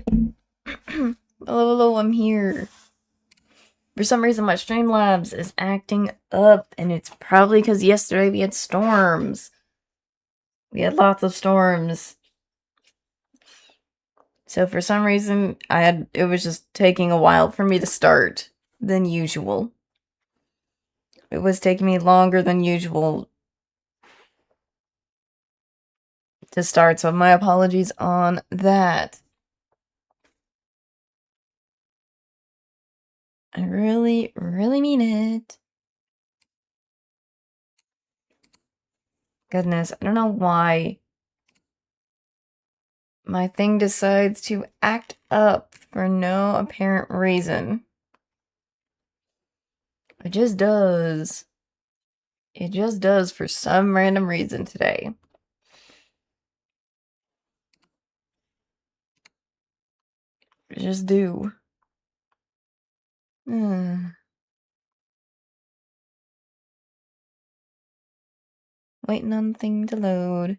Hello, hello, I'm here. For some reason, my Streamlabs is acting up, and it's probably because yesterday we had storms. We had lots of storms. So for some reason, it was just taking a while for me to start than usual. It was taking me longer than usual to start, so my apologies on that. I really, really mean it. Goodness, I don't know why my thing decides to act up for no apparent reason. It just does. It just does for some random reason today. It just do. Waiting on the thing to load.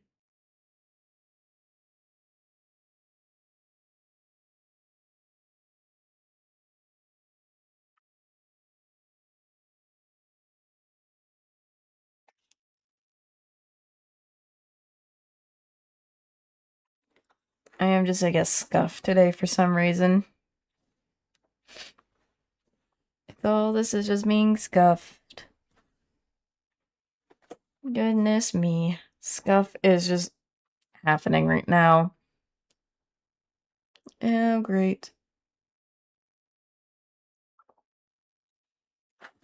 I am just, I guess, scuffed today for some reason. So this is just being scuffed. Goodness me. Scuff is just happening right now. Oh, great.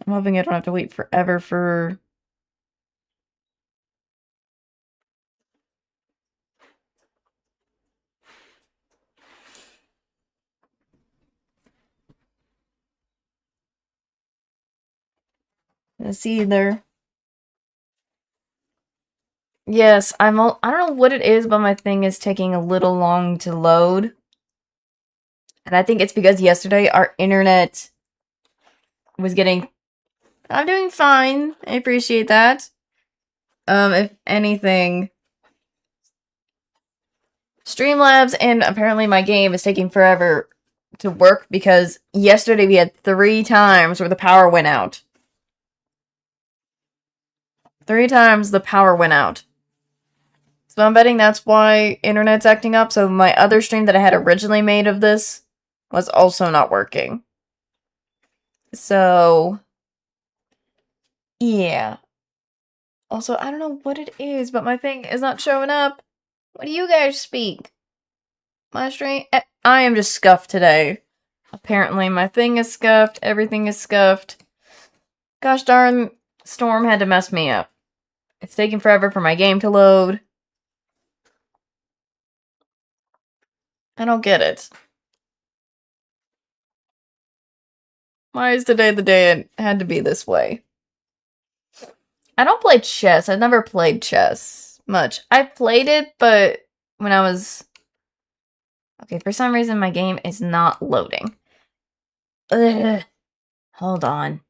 I'm hoping I don't have to wait forever for... It's either... Yes, I don't know what it is, but my thing is taking a little long to load. And I think it's because yesterday our internet was getting... I'm doing fine. I appreciate that. If anything... Streamlabs and apparently my game is taking forever to work because yesterday we had 3 times where the power went out. 3 times the power went out. So I'm betting that's why internet's acting up. So my other stream that I had originally made of this was also not working. So, yeah. Also, I don't know what it is, but my thing is not showing up. What do you guys speak? My stream... I am just scuffed today. Apparently, my thing is scuffed. Everything is scuffed. Gosh darn, Storm had to mess me up. It's taking forever for my game to load. I don't get it. Why is today the day it had to be this way? I don't play chess. I've never played chess much. I played it, but when I was... Okay, for some reason my game is not loading. Ugh. Hold on.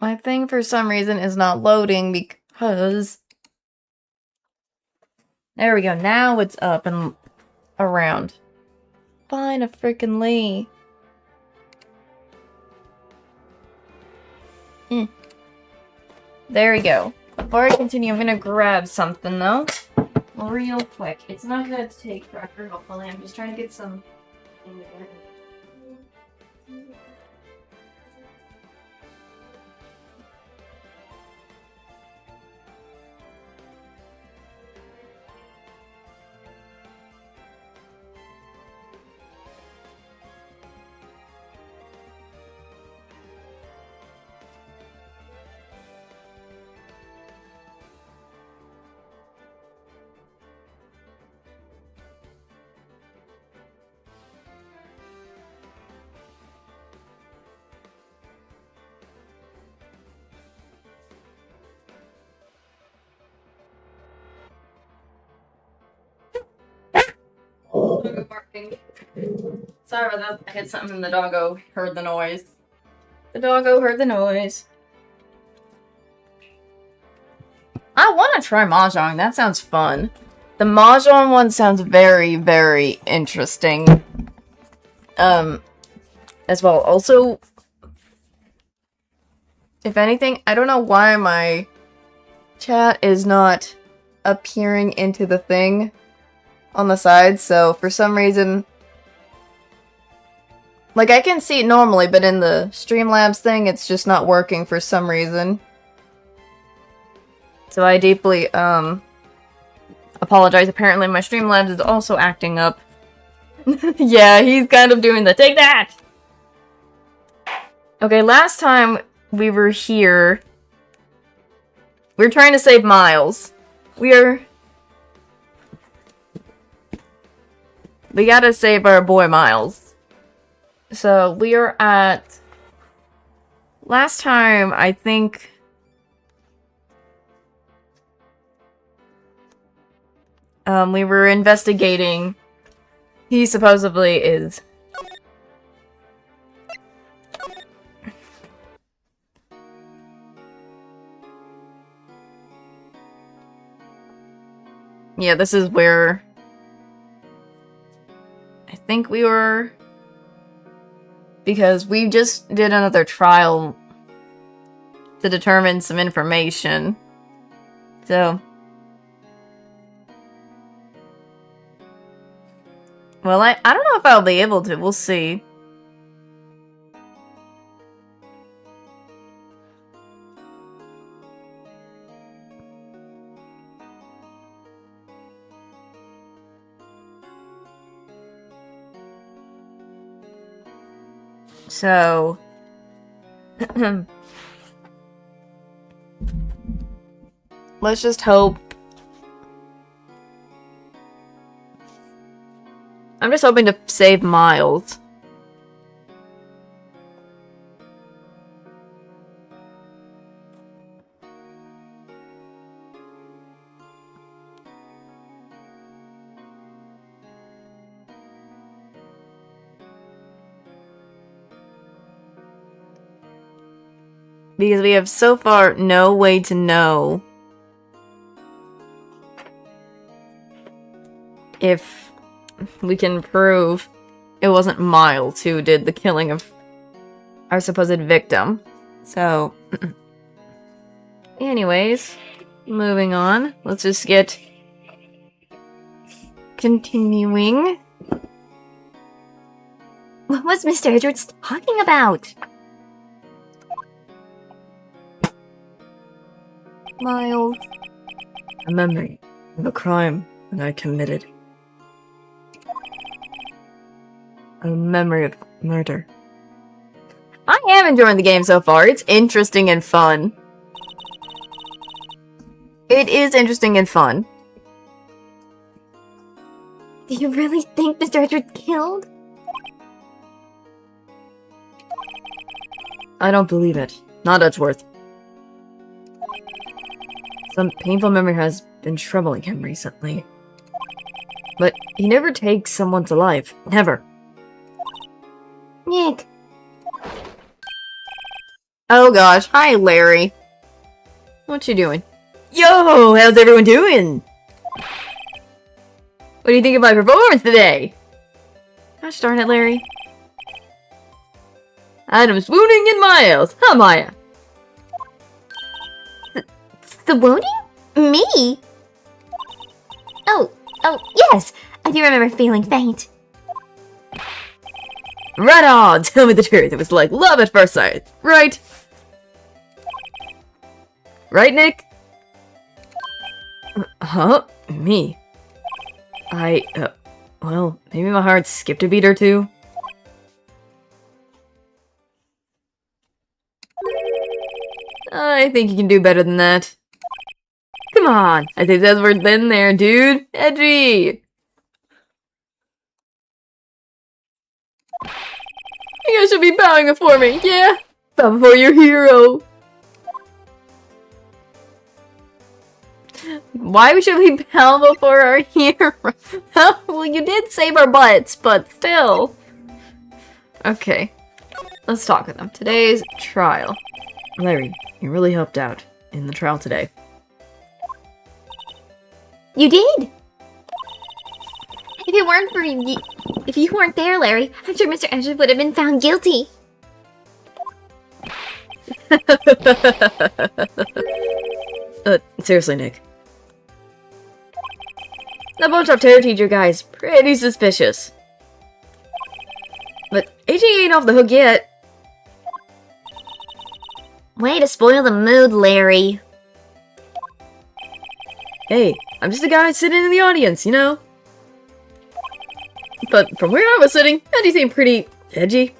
My thing for some reason is not loading because... There we go. Now it's up and around. Fine a frickin' Lee. There we go. Before I continue, I'm gonna grab something though. Real quick. It's not gonna take forever, hopefully. I'm just trying to get some... Barking. Sorry about that. I hit something and the doggo heard the noise. The doggo heard the noise. I want to try Mahjong. That sounds fun. The Mahjong one sounds very, very interesting. As well. Also, if anything, I don't know why my chat is not appearing into the thing on the side, so for some reason, like, I can see it normally, but in the Streamlabs thing, it's just not working for some reason. So I deeply, apologize. Apparently my Streamlabs is also acting up. Yeah, he's kind of doing the take that! Okay, last time we were here, we were trying to save Miles. We gotta save our boy Miles. So we are at... Last time, I think... we were investigating... He supposedly is... Yeah, this is where... I think we were... Because we just did another trial to determine some information. So... Well, I don't know if I'll be able to. We'll see. So... Let's just hope... I'm just hoping to save Miles. Because we have so far no way to know if we can prove it wasn't Miles who did the killing of our supposed victim. So, anyways, moving on. Let's just get continuing. What was Mr. Edwards talking about? Miles. A memory of a crime that I committed. A memory of murder. I am enjoying the game so far. It's interesting and fun. It is interesting and fun. Do you really think Mr. Edwards killed? I don't believe it. Not Edgeworth. Some painful memory has been troubling him recently. But he never takes someone to life. Never. Nick. Oh gosh. Hi, Larry. What you doing? Yo! How's everyone doing? What do you think of my performance today? Gosh darn it, Larry. I'm swooning in Miles. Huh, Maya? Swooning? Me? Oh, yes! I do remember feeling faint. Right on! Tell me the truth. It was like love at first sight, right? Right, Nick? Huh? Me? Well, maybe my heart skipped a beat or two. I think you can do better than that. Come on! I think that's worth in there, dude! Edgy! You guys should be bowing before me, yeah? Bow before your hero! Why should we bow before our hero? Well, you did save our butts, but still. Okay. Let's talk with them. Today's trial. Larry, you really helped out in the trial today. You did! If it weren't for you, if you weren't there, Larry, I'm sure Mr. Edgeworth would have been found guilty. Seriously, Nick. That bone shop terror teacher guy's pretty suspicious. But AJ ain't off the hook yet. Way to spoil the mood, Larry. Hey, I'm just a guy sitting in the audience, you know? But from where I was sitting, Eddie seemed pretty edgy.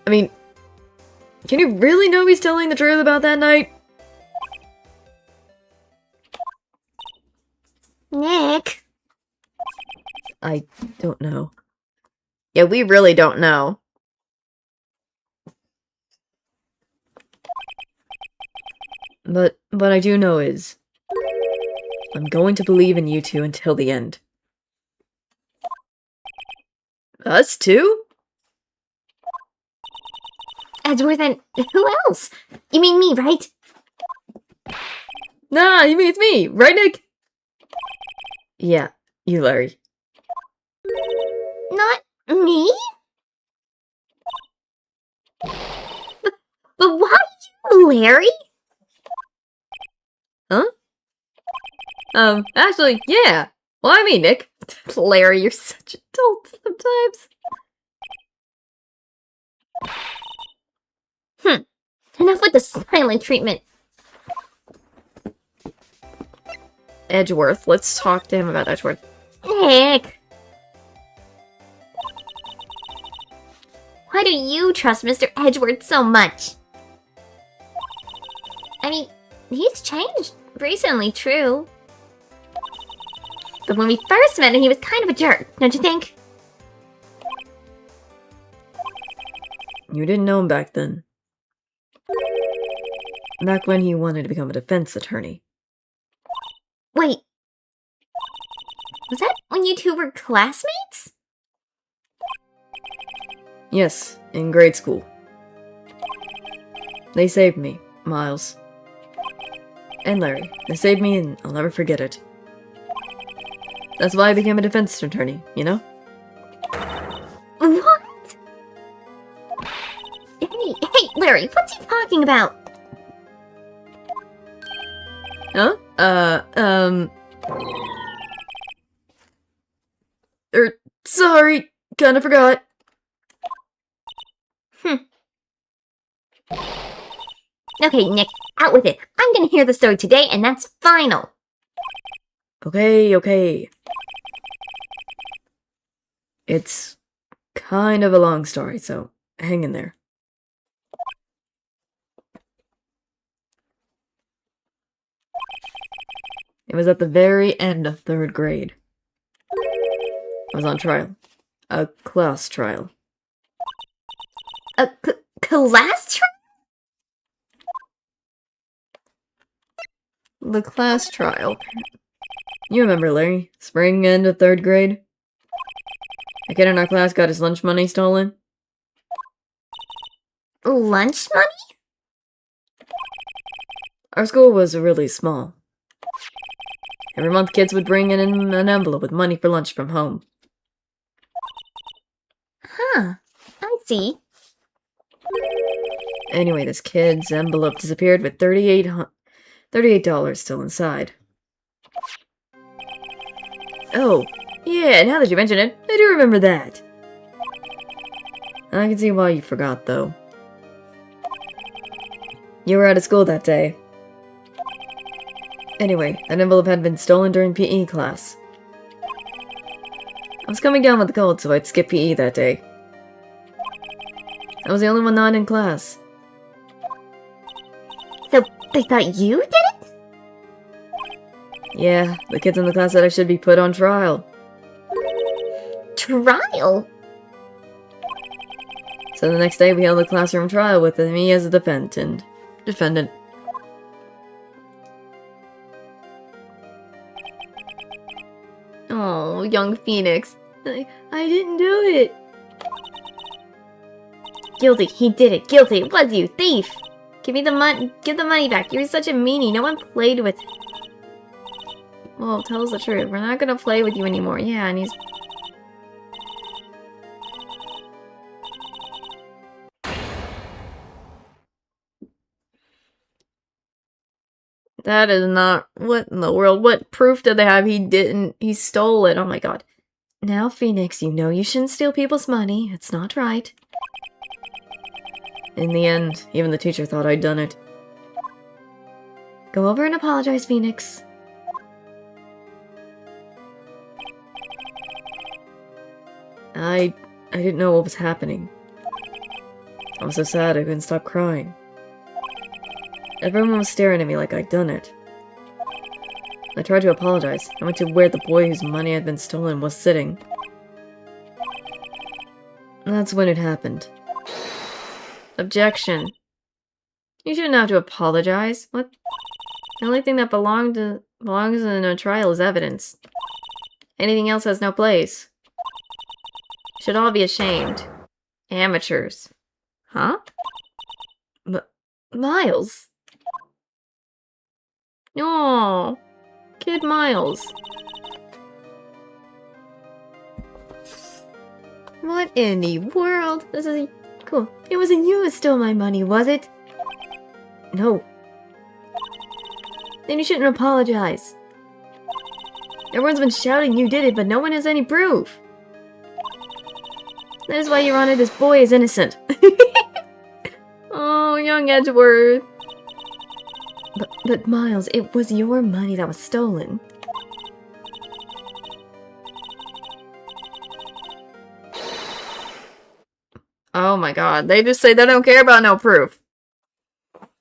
I mean, can you really know he's telling the truth about that night? Nick. I don't know. Yeah, we really don't know. But what I do know is, I'm going to believe in you two until the end. Us too? Edgeworth and who else? You mean me, right? Nah, you mean it's me, right, Nick? Yeah, you, Larry. Not me? But why you, Larry? Huh? Actually, yeah. Why me, Nick? Larry, you're such a dolt sometimes. Enough with the silent treatment. Edgeworth, let's talk to him about Edgeworth. Nick! Why do you trust Mr. Edgeworth so much? I mean, he's changed recently, true. But when we first met him, he was kind of a jerk, don't you think? You didn't know him back then. Back when he wanted to become a defense attorney. Wait. Was that when you two were classmates? Yes, in grade school. They saved me, Miles. And Larry. They saved me and I'll never forget it. That's why I became a defense attorney, you know? What? Hey, Larry, what's he talking about? Huh? Sorry, kinda forgot. Okay, Nick, out with it. I'm gonna hear the story today, and that's final. Okay. It's kind of a long story, so hang in there. It was at the very end of 3rd grade. I was on trial. A class trial. A class trial? The class trial. You remember, Larry? Spring end of 3rd grade? A kid in our class got his lunch money stolen. Lunch money? Our school was really small. Every month, kids would bring in an envelope with money for lunch from home. Huh. I see. Anyway, this kid's envelope disappeared with $38 still inside. Oh, yeah, now that you mention it, I do remember that. I can see why you forgot, though. You were out of school that day. Anyway, that envelope had been stolen during PE class. I was coming down with a cold, so I'd skip PE that day. I was the only one not in class. So, they thought you did it? Yeah, the kids in the class said I should be put on trial. Trial? So the next day we held a classroom trial with me as a defendant. Oh, young Phoenix. I didn't do it. Guilty, he did it. Guilty, it was you, thief. Give me the money. Give the money back. You're such a meanie. No one played with. Well, tell us the truth. We're not gonna play with you anymore. Yeah, and he's. That is not. What in the world? What proof do they have he didn't? He stole it. Oh my god. Now, Phoenix, you know you shouldn't steal people's money. It's not right. In the end, even the teacher thought I'd done it. Go over and apologize, Phoenix. I didn't know what was happening. I was so sad I couldn't stop crying. Everyone was staring at me like I'd done it. I tried to apologize. I went to where the boy whose money had been stolen was sitting. That's when it happened. Objection. You shouldn't have to apologize. What? The only thing that belongs in a trial is evidence. Anything else has no place. Should all be ashamed. Amateurs. Huh? Miles? No. Kid Miles. What in the world? This is cool. It wasn't you who stole my money, was it? No. Then you shouldn't apologize. Everyone's been shouting you did it, but no one has any proof. That is why, Your Honor, this boy is innocent. Oh, young Edgeworth. But Miles, it was your money that was stolen. Oh my god, they just say they don't care about no proof.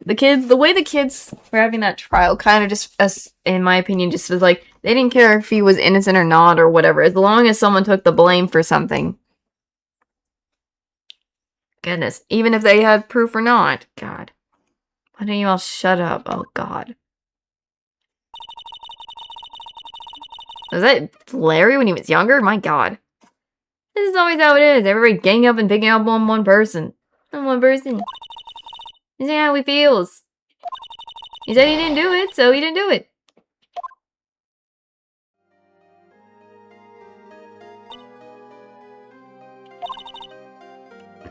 The way the kids were having that trial kind of just, in my opinion, just was like, they didn't care if he was innocent or not or whatever, as long as someone took the blame for something. Goodness, even if they had proof or not. God. Why don't you all shut up? Oh god. Was that Larry when he was younger? My god. This is always how it is. Everybody gang up and picking up on one person. On one person. This is how he feels. He said he didn't do it, so he didn't do it.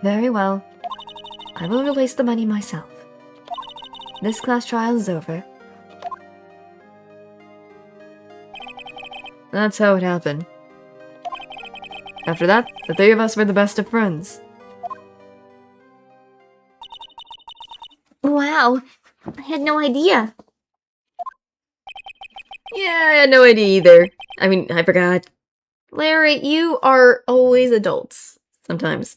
Very well. I will release the money myself. This class trial is over. That's how it happened. After that, the three of us were the best of friends. Wow, I had no idea. Yeah, I had no idea either. I mean, I forgot. Larry, you are always adults. Sometimes.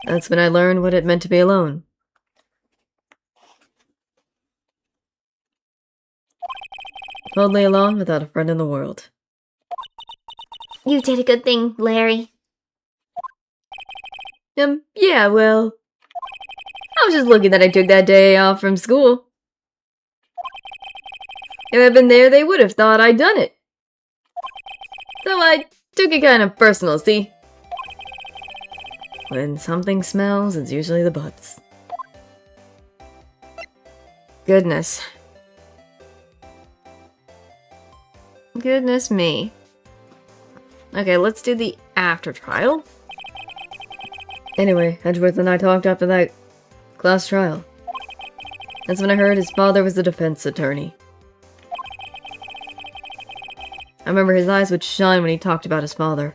That's when I learned what it meant to be alone. Totally alone without a friend in the world. You did a good thing, Larry. Yeah, well... I was just lucky that I took that day off from school. If I'd been there, they would have thought I'd done it. So I took it kind of personal, see? When something smells, it's usually the butts. Goodness. Goodness me. Okay, let's do the after trial. Anyway, Edgeworth and I talked after that class trial. That's when I heard his father was the defense attorney. I remember his eyes would shine when he talked about his father.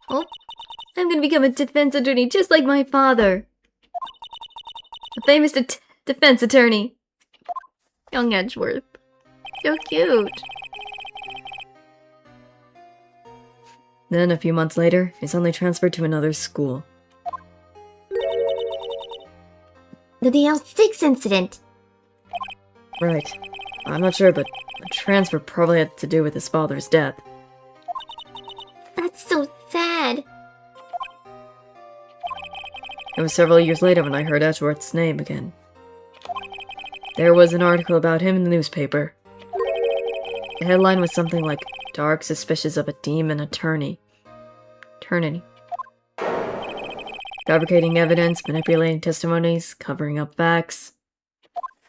Oh, I'm gonna become a defense attorney just like my father. A famous defense attorney. Young Edgeworth. So cute. Then, a few months later, he suddenly transferred to another school. The DL6 incident. Right. I'm not sure, but a transfer probably had to do with his father's death. That's so sad. It was several years later when I heard Edgeworth's name again. There was an article about him in the newspaper. The headline was something like, "Dark Suspicions of a Demon Attorney." Eternity. Fabricating evidence, manipulating testimonies, covering up facts.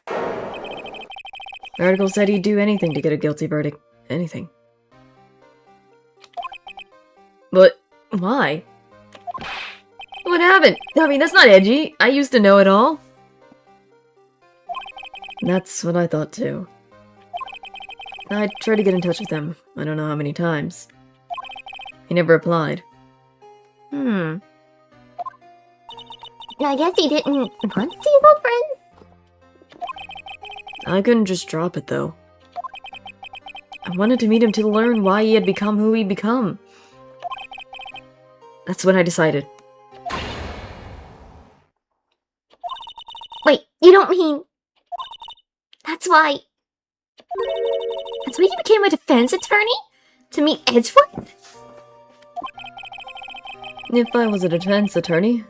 The article said he'd do anything to get a guilty verdict. Anything. But why? What happened? I mean, that's not edgy. I used to know it all. That's what I thought too. I tried to get in touch with him. I don't know how many times. He never replied. Hmm. I guess he didn't want to see his old friends. I couldn't just drop it though. I wanted to meet him to learn why he had become who he'd become. That's when I decided. Wait, you don't mean... That's why you became a defense attorney? To meet Edgeworth? If I was a defense attorney,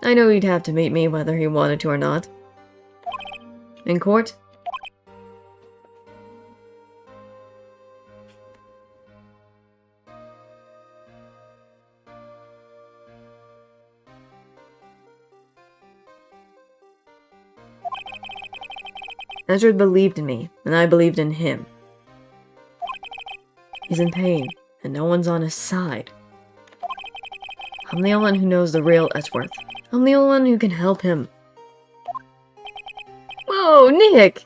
I know he'd have to meet me whether he wanted to or not. In court? Edgeworth believed in me, and I believed in him. He's in pain, and no one's on his side. I'm the only one who knows the real Edgeworth. I'm the only one who can help him. Whoa, Nick!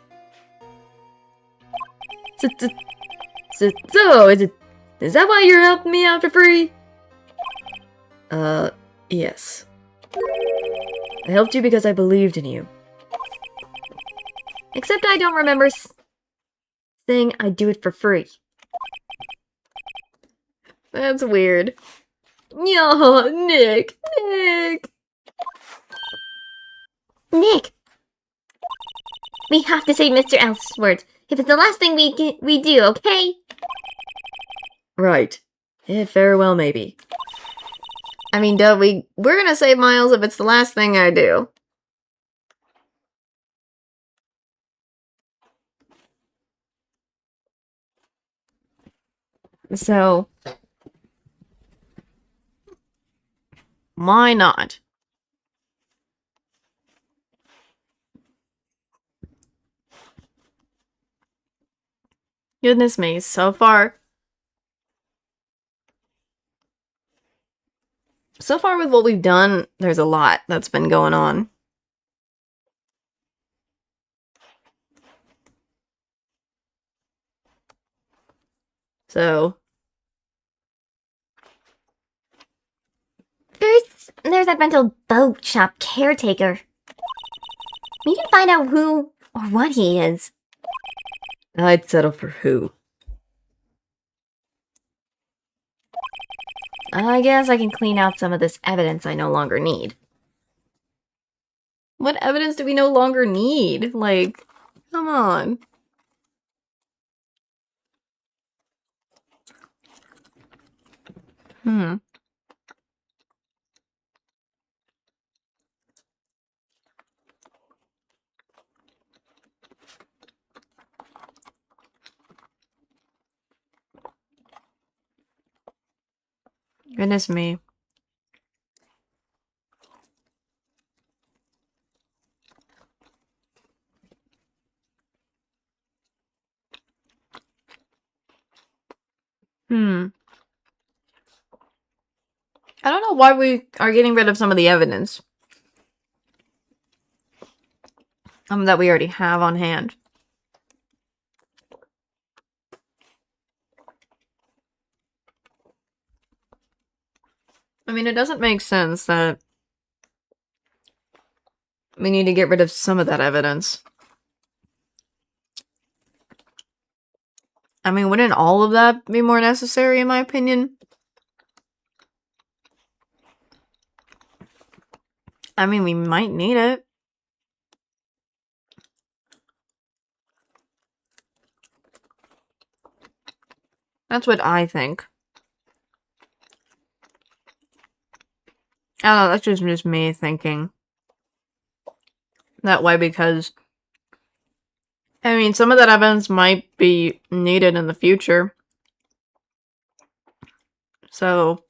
So, is that why you're helping me out for free? Yes. I helped you because I believed in you. Except I don't remember saying I'd do it for free. That's weird. Yeah, Nick! Nick! We have to save Mr. Ellsworth. If it's the last thing we do, okay? Right. It very well may be. I mean, duh, we're gonna save Miles if it's the last thing I do. So, why not? Goodness me, so far with what we've done, there's a lot that's been going on. So, There's that rental boat shop caretaker. We can find out who or what he is. I'd settle for who. I guess I can clean out some of this evidence I no longer need. What evidence do we no longer need? Like, come on. Goodness me. I don't know why we are getting rid of some of the evidence that we already have on hand. I mean, it doesn't make sense that we need to get rid of some of that evidence. I mean, wouldn't all of that be more necessary, in my opinion? I mean, we might need it. That's what I think. I don't know, that's just me thinking that way because, I mean, some of that evidence might be needed in the future. So,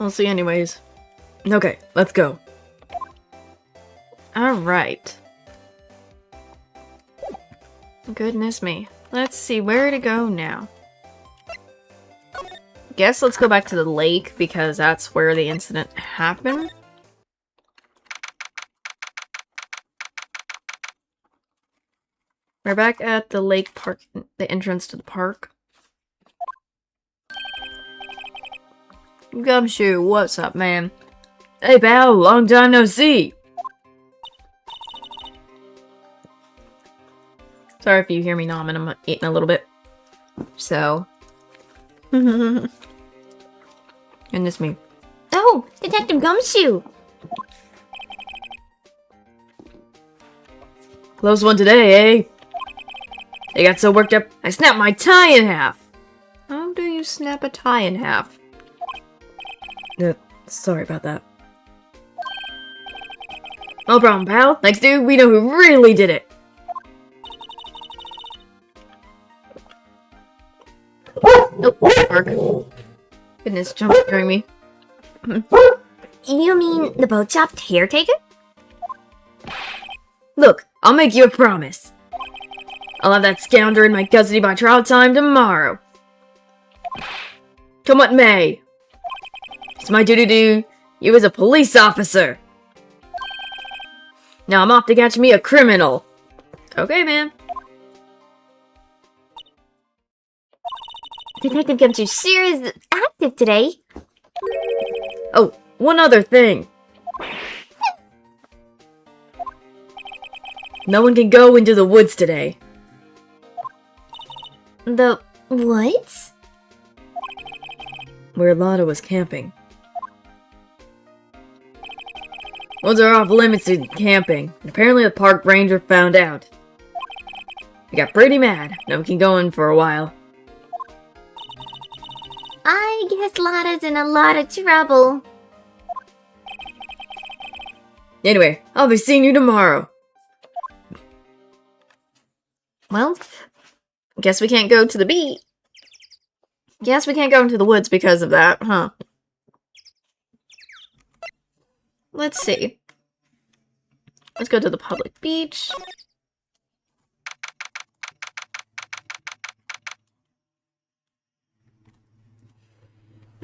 We'll see anyways. Okay, let's go. Alright. Goodness me. Let's see where to go now. Guess let's go back to the lake because that's where the incident happened. We're back at the lake park, the entrance to the park. Gumshoe, what's up, man? Hey, pal, long time no see. Sorry if you hear me nomming, I'm eating a little bit. So. Goodness me. Oh, Detective Gumshoe! Close one today, eh? I got so worked up, I snapped my tie in half. How do you snap a tie in half? Sorry about that. No problem, pal. Thanks, dude. We know who really did it. Oh, Mark. Goodness, jump scaring me. You mean the boat shop caretaker? Look, I'll make you a promise. I'll have that scoundrel in my custody by trial time tomorrow. Come what may. It's my duty to you as a police officer. Now I'm off to catch me a criminal. Okay, man. Detective Gumshoe sure is active today. Oh, one other thing. No one can go into the woods today. The woods? Where Lotta was camping. Woods are off limits to camping, and apparently the park ranger found out. He got pretty mad. No one can go in for a while. I guess Lotta's in a lot of trouble. Anyway, I'll be seeing you tomorrow. Well, guess we can't go to the beach. Guess we can't go into the woods because of that, huh? Let's see. Let's go to the public beach.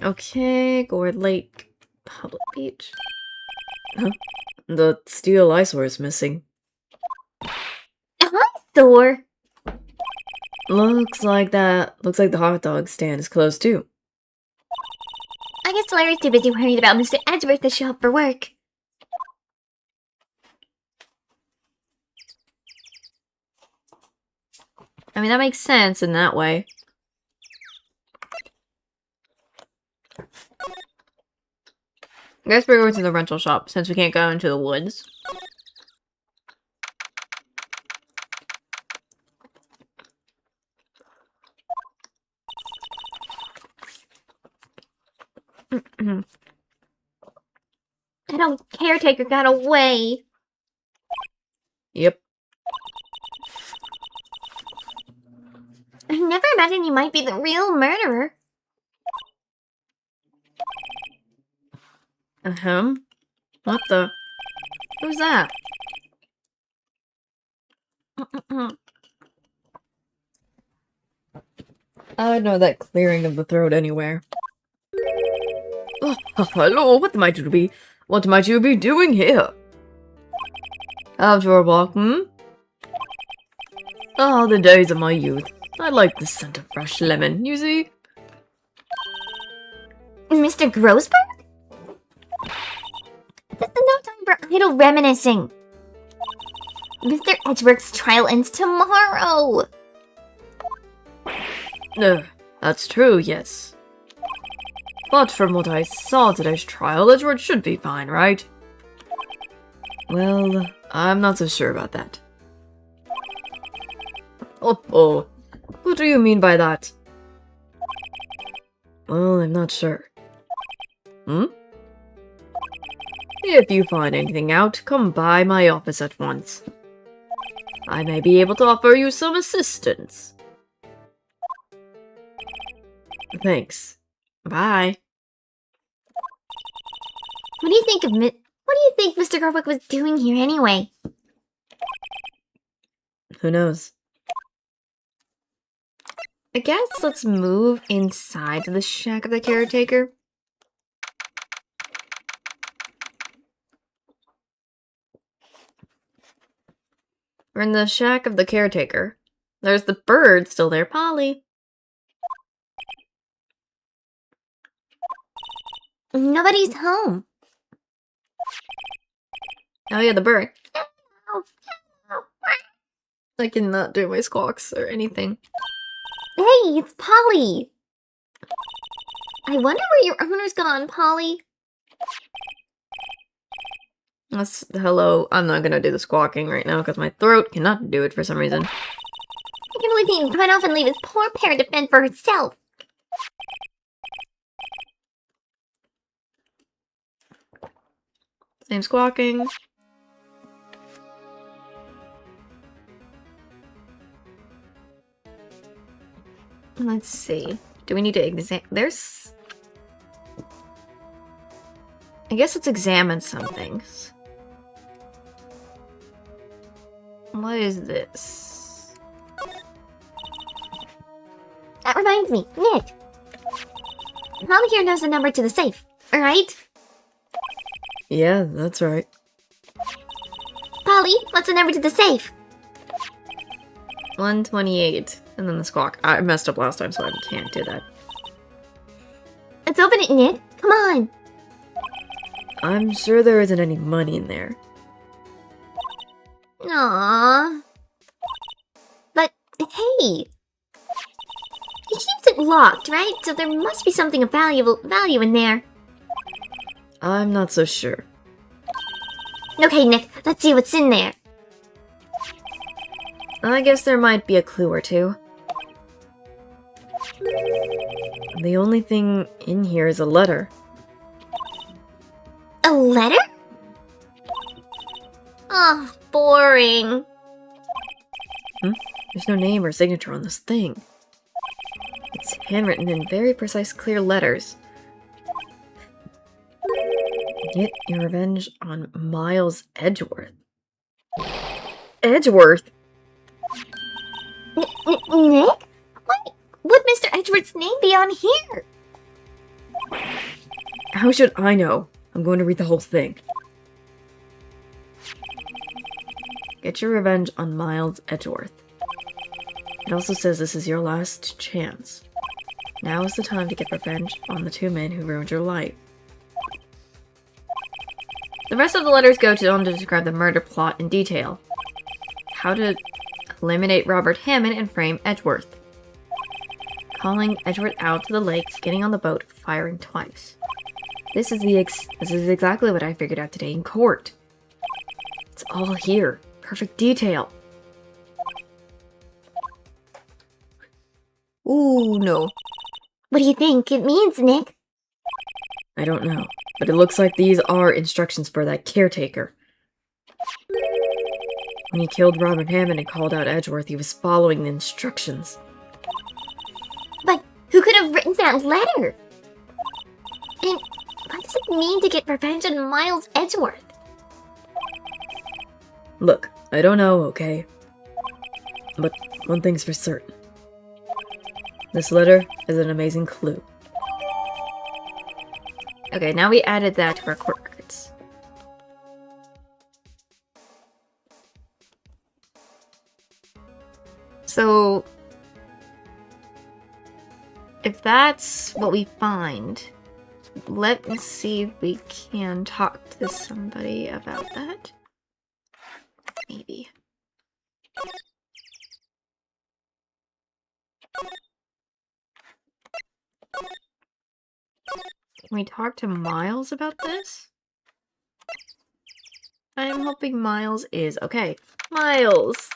Okay, Gourd Lake, public beach. Huh? The steel eyesore is missing. Hi, Thor. Looks like the hot dog stand is closed too. I guess Larry's too busy worried about Mr. Edgeworth to show up for work. I mean, that makes sense in that way. I guess we're going to the rental shop since we can't go into the woods. That caretaker got away. Yep. I never imagined you might be the real murderer. What the? Who's that? I know that clearing of the throat anywhere. Oh, hello, what might you be doing here? After a walk, Oh, the days of my youth. I like the scent of fresh lemon, you see? Mr. Grossberg? This is no time for idle reminiscing. Mr. Edgeworth's trial ends tomorrow. That's true, yes. But from what I saw today's trial, Edgeworth should be fine, right? Well, I'm not so sure about that. Oh, what do you mean by that? Well, I'm not sure. If you find anything out, come by my office at once. I may be able to offer you some assistance. Thanks. Bye. What do you think Mr. Garwick was doing here anyway? Who knows? I guess let's move inside the shack of the caretaker. We're in the shack of the caretaker. There's the bird still there, Polly. Nobody's home. Oh yeah, the bird. I cannot do my squawks or anything. Hey, it's Polly. I wonder where your owner's gone, Polly. That's hello. I'm not gonna do the squawking right now because my throat cannot do it for some reason. I can't believe he run off and leave his poor parrot to fend for herself. Same squawking. Let's see. Do we need to examine? There's... I guess let's examine some things. What is this? That reminds me, Nick. Polly here knows the number to the safe, alright? Yeah, that's right. Polly, what's the number to the safe? 128. And then the squawk. I messed up last time, so I can't do that. Let's open it, Nick. Come on. I'm sure there isn't any money in there. Aww. But, hey. He keeps it locked, right? So there must be something of value in there. I'm not so sure. Okay, Nick, let's see what's in there. I guess there might be a clue or two. The only thing in here is a letter. A letter? Oh, boring. There's no name or signature on this thing. It's handwritten in very precise, clear letters. Get your revenge on Miles Edgeworth. Edgeworth? Nick? Why would Mr. Edgeworth's name be on here? How should I know? I'm going to read the whole thing. Get your revenge on Miles Edgeworth. It also says this is your last chance. Now is the time to get revenge on the two men who ruined your life. The rest of the letters go on to describe the murder plot in detail. How to eliminate Robert Hammond and frame Edgeworth. Calling Edgeworth out to the lake, getting on the boat, firing twice. This is exactly what I figured out today in court. It's all here. Perfect detail. Ooh, no. What do you think it means, Nick? I don't know, but it looks like these are instructions for that caretaker. When he killed Robert Hammond and called out Edgeworth, he was following the instructions. But who could have written that letter? And what does it mean to get revenge on Miles Edgeworth? Look, I don't know, okay? But one thing's for certain. This letter is an amazing clue. Okay, now we added that to our court records. So, if that's what we find, let me see if we can talk to somebody about that. Maybe. Can we talk to Miles about this? I'm hoping Miles is okay. Miles!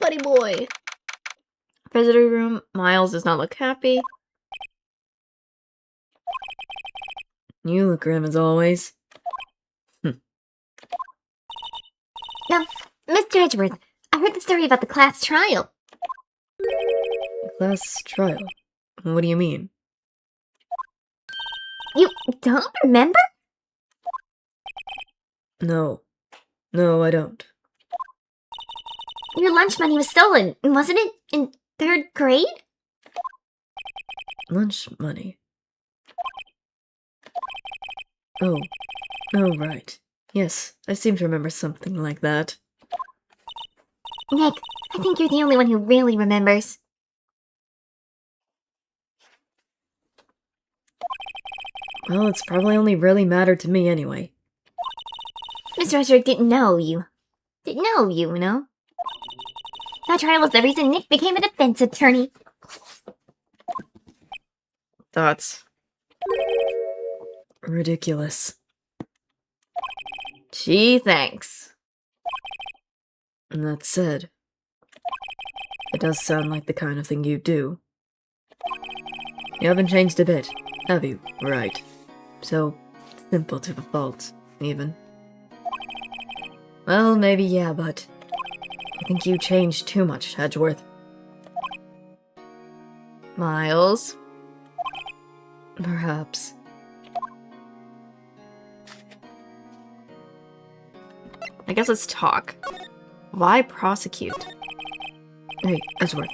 Buddy boy! Visitor room. Miles does not look happy. You look grim as always. Now, Mr. Edgeworth, I heard the story about the class trial. Class trial? What do you mean? You don't remember? No. No, I don't. Your lunch money was stolen, wasn't it? In 3rd grade? Lunch money. Oh. Oh, right. Yes, I seem to remember something like that. Nick, I think you're the only one who really remembers. Well, it's probably only really mattered to me anyway. Mr. Usher didn't know you. You know? That trial was the reason Nick became a defense attorney. That's ridiculous. Gee, thanks. And that said, it does sound like the kind of thing you do. You haven't changed a bit, have you? Right. So simple to a fault, even. Well, maybe yeah, but I think you changed too much, Edgeworth. Miles. Perhaps. I guess let's talk. Why prosecute? Hey, Edgeworth,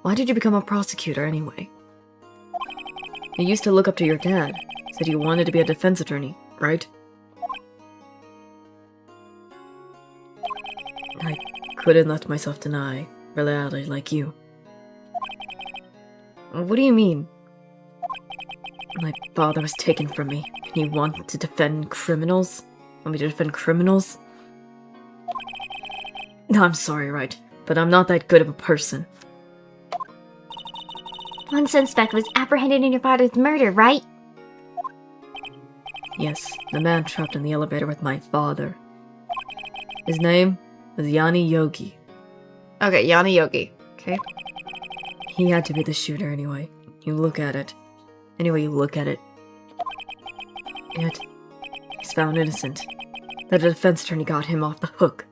why did you become a prosecutor anyway? You used to look up to your dad, said you wanted to be a defense attorney, right? I couldn't let myself deny reality like you. What do you mean? My father was taken from me, and you want to defend criminals? Want me to defend criminals? I'm sorry, right, but I'm not that good of a person. One suspect was apprehended in your father's murder, right? Yes, the man trapped in the elevator with my father. His name was Yanni Yogi. Okay, Yana Yogi. Okay. He had to be the shooter anyway. You look at it. Anyway you look at it. Yet, he's found innocent. The defense attorney got him off the hook.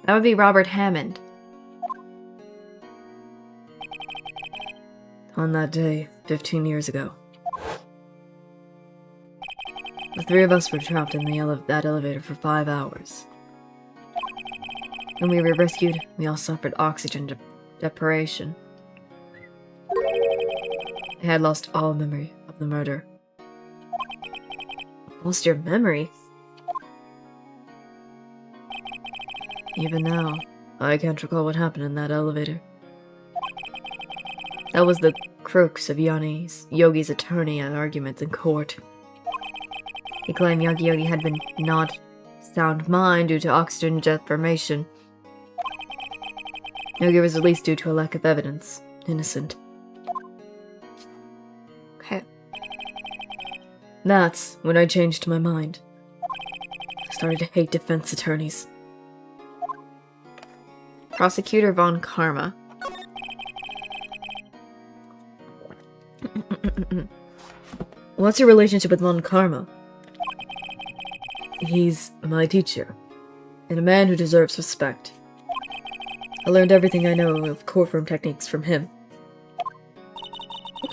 That would be Robert Hammond. On that day, 15 years ago. The three of us were trapped in that elevator for 5 hours. When we were rescued, we all suffered oxygen deprivation. I had lost all memory of the murder. Lost your memory? Even now, I can't recall what happened in that elevator. That was the crux of Yogi's attorney argument in court. He claimed Yogi had been not sound mind due to oxygen deprivation. Yogi was released due to a lack of evidence. Innocent. Okay. That's when I changed my mind. I started to hate defense attorneys. Prosecutor Von Karma. What's your relationship with Von Karma? He's my teacher, and a man who deserves respect. I learned everything I know of courtroom techniques from him.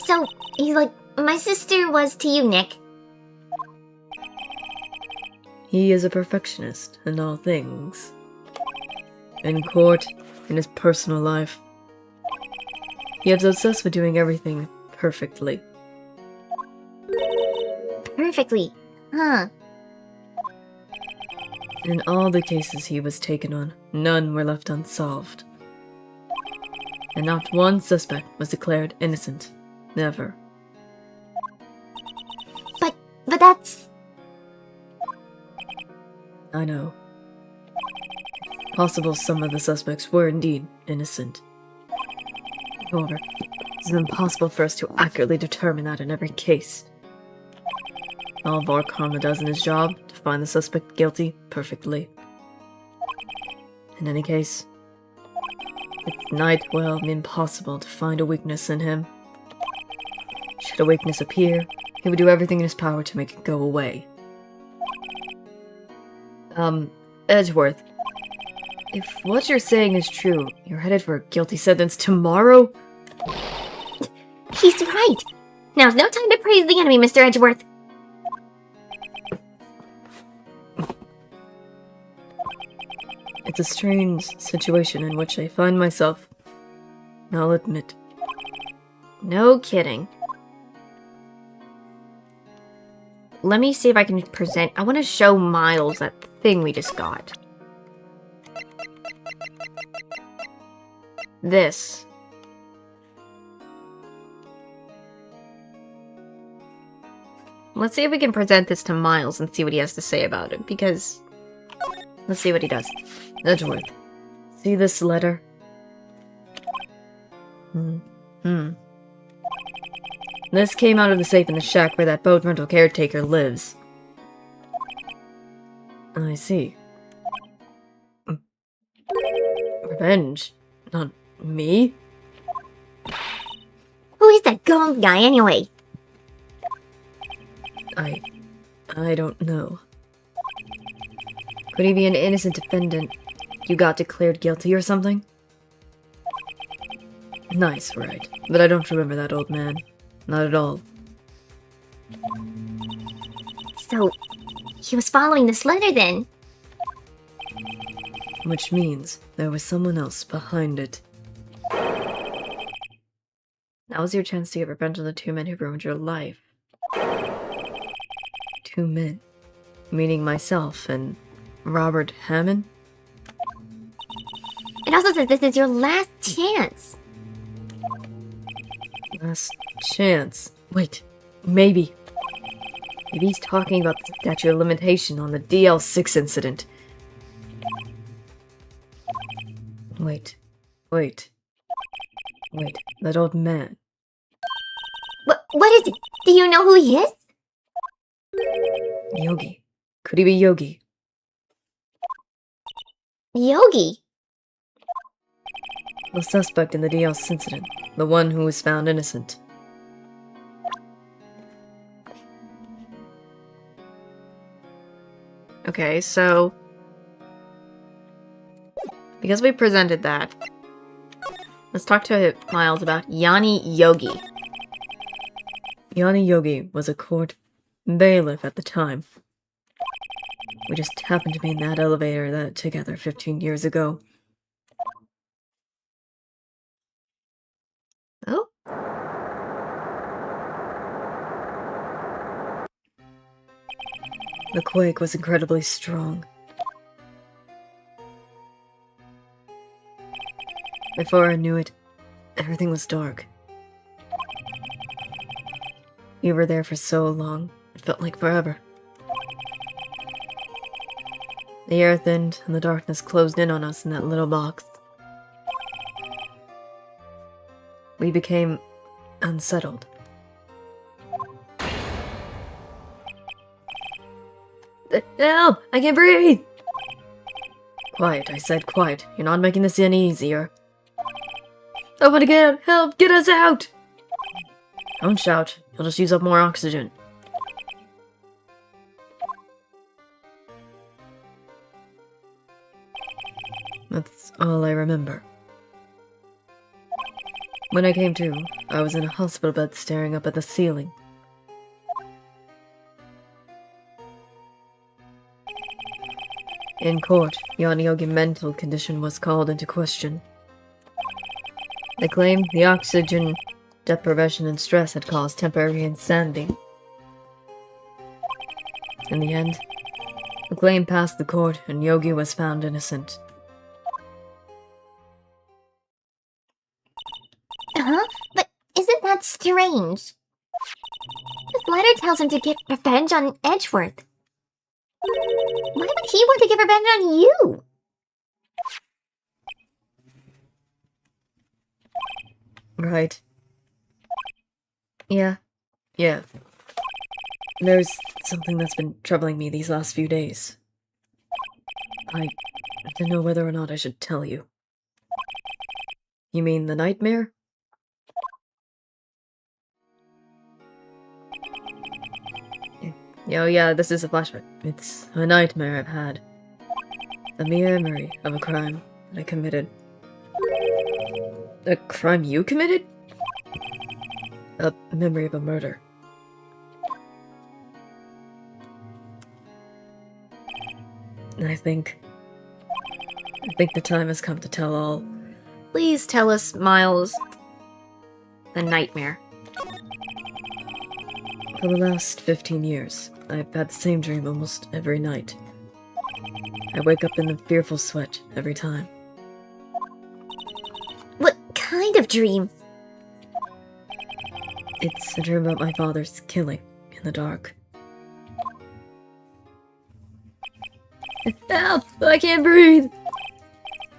So, he's like my sister was to you, Nick. He is a perfectionist in all things. In court, in his personal life. He is obsessed with doing everything perfectly. Perfectly. Huh. In all the cases he was taken on, none were left unsolved. And not one suspect was declared innocent. Never. But that's... I know. Possible some of the suspects were indeed innocent. However, it's impossible for us to accurately determine that in every case. All Von Karma does in his job to find the suspect guilty perfectly. In any case, it might well be impossible to find a weakness in him. Should a weakness appear, he would do everything in his power to make it go away. Edgeworth, if what you're saying is true, you're headed for a guilty sentence tomorrow? He's right. Now's no time to praise the enemy, Mr. Edgeworth. It's a strange situation in which I find myself. I'll admit. No kidding. Let me see if I can present. I want to show Miles that thing we just got. This. Let's see if we can present this to Miles and see what he has to say about it, because... Let's see what he does. Edgeworth, see this letter? This came out of the safe in the shack where that boat rental caretaker lives. I see. Revenge? Not me? Who is that gold guy anyway? I don't know. Could he be an innocent defendant? You got declared guilty or something? Nice, right. But I don't remember that old man. Not at all. So, he was following this letter then? Which means there was someone else behind it. That was your chance to get revenge on the 2 men who ruined your life. 2 men? Meaning myself and Robert Hammond? It also says this is your last chance. Last chance. Wait, maybe. Maybe he's talking about the statute of limitation on the DL6 incident. Wait, that old man. What is it? Do you know who he is? Yogi. Could he be Yogi? Yogi. The suspect in the DL6 incident. The one who was found innocent. Okay, so... Because we presented that, let's talk to Miles about Yanni Yogi. Yanni Yogi was a court bailiff at the time. We just happened to be in that elevator that together 15 years ago. Oh? The quake was incredibly strong. Before I knew it, everything was dark. We were there for so long, it felt like forever. The air thinned and the darkness closed in on us in that little box. We became unsettled. Help! I can't breathe! Quiet, I said, quiet. You're not making this any easier. Open again! Help! Get us out! Don't shout. You'll just use up more oxygen. That's all I remember. When I came to, I was in a hospital bed staring up at the ceiling. In court, Yanni Yogi's mental condition was called into question. They claimed the oxygen deprivation and stress had caused temporary insanity. In the end, the claim passed the court and Yogi was found innocent. Huh? But isn't that strange? This letter tells him to get revenge on Edgeworth. Why would he want to get revenge on you? Right. Yeah. There's something that's been troubling me these last few days. I don't know whether or not I should tell you. You mean the nightmare? Oh yeah, this is a flashback. It's a nightmare I've had. A memory of a crime that I committed. A crime you committed? A memory of a murder. I think I think the time has come to tell all. Please tell us, Miles, the nightmare. For the last 15 years, I've had the same dream almost every night. I wake up in a fearful sweat every time. What kind of dream? It's a dream about my father's killing in the dark. Help! I can't breathe!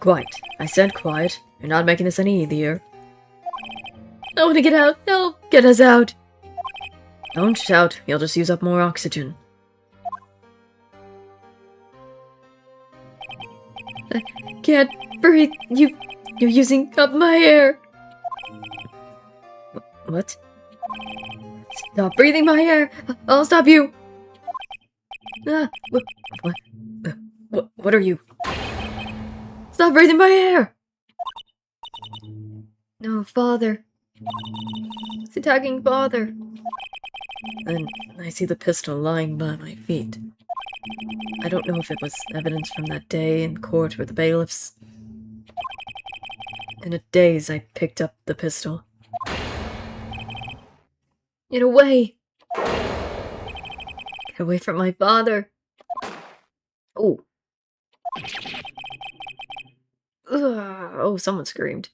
Quiet. I said quiet. You're not making this any easier. I want to get out. Help! Get us out! Don't shout. You'll just use up more oxygen. I can't breathe. You're using up my air. What? Stop breathing my air. I'll stop you. What are you? Stop breathing my air. No, father. It's attacking father. Then I see the pistol lying by my feet. I don't know if it was evidence from that day in court with the bailiffs. In a daze, I picked up the pistol. Get away! Get away from my father! Oh. Ugh. Oh, someone screamed.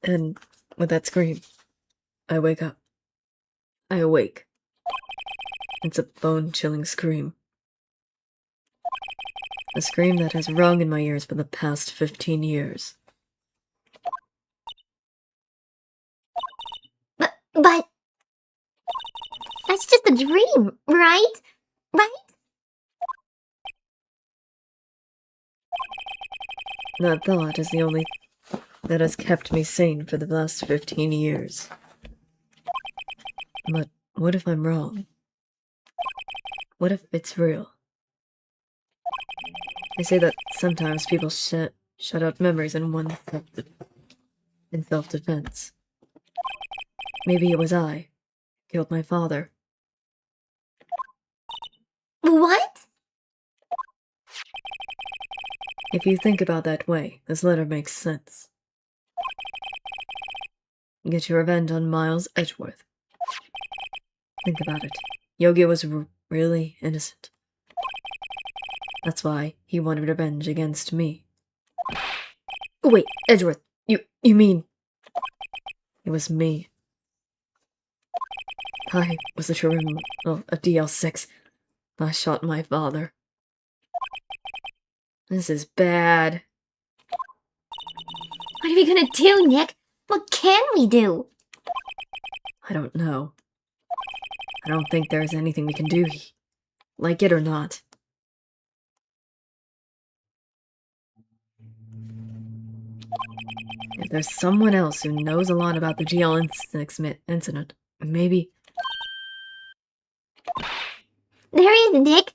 And with that scream, I wake up. I awake. It's a bone-chilling scream. A scream that has rung in my ears for the past 15 years. But that's just a dream, right? Right? That thought is the only that has kept me sane for the last 15 years. But what if I'm wrong? What if it's real? They say that sometimes people shut out memories in self-defense. Maybe it was I who killed my father. What? If you think about that way, this letter makes sense. Get your revenge on Miles Edgeworth. Think about it. Yogi was really innocent. That's why he wanted revenge against me. Oh, wait, Edgeworth, you mean... It was me. I was the true of a DL6. I shot my father. This is bad. What are we gonna do, Nick? What can we do? I don't know. I don't think there's anything we can do, like it or not. If there's someone else who knows a lot about the GL6 incident, maybe... There is, Nick.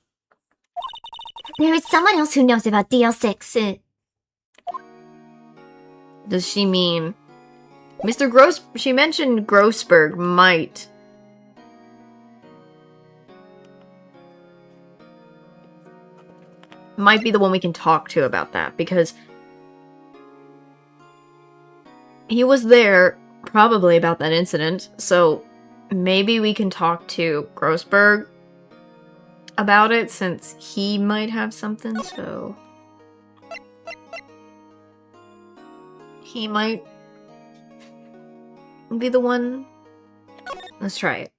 There is someone else who knows about DL6. Does she mean Mr. Gross? She mentioned Grossberg might. Might be the one we can talk to about that, because he was there probably about that incident, so maybe we can talk to Grossberg about it, since he might have something, so he might be the one. Let's try it.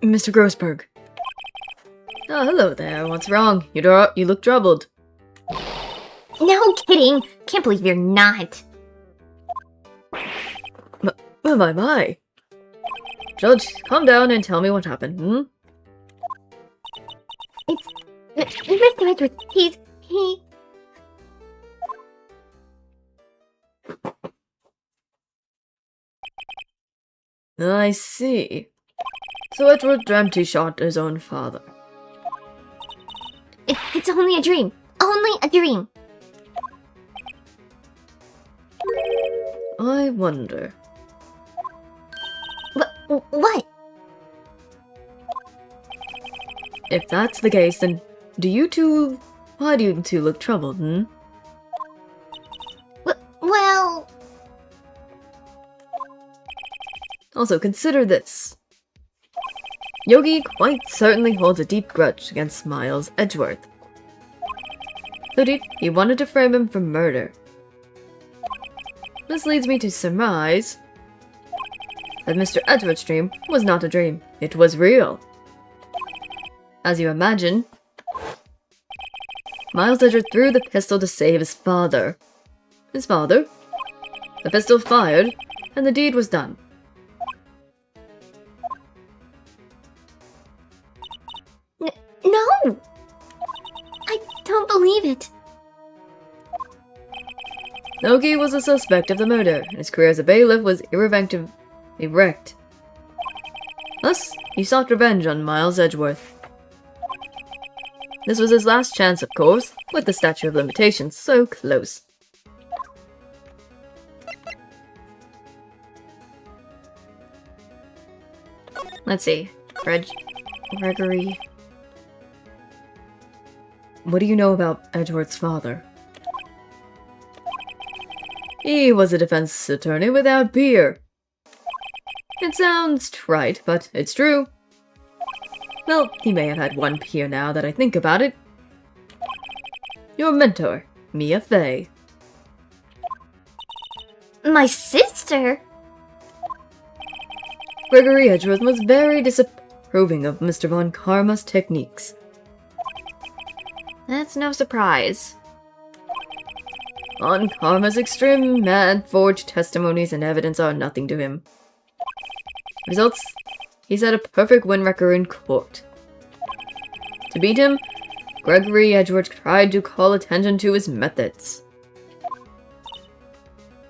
Mr. Grossberg. Oh, hello there. What's wrong? You look troubled. No kidding. Can't believe you're not. My. Judge, calm down and tell me what happened, It's Mr. Edgeworth. He... I see. So Edward dreamt he shot his own father. It's only a dream. Only a dream. I wonder. What? If that's the case, then why do you two look troubled, hmm? Well... Also, consider this. Yogi quite certainly holds a deep grudge against Miles Edgeworth. Indeed, he wanted to frame him for murder. This leads me to surmise that Mr. Edgeworth's dream was not a dream, it was real. As you imagine, Miles Edgeworth threw the pistol to save his father. His father? The pistol fired, and the deed was done. No! I don't believe it. Yogi was a suspect of the murder, and his career as a bailiff was irrevocably wrecked. Thus, he sought revenge on Miles Edgeworth. This was his last chance, of course, with the statute of limitations so close. Let's see. Gregory... What do you know about Edgeworth's father? He was a defense attorney without peer. It sounds trite, but it's true. Well, he may have had one peer now that I think about it. Your mentor, Mia Fey. My sister? Gregory Edgeworth was very disapproving of Mr. Von Karma's techniques. That's no surprise. Von Karma's extreme, mad, forged testimonies and evidence are nothing to him. Results? He set a perfect win record in court. To beat him, Gregory Edgeworth tried to call attention to his methods.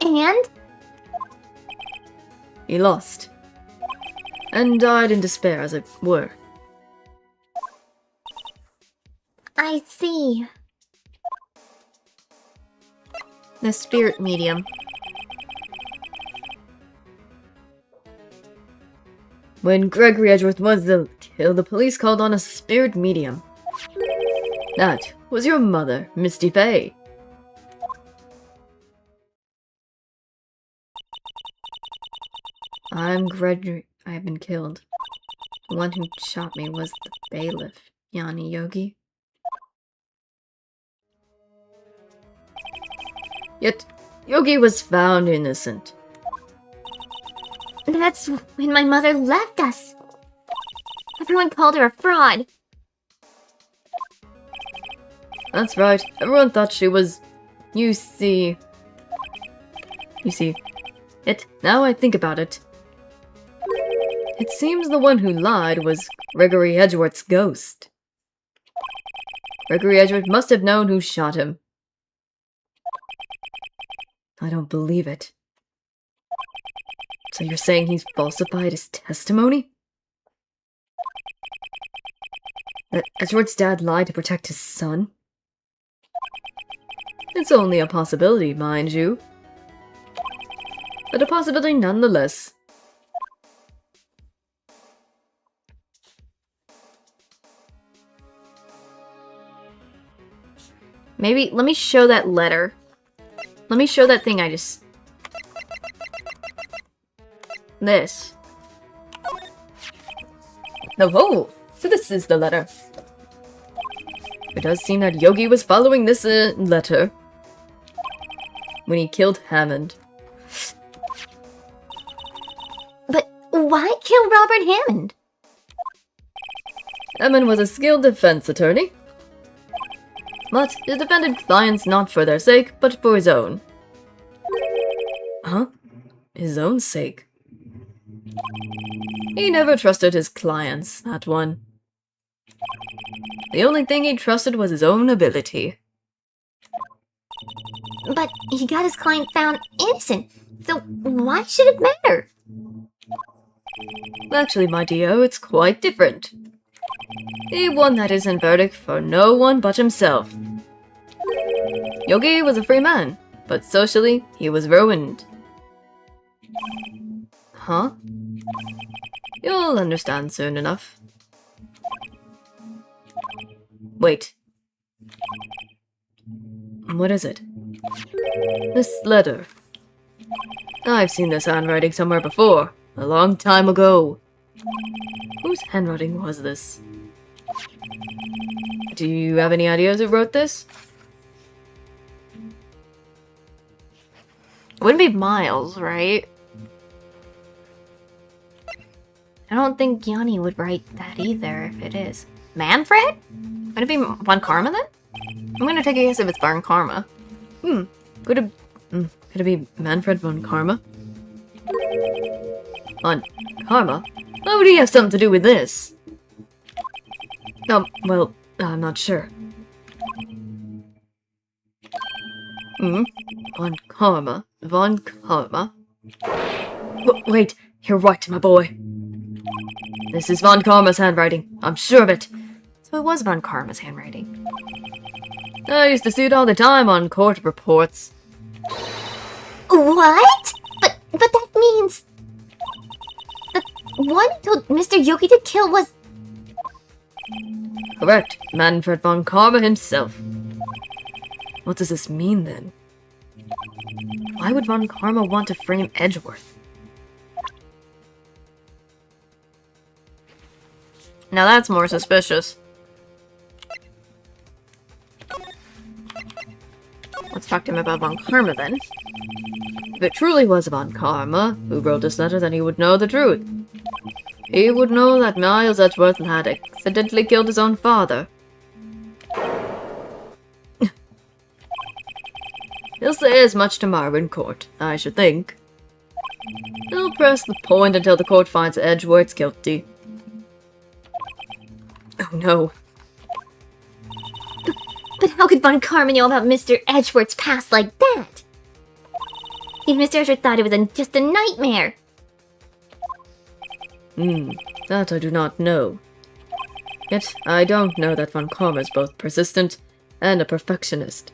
And? He lost. And died in despair, as it were. I see. The spirit medium. When Gregory Edgeworth was killed, the police called on a spirit medium. That was your mother, Misty Fey. I'm Gregory. I have been killed. The one who shot me was the bailiff, Yanni Yogi. Yet, Yogi was found innocent. That's when my mother left us. Everyone called her a fraud. That's right. Everyone thought she was... You see... Now I think about it. It seems the one who lied was Gregory Edgeworth's ghost. Gregory Edgeworth must have known who shot him. I don't believe it. So you're saying he's falsified his testimony? That Edgeworth's dad lied to protect his son? It's only a possibility, mind you. But a possibility nonetheless. Maybe, let me show that letter. Let me show that thing I just... This. Oh, so this is the letter. It does seem that Yogi was following this letter when he killed Hammond. But why kill Robert Hammond? Hammond was a skilled defense attorney, but he defended clients not for their sake, but for his own. Huh? His own sake? He never trusted his clients, that one. The only thing he trusted was his own ability. But he got his client found innocent, so why should it matter? Actually, my dear, it's quite different. He won that innocent verdict for no one but himself. Yogi was a free man, but socially, he was ruined. Huh? You'll understand soon enough. Wait. What is it? This letter. I've seen this handwriting somewhere before, a long time ago. Whose handwriting was this? Do you have any ideas who wrote this? It wouldn't be Miles, right? I don't think Yanni would write that either if it is. Manfred? Would it be Von Karma then? I'm gonna take a guess if it's Von Karma. Could it be Manfred von Karma? Von Karma? Why would he have something to do with this? Well, I'm not sure. Von Karma? Von Karma? Wait, you're right, my boy. This is Von Karma's handwriting. I'm sure of it. So it was Von Karma's handwriting. I used to see it all the time on court reports. What? But that means... The one who told Mr. Yogi to kill was... Correct. Manfred von Karma himself. What does this mean, then? Why would Von Karma want to frame Edgeworth? Now that's more suspicious. Let's talk to him about Von Karma then. If it truly was Von Karma who wrote this letter, then he would know the truth. He would know that Miles Edgeworth had accidentally killed his own father. He'll say as much tomorrow in court, I should think. He'll press the point until the court finds Edgeworth guilty. Oh no. But how could Von Karma know about Mr. Edgeworth's past like that? If Mr. Edgeworth thought it was just a nightmare. That I do not know. Yet, I don't know that Von Karma is both persistent and a perfectionist.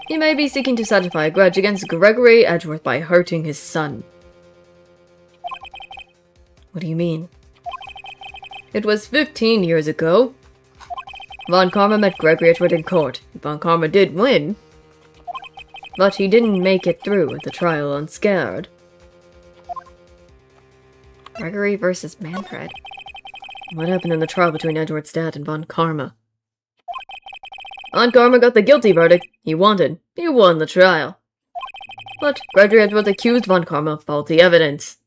He may be seeking to satisfy a grudge against Gregory Edgeworth by hurting his son. What do you mean? It was 15 years ago. Von Karma met Gregory Edgeworth in court. Von Karma did win, but he didn't make it through at the trial unscared. Gregory versus Manfred. What happened in the trial between Edgeworth's dad and Von Karma? Von Karma got the guilty verdict he wanted. He won the trial. But Gregory Edgeworth accused Von Karma of faulty evidence.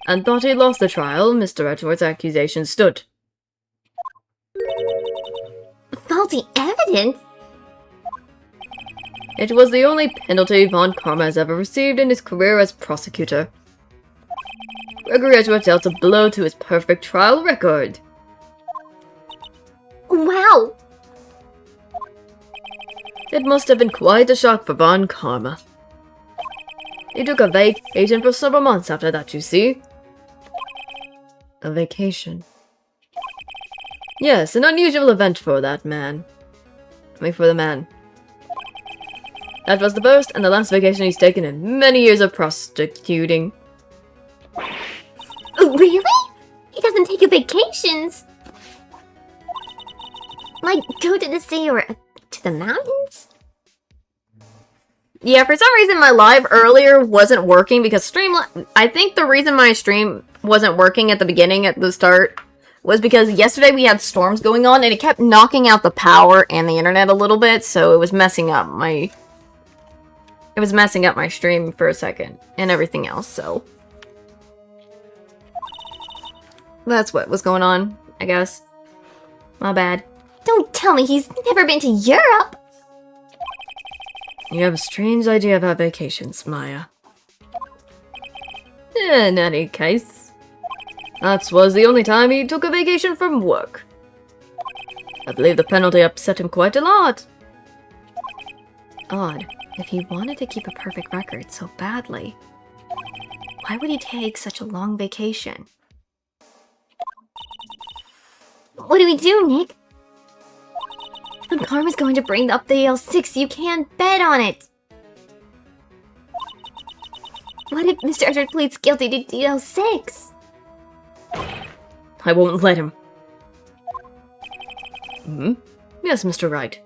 And thought he lost the trial, Mr. Edgeworth's accusation stood. Faulty evidence? It was the only penalty Von Karma has ever received in his career as prosecutor. Gregory Edgeworth dealt a blow to his perfect trial record. Wow! It must have been quite a shock for Von Karma. He took a vacation for several months after that, you see. A vacation. Yes, an unusual event for that man. For the man. That was the first and the last vacation he's taken in many years of prosecuting. Really? He doesn't take vacations. Like, go to the sea or to the mountains? Yeah, for some reason my live earlier wasn't working because I think the reason my stream wasn't working at the beginning, at the start, was because yesterday we had storms going on and it kept knocking out the power and the internet a little bit, so it was messing up my... It was messing up my stream for a second and everything else, so... That's what was going on, I guess. My bad. Don't tell me he's never been to Europe! You have a strange idea about vacations, Maya. In any case, that was the only time he took a vacation from work. I believe the penalty upset him quite a lot. Odd. If he wanted to keep a perfect record so badly, why would he take such a long vacation? What do we do, Nick? When Karma's going to bring up the AL6, you can't bet on it. What if Mr. Edward pleads guilty to detail 6? I won't let him. Yes, Mr. Wright.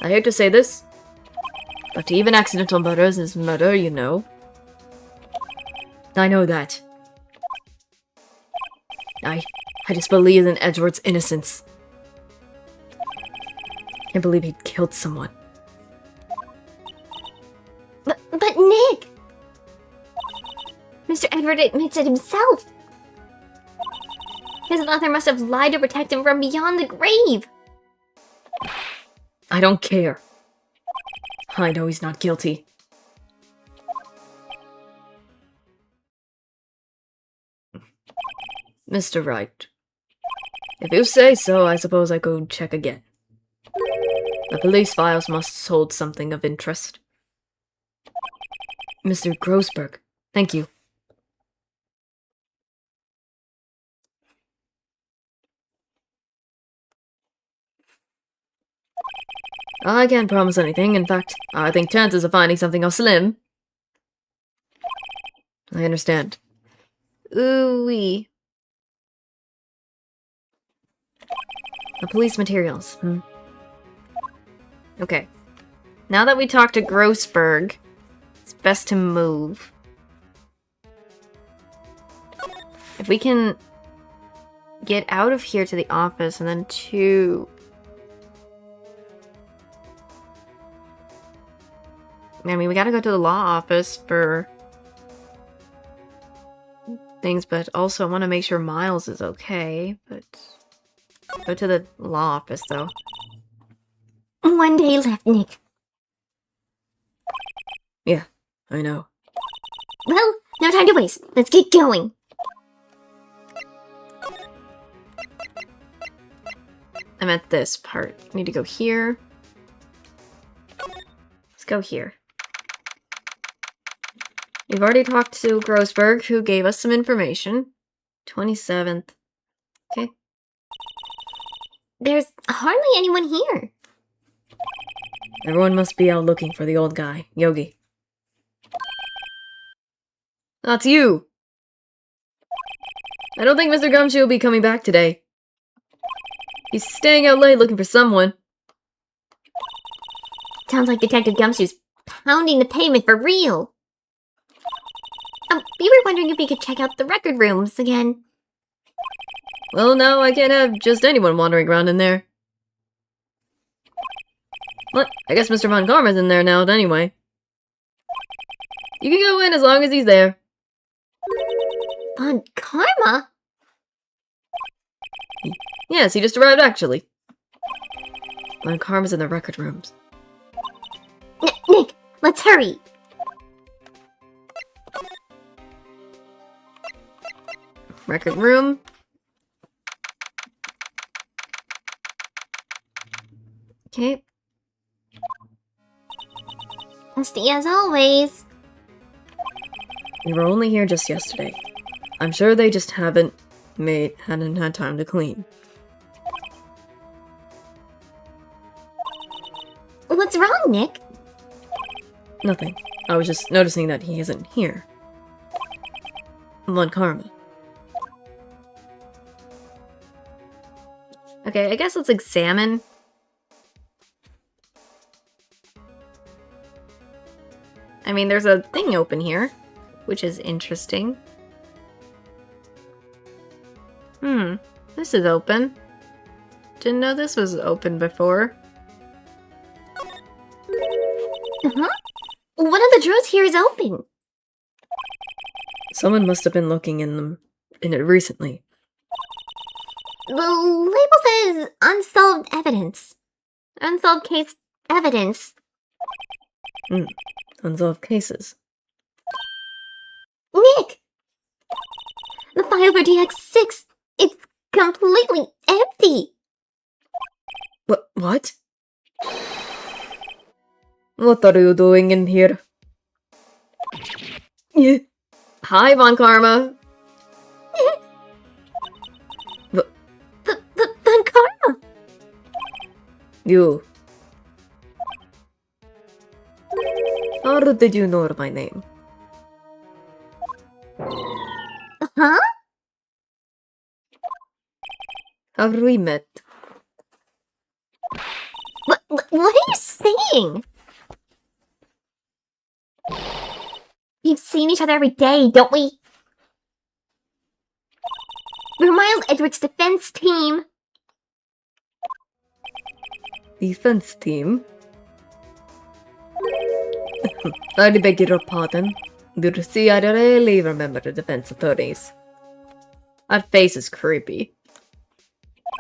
I hate to say this, but even accidental murder is murder, you know. I know that. I just believe in Edward's innocence. I can't believe he'd killed someone. But Nick! Mr. Edward admits it himself. His mother must have lied to protect him from beyond the grave. I don't care. I know he's not guilty. Mr. Wright. If you say so, I suppose I could check again. The police files must hold something of interest. Mr. Grossberg, thank you. I can't promise anything. In fact, I think chances of finding something are slim. I understand. Ooh-wee. The police materials. Okay. Now that we talked to Grossberg, it's best to move. If we can get out of here to the office and then to... I mean, we gotta go to the law office for things, but also I want to make sure Miles is okay, but... Go to the law office, though. 1 day left, Nick. Yeah, I know. Well, no time to waste. Let's get going. I meant this part. I need to go here. Let's go here. We've already talked to Grossberg, who gave us some information. 27th. Okay. There's hardly anyone here. Everyone must be out looking for the old guy, Yogi. That's you! I don't think Mr. Gumshoe will be coming back today. He's staying out late looking for someone. Sounds like Detective Gumshoe's pounding the pavement for real. We were wondering if we could check out the record rooms again. Well, no, I can't have just anyone wandering around in there. Well, I guess Mr. Von Karma's in there now, anyway. You can go in as long as he's there. Von Karma? Yes, he just arrived, actually. Von Karma's in the record rooms. Nick, let's hurry. Record room. Okay. Dusty as always. We were only here just yesterday. I'm sure they just hadn't had time to clean. What's wrong, Nick? Nothing. I was just noticing that he isn't here. Von Karma. Okay, I guess let's examine. I mean, there's a thing open here, which is interesting. This is open. Didn't know this was open before. One of the drawers here is open. Someone must have been looking in it recently. The label says unsolved evidence. Unsolved case evidence. Unsolved cases. Nick! The file for DX6, it's completely empty. What? What are you doing in here? Hi, Von Karma. Von Karma! You. How did you know my name? Huh? Have we met? What are you saying? We've seen each other every day, don't we? We're Miles Edwards' defense team. Defense team? I beg your pardon. Do you see, I really remember the defense attorneys. That face is creepy.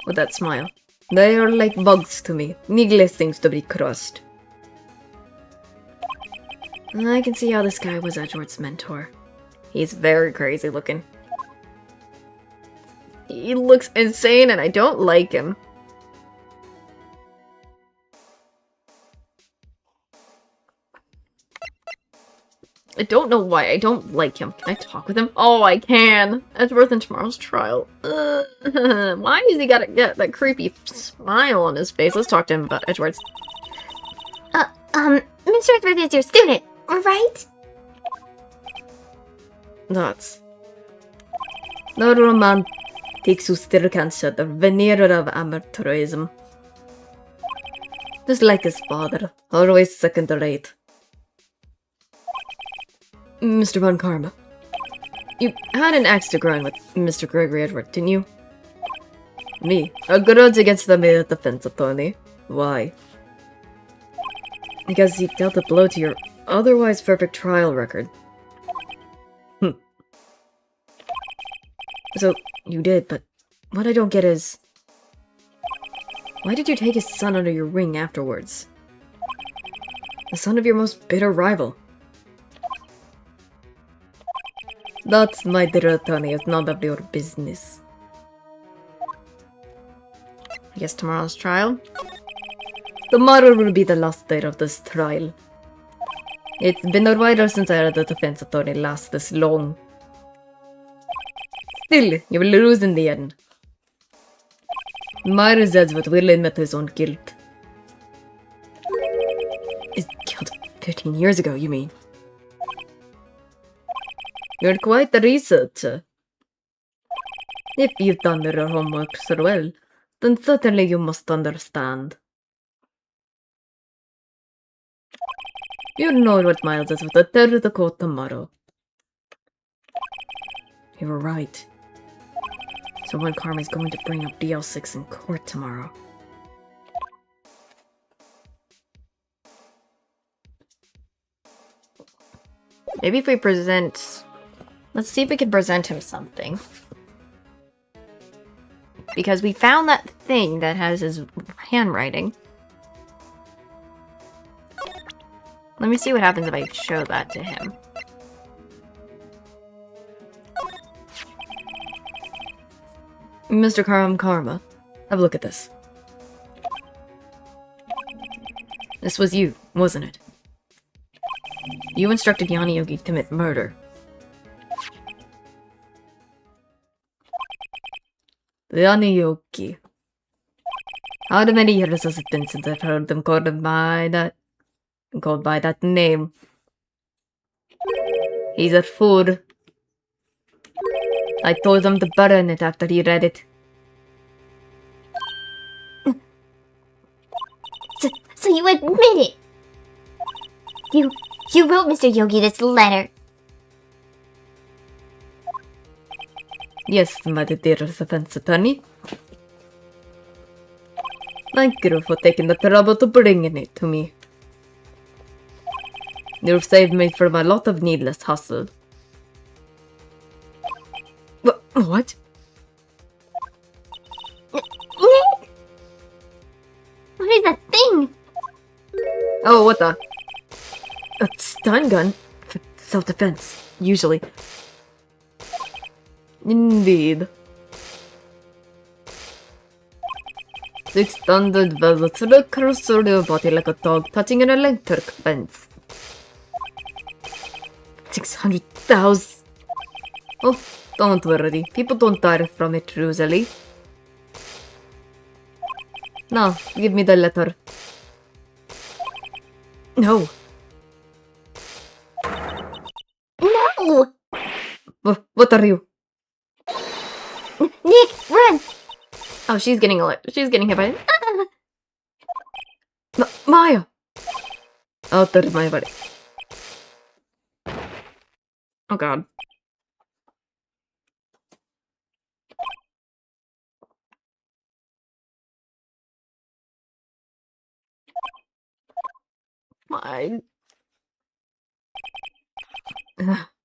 With that smile. They are like bugs to me. Needless things to be crushed. I can see how this guy was Edward's mentor. He's very crazy looking. He looks insane and I don't like him. I don't know why I don't like him. Can I talk with him? Oh, I can. Edward in tomorrow's trial. Why has he gotta get that creepy smile on his face? Let's talk to him about Edwards. Mr. Edwards is your student, right? Nuts. The romantics who still can't shed the veneer of amateurism. Just like his father, always second rate. Mr. Von Karma, you had an axe to grind with Mr. Gregory Edward, didn't you? Me? A grudge against the male defense attorney. Why? Because he dealt a blow to your otherwise perfect trial record. So, you did, but what I don't get is... why did you take his son under your wing afterwards? The son of your most bitter rival. That's, my dear attorney, is none of your business. I guess tomorrow's trial? Tomorrow will be the last day of this trial. It's been a while since I had the defense attorney last this long. Still, you will lose in the end. Miles Edward will admit his own guilt. Is killed 15 years ago, you mean? You're quite the researcher. If you've done your homework so well, then certainly you must understand. You know what Miles is with the tell the court tomorrow. You were right. So when Karma's going to bring up DL6 in court tomorrow. Maybe if we present... let's see if we can present him something. Because we found that thing that has his handwriting. Let me see what happens if I show that to him. Mr. Karma, have a look at this. This was you, wasn't it? You instructed Yanni Yogi to commit murder. Yanni Yogi. How many years has it been since I've heard them called by that name? He's a fool. I told him to burn it after he read it. So you admit it? You wrote Mr. Yogi this letter. Yes, my dear defense attorney. Thank you for taking the trouble to bringing it to me. You've saved me from a lot of needless hassle. What? Nick! What is that thing? Oh, what the? A stun gun? For self-defense, usually. Indeed. 6 standard bullets will cross through your body like a dog touching an electric fence. 600,000. Oh, don't worry. People don't die from it usually. Now, give me the letter. No. No! What are you? Nick, run! Oh, she's getting hit by it. Maya! Oh, that is my buddy. Oh god. My...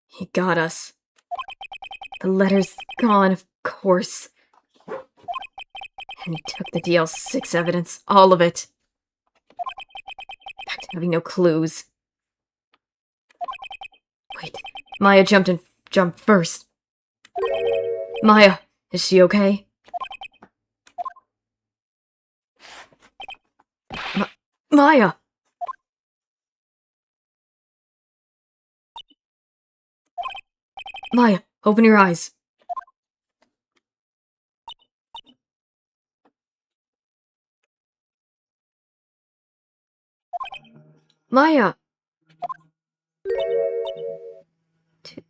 He got us. The letter's gone, of course. And he took the DL6 evidence. All of it. Back to having no clues. Wait, Maya jumped first. Maya, is she okay? Maya! Maya, open your eyes. Maya! The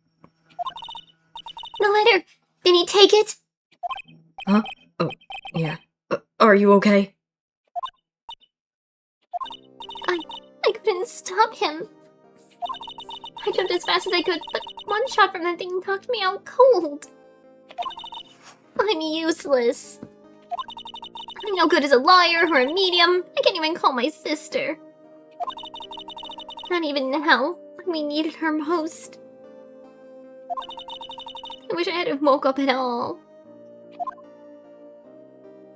letter! Did he take it? Huh? Oh, yeah. Are you okay? I couldn't stop him. I jumped as fast as I could, but one shot from that thing knocked me out cold. I'm useless. I'm no good as a liar or a medium. I can't even call my sister. Not even now, when we needed her most. I wish I hadn't woke up at all.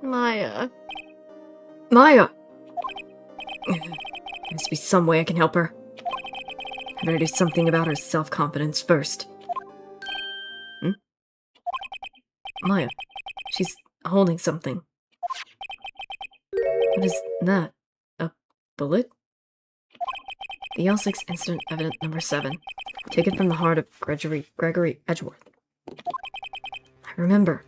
Maya. Maya! There must be some way I can help her. I better do something about her self-confidence first. Maya, she's holding something. What is that? A bullet? The L6 incident evidence number 7. Taken from the heart of Gregory Edgeworth. I remember.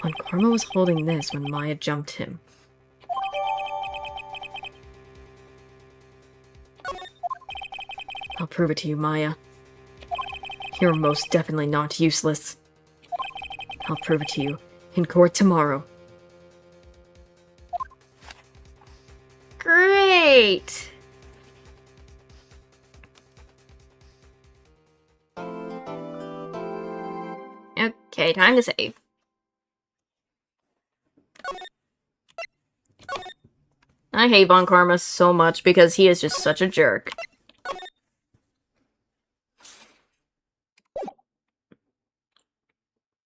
When Karma was holding this when Maya jumped him. I'll prove it to you, Maya. You're most definitely not useless. I'll prove it to you in court tomorrow. Great! Okay, time to save. I hate Von Karma so much because he is just such a jerk.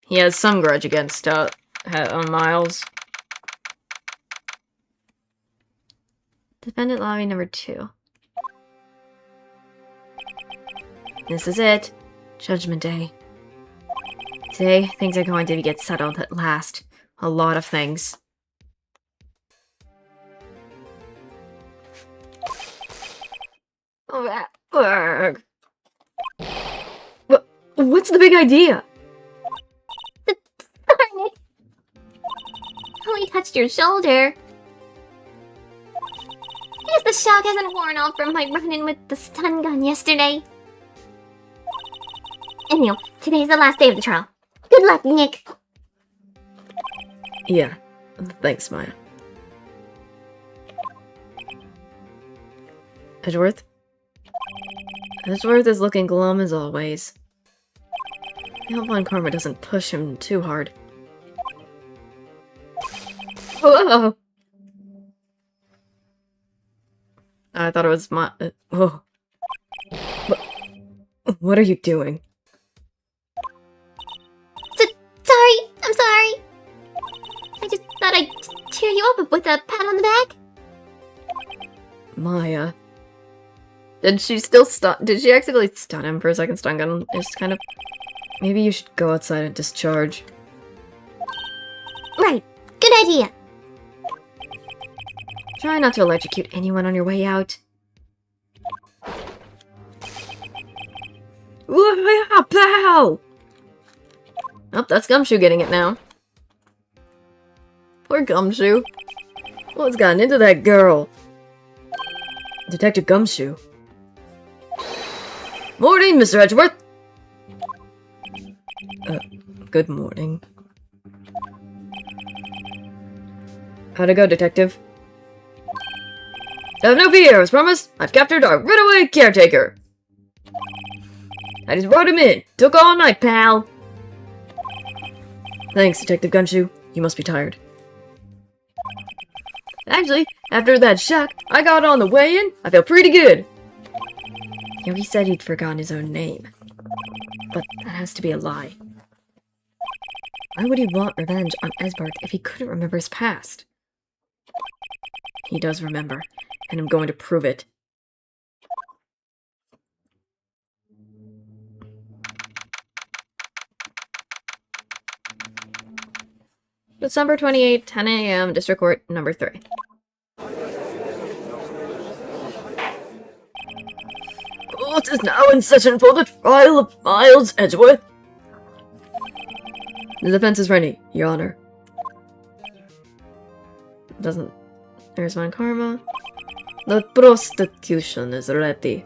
He has some grudge against Miles. Defendant lobby number 2. This is it. Judgment Day. Today, things are going to get settled at last. A lot of things. What's the big idea? Darn it! Only touched your shoulder. I guess the shock hasn't worn off from my run-in with the stun gun yesterday. Anyhow, today's the last day of the trial. Good luck, Nick. Yeah. Thanks, Maya. Edgeworth? Edgeworth is looking glum as always. I hope Von Karma doesn't push him too hard. Whoa! I thought it was my... whoa. What are you doing? Sorry, I'm sorry. I just thought I'd cheer you up with a pat on the back. Maya. Did she still stun? Did she accidentally stun him for a second? Stun gun is kind of... Maybe you should go outside and discharge. Right, good idea. Try not to electrocute anyone on your way out. Pow! Oh, that's Gumshoe getting it now. Poor Gumshoe. What's gotten into that girl? Detective Gumshoe. Morning, Mr. Edgeworth! Good morning. How'd it go, Detective? Have no fear, as promised. I've captured our runaway caretaker. I just brought him in. Took all night, pal. Thanks, Detective Gunshoe. You must be tired. Actually, after that shock I got on the way in, I feel pretty good. You know, he said he'd forgotten his own name. But that has to be a lie. Why would he want revenge on Esbart if he couldn't remember his past? He does remember, and I'm going to prove it. December 28, 10 a.m., District Court, number 3. Court is now in session for the trial of Miles Edgeworth. The defense is ready, Your Honor. Doesn't... There's one karma. The prosecution is ready.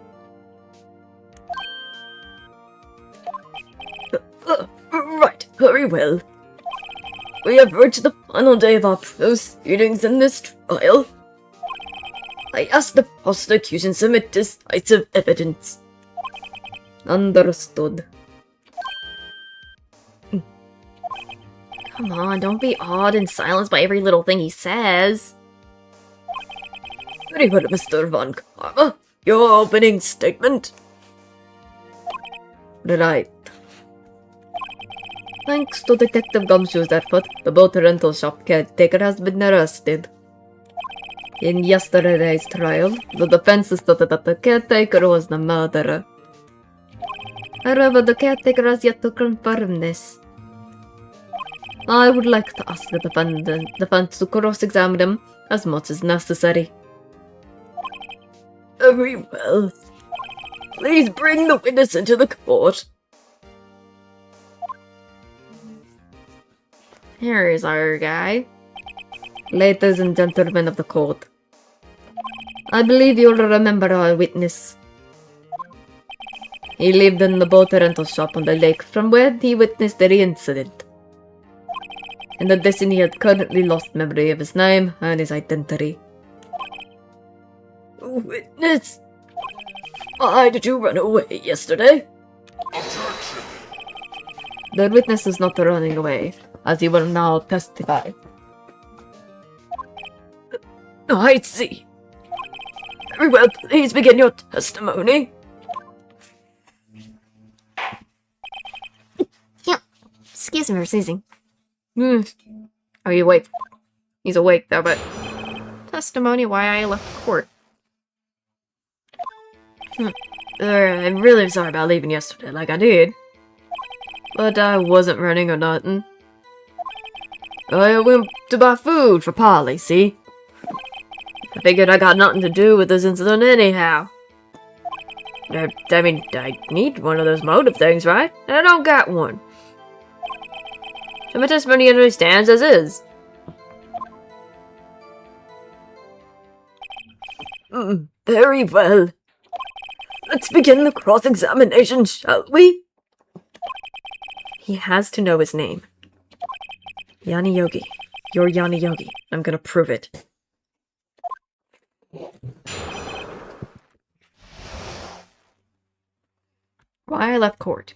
Right, very well. We have reached the final day of our proceedings in this trial. I ask the prosecution submit decisive evidence. Understood. Come on, don't be awed and silenced by every little thing he says. Very well, Mr. Von Karma. Your opening statement. Right. Thanks to Detective Gumshoe's effort, the boat rental shop caretaker has been arrested. In yesterday's trial, the defense stated that the caretaker was the murderer. However, the caretaker has yet to confirm this. I would like to ask the defense to cross-examine him as much as necessary. Very well. Please bring the witness into the court. Here is our guy. Ladies and gentlemen of the court. I believe you'll remember our witness. He lived in the boat rental shop on the lake from where he witnessed the incident. In addition, he had currently lost memory of his name and his identity. Witness! Why did you run away yesterday? Objection! The witness is not running away, as he will now testify. I see. Very well, please begin your testimony. Yeah. Excuse me for sneezing. Are you awake? He's awake though, but... Testimony why I left court. I'm really sorry about leaving yesterday like I did. But I wasn't running or nothing. I went to buy food for Polly, see? I figured I got nothing to do with this incident anyhow. I mean, I need one of those motive things, right? And I don't got one. So my testimony understands as is. Very well. Let's begin the cross-examination, shall we? He has to know his name. Yanni Yogi. You're Yanni Yogi. I'm gonna prove it. Why I left court.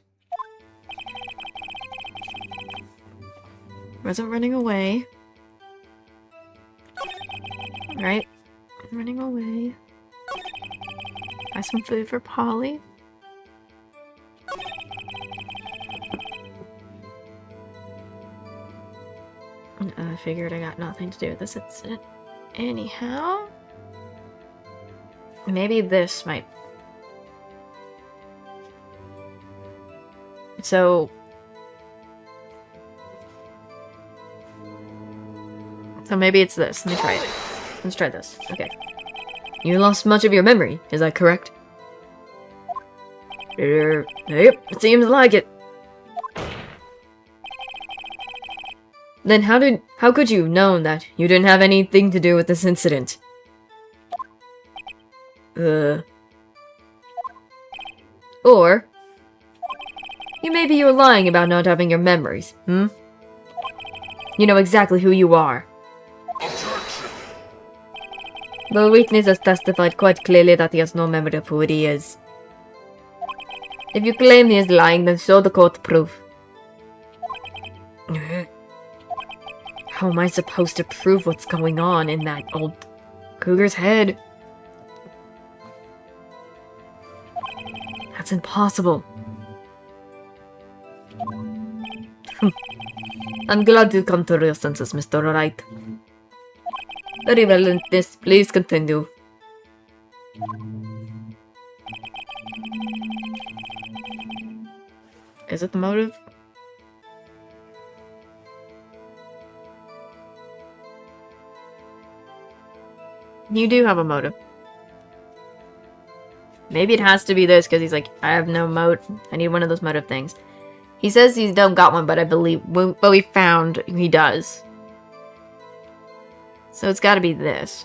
Wasn't running away. Right? Running away. Buy some food for Polly. I figured I got nothing to do with this incident. Anyhow... Maybe this might... So maybe it's this. Let me try it. Let's try this. Okay. You lost much of your memory, is that correct? Yep, it seems like it. Then how could you have known that you didn't have anything to do with this incident? Or maybe you're lying about not having your memories, You know exactly who you are. Objection. The witness has testified quite clearly that he has no memory of who he is. If you claim he is lying, then show the court proof. How am I supposed to prove what's going on in that old cougar's head? That's impossible. I'm glad you come to your senses, Mr. Wright. Very well, witness. Please continue. Is it the motive? You do have a motive. Maybe it has to be this, because he's like, I have no motive. I need one of those motive things. He says he don't got one, but I believe, but we found he does. So it's gotta be this.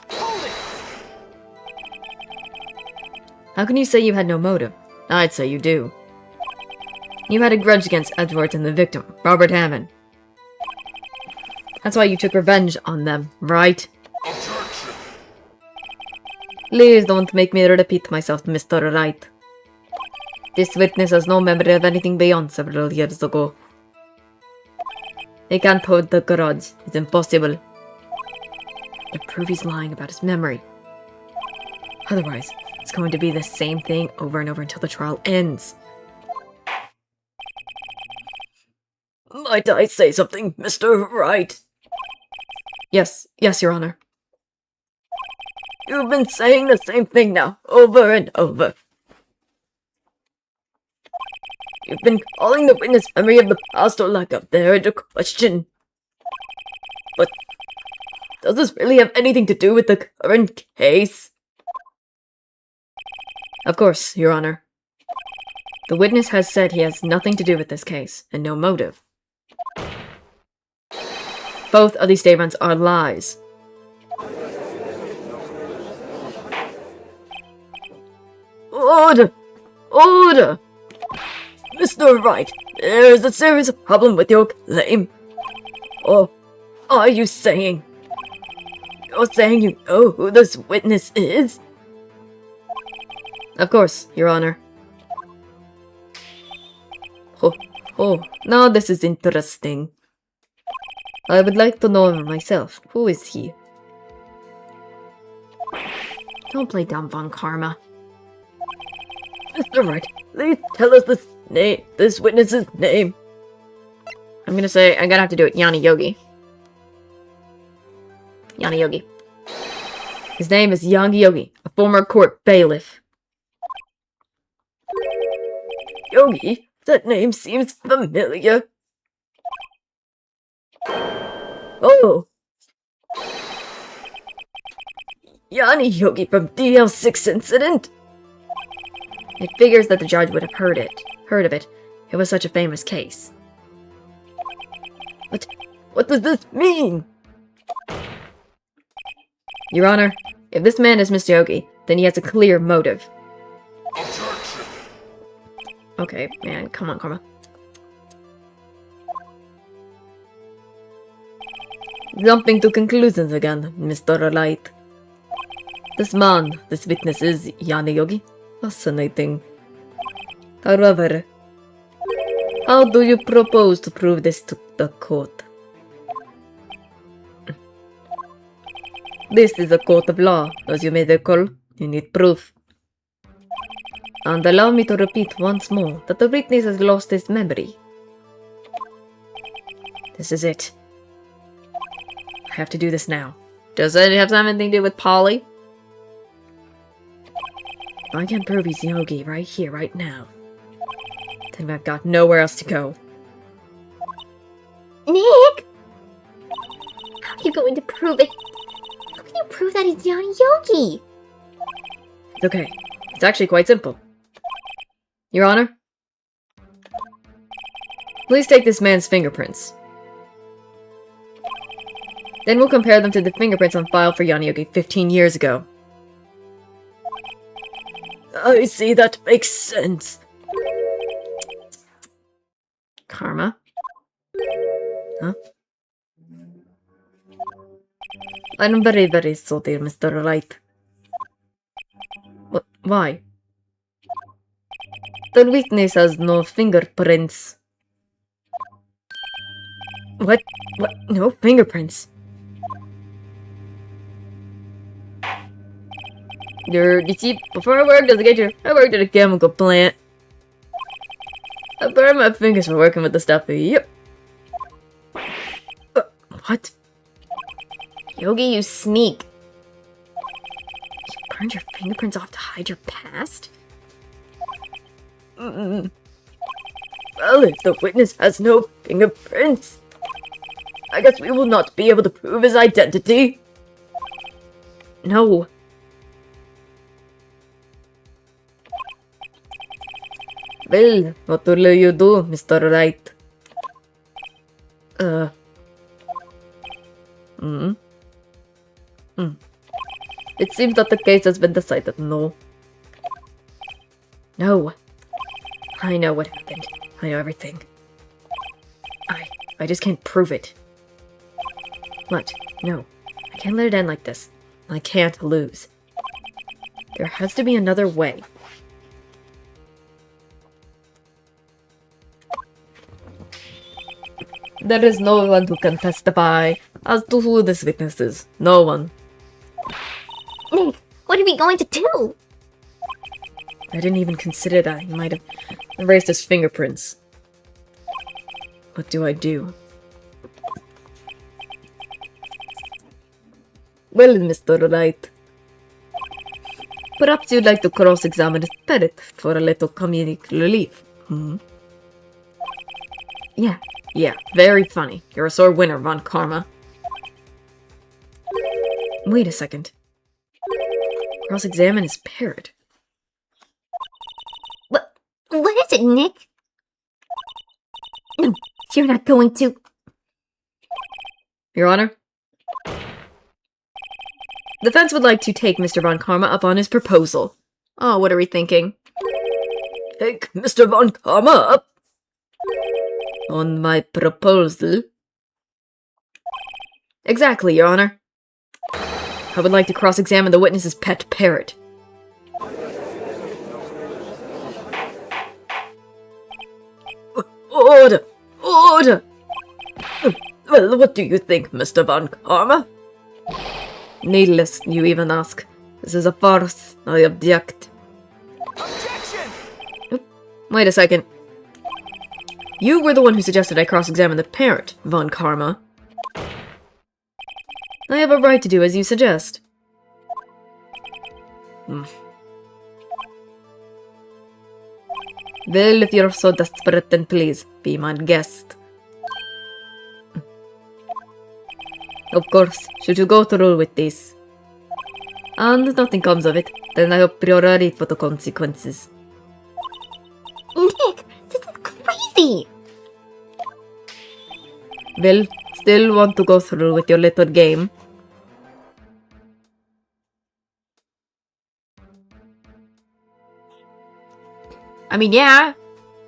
How can you say you had no motive? I'd say you do. You had a grudge against Edward and the victim, Robert Hammond. That's why you took revenge on them, right? Please don't make me repeat myself, Mr. Wright. This witness has no memory of anything beyond several years ago. He can't hold the grudge. It's impossible. To prove he's lying about his memory. Otherwise, it's going to be the same thing over and over until the trial ends. Might I say something, Mr. Wright? Yes, Your Honor. You've been saying the same thing now, over and over. You've been calling the witness' memory of the past or lack of there into question. But does this really have anything to do with the current case? Of course, Your Honor. The witness has said he has nothing to do with this case, and no motive. Both of these statements are lies. Order! Order! Mr. Wright, there is a serious problem with your claim. Or are you saying... You're saying you know who this witness is? Of course, Your Honor. Now this is interesting. I would like to know him myself. Who is he? Don't play dumb, Von Karma. Mr. Wright, please tell us this witness's name. I'm gonna have to do it. Yanni Yogi. Yanni Yogi. His name is Yanni Yogi, a former court bailiff. Yogi? That name seems familiar. Oh! Yanni Yogi from DL6 incident? It figures that the judge would have heard of it. It was such a famous case. But what does this mean? Your Honor, if this man is Mr. Yogi, then he has a clear motive. Okay, man, come on, Karma. Jumping to conclusions again, Mr. Light. This witness is Yanni Yogi. Fascinating. However, how do you propose to prove this to the court? This is a court of law, as you may recall. You need proof. And allow me to repeat once more that the witness has lost his memory. This is it. I have to do this now. Does it have something to do with Polly? If I can prove he's Yogi right here, right now, then I've got nowhere else to go. Nick! How are you going to prove it? How can you prove that he's Yanni Yogi? It's okay. It's actually quite simple. Your Honor? Please take this man's fingerprints. Then we'll compare them to the fingerprints on file for Yanni Yogi 15 years ago. I see, that makes sense. Karma? Huh? I'm very, very sorry, Mr. Wright. Why? The witness has no fingerprints. What? What? No fingerprints? You see, before I worked as a teacher, I worked at a chemical plant. I burned my fingers for working with the stuff. Yep. What? Yogi, you sneak. You burned your fingerprints off to hide your past? Well, if the witness has no fingerprints, I guess we will not be able to prove his identity. No. Well, what will you do, Mr. Wright? It seems that the case has been decided, no. No. I know what happened. I know everything. I just can't prove it. What? No. I can't let it end like this. I can't lose. There has to be another way. There is no one who can testify as to who this witness is. No one. Nick, what are we going to do? I didn't even consider that. He might have erased his fingerprints. What do I do? Well, Mr. Wright. Perhaps you'd like to cross-examine his parrot for a little comedic relief. Yeah, very funny. You're a sore winner, Von Karma. Wait a second. Cross-examine his parrot. What is it, Nick? No, you're not going to. Your Honor? The defense would like to take Mr. Von Karma up on his proposal. Oh, what are we thinking? Take Mr. Von Karma up? On my proposal? Exactly, Your Honor. I would like to cross-examine the witness's pet parrot. Order! Order! Well, what do you think, Mr. Von Karma? Needless, you even ask. This is a farce. I object. Objection! Wait a second. You were the one who suggested I cross-examine the parrot, Von Karma. I have a right to do as you suggest. Well, if you're so desperate, then please, be my guest. Of course, should you go through with this, and nothing comes of it, then I hope you're ready for the consequences. Nick, this is crazy! Well, still want to go through with your little game? I mean, yeah.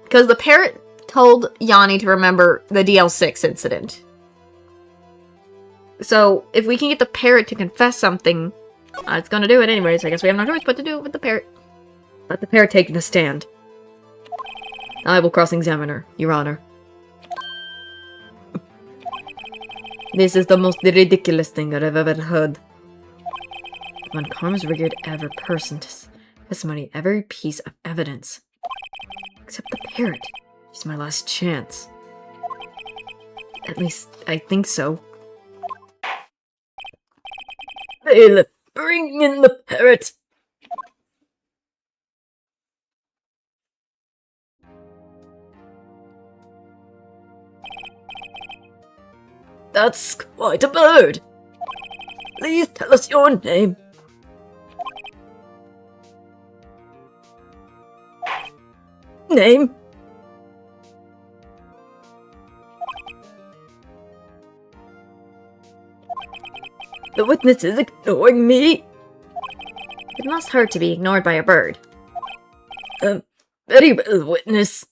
Because the parrot told Yanni to remember the DL6 incident. So, if we can get the parrot to confess something, it's gonna do it anyways. I guess we have no choice but to do it with the parrot. Let the parrot take the stand. I will cross-examine her, Your Honor. This is the most ridiculous thing I've ever heard. Von Karma's revered every person testimony, every piece of evidence. Except the parrot. She's my last chance. At least, I think so. Bailiff, bring in the parrot! That's quite a bird! Please tell us your name. Name? The witness is ignoring me. It must hurt to be ignored by a bird. Very well, witness.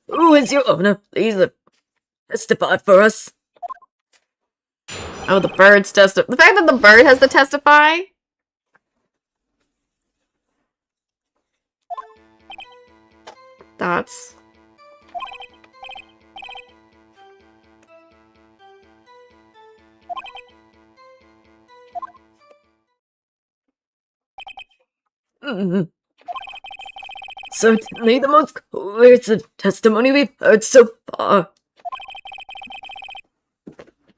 Who is your owner? Please testify for us. Oh, the bird's testify. The fact that the bird has to testify? Thoughts? Certainly the most coercive testimony we've heard so far.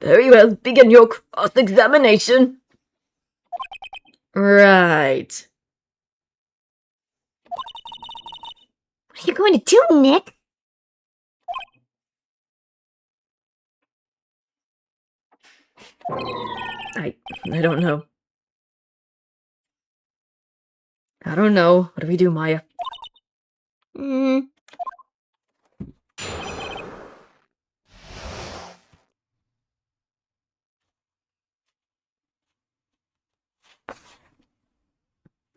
Very well, begin your cross-examination. Right. What are you going to do, Nick? I don't know. I don't know. What do we do, Maya?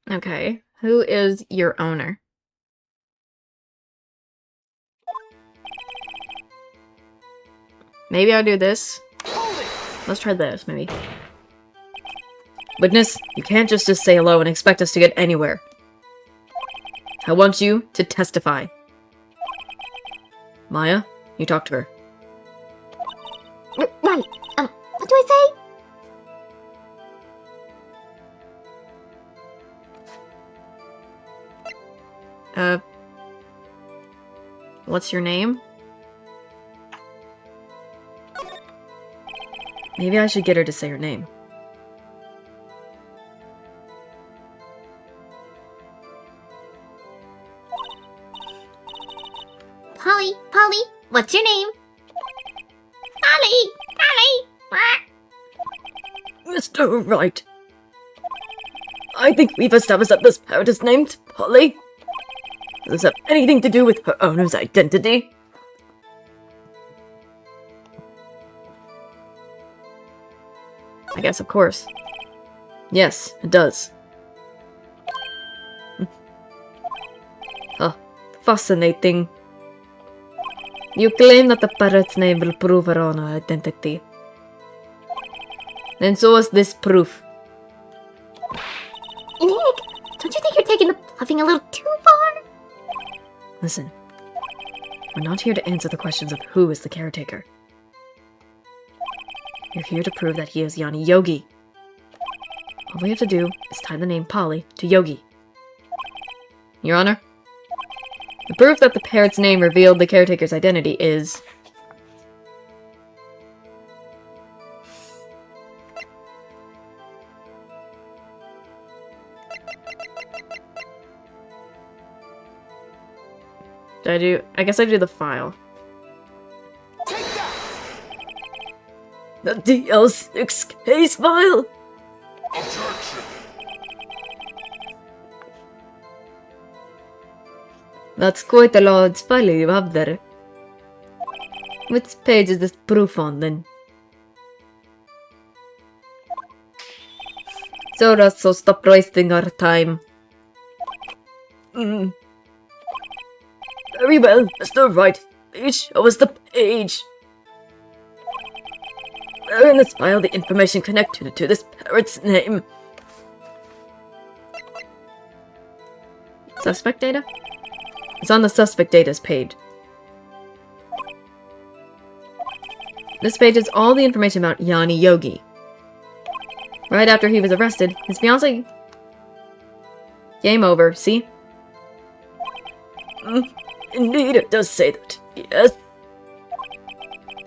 Okay. Who is your owner? Maybe I'll do this. Let's try this, maybe. Witness, you can't just say hello and expect us to get anywhere. I want you to testify. Maya, you talk to her. Right. What do I say? What's your name? Maybe I should get her to say her name. Polly, what's your name? Polly! Mr. Wright. I think we've established that this parrot is named Polly. Does this have anything to do with her owner's identity? I guess, of course. Yes, it does. Fascinating. You claim that the parrot's name will prove her owner's identity. And so is this proof. Nick, don't you think you're taking the bluffing a little too far? Listen, we're not here to answer the questions of who is the caretaker. You're here to prove that he is Yanni Yogi. All we have to do is tie the name Polly to Yogi. Your Honor, the proof that the parrot's name revealed the caretaker's identity is... I guess I do the file. The DL6 case file? Objection! That's quite a large file you have there. Which page is this proof on, then? So stop wasting our time. Very well, Mr. Wright. Please show us the page. Where in this file the information connected to this parrot's name? Suspect data? It's on the suspect data's page. This page is all the information about Yanni Yogi. Right after he was arrested, his fiancée... Game over, see? Indeed, it does say that, yes.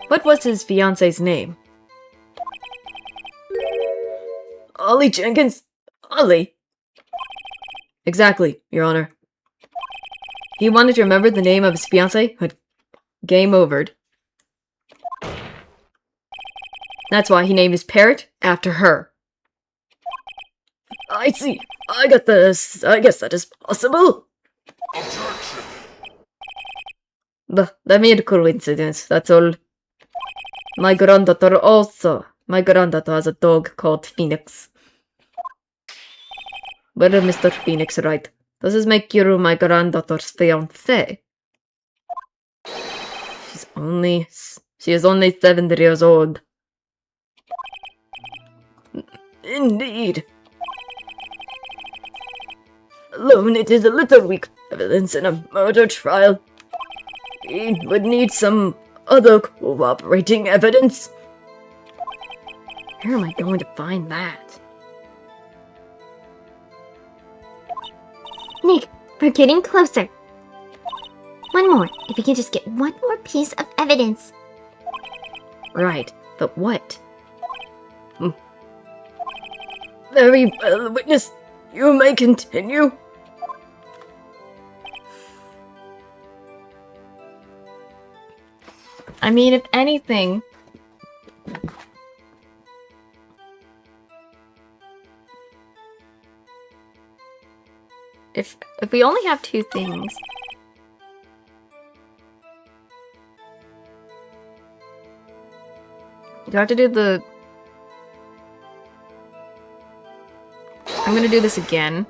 What was his fiancée's name? Ollie Jenkins? Ollie? Exactly, Your Honor. He wanted to remember the name of his fiancée who had game overed. That's why he named his parrot after her. I see. I got this. I guess that is possible. Objection! The mere coincidence, that's all. My granddaughter has a dog called Phoenix. Well, Mr. Phoenix, right. Does this make you my granddaughter's fiancé? She is only 7 years old. Indeed. Alone, it is a little weak evidence in a murder trial. We would need some other cooperating evidence. Where am I going to find that? Nick, we're getting closer. One more. If we can just get one more piece of evidence. Right, but what? Very well, witness. You may continue. I mean, if anything... If we only have 2 things... Do I have to do the... I'm gonna do this again.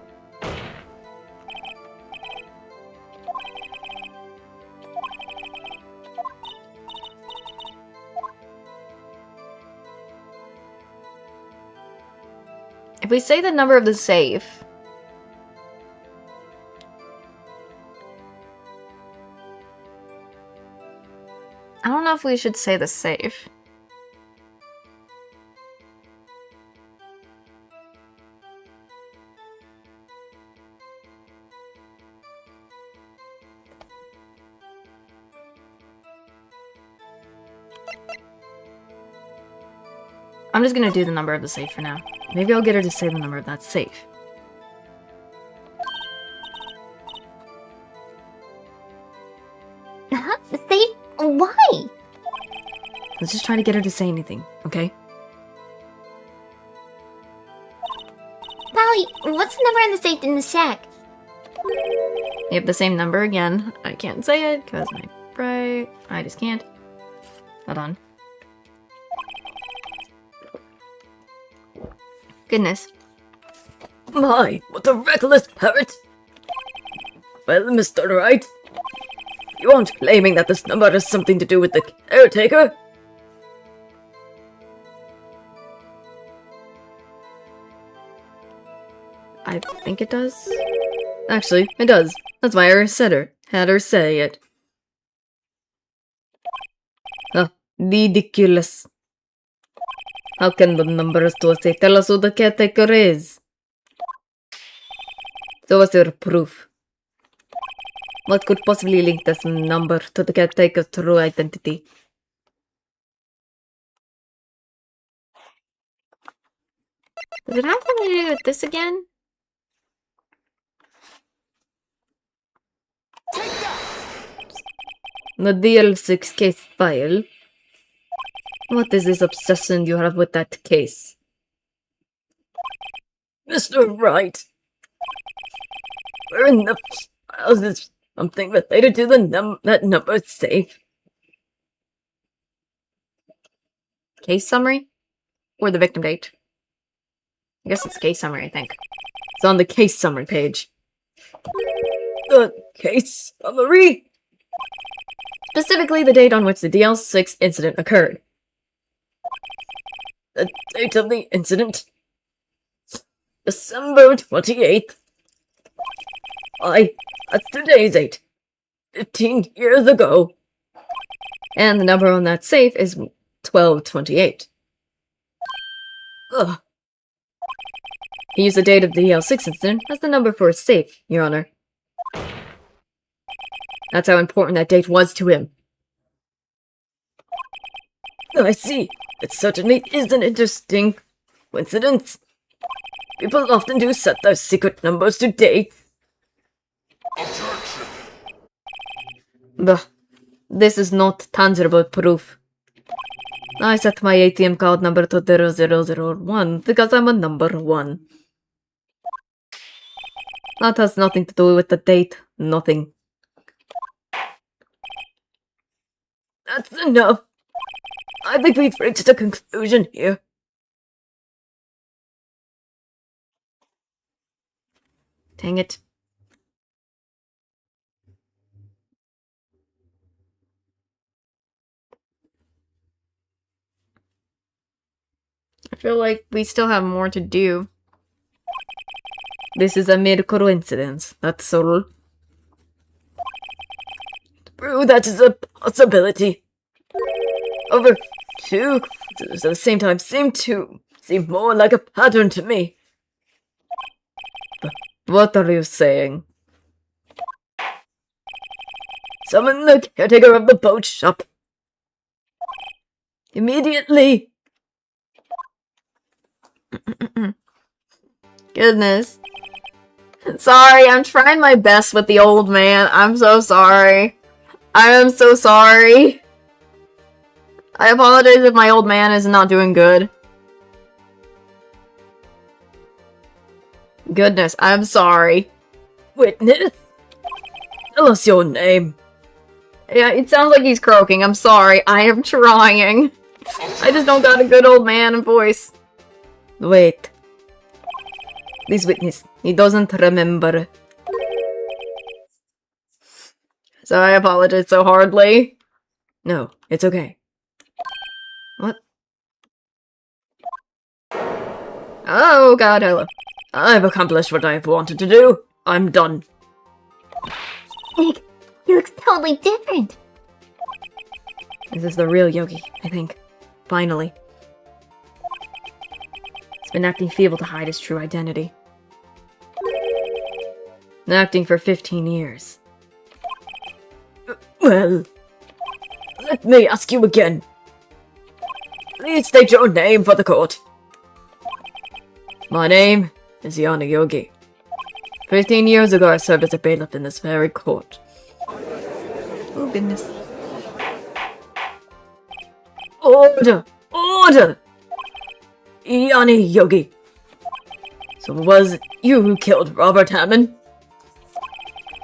If we say the number of the safe... I don't know if we should say the safe. I'm just gonna do the number of the safe for now. Maybe I'll get her to say the number of that safe. Huh? Safe? Why? Let's just try to get her to say anything, okay? Polly, what's the number on the safe in the shack? Yep, the same number again. I can't say it because my brain. I just can't. Hold on. Goodness. My, what a reckless parrot! Well, Mr. Wright, you aren't claiming that this number has something to do with the caretaker? I think it does. Actually, it does. That's why I had her say it. Ridiculous. How can the numbers to us tell us who the caretaker is? So what's your proof? What could possibly link this number to the caretaker's true identity? Does it have something to do with this again? The DL6 case file. What is this obsession you have with that case? Mr. Wright, where in the files is something related to the that number safe? Case summary? Or the victim date? I guess it's case summary, I think. It's on the case summary page. The case summary? Specifically, the date on which the DL6 incident occurred. The date of the incident? December 28th. That's today's date. 15 years ago. And the number on that safe is 1228. Ugh. He used the date of the DL6 incident as the number for his safe, Your Honor. That's how important that date was to him. I see. It certainly is an interesting coincidence. People often do set their secret numbers to dates. Objection! But this is not tangible proof. I set my ATM card number to 0001 because I'm a number 1. That has nothing to do with the date. Nothing. That's enough. I think we've reached a conclusion here. Dang it. I feel like we still have more to do. This is a mere coincidence, that's all. true, that is a possibility. Over two at the same time seem more like a pattern to me. But what are you saying? Summon the caretaker of the boat shop. Immediately! Goodness. Sorry, I'm trying my best with the old man. I'm so sorry. I am so sorry. I apologize if my old man is not doing good. Goodness, I'm sorry. Witness? Tell us your name. Yeah, it sounds like he's croaking. I'm sorry. I am trying. I just don't got a good old man voice. Wait. This witness, he doesn't remember. So I apologize so hardly. No, it's okay. What? Oh god, hello. I've accomplished what I've wanted to do. I'm done. Nick, you look totally different. This is the real Yogi, I think. Finally. He's been acting feeble to hide his true identity. Been acting for 15 years. Well, let me ask you again. Please state your name for the court. My name is Yana Yogi. 15 years ago, I served as a bailiff in this very court. Oh goodness. Order! Order! Yana Yogi. So it was you who killed Robert Hammond?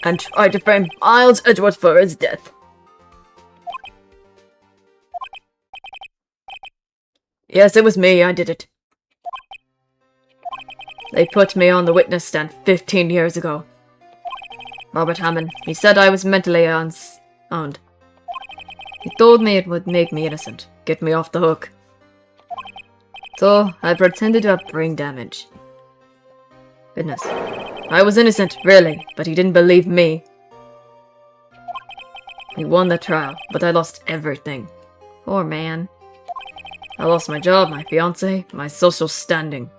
And tried to frame Miles Edgeworth for his death. Yes, it was me, I did it. They put me on the witness stand 15 years ago. Robert Hammond, he said I was mentally unsound. He told me it would make me innocent, get me off the hook. So, I pretended to have brain damage. Goodness. I was innocent, really, but he didn't believe me. He won the trial, but I lost everything. Poor man. I lost my job, my fiancé, my social standing.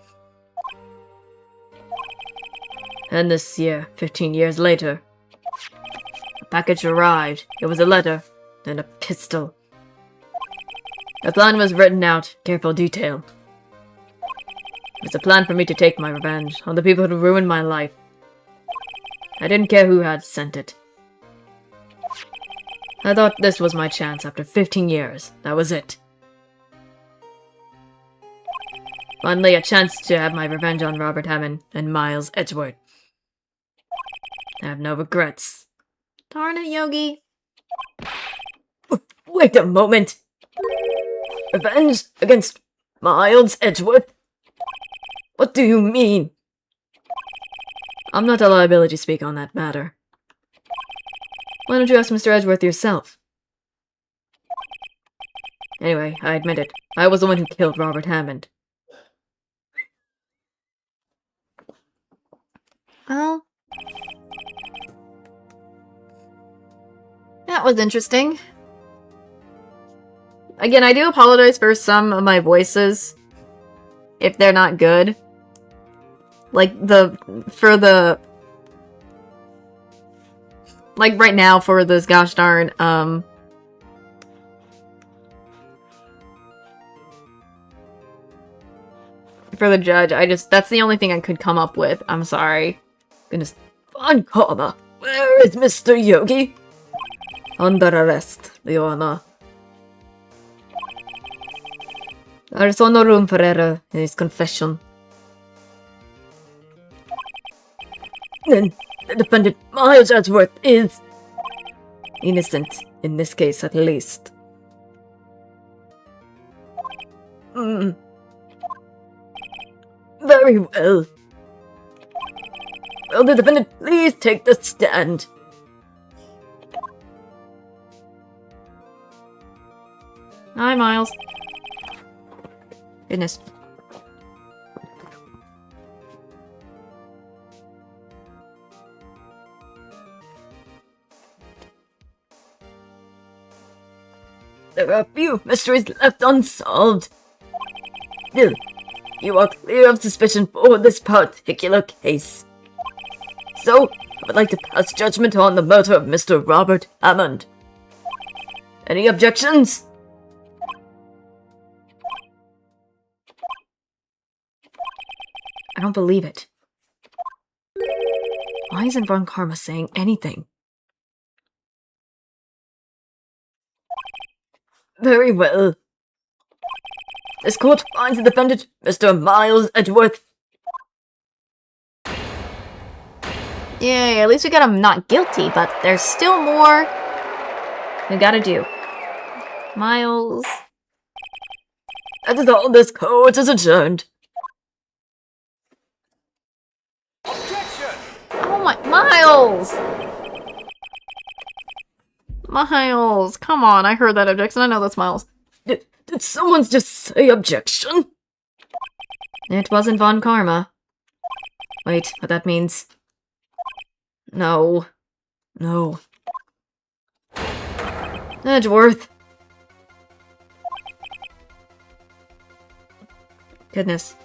And this year, 15 years later, a package arrived. It was a letter, and a pistol. A plan was written out, careful detail. It was a plan for me to take my revenge on the people who ruined my life. I didn't care who had sent it. I thought this was my chance after 15 years. That was it. Finally, a chance to have my revenge on Robert Hammond and Miles Edgeworth. I have no regrets. Darn it, Yogi. Wait a moment! Revenge against Miles Edgeworth? What do you mean? I'm not a liability to speak on that matter. Why don't you ask Mr. Edgeworth yourself? Anyway, I admit it. I was the one who killed Robert Hammond. Well, that was interesting. Again, I do apologize for some of my voices. If they're not good. Like, like, right now, for this gosh darn, for the judge, that's the only thing I could come up with. I'm sorry. Goodness. Fun karma. Where is Mr. Yogi? Under arrest, Your Honor. There's no room for error in his confession. Then the defendant, Miles Edgeworth, is innocent, in this case at least. Very well. Will the defendant please take the stand? Hi, Miles. Goodness. There are few mysteries left unsolved. Still, you are clear of suspicion for this particular case. So, I would like to pass judgment on the murder of Mr. Robert Hammond. Any objections? I don't believe it. Why isn't Von Karma saying anything? Very well. This court finds the defendant, Mr. Miles Edgeworth. Yay, at least we got him not guilty, but there's still more we gotta do. Miles. That is all. This court is adjourned. Objection! Oh my, Miles! Miles, come on, I heard that objection, I know that's Miles. Did someone just say objection? It wasn't Von Karma. Wait, what that means? No. No. Edgeworth. Goodness.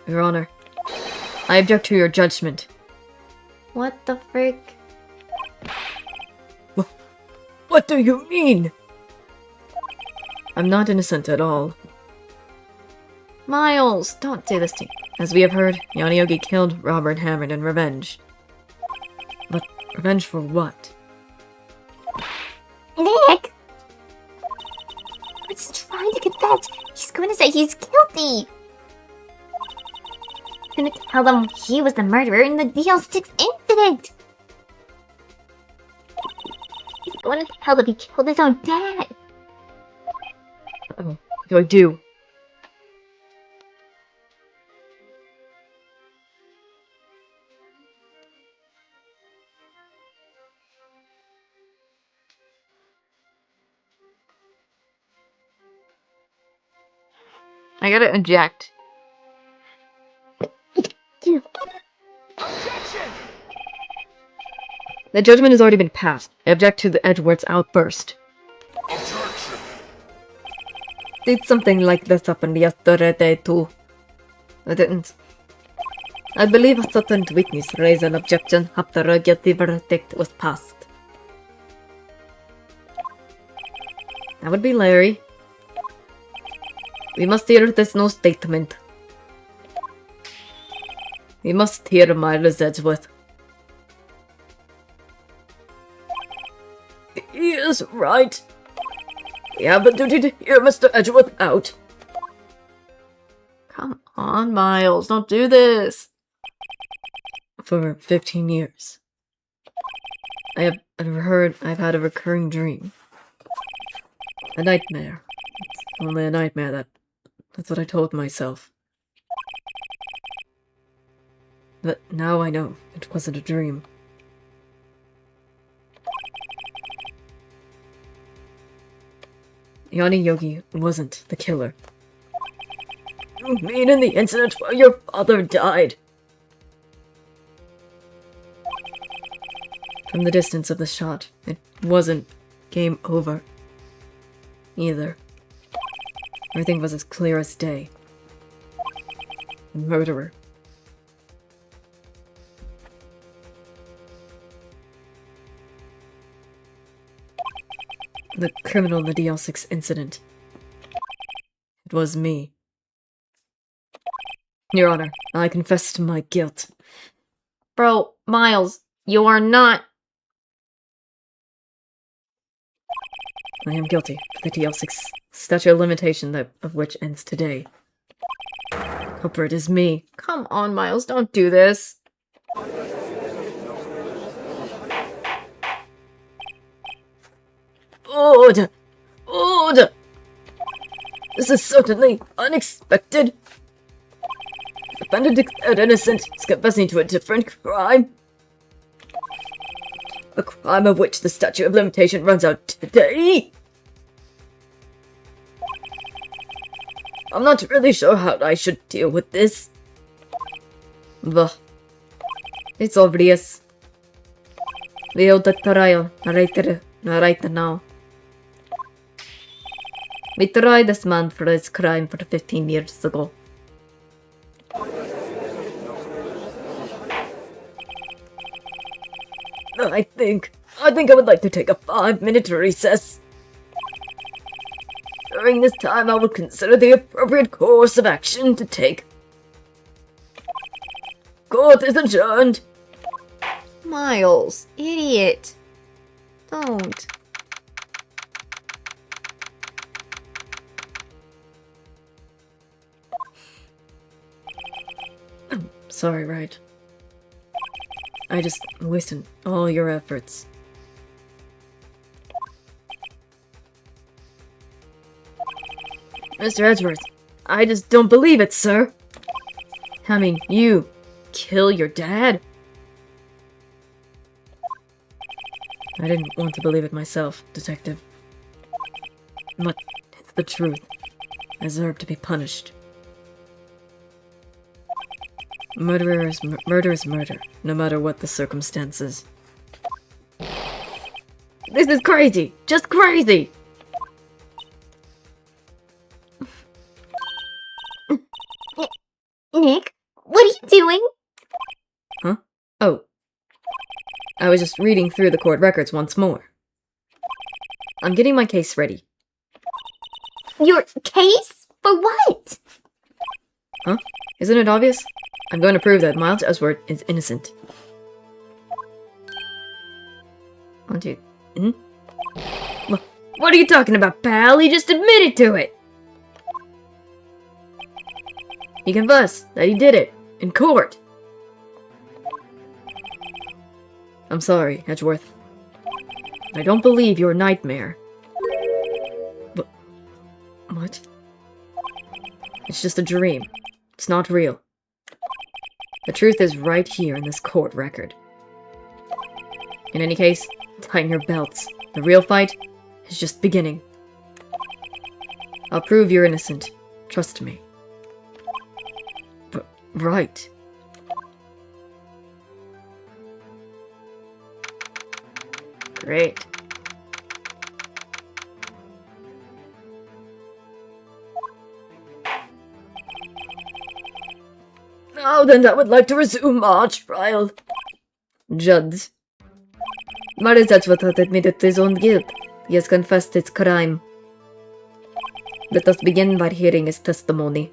Your Honor, I object to your judgment. What the frick? What do you mean? I'm not innocent at all. Miles, don't do this to me. As we have heard, Yanayogi killed Robert Hammond in revenge. But revenge for what? Nick! He's trying to confess. He's going to say he's guilty. He's going to tell them he was the murderer in the DL6 incident. He's going to tell them he killed his own dad. Oh, what do I do? I gotta eject. Dude, Objection! The judgment has already been passed. I object to the Edgeworth's outburst. Objection! Did something like this happen yesterday too? I didn't. I believe a certain witness raised an objection after a guilty verdict was passed. That would be Larry. We must hear this new statement. We must hear Miles Edgeworth. He is right. We have a duty to hear Mr. Edgeworth out. Come on, Miles, don't do this. For 15 years. I've had a recurring dream. A nightmare. It's only a nightmare, that's what I told myself. But now I know it wasn't a dream. Yanayogi wasn't the killer. You mean in the incident where your father died? From the distance of the shot, it wasn't game over. Either. Everything was as clear as day. The murderer. The criminal in the DL6 incident. It was me. Your Honor, I confess to my guilt. Bro, Miles, you are not. I am guilty for the DL6 statute of limitation of which ends today. Culprit is me. Come on, Miles, don't do this. Order! Order! This is certainly unexpected. The defendant declared innocent is confessing to a different crime. A crime of which the statute of limitation runs out today. I'm not really sure how I should deal with this. But it's obvious. We hold the trial right now. We tried this man for his crime for 15 years ago. I think I would like to take a 5-minute recess. During this time, I will consider the appropriate course of action to take. Court is adjourned. Miles, idiot. Don't. Sorry, right? I just wasted all your efforts. Mr. Edgeworth, I just don't believe it, sir. I mean, you kill your dad? I didn't want to believe it myself, Detective. But it's the truth. I deserve to be punished. Murder is murder, no matter what the circumstances. This is crazy! Just crazy! Nick, what are you doing? Huh? Oh. I was just reading through the court records once more. I'm getting my case ready. Your case? For what? Huh? Isn't it obvious? I'm going to prove that Miles Edgeworth is innocent. One, two. What are you talking about, pal? He just admitted to it! He confessed that he did it. In court. I'm sorry, Edgeworth. I don't believe your nightmare. But... what? It's just a dream. It's not real. The truth is right here in this court record. In any case, tighten your belts. The real fight is just beginning. I'll prove you're innocent. Trust me. But, right. Great. Now then, I would like to resume our trial. Judge. Miles Edgeworth has admitted his own guilt. He has confessed his crime. Let us begin by hearing his testimony.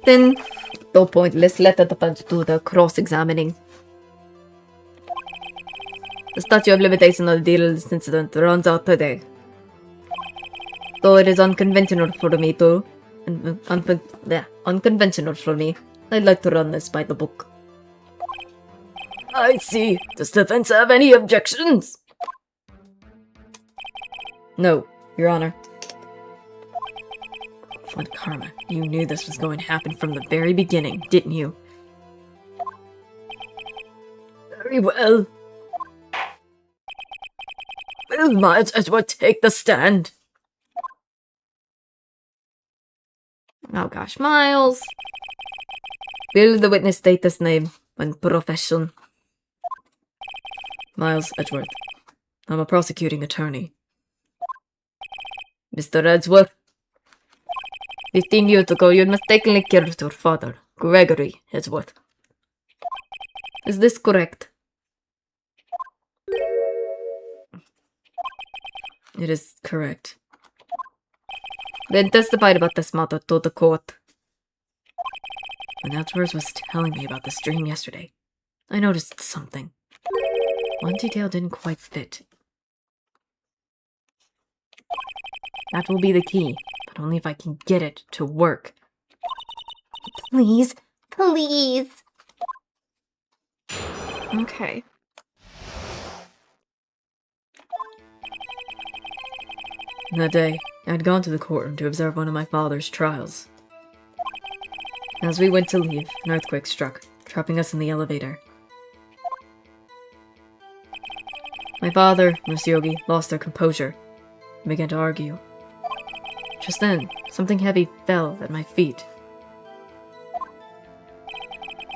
Then, though pointless, let the defense do the cross-examining. The statute of limitation of the Deal's incident runs out today. Though it is unconventional for me to... unconventional for me, I'd like to run this by the book. I see. Does the defense have any objections? No, Your Honor. Flood Karma, you knew this was going to happen from the very beginning, didn't you? Very well. Will Miles Edgeworth take the stand? Oh gosh, Miles. Will the witness state his name and profession? Miles Edgeworth. I'm a prosecuting attorney. Mr. Edgeworth. 15 years ago, you mistakenly killed your father, Gregory Edgeworth. Is this correct? It is correct. Then testified about this matter to the court. When Edgeworth was telling me about this dream yesterday, I noticed something. One detail didn't quite fit. That will be the key, but only if I can get it to work. Please, please. Okay. That day, I had gone to the courtroom to observe one of my father's trials. As we went to leave, an earthquake struck, trapping us in the elevator. My father and Miss Yogi lost their composure and began to argue. Just then, something heavy fell at my feet.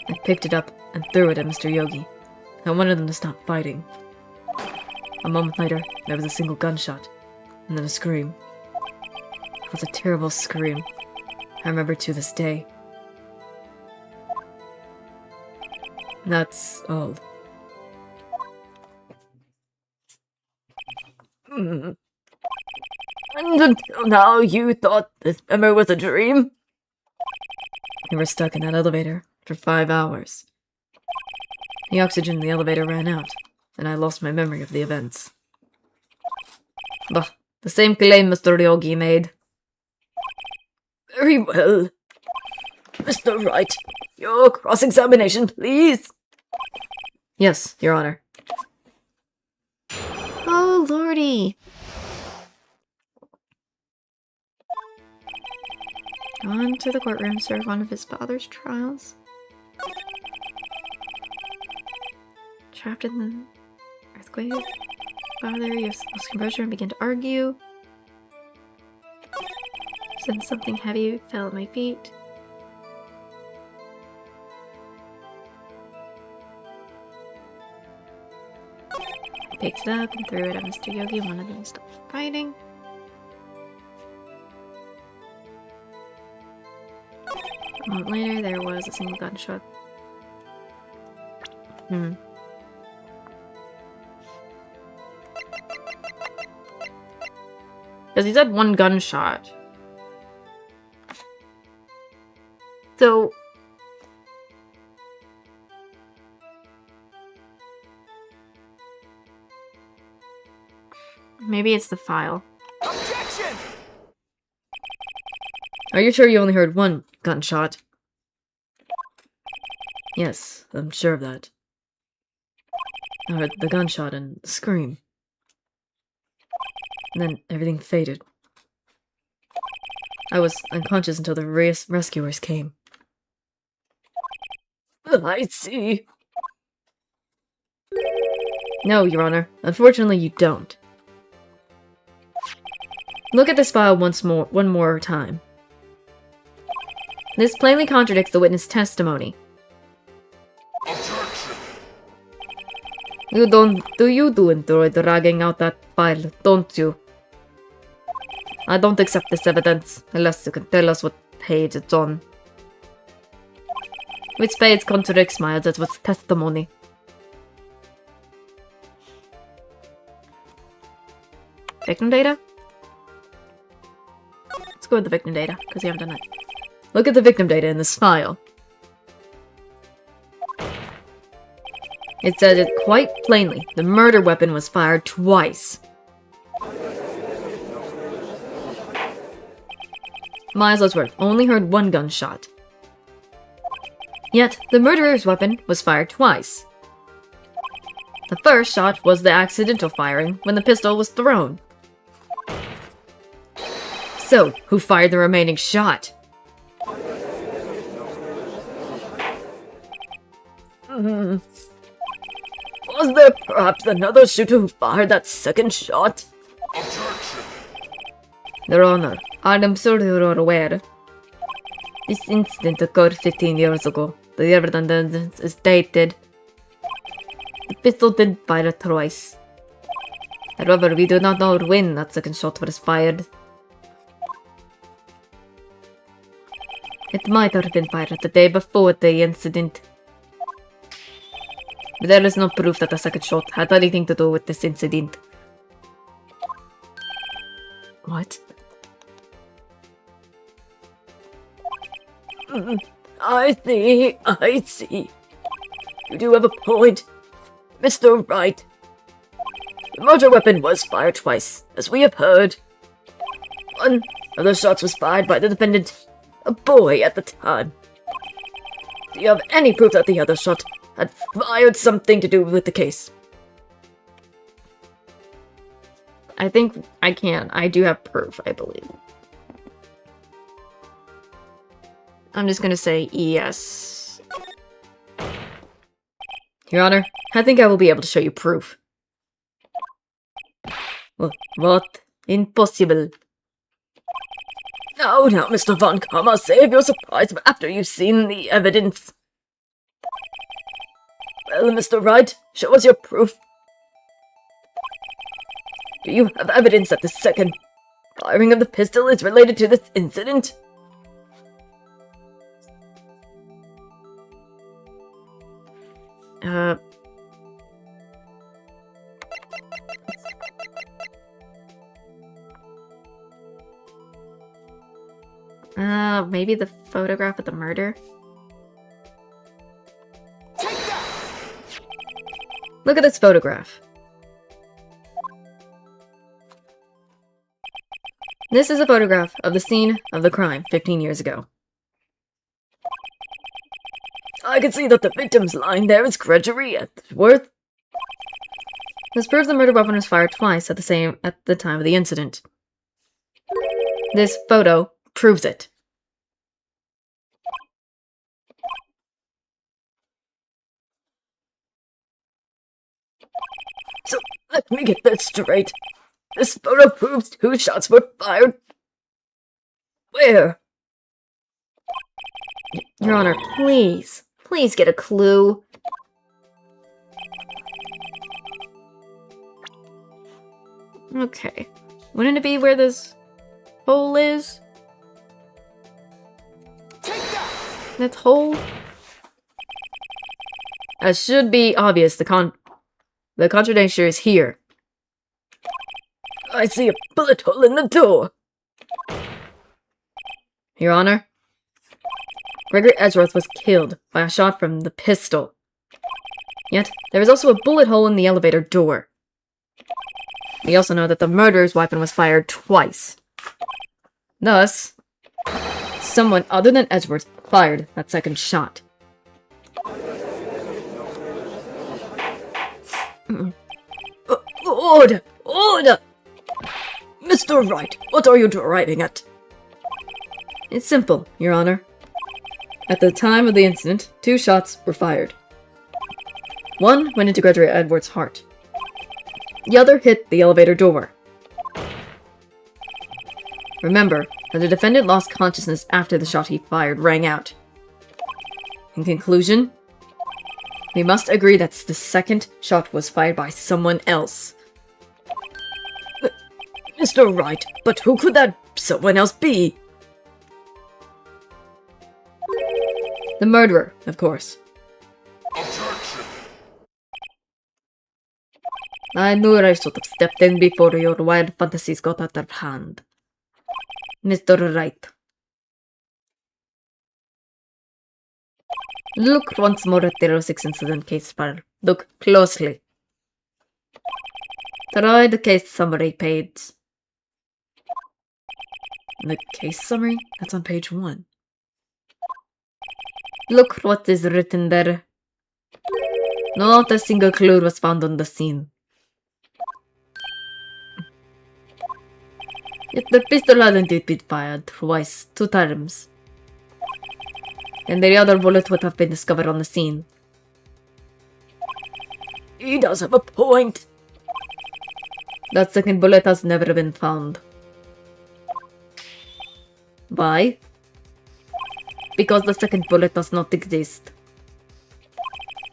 I picked it up and threw it at Mr. Yogi. I wanted them to stop fighting. A moment later, there was a single gunshot. And then a scream. It was a terrible scream. I remember to this day. That's all. And until now, you thought this memory was a dream? We were stuck in that elevator for 5 hours. The oxygen in the elevator ran out, and I lost my memory of the events. Bah, the same claim Mr. Ryogi made. Very well. Mr. Wright, your cross-examination, please. Yes, Your Honor. Oh, lordy. Gone to the courtroom, serve one of his father's trials. Trapped in the earthquake. Father, you have lost composure and begin to argue. Then something heavy fell at my feet. I picked it up and threw it at Mr. Yogi. One of them stopped fighting. A moment later, there was a single gunshot. Because he said one gunshot. So... maybe it's the file. Objection! Are you sure you only heard one gunshot? Yes, I'm sure of that. I heard the gunshot and the scream. And then everything faded. I was unconscious until the rescuers came. I see. No, Your Honor. Unfortunately, you don't. Look at this file one more time. This plainly contradicts the witness testimony. Objection! You do enjoy dragging out that file, don't you? I don't accept this evidence, unless you can tell us what page it's on. Which page contradicts my that was testimony? Victim data? Let's go with the victim data, because you haven't done that. Look at the victim data in this file. It says it quite plainly. The murder weapon was fired twice. Miles Lettsworth only heard one gunshot. Yet, the murderer's weapon was fired twice. The first shot was the accidental firing when the pistol was thrown. So, who fired the remaining shot? Was there perhaps another shooter who fired that second shot? Objection! Your Honor, I am sure you are aware. This incident occurred 15 years ago. The evidence is dated. The pistol did fire twice. However, we do not know when that second shot was fired. It might have been fired the day before the incident. But there is no proof that the second shot had anything to do with this incident. What? I see. You do have a point, Mr. Wright. The murder weapon was fired twice, as we have heard. One of the shots was fired by the defendant, a boy at the time. Do you have any proof that the other shot had fired something to do with the case? I think I can. I do have proof, I believe. I'm just gonna say yes. Your Honor, I think I will be able to show you proof. What? Impossible. No, Mr. Von Karma, save your surprise after you've seen the evidence. Well, Mr. Wright, show us your proof. Do you have evidence that the second firing of the pistol is related to this incident? Maybe the photograph of the murder? Take that! Look at this photograph. This is a photograph of the scene of the crime 15 years ago. I can see that the victim's line there is Gregory Edgeworth. This proves the murder weapon was fired twice at the time of the incident. This photo proves it. So, let me get that straight. This photo proves 2 shots were fired. Where? Your Honor, please. Please get a clue. Okay. Wouldn't it be where this hole is? Take that! That hole? As should be obvious, the contradiction is here. I see a bullet hole in the door. Your Honor, Gregory Edgeworth was killed by a shot from the pistol. Yet, there is also a bullet hole in the elevator door. We also know that the murderer's weapon was fired twice. Thus, someone other than Edgeworth fired that second shot. Order! Order! Mr. Wright, what are you driving at? It's simple, Your Honor. At the time of the incident, 2 shots were fired. One went into Gregory Edgeworth's heart. The other hit the elevator door. Remember that the defendant lost consciousness after the shot he fired rang out. In conclusion, we must agree that the second shot was fired by someone else. Mr. Wright, but who could that someone else be? The murderer, of course. Objection! I knew I should have stepped in before your wild fantasies got out of hand. Mr. Wright. Look once more at the 06 incident case file. Look closely. Try the case summary page. The case summary? That's on page 1. Look what is written there. Not a single clue was found on the scene. Yet the pistol had indeed been fired twice, 2 times. And the other bullet would have been discovered on the scene. He does have a point. That second bullet has never been found. Why? Because the second bullet does not exist.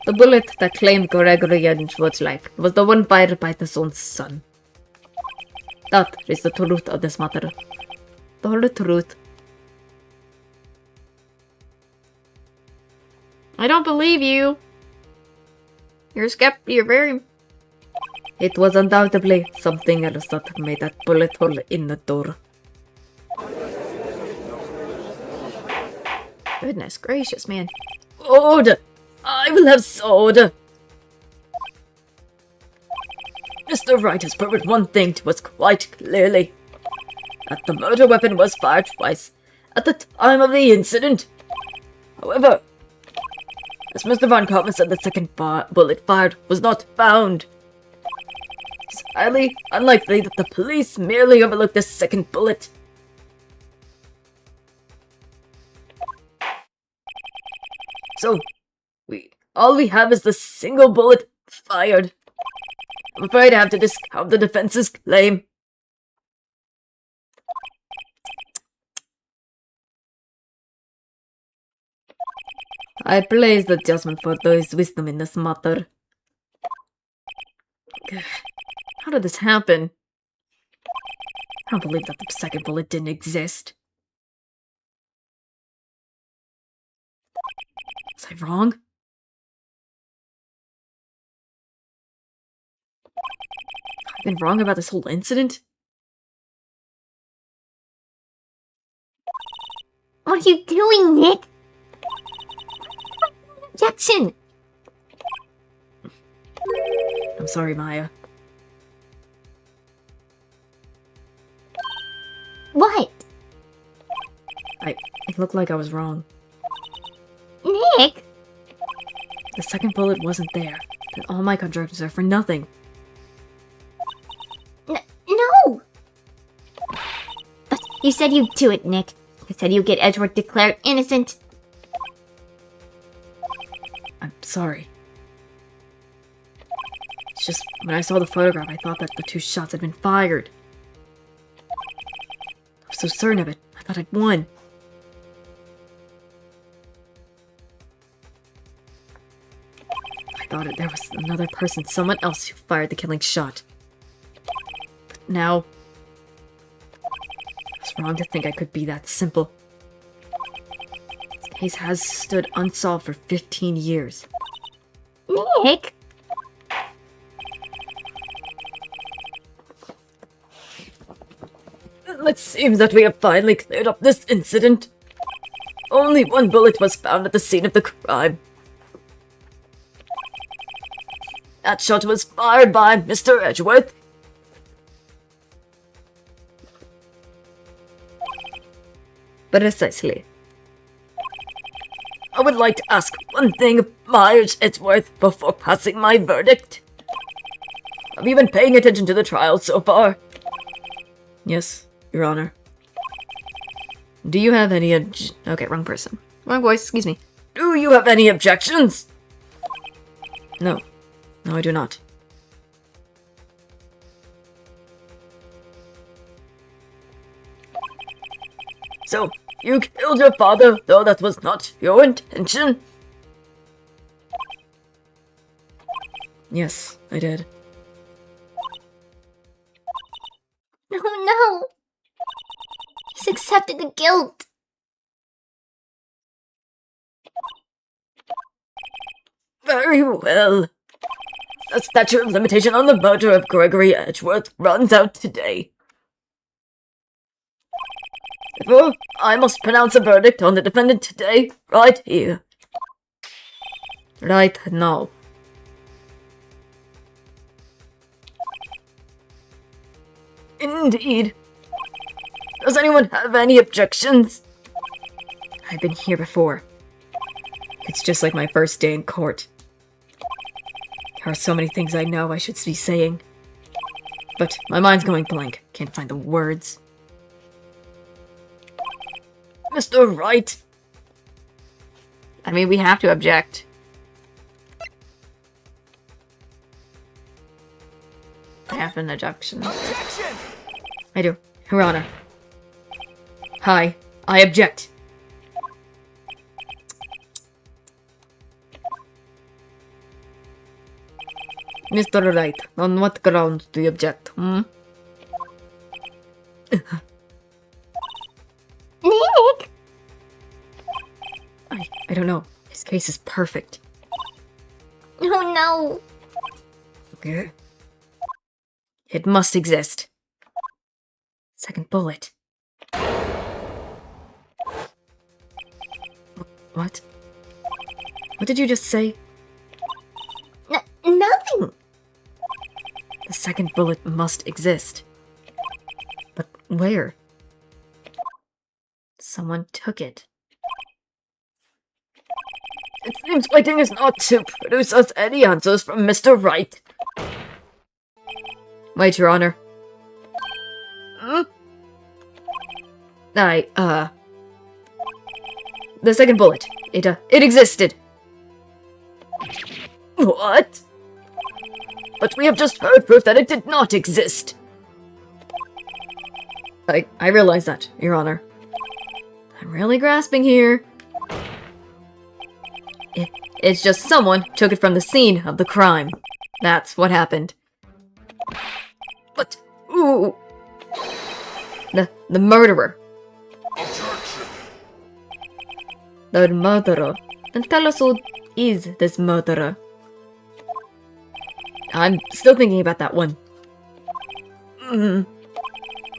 The bullet that claimed Gregory Edgeworth's life was the one fired by his own son. That is the truth of this matter. The whole truth. I don't believe you. You're very... It was undoubtedly something else that made that bullet hole in the door. Goodness gracious, man. Order! I will have soda! Mr. Wright has proven one thing to us quite clearly. That the murder weapon was fired twice at the time of the incident. However, as Mr. Von Kaufman said, the second bullet fired was not found. It's highly unlikely that the police merely overlooked the second bullet. So, all we have is the single bullet fired. I'm afraid I have to discount the defense's claim. I praise the judgment for his wisdom in this matter. How did this happen? I don't believe that the second bullet didn't exist. Was I wrong? I've been wrong about this whole incident? What are you doing, Nick? Objection! I'm sorry, Maya. What? It looked like I was wrong. Nick? The second bullet wasn't there. Then all my conjectures are for nothing. No! But you said you'd do it, Nick. You said you'd get Edgeworth declared innocent. I'm sorry. It's just, when I saw the photograph, I thought that the 2 shots had been fired. I was so certain of it. I thought I'd won. I thought there was another person, someone else, who fired the killing shot. But now, I was wrong to think I could be that simple. This case has stood unsolved for 15 years. Nick? It seems that we have finally cleared up this incident. Only 1 bullet was found at the scene of the crime. That shot was fired by Mr. Edgeworth. Precisely. I would like to ask one thing of Myers Edgeworth before passing my verdict. Have you been paying attention to the trial so far? Yes, Your Honor. Do you have any okay, wrong person. Wrong voice, excuse me. Do you have any objections? No. No, I do not. So, you killed your father, though that was not your intention? Yes, I did. No. He's accepted the guilt. Very well. The statute of limitation on the murder of Gregory Edgeworth runs out today. Therefore, I must pronounce a verdict on the defendant today, right here. Right now. Indeed. Does anyone have any objections? I've been here before. It's just like my first day in court. There are so many things I know I should be saying. But my mind's going blank. Can't find the words. Mr. Wright! I mean, we have to object. I have an objection. Objection! I do. Your Honor. Hi. I object. Mr. Wright, on what grounds do you object, Nick! I don't know. His case is perfect. Oh no. Okay. It must exist. Second bullet. What? What did you just say? Nothing. The second bullet must exist. But where? Someone took it. It seems waiting is not to produce us any answers from Mr. Wright. Wait, Your Honor. The second bullet. It existed. What? But we have just heard proof that it did not exist. I realize that, Your Honor. I'm really grasping here. It's just someone took it from the scene of the crime. That's what happened. But, ooh. The murderer. Objection! The murderer. Then tell us who is this murderer. I'm still thinking about that one.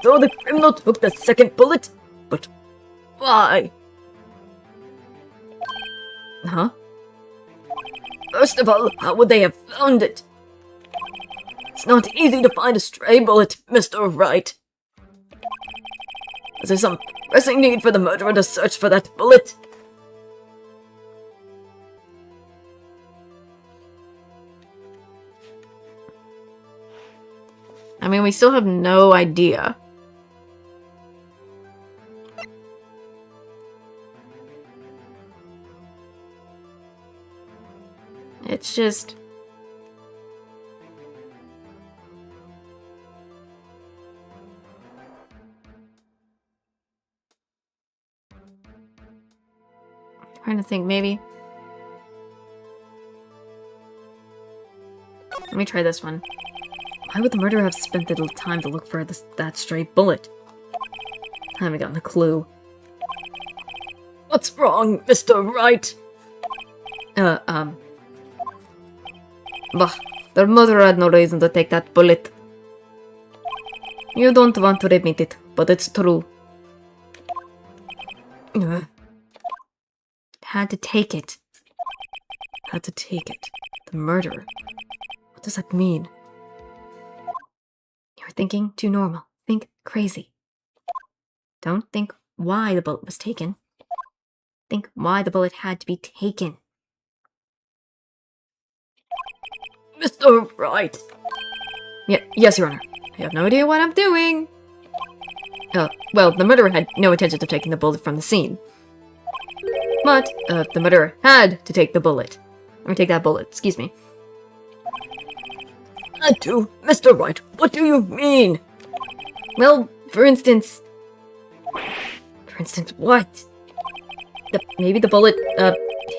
So the criminal took the second bullet? But why? Huh? First of all, how would they have found it? It's not easy to find a stray bullet, Mr. Wright. Is there some pressing need for the murderer to search for that bullet? I mean, we still have no idea. It's just... trying to think, maybe. Let me try this one. Why would the murderer have spent the little time to look for that stray bullet? I haven't gotten a clue. What's wrong, Mr. Wright? Bah, the murderer had no reason to take that bullet. You don't want to admit it, but it's true. Had to take it. Had to take it. The murderer. What does that mean? You're thinking too normal. Think crazy. Don't think why the bullet was taken. Think why the bullet had to be taken. Mr. Wright! Yes, Your Honor. I have no idea what I'm doing. Well, the murderer had no intention of taking the bullet from the scene. But, the murderer had to take the bullet. Let me take that bullet, excuse me. Had to? Mr. Wright, what do you mean? Well, for instance... For instance, what? Maybe the bullet,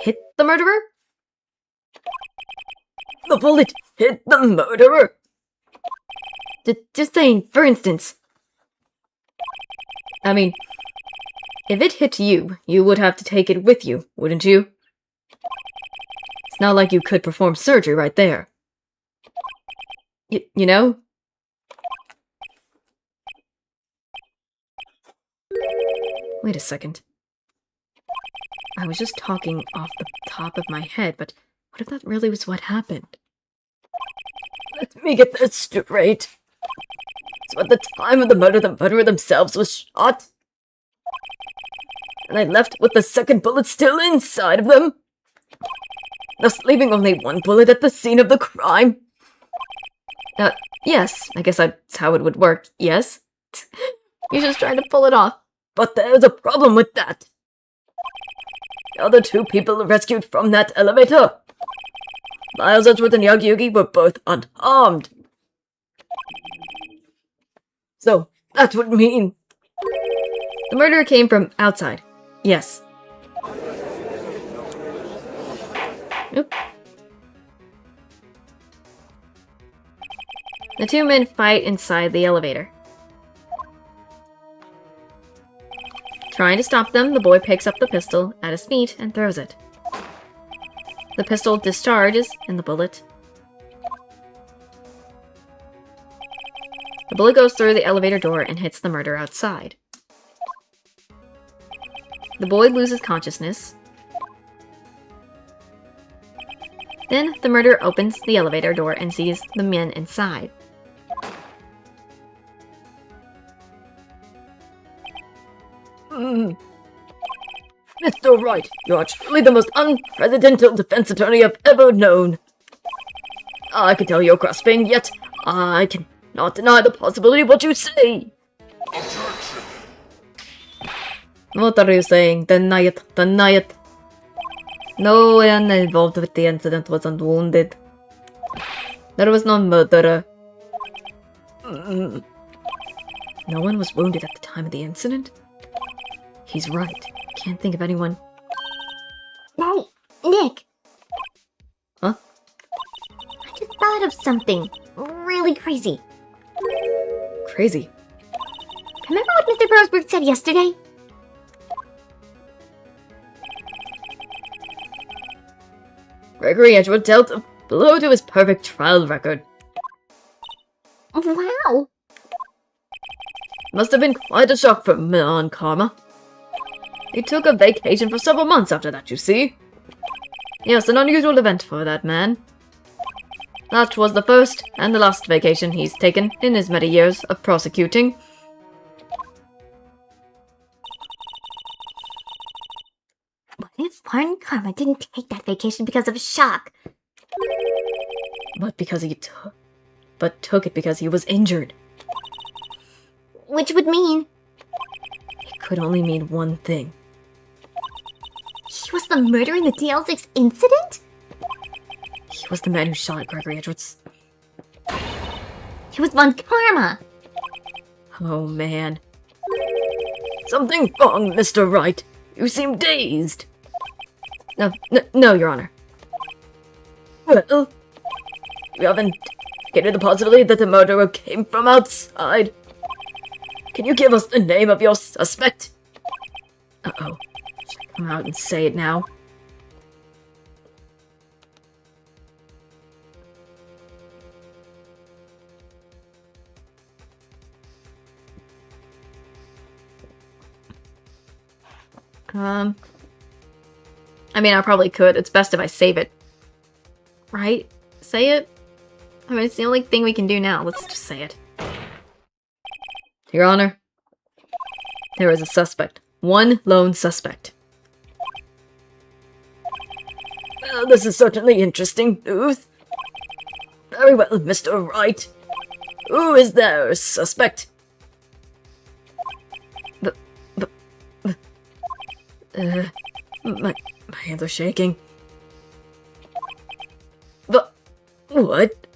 hit the murderer? The bullet hit the murderer? Just saying, for instance. I mean, if it hit you, you would have to take it with you, wouldn't you? It's not like you could perform surgery right there. You know? Wait a second. I was just talking off the top of my head, but what if that really was what happened? Let me get this straight. So at the time of the murderer themselves was shot? And I left with the second bullet still inside of them? Thus leaving only one bullet at the scene of the crime? Yes, I guess that's how it would work, yes? You're just trying to pull it off. But there's a problem with that. The other two people rescued from that elevator, Miles Edgeworth and Yagi were both unharmed. So, that would mean... The murderer came from outside. Yes. Oop. The two men fight inside the elevator. Trying to stop them, the boy picks up the pistol at his feet and throws it. The pistol discharges and the bullet. The bullet goes through the elevator door and hits the murderer outside. The boy loses consciousness. Then the murderer opens the elevator door and sees the men inside. Mr. Wright, you are truly the most unprecedented defense attorney I've ever known. I can tell you're grasping, yet I cannot deny the possibility of what you say. Objection! What are you saying? Deny it. Deny it. No one involved with the incident wasn't wounded. There was no murderer. Mm. No one was wounded at the time of the incident? He's right. Can't think of anyone. Hey, Nick. Huh? I just thought of something really crazy. Crazy. Remember what Mr. Brosberg said yesterday? Gregory Edgewood dealt a blow to his perfect trial record. Wow. Must have been quite a shock for Von Karma. He took a vacation for several months after that, you see. Yes, an unusual event for that man. That was the first and the last vacation he's taken in his many years of prosecuting. What if Von Karma didn't take that vacation because of a shock? But took it because he was injured. Which would mean It could only mean one thing. he was the murderer in the DL6 incident? He was the man who shot Gregory Edgewords. He was Von Karma. Oh, man. Something wrong, Mr. Wright. You seem dazed. No, Your Honor. Well, you haven't indicated the possibility that the murderer came from outside. Can you give us the name of your suspect? Uh-oh. Should I come out and say it now? I mean, I probably could. It's best if I save it. Right? Say it? I mean, it's the only thing we can do now. Let's just say it. Your Honor, there is a suspect. One lone suspect. Well, this is certainly interesting news. Very well, Mr. Wright. Who is their suspect? My hands are shaking. What?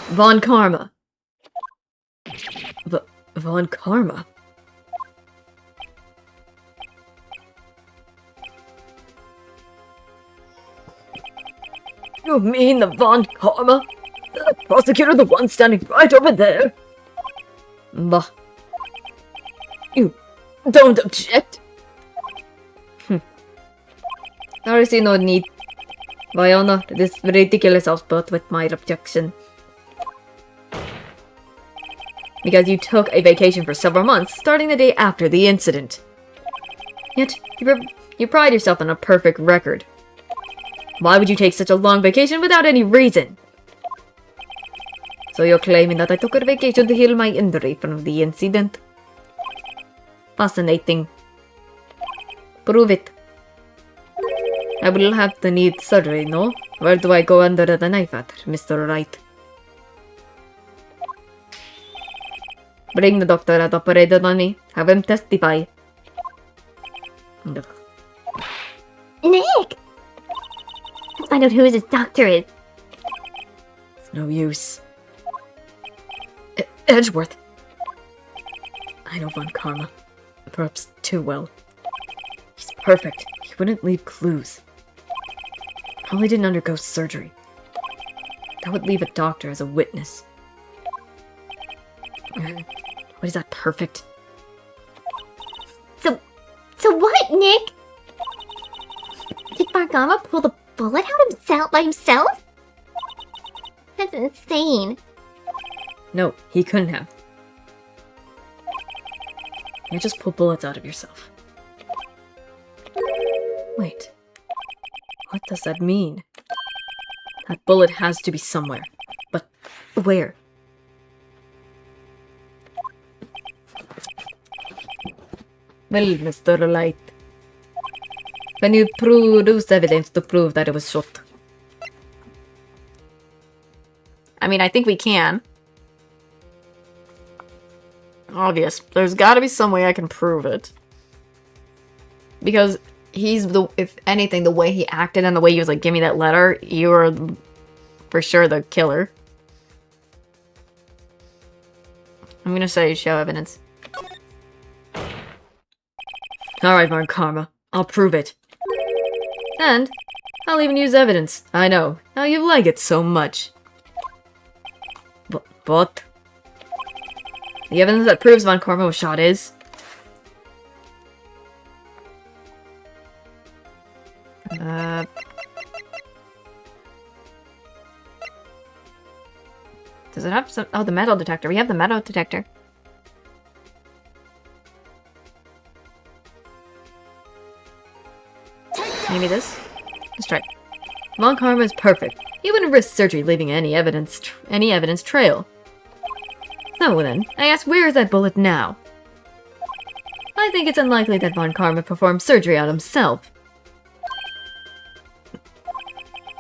Von Karma. Von Karma? You mean the Von Karma? The prosecutor, the one standing right over there? Bah. You don't object? I see no need. By honor, this ridiculous outburst with my objection. Because you took a vacation for several months, starting the day after the incident. Yet, you pride yourself on a perfect record. Why would you take such a long vacation without any reason? So you're claiming that I took a vacation to heal my injury from the incident? Fascinating. Prove it. I will have to need surgery, no? Where do I go under the knife at, Mr. Wright? Bring the doctor that operated on me. Have him testify. Ugh. Nick! Let's find out who his doctor is. It's no use. Edgeworth. I know Von Karma. Perhaps too well. He's perfect. He wouldn't leave clues. Probably didn't undergo surgery. That would leave a doctor as a witness. What is that perfect? So what, Nick? Did Bargama pull the bullet out by himself? That's insane. No, he couldn't have. You just pull bullets out of yourself. Wait. What does that mean? That bullet has to be somewhere. But where? Well, Mr. Light. Can you produce evidence to prove that it was shot? I mean, I think we can. Obvious. There's gotta be some way I can prove it. Because he's if anything, the way he acted and the way he was like, give me that letter, you are for sure the killer. I'm gonna say show evidence. Alright, Von Karma. I'll prove it. And I'll even use evidence. I know. How you like it so much. But The evidence that proves Von Karma was shot is... Does it have some... Oh, the metal detector. We have the metal detector. Maybe this? Let's try. Von Karma is perfect. He wouldn't risk surgery leaving any evidence trail. So then, I ask, where is that bullet now? I think it's unlikely that Von Karma performed surgery on himself.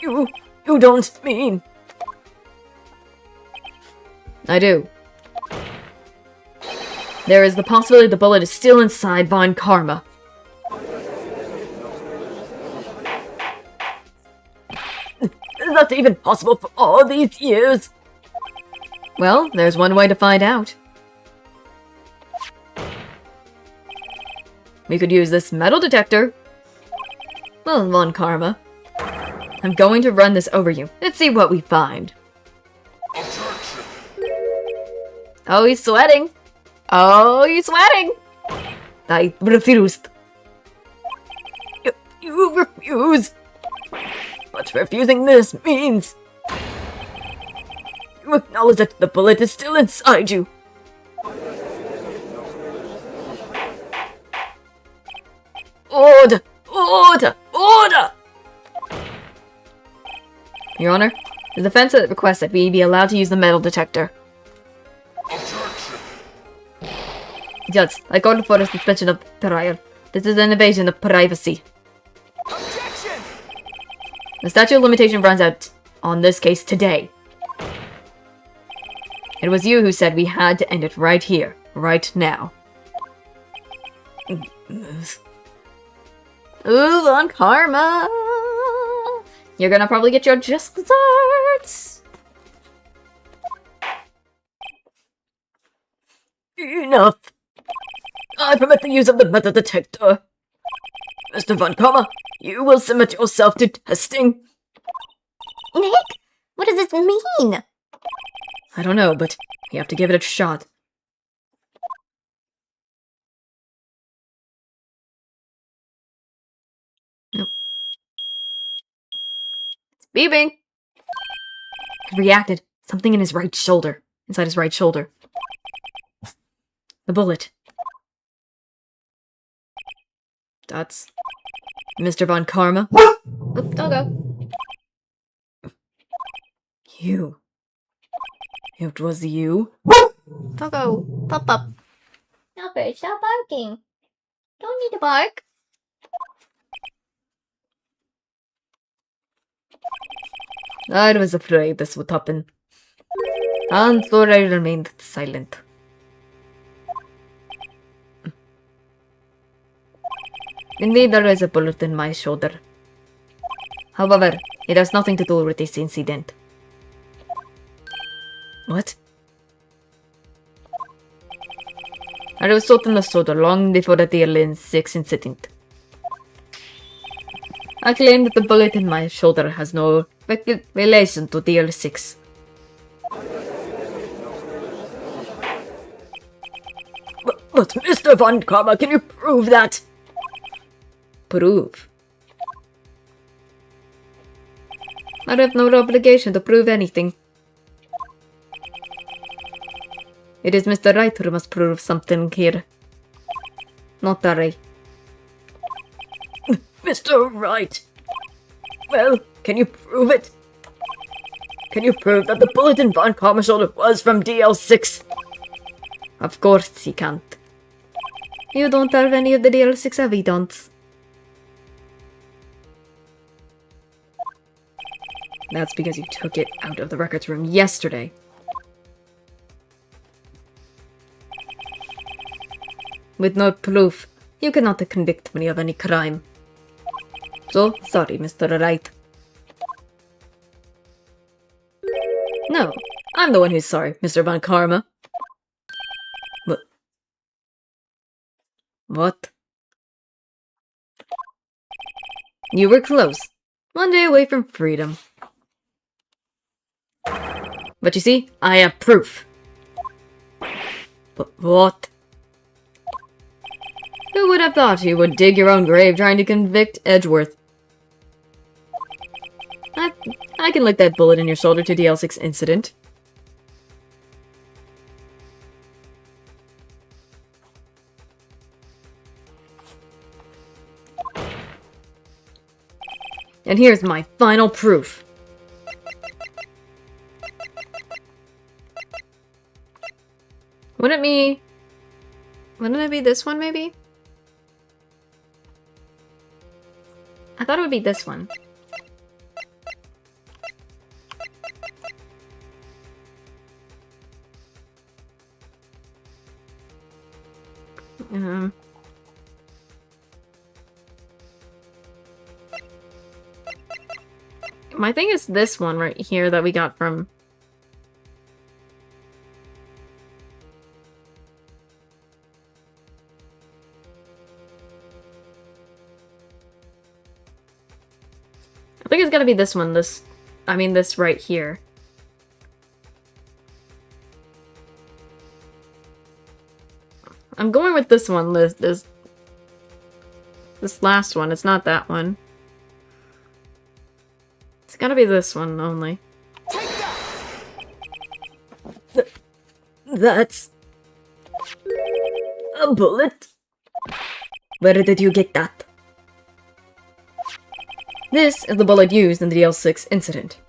You don't mean... I do. There is the possibility the bullet is still inside Von Karma. Is that even possible for all these years? Well, there's one way to find out. We could use this metal detector. Well, Von Karma, I'm going to run this over you. Let's see what we find. Objection. Oh, he's sweating. Oh, he's sweating. I refused. You refuse. What refusing this means. You acknowledge that the bullet is still inside you. Order! Order! Order! Your Honor, the defense requests that we be allowed to use the metal detector. Objection. Judge, I call for a suspension of trial. This is an invasion of privacy. Objection. The statute of limitation runs out on this case today. It was you who said we had to end it right here, right now. Ooh, Von Karma! You're gonna probably get your just desserts! Enough! I permit the use of the metal detector. Mr. Von Karma, you will submit yourself to testing. Nick, what does this mean? I don't know, but you have to give it a shot. Nope. It's beeping! It reacted. Something in his right shoulder. Inside his right shoulder. The bullet. That's... Mr. Von Karma. Oop, doggo. You. It was you? Doggo, pop up. Albert, stop barking. Don't need to bark. I was afraid this would happen. And so I remained silent. Indeed, there is a bullet in my shoulder. However, it has nothing to do with this incident. What? I was shot in the shoulder long before the DL6 incident. I claim that the bullet in my shoulder has no relation to DL6. But Mr. Von Karma, can you prove that? Prove? I have no obligation to prove anything. It is Mr. Wright who must prove something here. Not Ray. Mr. Wright! Well, can you prove it? Can you prove that the bullet in Von Karma's shoulder was from DL6? Of course he can't. You don't have any of the DL6 evidence. That's because you took it out of the records room yesterday. With no proof, you cannot convict me of any crime. So, sorry, Mr. Wright. No, I'm the one who's sorry, Mr. Von Karma. But... What? You were close. One day away from freedom. But you see, I have proof. What? Who would have thought you would dig your own grave trying to convict Edgeworth? I can lick that bullet in your shoulder to the L6 incident. And here's my final proof. Wouldn't it be this one, maybe? I thought it would be this one. My thing is this one right here that we got from... I think it's gotta be this one, this right here. I'm going with this one, this last one, it's not that one. It's gotta be this one only. That's... a bullet? Where did you get that? This is the bullet used in the DL6 incident.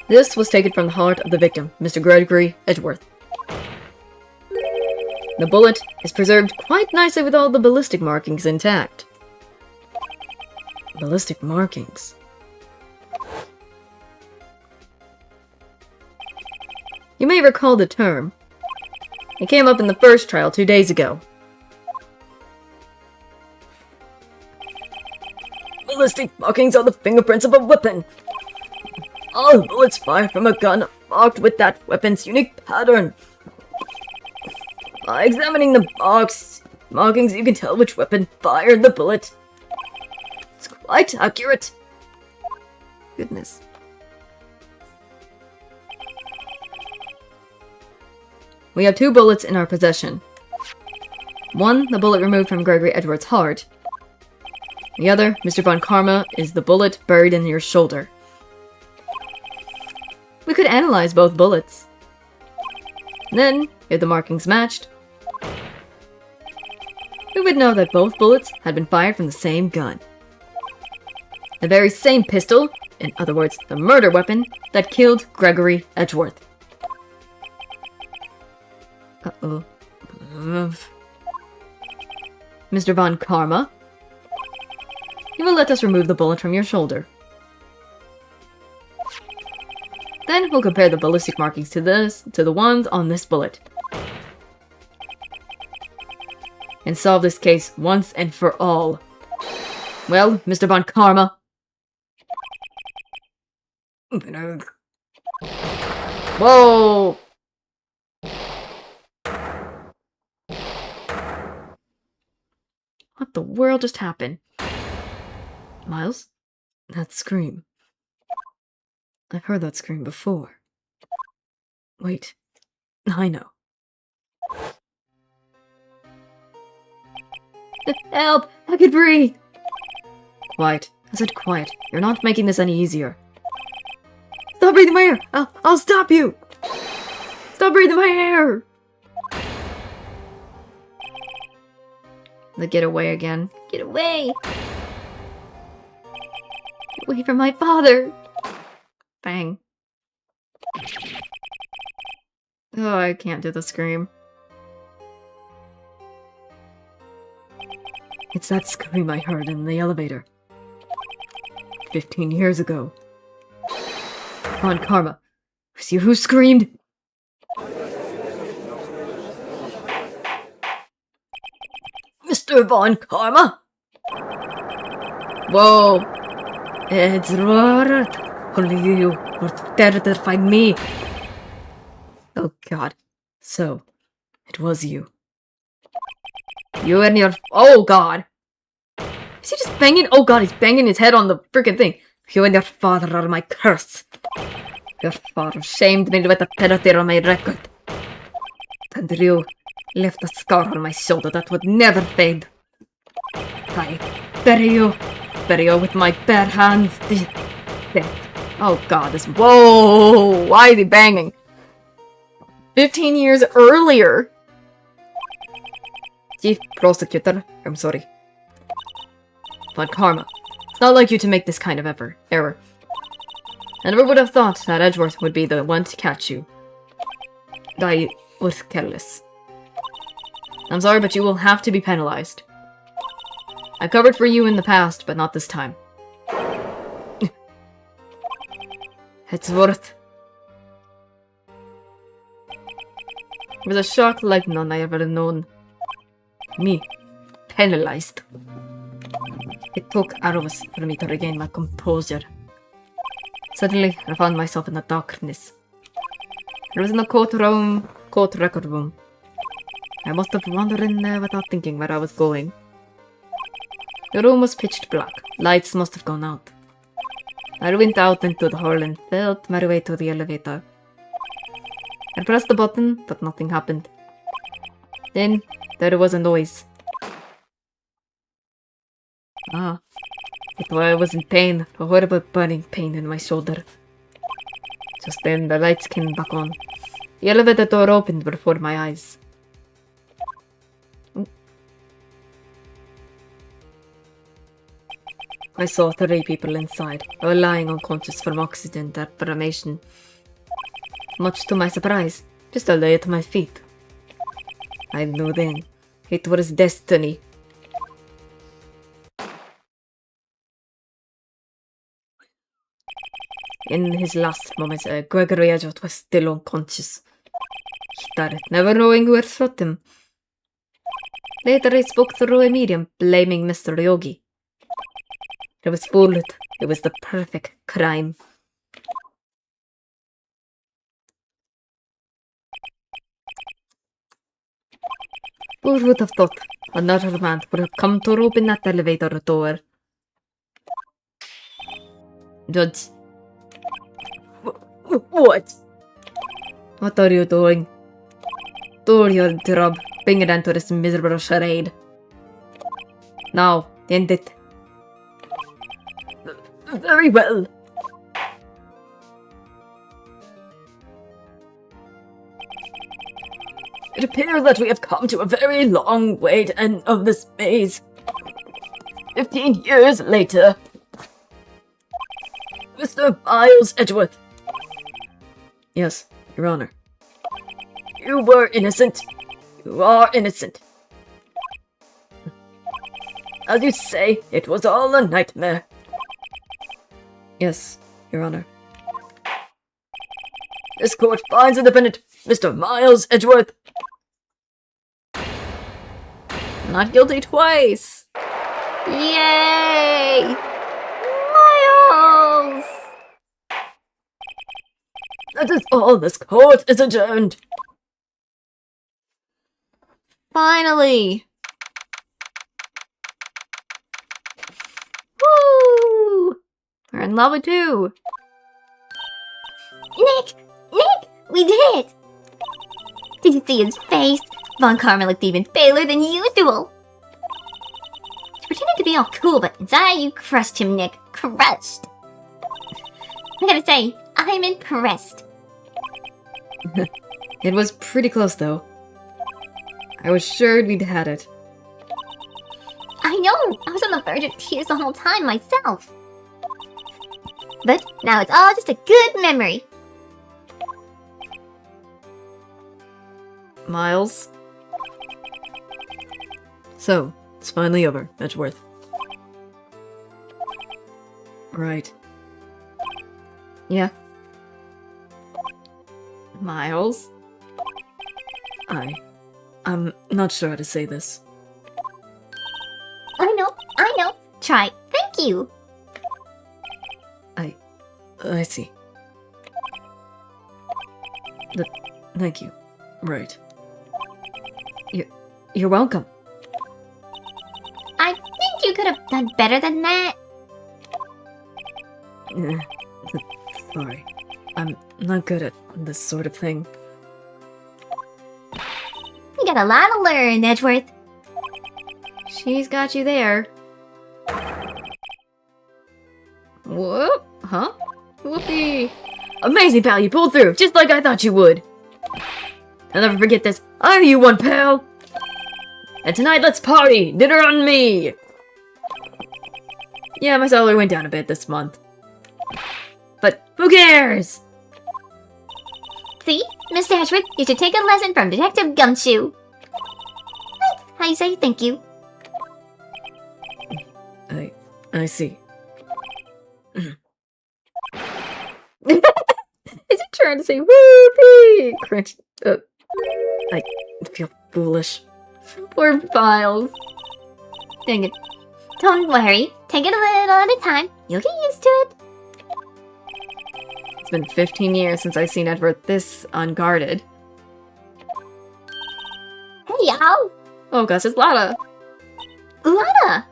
This was taken from the heart of the victim, Mr. Gregory Edgeworth. The bullet is preserved quite nicely with all the ballistic markings intact. Ballistic markings? You may recall the term. It came up in the first trial 2 days ago. Ballistic markings are the fingerprints of a weapon. All bullets fired from a gun are marked with that weapon's unique pattern. By examining the markings, you can tell which weapon fired the bullet. It's quite accurate. Goodness. We have 2 bullets in our possession. One, the bullet removed from Gregory Edgeworth's heart. The other, Mr. Von Karma, is the bullet buried in your shoulder. We could analyze both bullets. Then, if the markings matched, we would know that both bullets had been fired from the same gun. The very same pistol, in other words, the murder weapon, that killed Gregory Edgeworth. Uh-oh. Mr. Von Karma, you will let us remove the bullet from your shoulder. Then we'll compare the ballistic markings to the ones on this bullet. And solve this case once and for all. Well, Mr. Von Karma. Whoa! What the world just happened? Miles? That scream. I've heard that scream before. Wait. I know. Help! I can breathe! Quiet. I said quiet. You're not making this any easier. Stop breathing my air! I'll stop you! Stop breathing my air! Get away again. Get away! Get away from my father! Bang. Oh, I can't do the scream. It's that scream I heard in the elevator. 15 years ago. Von Karma. Was you who screamed? Mr. Von Karma? Whoa. It's right. Only you were there to find me. Oh god. So, it was you. You and your... Oh god. Is he just banging? Oh god, he's banging his head on the freaking thing. You and your father are my curse. Your father shamed me with a penalty on my record. and Ryu left a scar on my shoulder that would never fade. I bury you with my bare hands. Oh god, this. Whoa! Why is he banging? 15 years earlier! Chief Prosecutor, I'm sorry. But Karma, it's not like you to make this kind of error. I never would have thought that Edgeworth would be the one to catch you. I was careless. I'm sorry, but you will have to be penalized. I covered for you in the past, but not this time. Edgeworth. It was a shock like none I ever known. Me, penalized. It took hours for me to regain my composure. Suddenly, I found myself in the darkness. I was in the court record room. I must have wandered in there without thinking where I was going. The room was pitch black. Lights must have gone out. I went out into the hall and felt my way to the elevator. I pressed the button, but nothing happened. Then, there was a noise. Ah, I thought I was in pain, a horrible burning pain in my shoulder. Just then, the lights came back on. The elevator door opened before my eyes. I saw 3 people inside, all lying unconscious from oxygen deprivation. Much to my surprise, Pistol lay at my feet. I knew then, it was destiny. In his last moments, Gregory Edgeworth was still unconscious. He died, never knowing who had shot him. Later, I spoke through a medium, blaming Mr. Yogi. It was fooled. It was the perfect crime. Who would have thought another man would have come to open that elevator door? Judge. What? What are you doing? Do your job. Bring it end to this miserable charade. Now, end it. Very well. It appears that we have come to a very long way to end of this maze. 15 years later. Mr. Miles Edgeworth. Yes, Your Honor. You were innocent. You are innocent. As you say, it was all a nightmare. Yes, Your Honor. This court finds the defendant, Mr. Miles Edgeworth. Not guilty twice! Yay! Miles! That is all. This court is adjourned. Finally! Woo! We're in level 2! Nick! We did it! Did you see his face? Von Karma looked even paler than usual. You pretended to be all cool, but inside you crushed him, Nick. Crushed! I gotta say, I'm impressed. It was pretty close, though. I was sure we'd had it. I know! I was on the verge of tears the whole time myself. But now it's all just a good memory. Miles? So, it's finally over, Edgeworth. Right. Yeah. Miles? I'm not sure how to say this. I know. Try. Thank you. I see. Thank you. Right. You're welcome. I think you could have done better than that. Sorry. I'm not good at this sort of thing. You got a lot to learn, Edgeworth. She's got you there. Whoop, huh? Whoopee. Amazing, pal, you pulled through, just like I thought you would. I'll never forget this. I owe you one, pal. And tonight, let's party. Dinner on me. Yeah, my salary went down a bit this month. But who cares? See? Mr. Edgeworth, you should take a lesson from Detective Gumshoe. That's how you say thank you. I see. Is he trying to say whoopee? Cringe. I feel foolish. Poor Files. Dang it. Don't worry. Take it a little at a time. You'll get used to it. It's been 15 years since I've seen Edward this unguarded. Hey, y'all. Oh gosh, it's Lada. Lana.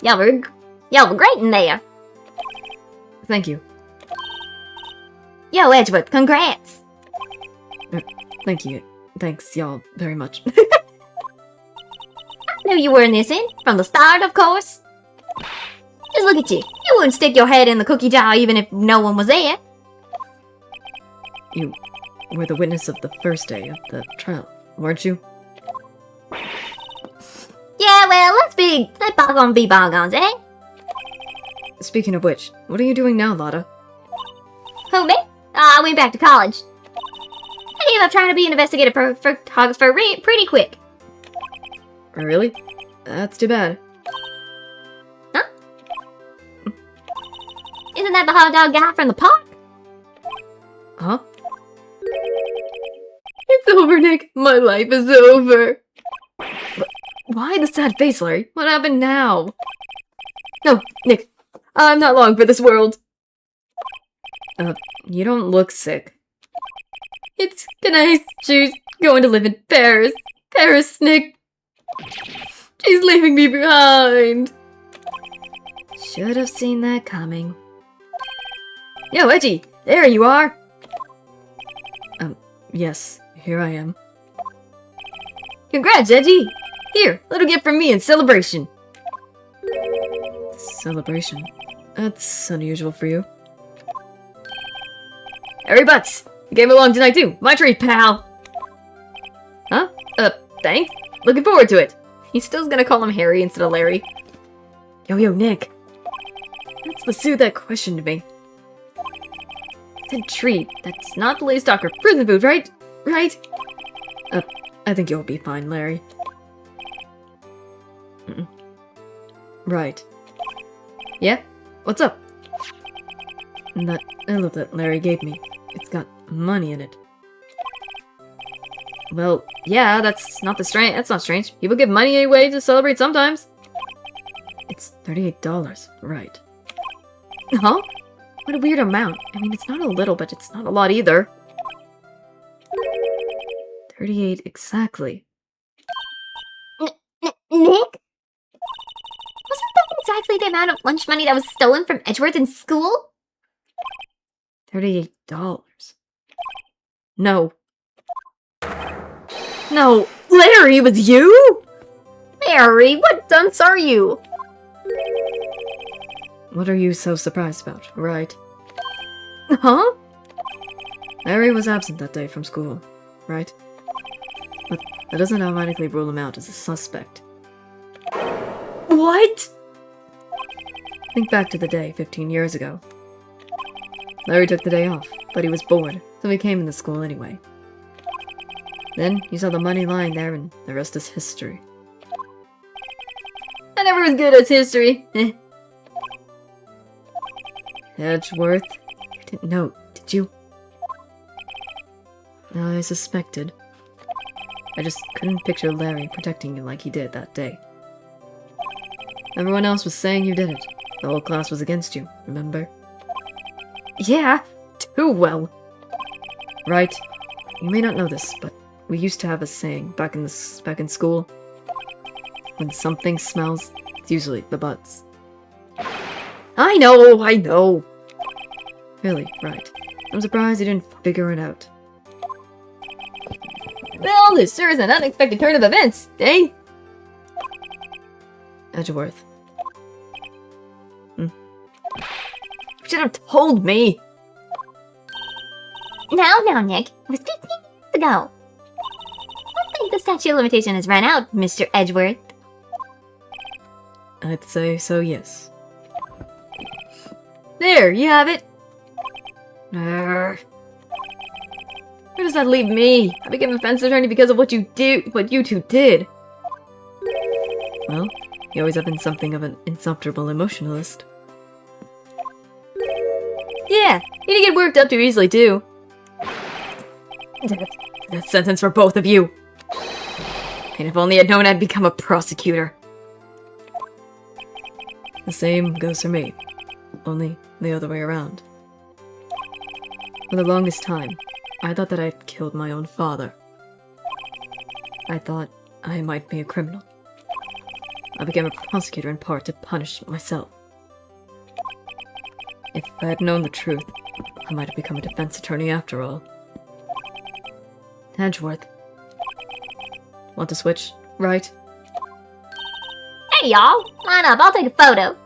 Y'all were great in there. Thank you. Yo, Edgeworth, congrats. Thank you. Thanks, y'all, very much. I knew you were innocent from the start, of course. Just look at you. You wouldn't stick your head in the cookie jar even if no one was there. You were the witness of the first day of the trial, weren't you? Yeah, well, let's bygone be bygones, eh? Speaking of which, what are you doing now, Lada? Who, me? I went back to college. I gave up trying to be an investigative photographer pretty quick. Really? That's too bad. Huh? Isn't that the hot dog guy from the park? Huh? It's over, Nick. My life is over. Why the sad face, Larry? What happened now? No, Nick. I'm not long for this world. You don't look sick. It's nice. She's going to live in Paris. Paris, Nick. She's leaving me behind. Should have seen that coming. Yo, Edgy! There you are! Yes, here I am. Congrats, Edgy! Here, little gift from me in celebration. Celebration? That's unusual for you. Harry Butts! You came along tonight too. My treat, pal! Huh? Thanks. Looking forward to it. He's still gonna call him Harry instead of Larry. Yo, Nick. That's the suit that questioned me. It's a treat. That's not police talk or prison food, right? Right? I think you'll be fine, Larry. Right. Yeah? What's up? That envelope that Larry gave me. It's got money in it. Well, yeah, that's not strange. People give money anyway to celebrate sometimes. It's $38, right. Huh? What a weird amount. I mean, it's not a little, but it's not a lot either. 38 exactly. Nick? Wasn't that exactly the amount of lunch money that was stolen from Edgeworth in school? $38. No. No, Larry, it was you? Larry, what dunce are you? What are you so surprised about, right? Huh? Larry was absent that day from school, right? But that doesn't automatically rule him out as a suspect. What? Think back to the day 15 years ago. Larry took the day off, but he was bored, so he came in the school anyway. Then he saw the money lying there, and the rest is history. I never was good at history. Edgeworth? You didn't know, did you? I suspected. I just couldn't picture Larry protecting you like he did that day. Everyone else was saying you did it. The whole class was against you, remember? Yeah, too well. Right. You may not know this, but we used to have a saying back in school. When something smells, it's usually the butts. I know! Really, right. I'm surprised you didn't figure it out. Well, this sure is an unexpected turn of events, eh? Edgeworth. Should have told me! Now, Nick. It was 15 minutes ago. I think the statute of limitation has run out, Mr. Edgeworth. I'd say so, yes. There, you have it! Where does that leave me? I became a fence attorney because of what you two did. Well, you always have been something of an insufferable emotionalist. Yeah, you didn't get worked up too easily, too. That sentence for both of you. And if only I'd known I'd become a prosecutor. The same goes for me. Only the other way around. For the longest time, I thought that I'd killed my own father. I thought I might be a criminal. I became a prosecutor in part to punish myself. If I had known the truth, I might have become a defense attorney after all. Edgeworth. Want to switch, right? Hey, y'all. Line up. I'll take a photo.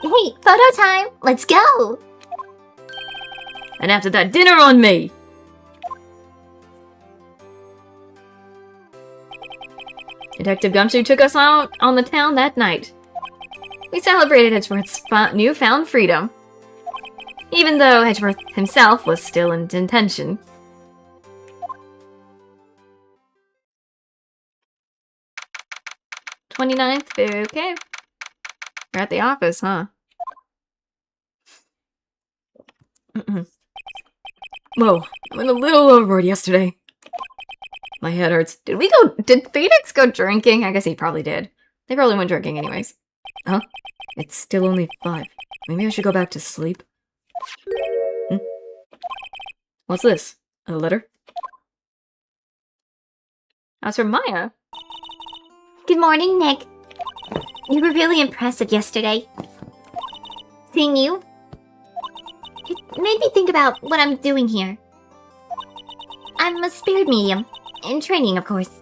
Hey, photo time. Let's go. And after that, dinner on me! Detective Gumshoe took us out on the town that night. We celebrated Edgeworth's newfound freedom, even though Edgeworth himself was still in detention. "29th, okay. We're at the office, huh? Whoa, I went a little overboard yesterday. My head hurts. Did Phoenix go drinking? I guess he probably did. They probably went drinking anyways. Huh? It's still only 5. Maybe I should go back to sleep. What's this? A letter? That's from Maya. Good morning, Nick. You were really impressive yesterday. Seeing you, it made me think about what I'm doing here. I'm a spirit medium, in training, of course.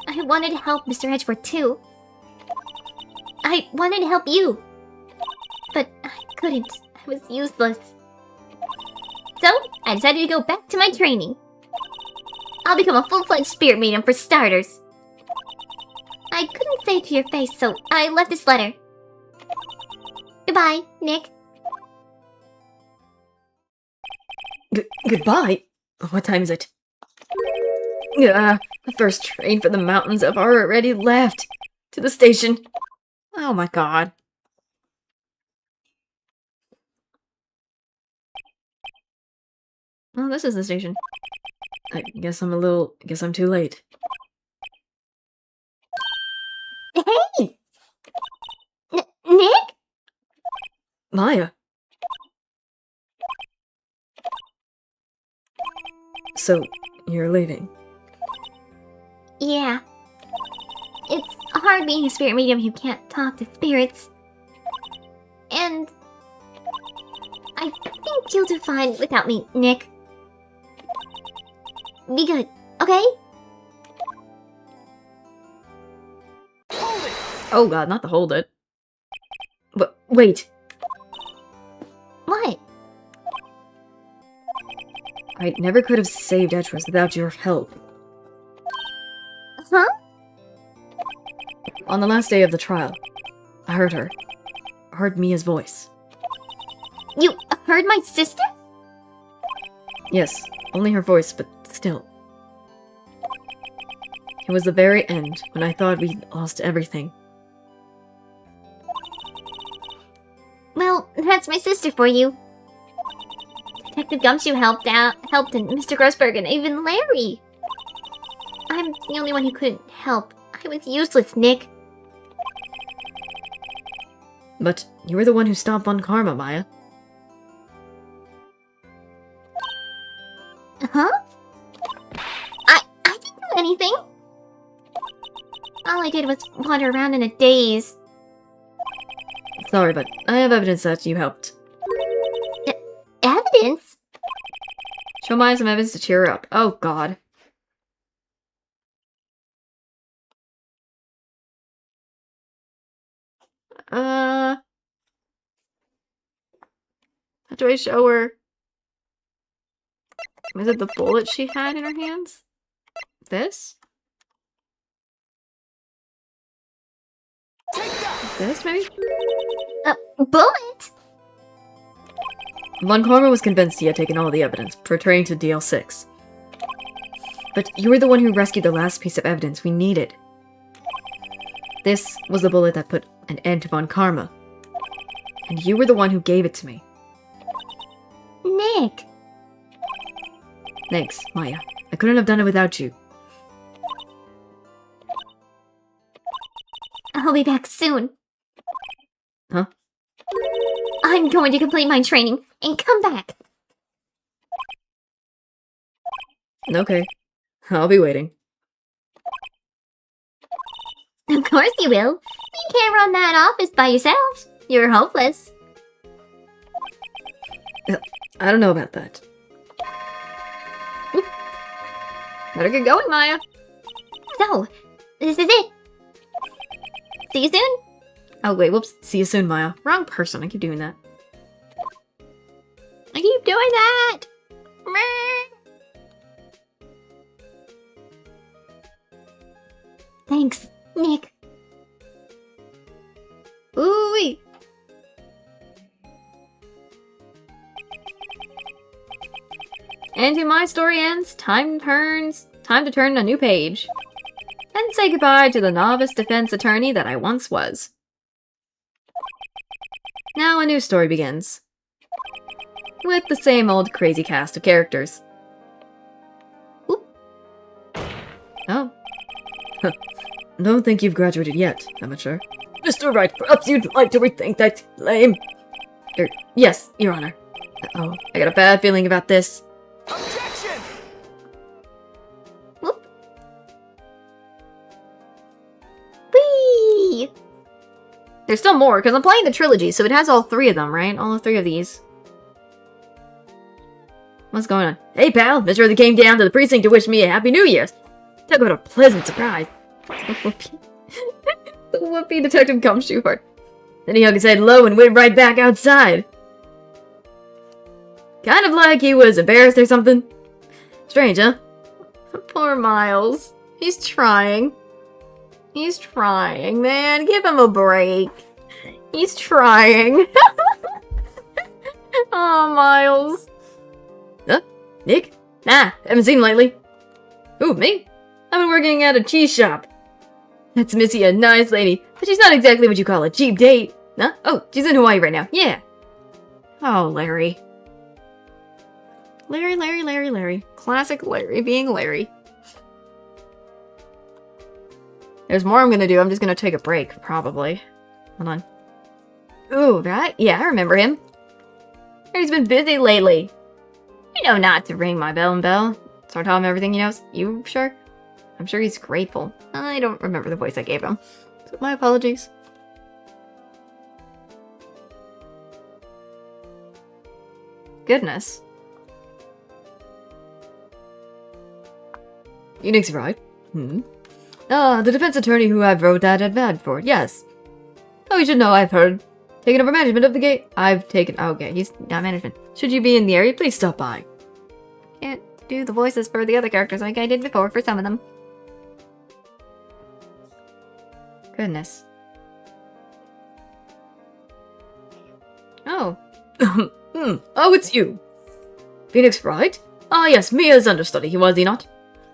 I wanted to help Mr. Edgeworth, too. I wanted to help you. But I couldn't. I was useless. So, I decided to go back to my training. I'll become a full-fledged spirit medium for starters. I couldn't say it to your face, so I left this letter. Goodbye, Nick. Goodbye? What time is it? The first train for the mountains have already left. To the station. Oh my god. Oh, this is the station. I guess I'm too late. Hey! Nick? Maya. So, you're leaving? Yeah. It's hard being a spirit medium who can't talk to spirits. And I think you'll do fine without me, Nick. Be good, okay? Hold it! Oh god, not to hold it. But wait. What? I never could have saved Edgeworth without your help. Huh? On the last day of the trial, I heard her. I heard Mia's voice. You heard my sister? Yes, only her voice, but still. It was the very end, when I thought we'd lost everything. Well, that's my sister for you. Detective Gumshoe helped, and Mr. Grossberg, and even Larry. I'm the only one who couldn't help. I was useless, Nick. But you were the one who stopped Von Karma, Maya. Huh? I didn't do anything. All I did was wander around in a daze. Sorry, but I have evidence that you helped. Evidence? Show Maya some evidence to cheer her up. Oh, God. How do I show her? Was it the bullet she had in her hands? This? Take that! This, maybe? Bullet? Von Karma was convinced he had taken all the evidence, returning to DL6. But you were the one who rescued the last piece of evidence we needed. This was the bullet that put an end to Von Karma. And you were the one who gave it to me. Nick. Thanks, Maya. I couldn't have done it without you. I'll be back soon. Huh? I'm going to complete my training and come back. Okay. I'll be waiting. Of course you will. You can't run that office by yourself. You're hopeless. I don't know about that. Oop. Better get going, Maya. So, this is it. See you soon. Oh, wait, whoops. See you soon, Maya. Wrong person. I keep doing that. I keep doing that. Thanks, Nick. Ooh-wee. And when my story ends, time to turn a new page. And say goodbye to the novice defense attorney that I once was. Now a new story begins. With the same old crazy cast of characters. Oop. Oh. Don't think you've graduated yet, amateur. Mr. Wright, perhaps you'd like to rethink that claim. Yes, Your Honor. Uh-oh, I got a bad feeling about this. Objection! Whoop. Whee! There's still more, because I'm playing the trilogy, so it has all three of them, right? All three of these. What's going on? Hey, pal! Mr. Really came down to the precinct to wish me a Happy New Year's. Talk about a pleasant surprise. The whoopee detective Gumshoe. Then he hung his head low and went right back outside. Kind of like he was embarrassed or something. Strange, huh? Poor Miles. He's trying. He's trying, man. Give him a break. He's trying. Oh, Miles. Huh? Nick? Nah, haven't seen him lately. Who, me? I've been working at a cheese shop. That's Missy, a nice lady, but she's not exactly what you call a cheap date. Huh? Oh, she's in Hawaii right now. Yeah. Oh, Larry. Larry. Classic Larry being Larry. There's more I'm gonna do. I'm just gonna take a break, probably. Hold on. Ooh, that? Yeah, I remember him. He's been busy lately. You know not to ring my bell. So tell him everything he knows. You sure? I'm sure he's grateful. I don't remember the voice I gave him. So my apologies. Goodness. Unix, right? The defense attorney who I wrote that ad for, yes. Oh, you should know, I've heard. Taken over management of the gate. Okay, he's not management. Should you be in the area, please stop by. Can't do the voices for the other characters like I did before for some of them. Goodness. Oh. Oh, it's you. Phoenix, right? Ah, yes, Mia's understudy, was he not?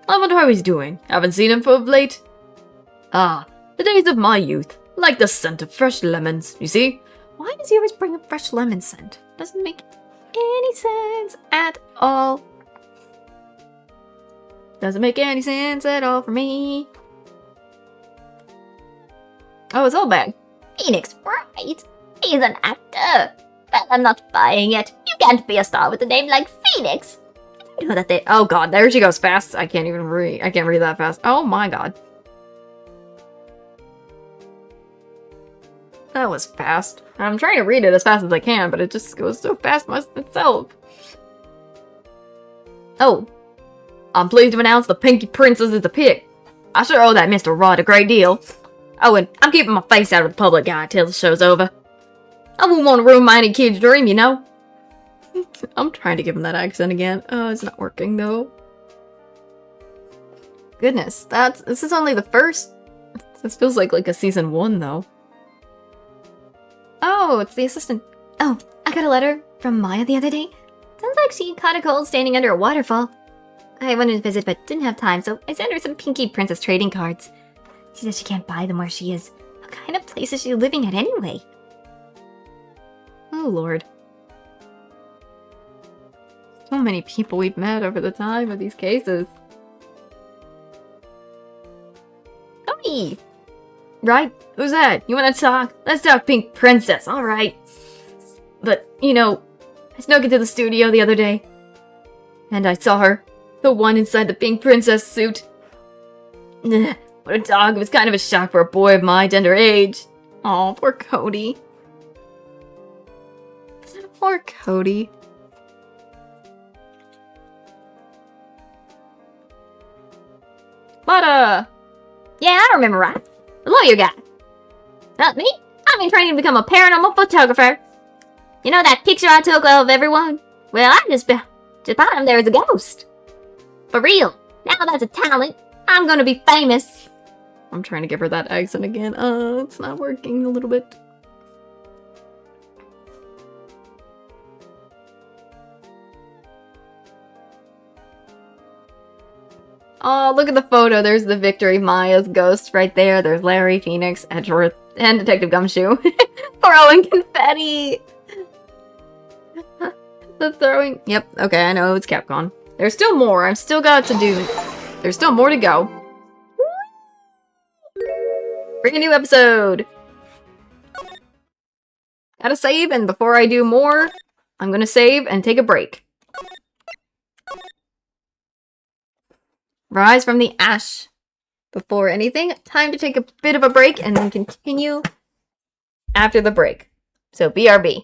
I wonder how he's doing. Haven't seen him for of late. Ah, the days of my youth. Like the scent of fresh lemons, you see? Why does he always bring up fresh lemon scent? Doesn't make any sense at all. Doesn't make any sense at all for me. Oh, it's all bad. Phoenix Wright? He's an actor. But I'm not buying it. You can't be a star with a name like Phoenix. You know that they— oh god, there she goes fast. I can't read that fast. Oh my god. That was fast. I'm trying to read it as fast as I can, but it just goes so fast itself. Oh, I'm pleased to announce the Pinky Princess is the pick. I sure owe that Mr. Rod a great deal. Oh, and I'm keeping my face out of the public eye till the show's over. I wouldn't want to ruin my any kid's dream, you know? I'm trying to give him that accent again. Oh, it's not working, though. Goodness, this is only the first... This feels like a season 1, though. Oh, it's the assistant. Oh, I got a letter from Maya the other day. Sounds like she caught a cold standing under a waterfall. I wanted to visit but didn't have time, so I sent her some Pinky Princess trading cards. She says she can't buy them where she is. What kind of place is she living at anyway? Oh, Lord. So many people we've met over the time of these cases. Hey! Right? Who's that? You wanna talk? Let's talk Pink Princess, alright. But, you know, I snuck into the studio the other day. And I saw her. The one inside the Pink Princess suit. What a dog. It was kind of a shock for a boy of my tender age. Aw, poor Cody. Poor Cody. But, Yeah, I remember right. The lawyer guy. Not me. I'm in training to become a paranormal photographer. You know that picture I took of everyone? Well, I just found him there as a ghost. For real. Now that's a talent. I'm gonna be famous. I'm trying to give her that accent again. It's not working a little bit. Oh, look at the photo. There's the Victory Maya's ghost right there. There's Larry, Phoenix, Edgeworth, and Detective Gumshoe. Throwing confetti! The throwing... Yep, okay, I know, it's Capcom. There's still more. I've still got to do... There's still more to go. Bring a new episode! Gotta save, and before I do more, I'm gonna save and take a break. Rise from the ash. Before anything, time to take a bit of a break and then continue after the break. So BRB.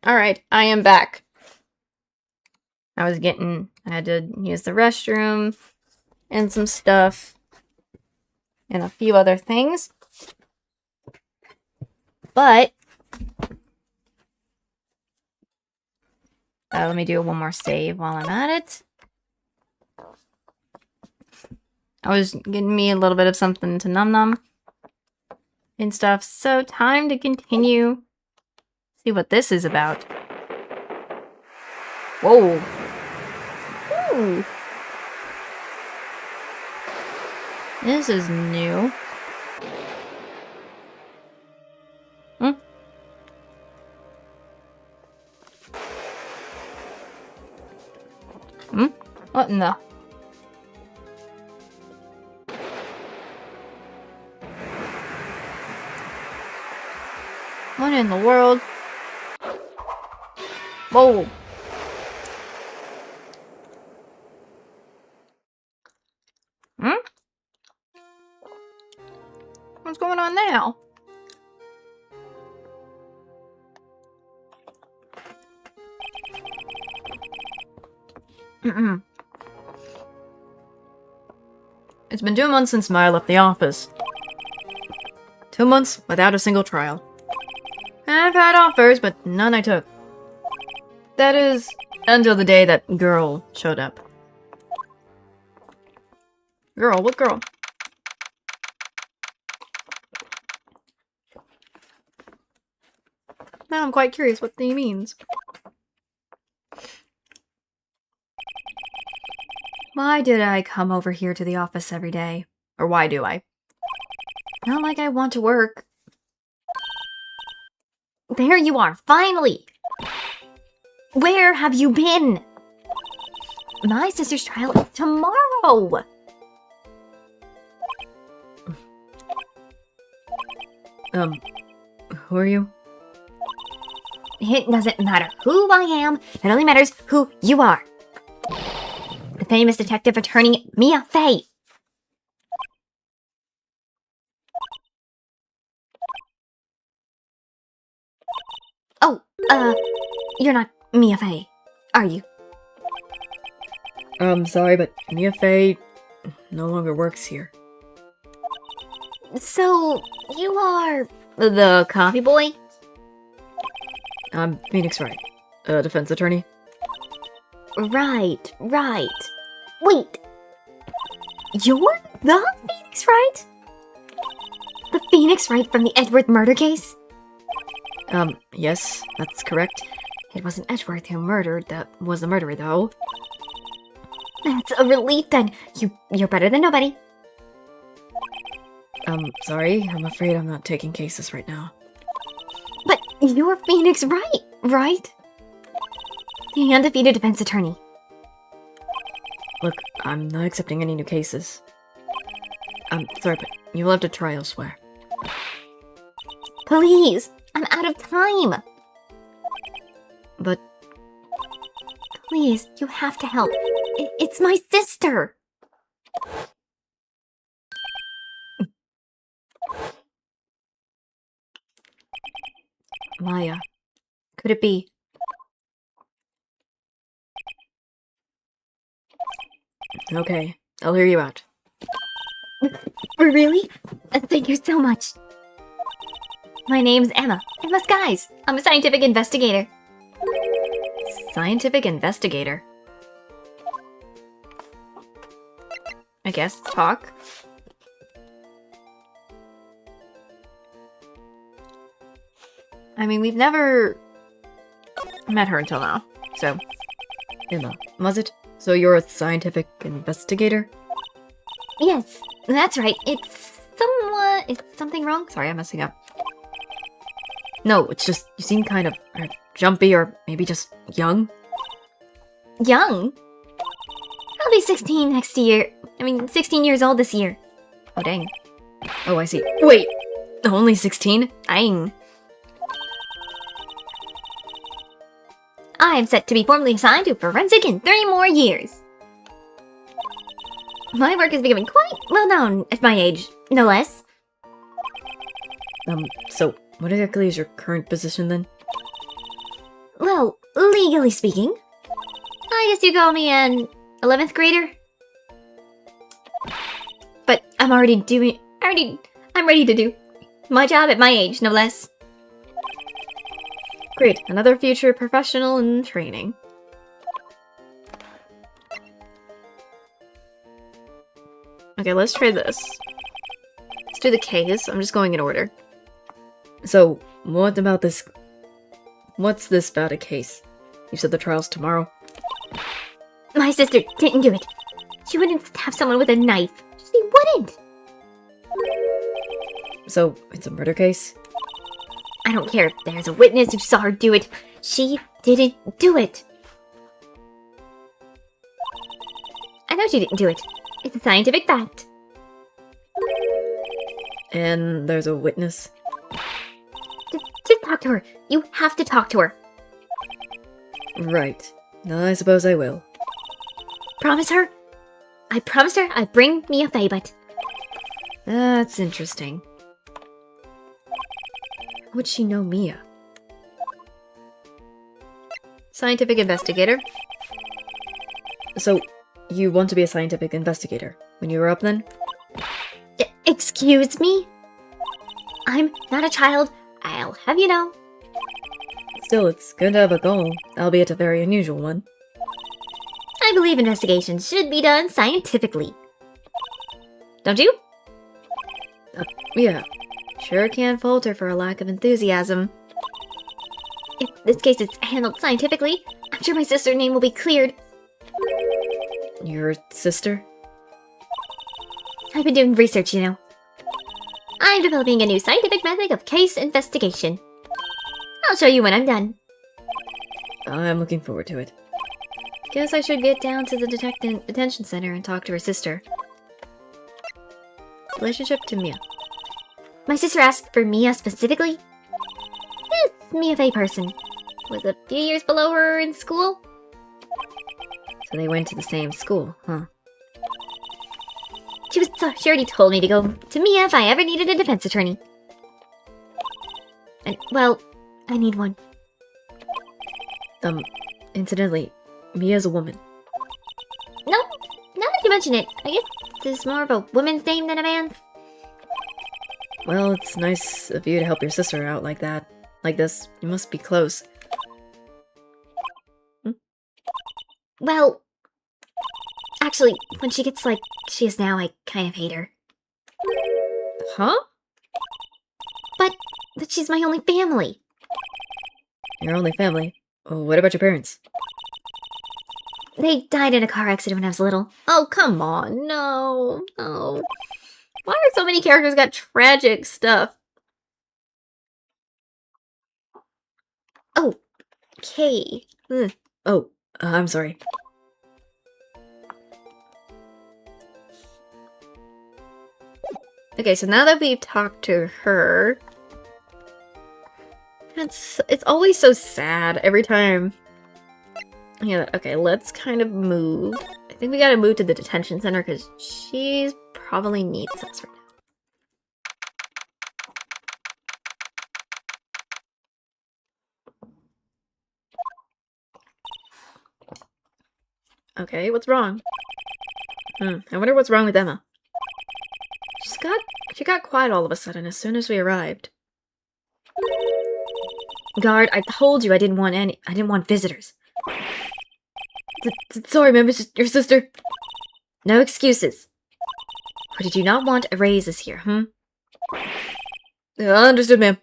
Alright, I am back. I had to use the restroom and some stuff and a few other things. But let me do one more save while I'm at it. I was getting me a little bit of something to num and stuff. So time to continue. See what this is about. Whoa. Ooh. This is new. What in the... What in the world? Whoa. What's going on now? It's been 2 months since Maya left the office. 2 months without a single trial. I've had offers, but none I took. That is, until the day that girl showed up. Girl? What girl? Now I'm quite curious what he means. Why did I come over here to the office every day? Or why do I? Not like I want to work. There you are, finally! Where have you been? My sister's trial is tomorrow! Who are you? It doesn't matter who I am, it only matters who you are. The famous detective attorney Mia Fey. Oh, you're not Mia Fey, are you? Sorry, but Mia Fey no longer works here. So, you are the coffee boy? I'm Phoenix Wright, a defense attorney. Right. Wait, you're the Phoenix Wright? The Phoenix Wright from the Edward murder case? Yes, that's correct. It wasn't Edward who was the murderer, though. That's a relief, then. You're better than nobody. Sorry, I'm afraid I'm not taking cases right now. But you're Phoenix Wright, right? The undefeated defense attorney. Look, I'm not accepting any new cases. I'm sorry, but you'll have to try elsewhere. Please, I'm out of time. But... Please, you have to help. It's my sister. Maya. Could it be? Okay, I'll hear you out. Really? Thank you so much. My name's Emma Skies. I'm a scientific investigator. Scientific investigator? I guess talk. I mean, we've never met her until now, so... Emma, was it? So you're a scientific investigator? Yes, that's right. Is something wrong? Sorry, I'm messing up. No, it's just, you seem kind of jumpy or maybe just young. Young? I'll be 16 next year. 16 years old this year. Oh, dang. Oh, I see. Wait! Only 16? Dang. I'm set to be formally assigned to forensic in 3 more years. My work is becoming quite well known at my age, no less. So, what exactly is your current position then? legally speaking, I guess you call me an 11th grader. But I'm ready to do my job at my age, no less. Great, another future professional in training. Okay, let's try this. Let's do the case. I'm just going in order. So, what about this? What's this about a case? You said the trial's tomorrow. My sister didn't do it. She wouldn't have someone with a knife. She wouldn't. So, it's a murder case? I don't care if there's a witness who saw her do it. She didn't do it. I know she didn't do it. It's a scientific fact. And there's a witness? Just talk to her. You have to talk to her. Right. I suppose I will. Promise her? I promised her I'd bring Mia Fey, but... That's interesting. How would she know Mia? Scientific investigator. So, you want to be a scientific investigator when you grow up then? Excuse me? I'm not a child. I'll have you know. Still, it's good to have a goal, albeit a very unusual one. I believe investigations should be done scientifically. Don't you? Yeah. Sure can't falter for a lack of enthusiasm. If this case is handled scientifically, I'm sure my sister's name will be cleared. Your sister? I've been doing research, you know. I'm developing a new scientific method of case investigation. I'll show you when I'm done. I'm looking forward to it. Guess I should get down to the detention center and talk to her sister. Relationship to Mia. My sister asked for Mia specifically. This Mia Fey person was a few years below her in school. So they went to the same school, huh? She already told me to go to Mia if I ever needed a defense attorney. And, well, I need one. Incidentally, Mia's a woman. No, now that you mention it, I guess this is more of a woman's name than a man's. Well, it's nice of you to help your sister out like that. Like this. You must be close. Well, actually, when she gets like she is now, I kind of hate her. Huh? But she's my only family. Your only family? Oh, what about your parents? They died in a car accident when I was little. Oh, come on. No. No. Why are so many characters got tragic stuff? Oh, okay. Oh, I'm sorry. Okay, so now that we've talked to her, it's always so sad every time. Yeah, okay, let's kind of move. I think we gotta move to the detention center because she's probably needs us right now. Okay, what's wrong? I wonder what's wrong with Emma. She got quiet all of a sudden as soon as we arrived. Guard, I told you I didn't want visitors. Sorry, ma'am, it's just your sister. No excuses. Or did you not want a raise this year, Understood, ma'am.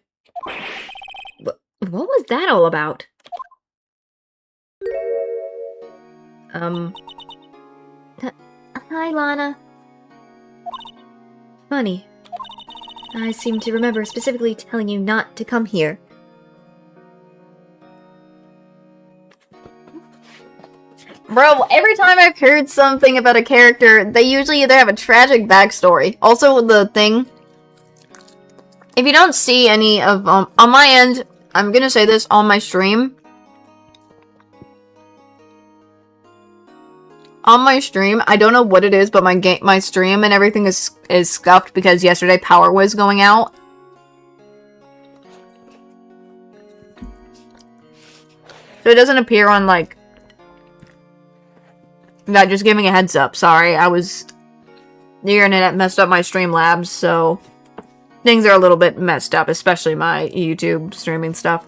What was that all about? Hi, Lana. Funny. I seem to remember specifically telling you not to come here. Bro, every time I've heard something about a character, they usually either have a tragic backstory. Also, the thing... If you don't see any of... on my end, I'm gonna say this on my stream. On my stream, I don't know what it is, but my stream and everything is scuffed because yesterday power was going out. So it doesn't appear on, like... Yeah, just giving a heads up. Sorry, the internet messed up my Streamlabs, so... Things are a little bit messed up, especially my YouTube streaming stuff.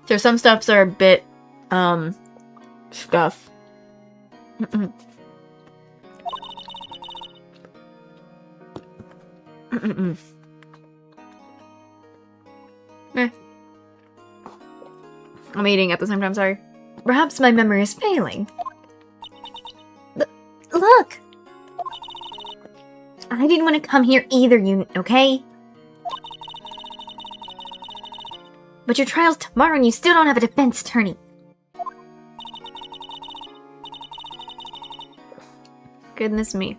So some stuffs are a bit, scuff. I'm eating at the same time, sorry. Perhaps my memory is failing. Look! I didn't want to come here either, okay? But your trial's tomorrow and you still don't have a defense attorney. Goodness me.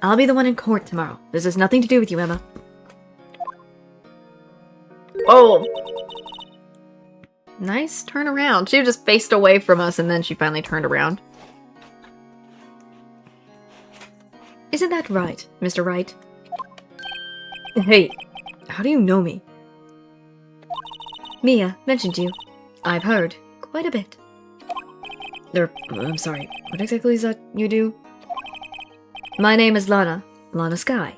I'll be the one in court tomorrow. This has nothing to do with you, Emma. Oh! Nice turn around. She just faced away from us and then she finally turned around. Isn't that right, Mr. Wright? Hey, how do you know me? Mia mentioned you. I've heard quite a bit. I'm sorry, what exactly is that you do? My name is Lana Sky.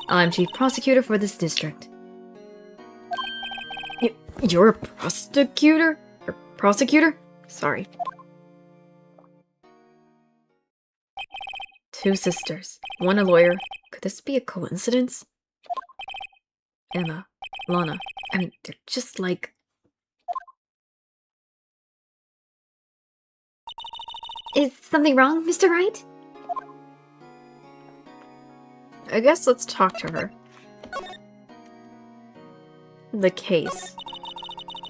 I'm chief prosecutor for this district. You're a prosecutor? Prosecutor? Sorry. 2 sisters, one a lawyer. Could this be a coincidence? Emma, Lana, I mean, they're just like... Is something wrong, Mr. Wright? I guess let's talk to her. The case.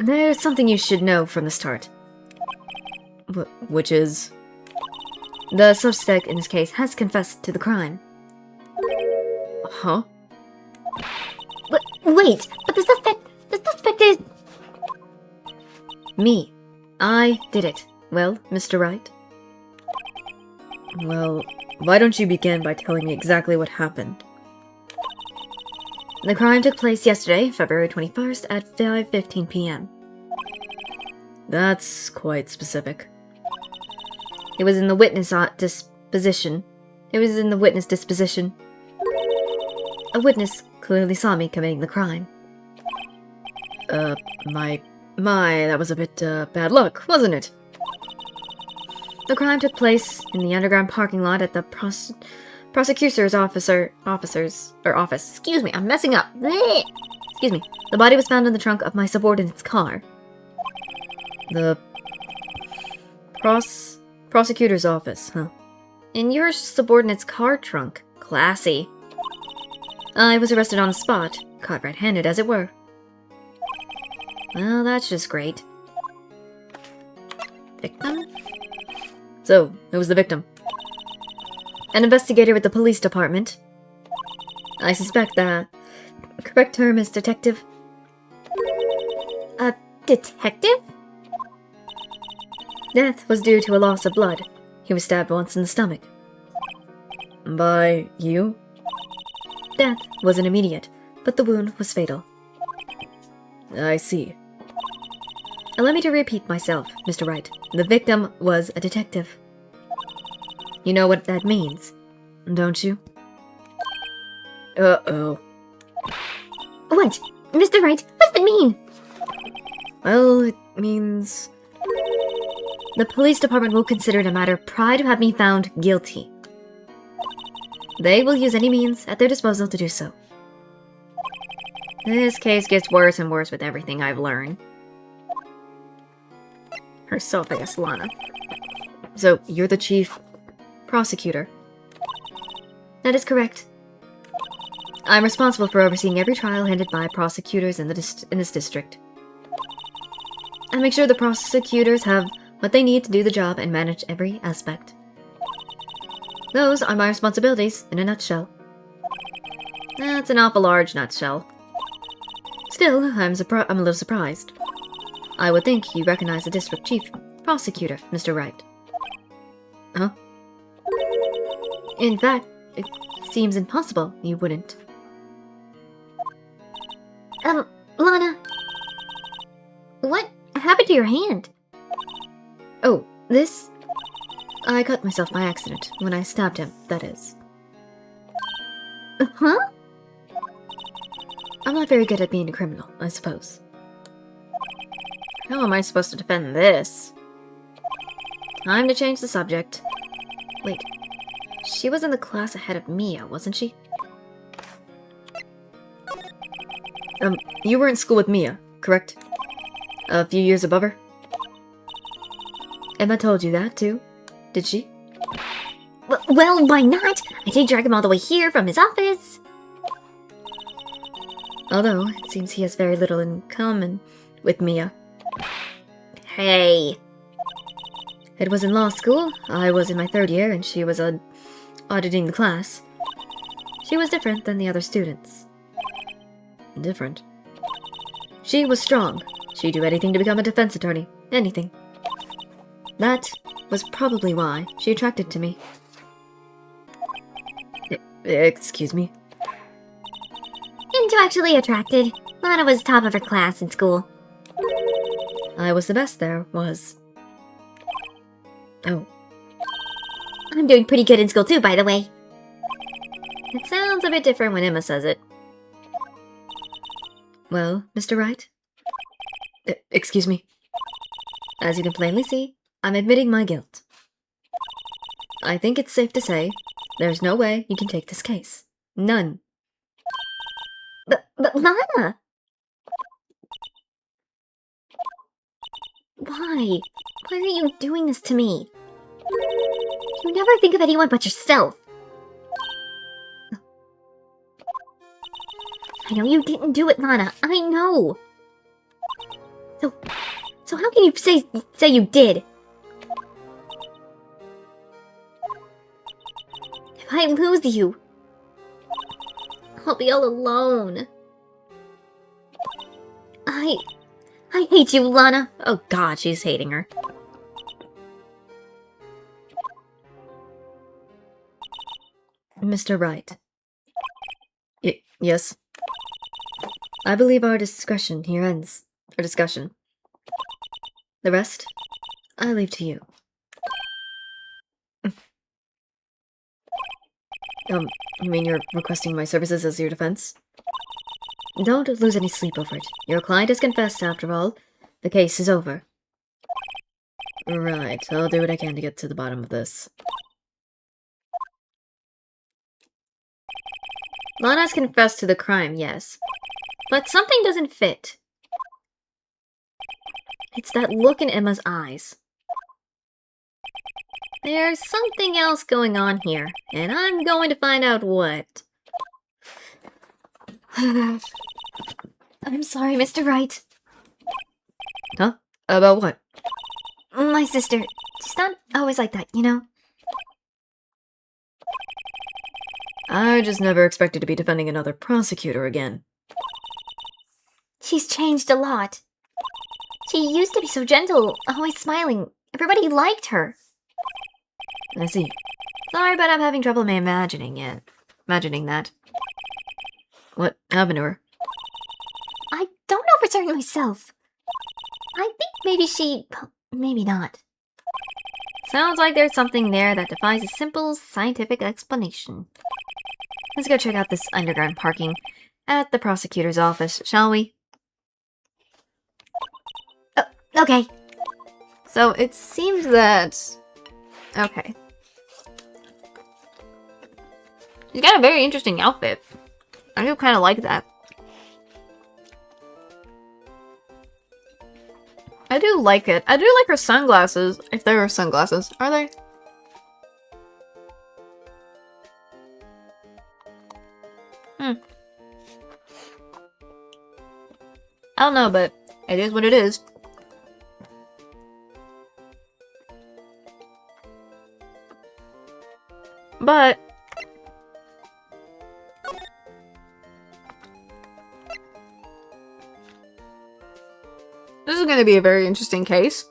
There's something you should know from the start. Which is... The suspect in this case has confessed to the crime. Huh? Wait, but the suspect is... Me. I did it. Well, Mr. Wright? Well, why don't you begin by telling me exactly what happened? The crime took place yesterday, February 21st at 5:15 p.m. That's quite specific. It was in the witness disposition. A witness clearly saw me committing the crime. That was a bit, bad luck, wasn't it? The crime took place in the underground parking lot at the prosecutor's office. Excuse me, I'm messing up. Blech. Excuse me. The body was found in the trunk of my subordinate's car. The prosecutor's office, huh? In your subordinate's car trunk. Classy. I was arrested on the spot, caught red-handed as it were. Well, that's just great. Victim? So, who was the victim? An investigator with the police department. I suspect the correct term is detective. A detective? Death was due to a loss of blood. He was stabbed once in the stomach. By you? Death wasn't immediate, but the wound was fatal. I see. Allow me to repeat myself, Mr. Wright. The victim was a detective. You know what that means, don't you? Uh-oh. What? Mr. Wright, what's it mean? Well, it means... The police department will consider it a matter of pride to have me found guilty. They will use any means at their disposal to do so. This case gets worse and worse with everything I've learned. Herself, I guess, Lana. So, you're the chief prosecutor? That is correct. I'm responsible for overseeing every trial handled by prosecutors in this district. I make sure the prosecutors have what they need to do the job and manage every aspect. Those are my responsibilities in a nutshell. That's an awful large nutshell. Still, I'm a little surprised. I would think you recognize the district chief prosecutor, Mr. Wright. Huh? In fact, it Seems impossible you wouldn't. Lana. What happened to your hand? Oh, this? I cut myself by accident when I stabbed him, that is. Huh? I'm not very good at being a criminal, I suppose. How am I supposed to defend this? Time to change the subject. Wait, she was in the class ahead of Mia, wasn't she? You were in school with Mia, correct? A few years above her? Emma told you that, too? Did she? Well, why not? I did drag him all the way here from his office. Although, it seems he has very little in common with Mia. Hey. It was in law school. I was in my 3rd year, and she was auditing the class. She was different than the other students. Different? She was strong. She'd do anything to become a defense attorney. Anything. That was probably why she attracted to me. Excuse me? Intellectually attracted. Lana was top of her class in school. I was the best there was. Oh. I'm doing pretty good in school too, by the way. It sounds a bit different when Emma says it. Well, Mr. Wright? Excuse me. As you can plainly see, I'm admitting my guilt. I think it's safe to say there's no way you can take this case. None. But Lana! Why? Why are you doing this to me? You never think of anyone but yourself. I know you didn't do it, Lana. I know. So how can you say you did? If I lose you, I'll be all alone. I hate you, Lana. Oh god, she's hating her. Mr. Wright. Yes? I believe our discussion here ends. Our discussion. The rest, I leave to you. You mean you're requesting my services as your defense? Don't lose any sleep over it. Your client has confessed, after all. The case is over. Right, I'll do what I can to get to the bottom of this. Lana's confessed to the crime, yes. But something doesn't fit. It's that look in Emma's eyes. There's something else going on here, and I'm going to find out what. I'm sorry, Mr. Wright. Huh? About what? My sister. She's not always like that, you know? I just never expected to be defending another prosecutor again. She's changed a lot. She used to be so gentle, always smiling. Everybody liked her. I see. Sorry, but I'm having trouble imagining that. What happened to her? I don't know for certain myself. I think maybe maybe not. Sounds like there's something there that defies a simple scientific explanation. Let's go check out this underground parking at the prosecutor's office, shall we? Okay. So it seems that... Okay. She's got a very interesting outfit. I do kind of like that. I do like it. I do like her sunglasses. If there are sunglasses. Are they? I don't know, but it is what it is. But this is going to be a very interesting case.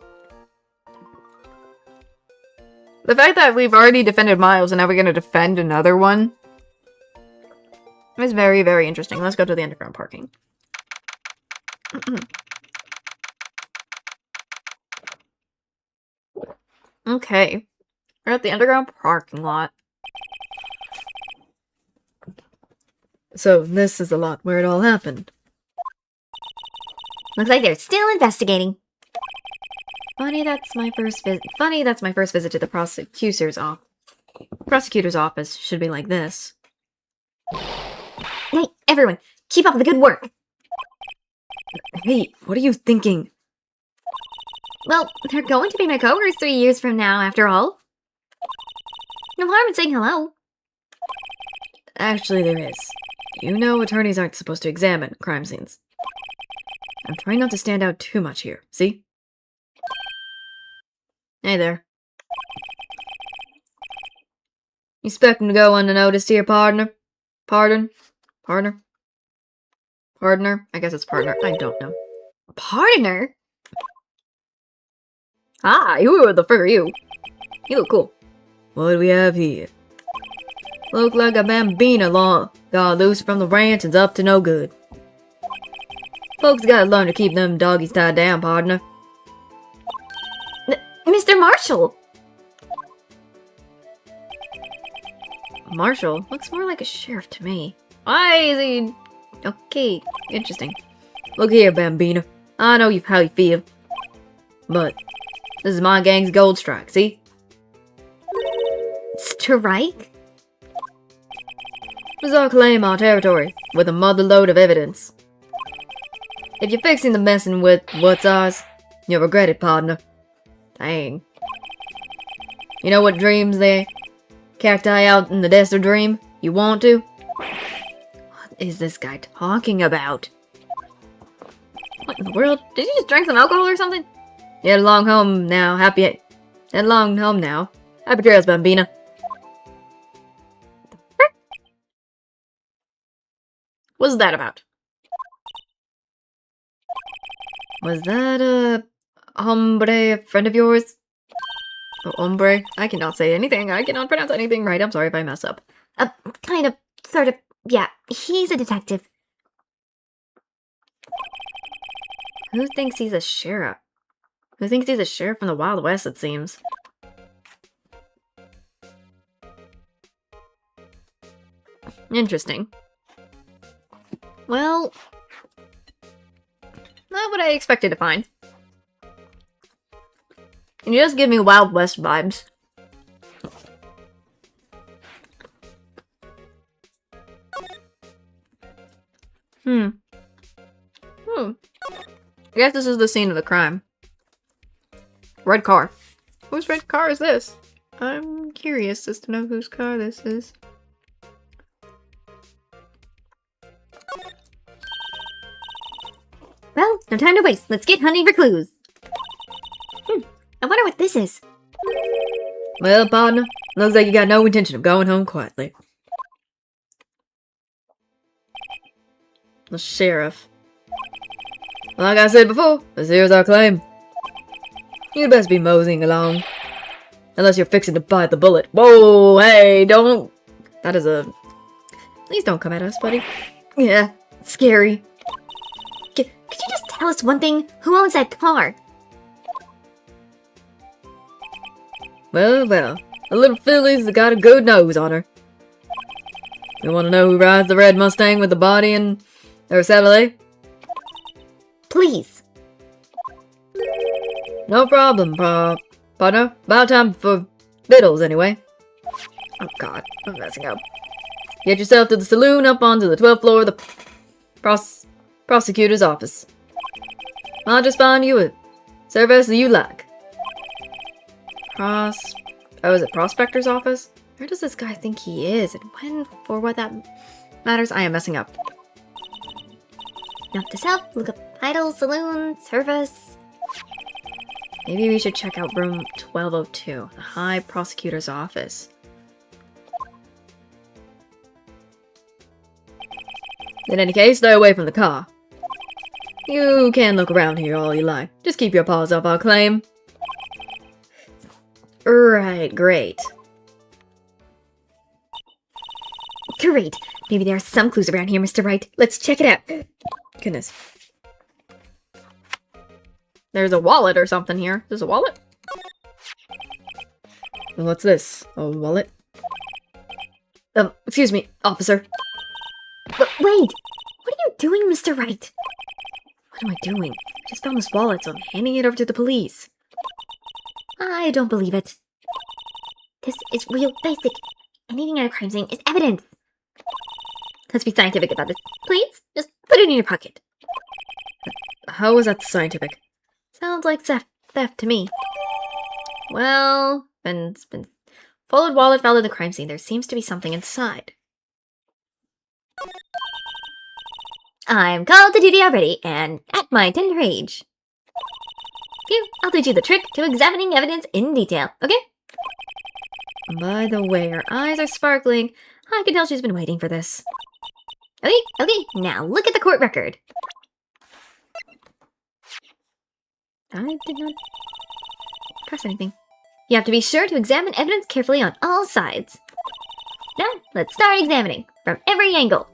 The fact that we've already defended Miles and now we're going to defend another one It was very, very interesting. Let's go to the underground parking. Okay. We're at the underground parking lot. So, this is the lot where it all happened. Looks like they're still investigating. Funny that's my first visit to the prosecutor's office. Should be like this. Hey, everyone, keep up the good work. Hey, what are you thinking? Well, they're going to be my coworkers 3 years from now, after all. No harm in saying hello. Actually, there is. You know attorneys aren't supposed to examine crime scenes. I'm trying not to stand out too much here, see? Hey there. You expect him to go unnoticed here, partner? Partner? I guess it's partner. I don't know. Partner? Hi, who the frick are you? You look cool. What do we have here? Look like a bambina got loose from the ranch and's up to no good. Folks gotta learn to keep them doggies tied down, partner. Mr. Marshall! Marshall looks more like a sheriff to me. Why is he... Okay, interesting. Look here, bambina. I know how you feel. But this is my gang's gold strike, see? Strike? This is our claim on territory, with a motherload of evidence. If you're fixing to messing with what's ours, you'll regret it, partner. Dang. You know what dreams they cacti out in the desert dream? You want to? What is this guy talking about? What in the world? Did you just drink some alcohol or something? Head along home now, Head along home now. Happy trails, bambina. What's that about? Was that a hombre friend of yours? Oh, hombre. I cannot say anything. I cannot pronounce anything right. I'm sorry if I mess up. Kind of, sort of, yeah, he's a detective. Who thinks he's a sheriff? Who thinks he's a sheriff from the Wild West, it seems? Interesting. Well, not what I expected to find. And you just give me Wild West vibes. I guess this is the scene of the crime. Red car. Whose red car is this? I'm curious as to know whose car this is. Well, no time to waste. Let's get hunting for clues. I wonder what this is. Well, partner, looks like you got no intention of going home quietly. The sheriff. Like I said before, this here's our claim. You'd best be moseying along. Unless you're fixing to bite the bullet. Whoa, hey, don't... That is a... Please don't come at us, buddy. Yeah, scary. Could you just tell us one thing? Who owns that car? Well, the little filly's got a good nose on her. You want to know who rides the red Mustang with the body and her saddle? Please. No problem, partner. About time for victuals, anyway. Oh god, I'm messing up. Get yourself to the saloon up onto the 12th floor of the prosecutor's office. I'll just find you a service that you like. Oh, is it Prospector's office? Where does this guy think he is? And when, for what that matters? I am messing up. Note this up, look up idol, saloon, service. Maybe we should check out room 1202, the High Prosecutor's office. In any case, stay away from the car. You can look around here all you like. Just keep your paws off our claim. Right, great. Great. Maybe there are some clues around here, Mr. Wright. Let's check it out. Goodness. There's a wallet or something here. There's a wallet? What's this? A wallet? Excuse me, officer. But wait! What are you doing, Mr. Wright? What am I doing? I just found this wallet, so I'm handing it over to the police. I don't believe it. This is real basic. Anything at a crime scene is evidence. Let's be scientific about this. Please, just put it in your pocket. How is that scientific? Sounds like theft to me. Well, it's been folded wallet found at the crime scene. There seems to be something inside. I'm called to duty already, and at my tender age. Here, I'll teach you the trick to examining evidence in detail, okay? By the way, her eyes are sparkling. I can tell she's been waiting for this. Okay, now look at the court record. I did not press anything. You have to be sure to examine evidence carefully on all sides. Now, let's start examining from every angle.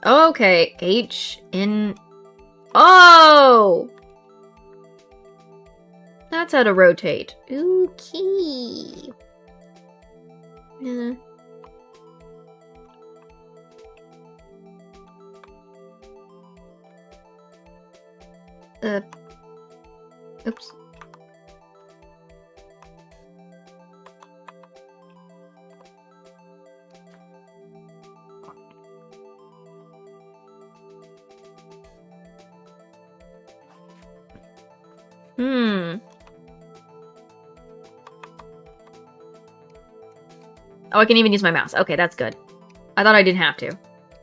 Okay, H in... Oh! That's how to rotate. Okay. Oops. Oh, I can even use my mouse. Okay, that's good. I thought I didn't have to.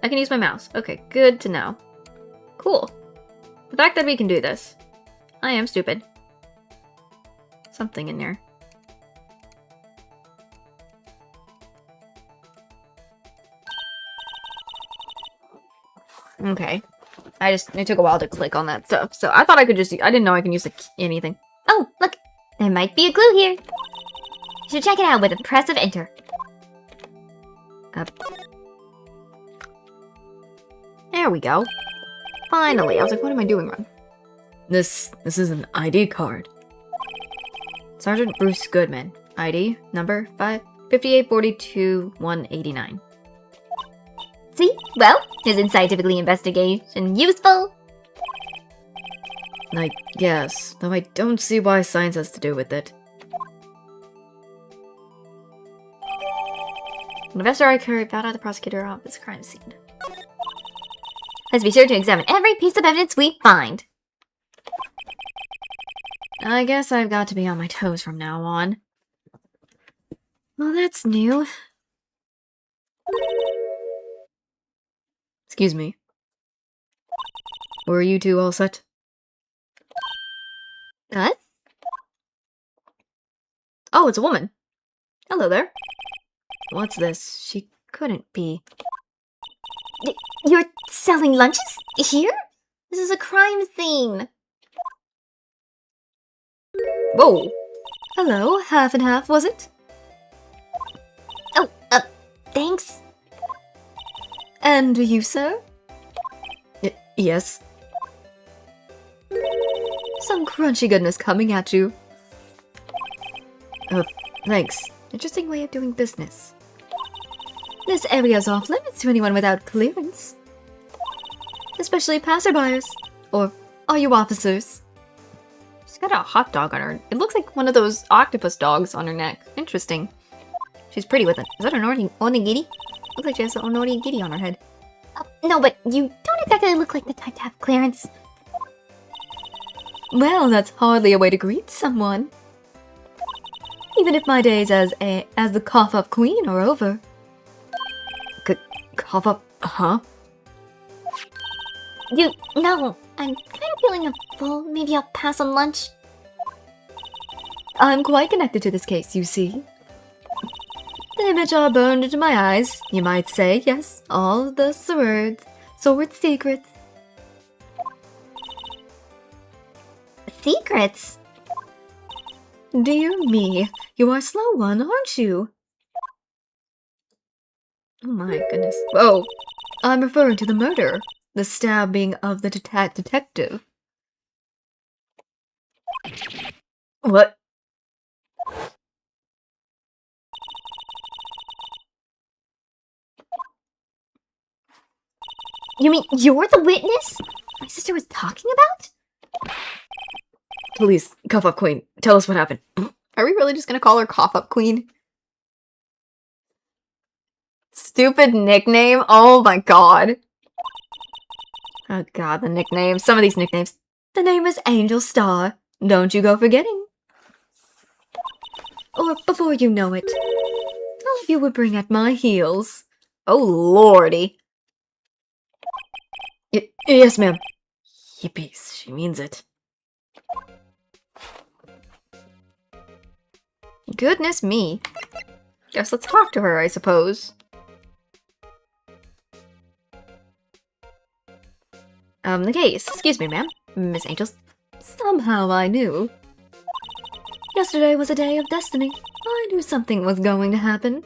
I can use my mouse. Okay, good to know. Cool. The fact that we can do this. I am stupid. Something in there. Okay. It took a while to click on that stuff. So I thought I could just, I didn't know I can use anything. Oh, look, there might be a clue here. You should check it out with a press of enter. There we go. Finally. I was like, what am I doing wrong? This is an ID card. Sergeant Bruce Goodman. ID number 5842-189. See? Well, isn't scientifically investigation useful? I guess, though I don't see why science has to do with it. An investigator carried out of the prosecutor of this crime scene. Let's be sure to examine every piece of evidence we find. I guess I've got to be on my toes from now on. Well, that's new. Excuse me. Were you two all set? Us? Oh, it's a woman. Hello there. What's this? She couldn't be. You're selling lunches? Here? This is a crime scene. Whoa. Hello, half and half, was it? Oh, thanks. And you, sir? Yes. Some crunchy goodness coming at you. Thanks. Interesting way of doing business. This area's off limits to anyone without clearance. Especially passerbyers. Or are you officers? She's got a hot dog on her. It looks like one of those octopus dogs on her neck. Interesting. She's pretty with it. Is that an onigiri? Looks like she has an onigiri on her head. No, but you don't exactly look like the type to have clearance. Well, that's hardly a way to greet someone. Even if my days as the cough-up queen are over. Cough-up, huh? No, I'm kind of feeling a full. Maybe I'll pass on lunch. I'm quite connected to this case, you see. The image are burned into my eyes, you might say, yes. All the sword secrets. Secrets? Dear me, you are a slow one, aren't you? Oh my goodness. Whoa! I'm referring to the murder. The stabbing of the detective. What? You mean you're the witness my sister was talking about? Please, Cuff Up Queen, tell us what happened. Are we really just gonna call her Cough Up Queen? Stupid nickname. Oh my god. Oh god, the nicknames. Some of these nicknames. The name is Angel Star. Don't you go forgetting. Or before you know it, I'll have you whimpering at my heels. Oh lordy. Yes, ma'am. Yippies, she means it. Goodness me. Guess let's talk to her, I suppose. The case. Excuse me, ma'am. Miss Angels. Somehow I knew. Yesterday was a day of destiny. I knew something was going to happen.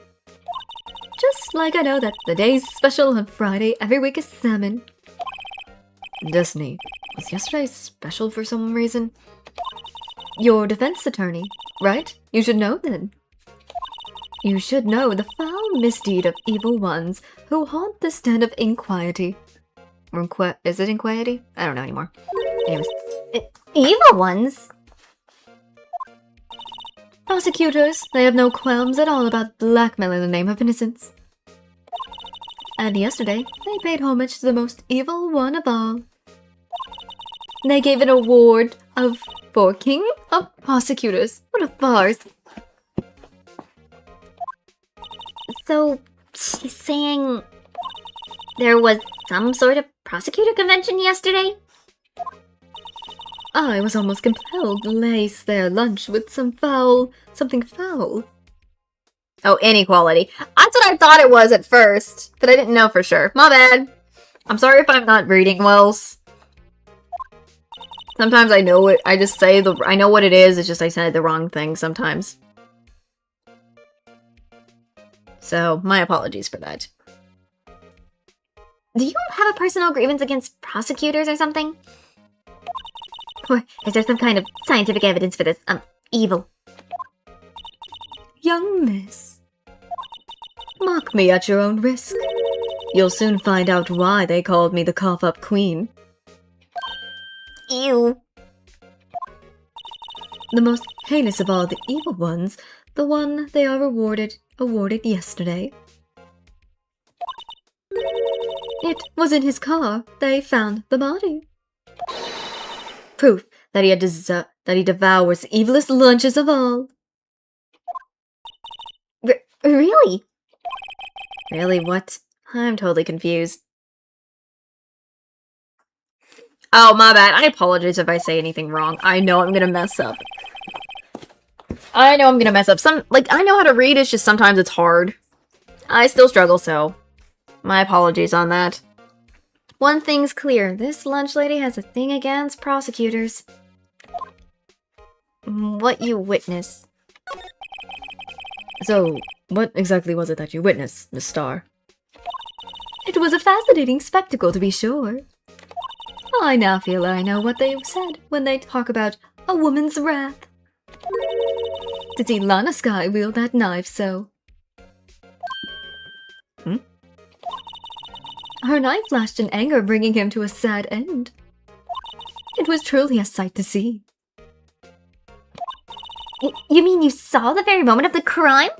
Just like I know that the day's special on Friday every week is salmon. Destiny. Was yesterday special for some reason? You're defense attorney, right? You should know then. You should know the foul misdeed of evil ones who haunt this den of inquiety. Or is it inquiety? I don't know anymore. Anyways. Evil ones? Prosecutors, they have no qualms at all about blackmail in the name of innocence. And yesterday, they paid homage to the most evil one of all. They gave an award for King of Prosecutors. What a farce. So, she's saying there was some sort of prosecutor convention yesterday? I was almost compelled to lace their lunch with something foul. Oh, inequality. That's what I thought it was at first, but I didn't know for sure. My bad. I'm sorry if I'm not reading well. Sometimes I know it. I just say I know what it is. It's just I said the wrong thing sometimes. So, my apologies for that. Do you have a personal grievance against prosecutors or something? Or is there some kind of scientific evidence for this, evil? Young miss, mock me at your own risk. You'll soon find out why they called me the cough-up queen. Ew. The most heinous of all the evil ones, the one they are awarded yesterday. It was in his car they found the body. Proof that he devours the evilest lunches of all. Really? Really, what? I'm totally confused. Oh, my bad. I apologize if I say anything wrong. I know I'm gonna mess up. I know how to read, it's just sometimes it's hard. I still struggle, so my apologies on that. One thing's clear, this lunch lady has a thing against prosecutors. What you witness? So, what exactly was it that you witnessed, Miss Starr? It was a fascinating spectacle, to be sure. I now feel I know what they said when they talk about a woman's wrath. To see Lana Sky wield that knife so. Her knife flashed in anger, bringing him to a sad end. It was truly a sight to see. You mean you saw the very moment of the crime?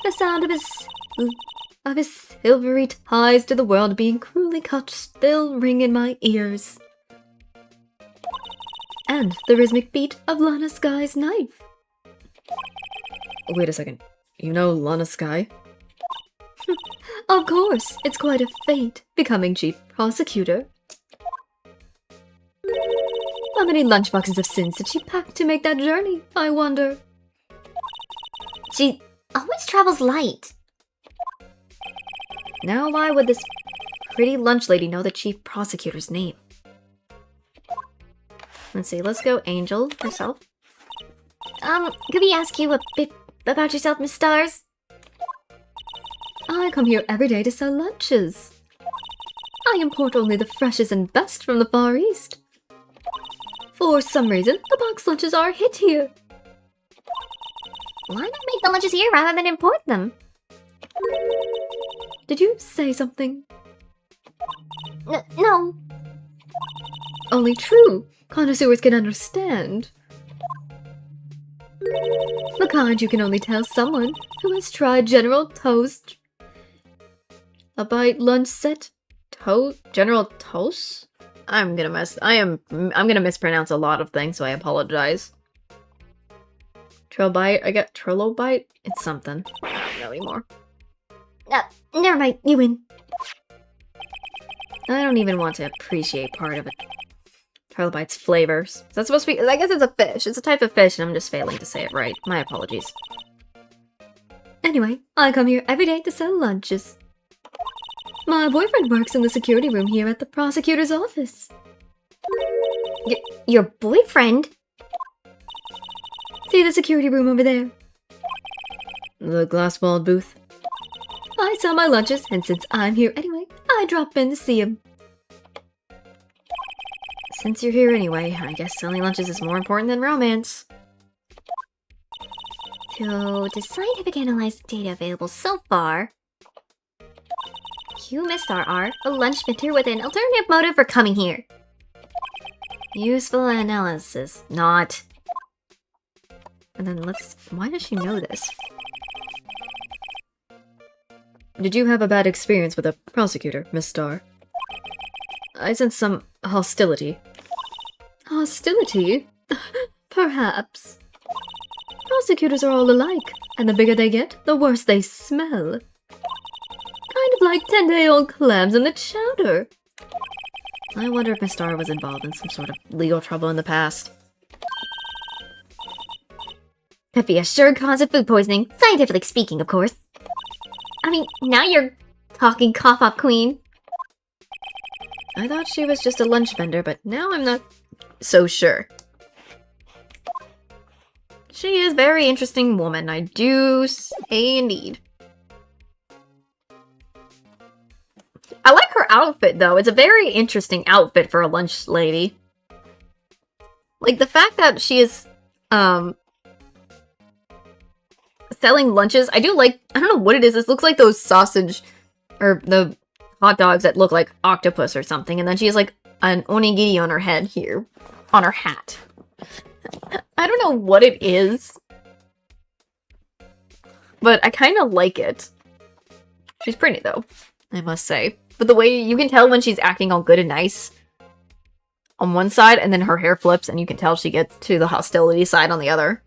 The sound of his silvery ties to the world being cruelly cut still ring in my ears. And the rhythmic beat of Lana Sky's knife. Wait a second. You know Lana Sky? Of course, it's quite a feat, becoming chief prosecutor. How many lunchboxes of sins did she pack to make that journey, I wonder? She always travels light. Now why would this pretty lunch lady know the chief prosecutor's name? Let's see, let's go Angel herself. Could we ask you a bit about yourself, Miss Stars? I come here every day to sell lunches. I import only the freshest and best from the Far East. For some reason, the box lunches are a hit here. Why not make the lunches here rather than import them? Did you say something? No. Only true connoisseurs can understand. The kind you can only tell someone who has tried General Toast. A bite lunch set? General Toast? I'm gonna mispronounce a lot of things, so I apologize. Trilobite? I get Trilobite? It's something. I don't know anymore. Never mind, you win. I don't even want to appreciate part of it. Trilobite's flavors. Is that supposed to be? I guess it's a fish. It's a type of fish, and I'm just failing to say it right. My apologies. Anyway, I come here every day to sell lunches. My boyfriend works in the security room here at the prosecutor's office. Your boyfriend? See the security room over there? The glass-walled booth. I sell my lunches, and since I'm here anyway, I drop in to see him. Since you're here anyway, I guess selling lunches is more important than romance. To scientific analyze data available so far, you, Miss Star, are a lunch vendor with an alternative motive for coming here. Useful analysis. Not. And then why does she know this? Did you have a bad experience with a prosecutor, Miss Star? I sense some hostility. Hostility? Perhaps. Prosecutors are all alike, and the bigger they get, the worse they smell. Kind of like 10-day-old clams in the chowder. I wonder if Miss Star was involved in some sort of legal trouble in the past. Could be a sure cause of food poisoning, scientifically speaking, of course. I mean, now you're talking cough-up queen. I thought she was just a lunch vendor, but now I'm not so sure. She is a very interesting woman, I do say indeed. I like her outfit, though. It's a very interesting outfit for a lunch lady. Like, the fact that she is, selling lunches, I do like, I don't know what it is, this looks like those sausage, or the hot dogs that look like octopus or something, and then she has, like, an onigiri on her head here, on her hat. I don't know what it is, but I kind of like it. She's pretty, though, I must say. But the way you can tell when she's acting all good and nice on one side, and then her hair flips, and you can tell she gets to the hostility side on the other.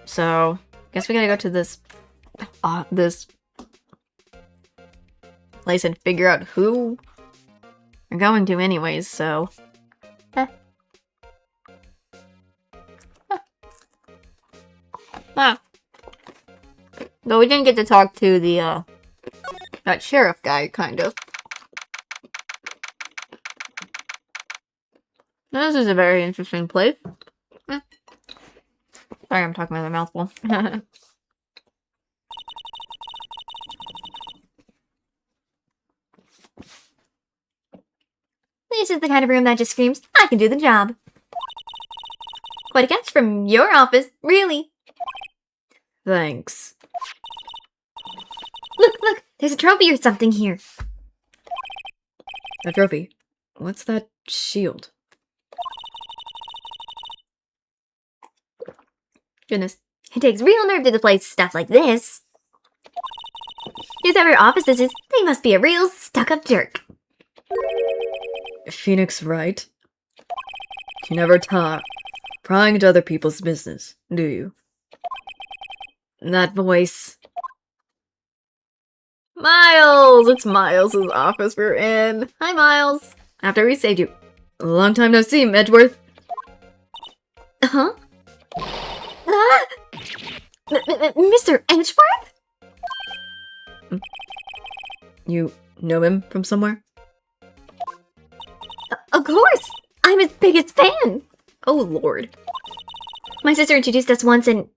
So, guess we gotta go to this place and figure out who we're going to anyways, so. Though we didn't get to talk to the, that sheriff guy, kind of. This is a very interesting place. Sorry, I'm talking with a mouthful. This is the kind of room that just screams, I can do the job. Quite a catch from your office, really. Thanks. Look, there's a trophy or something here. A trophy? What's that shield? Goodness. It takes real nerve to display stuff like this. Whoever office this is, they must be a real stuck-up jerk. Phoenix, right? You never talk prying into other people's business, do you? That voice. Miles! It's Miles' office we're in. Hi, Miles. After we saved you. Long time no see, Edgeworth. Huh? Ah! Mr. Edgeworth? You know him from somewhere? Of course! I'm his biggest fan! Oh, Lord. My sister introduced us once and...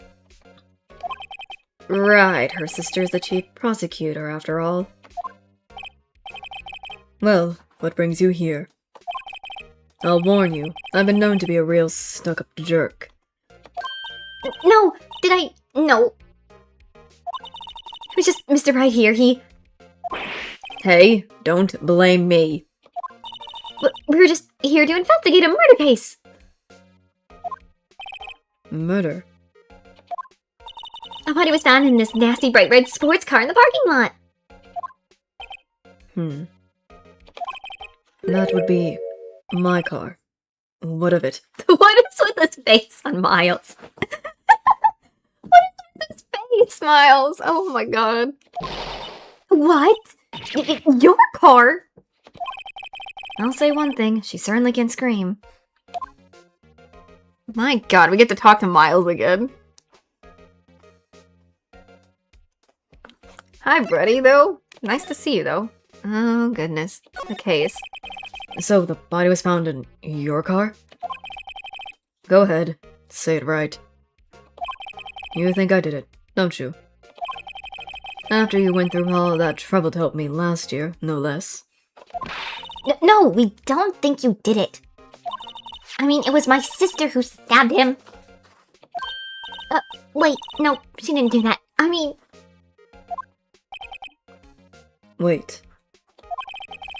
Right, her sister's the chief prosecutor, after all. Well, what brings you here? I'll warn you, I've been known to be a real stuck-up jerk. No, did I? No. It was just Mr. Right here, Hey, don't blame me. We were just here to investigate a murder case. Murder? A body was found in this nasty bright red sports car in the parking lot. That would be my car. What of it? What is with this face on Miles? What is with this face, Miles? Oh my god. What? Your car? I'll say one thing, she certainly can scream. My god, we get to talk to Miles again. Hi, Brady, though. Nice to see you, though. Oh, goodness. The case. So, the body was found in your car? Go ahead. Say it right. You think I did it, don't you? After you went through all that trouble to help me last year, no less. No, we don't think you did it. I mean, it was my sister who stabbed him. Wait, no, she didn't do that. I mean... Wait.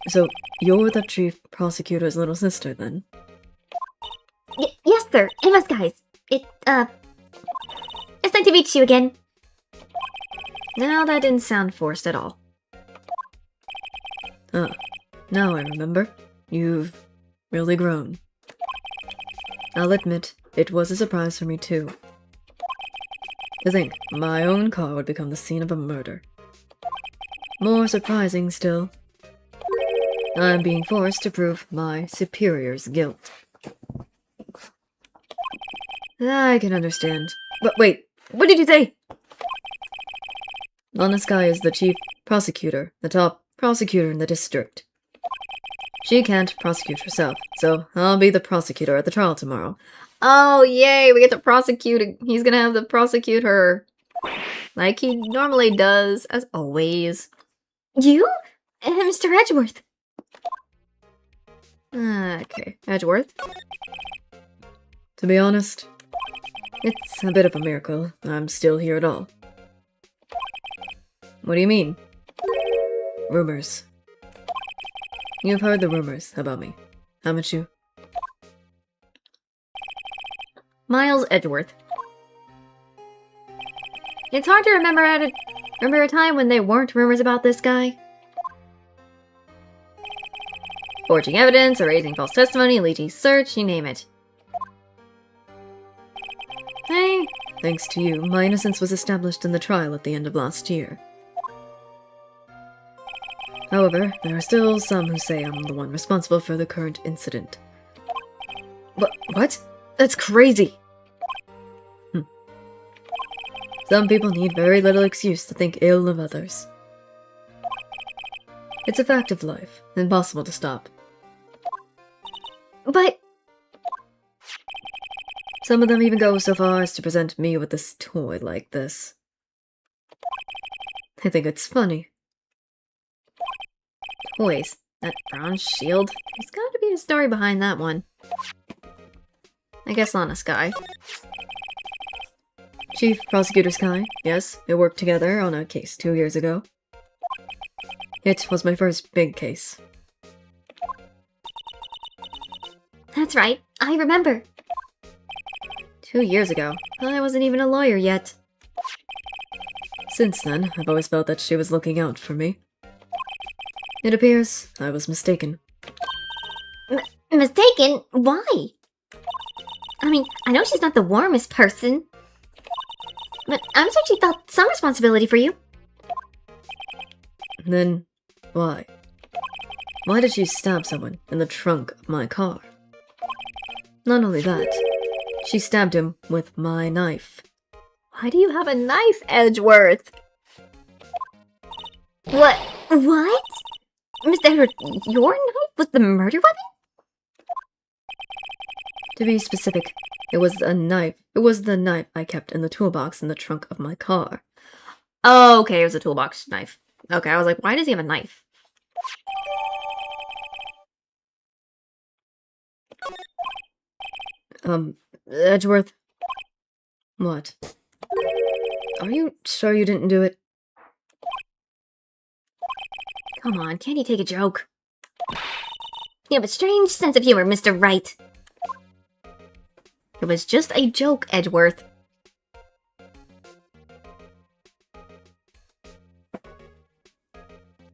So, you're the chief prosecutor's little sister, then? Yes, sir. Emma's guys. It's nice to meet you again. No, that didn't sound forced at all. Ah, now I remember. You've really grown. I'll admit, it was a surprise for me too. To think my own car would become the scene of a murder. More surprising still, I'm being forced to prove my superior's guilt. I can understand. But wait, what did you say? Honest Guy is the chief prosecutor, the top prosecutor in the district. She can't prosecute herself, so I'll be the prosecutor at the trial tomorrow. Oh, yay, we get to prosecute. He's gonna have to prosecute her. Like he normally does, as always. You? Mr. Edgeworth. Okay, Edgeworth. To be honest, it's a bit of a miracle I'm still here at all. What do you mean? Rumors. You've heard the rumors about me, haven't you? Miles Edgeworth. It's hard to remember a time when there weren't rumors about this guy. Forging evidence, erasing false testimony, leading search, you name it. Hey, thanks to you, my innocence was established in the trial at the end of last year. However, there are still some who say I'm the one responsible for the current incident. What? That's crazy! Some people need very little excuse to think ill of others. It's a fact of life, impossible to stop. But... Some of them even go so far as to present me with this toy like this. I think it's funny. Toys. That bronze shield. There's gotta be a story behind that one. I guess Honest Guy. Chief Prosecutor Sky, yes, we worked together on a case 2 years ago. It was my first big case. That's right, I remember. 2 years ago. I wasn't even a lawyer yet. Since then, I've always felt that she was looking out for me. It appears I was mistaken. Mistaken? Why? I mean, I know she's not the warmest person. But I'm sure she felt some responsibility for you. Then, why? Why did she stab someone in the trunk of my car? Not only that, she stabbed him with my knife. Why do you have a knife, Edgeworth? What? What? Mr. Edward, your knife was the murder weapon? To be specific, it was a knife. It was the knife I kept in the toolbox in the trunk of my car. Oh, okay, it was a toolbox knife. Okay, I was like, why does he have a knife? Edgeworth? What? Are you sure you didn't do it? Come on, can't you take a joke? You have a strange sense of humor, Mr. Wright. It was just a joke, Edgeworth.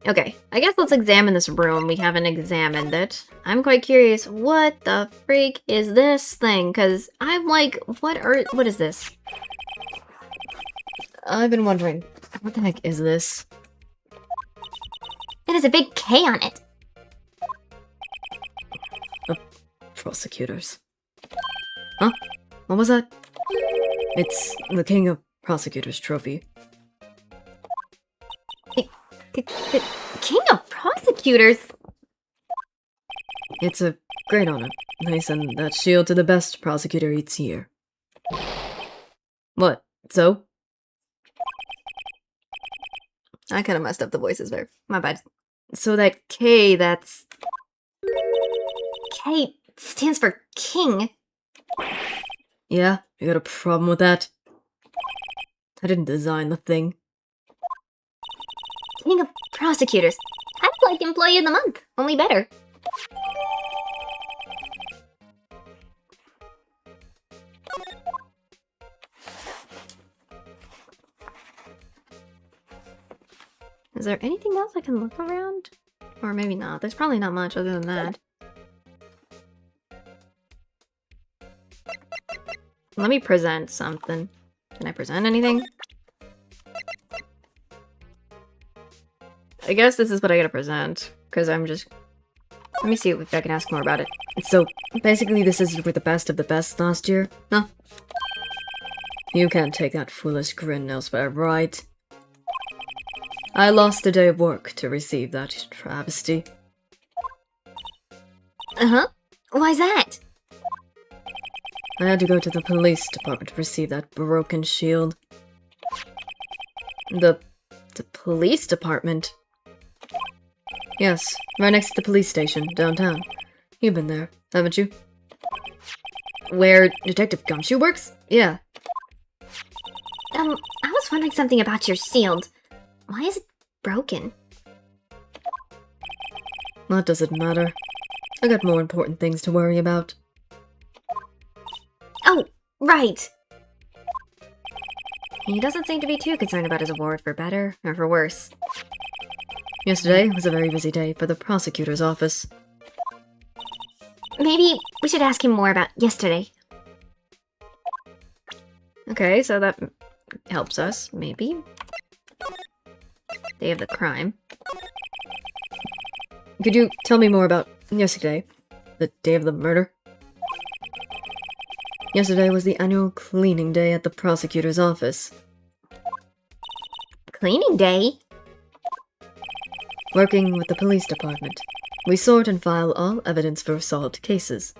Okay, I guess let's examine this room. We haven't examined it. I'm quite curious, what the freak is this thing? Because I'm like, what is this? I've been wondering, what the heck is this? It has a big K on it. Prosecutors. Huh? What was that? It's the King of Prosecutors trophy. King of Prosecutors? It's a great honor. They send that shield to the best prosecutor each year. What? So? I kind of messed up the voices there. My bad. So that K, that's... K stands for king. Yeah? You got a problem with that? I didn't design the thing. King of Prosecutors. Kind of like Employee of the Month, only better. Is there anything else I can look around? Or maybe not. There's probably not much other than that. Let me present something. Can I present anything? I guess this is what I gotta present. Because I'm just... Let me see if I can ask more about it. So, basically this is for the best of the best last year? Huh? You can't take that foolish grin elsewhere, right? I lost a day of work to receive that travesty. Uh-huh. Why's that? I had to go to the police department to receive that broken shield. The police department? Yes, right next to the police station, downtown. You've been there, haven't you? Where Detective Gumshoe works? Yeah. I was wondering something about your shield. Why is it broken? That doesn't matter. I got more important things to worry about. Oh, right. He doesn't seem to be too concerned about his award, for better or for worse. Yesterday was a very busy day for the prosecutor's office. Maybe we should ask him more about yesterday. Okay, so that helps us, maybe. Day of the crime. Could you tell me more about yesterday? The day of the murder? Yesterday was the annual cleaning day at the prosecutor's office. Cleaning day? Working with the police department, we sort and file all evidence for solved cases.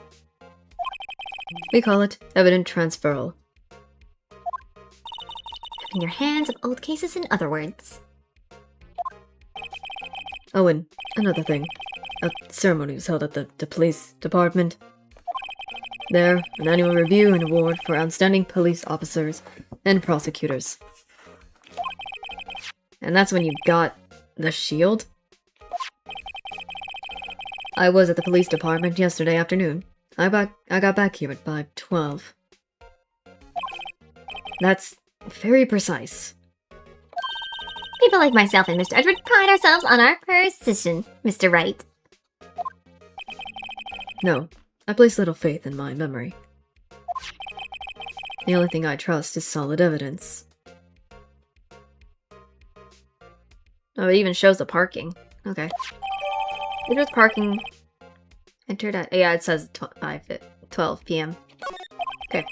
We call it evident transferal. In your hands of old cases, in other words. Oh, and another thing. A ceremony was held at the police department. There, an annual review and award for outstanding police officers and prosecutors. And that's when you got the shield? I was at the police department yesterday afternoon. I got back here at 5:12. That's very precise. People like myself and Mr. Edward pride ourselves on our precision, Mr. Wright. No, I place little faith in my memory. The only thing I trust is solid evidence. Oh, it even shows the parking. Okay. There's parking. Entered at... Yeah, it says 12 p.m. Okay.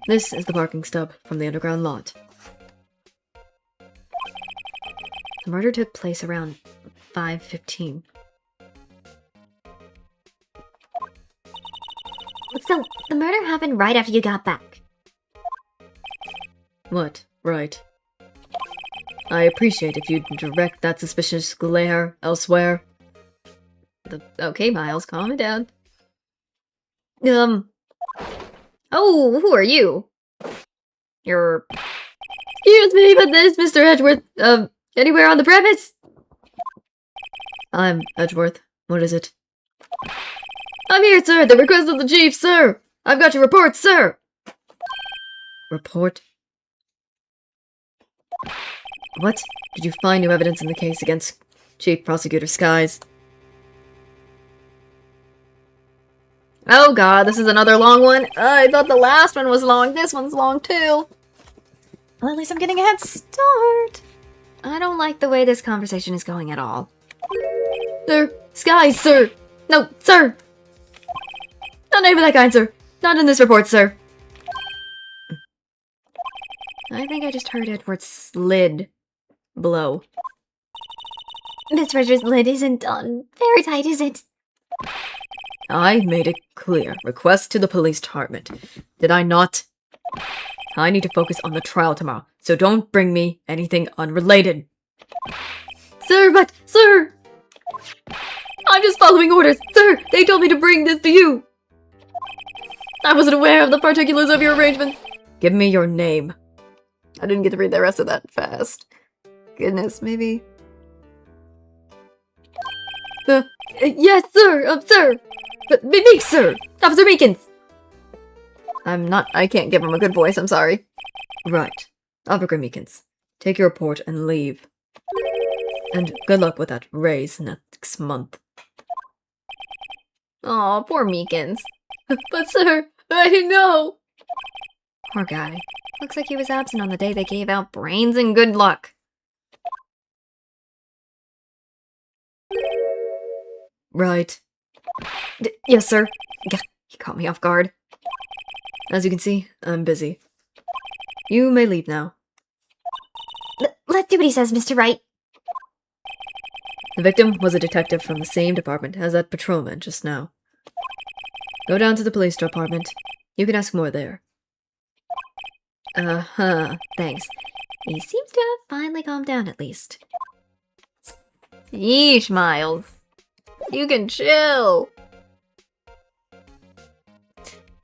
This is the parking stub from the underground lot. The murder took place around 5:15. So, the murder happened right after you got back. What? Right. I appreciate if you direct that suspicious glare elsewhere. Okay, Miles, calm it down. Oh, who are you? You're... Excuse me, but this Mr. Edgeworth, anywhere on the premise? I'm Edgeworth. What is it? I'm here, sir, at the request of the chief, sir! I've got your report, sir! Report? What? Did you find new evidence in the case against Chief Prosecutor Skies? Oh god, this is another long one. I thought the last one was long. This one's long too. Well, at least I'm getting a head start. I don't like the way this conversation is going at all. Sir! Skies, sir! No, sir! Not name of that kind, sir. Not in this report, sir. I think I just heard Edward's lid blow. Miss Fletcher's lid isn't on very tight, is it? I made it clear. Request to the police department. Did I not? I need to focus on the trial tomorrow, so don't bring me anything unrelated. Sir, but... Sir! I'm just following orders. Sir, they told me to bring this to you. I wasn't aware of the particulars of your arrangements. Give me your name. I didn't get to read the rest of that fast. Goodness, maybe... yes, sir, sir! Meek, sir! Officer Meekins! I can't give him a good voice, I'm sorry. Right. Officer Meekins, take your report and leave. And good luck with that raise next month. Aw, poor Meekins. But sir, I didn't know! Poor guy. Looks like he was absent on the day they gave out brains and good luck. Right. Yes, sir. He caught me off guard. As you can see, I'm busy. You may leave now. Let's do what he says, Mr. Wright. The victim was a detective from the same department as that patrolman just now. Go down to the police department. You can ask more there. Thanks. He seems to have finally calmed down at least. Yeesh, Miles. You can chill.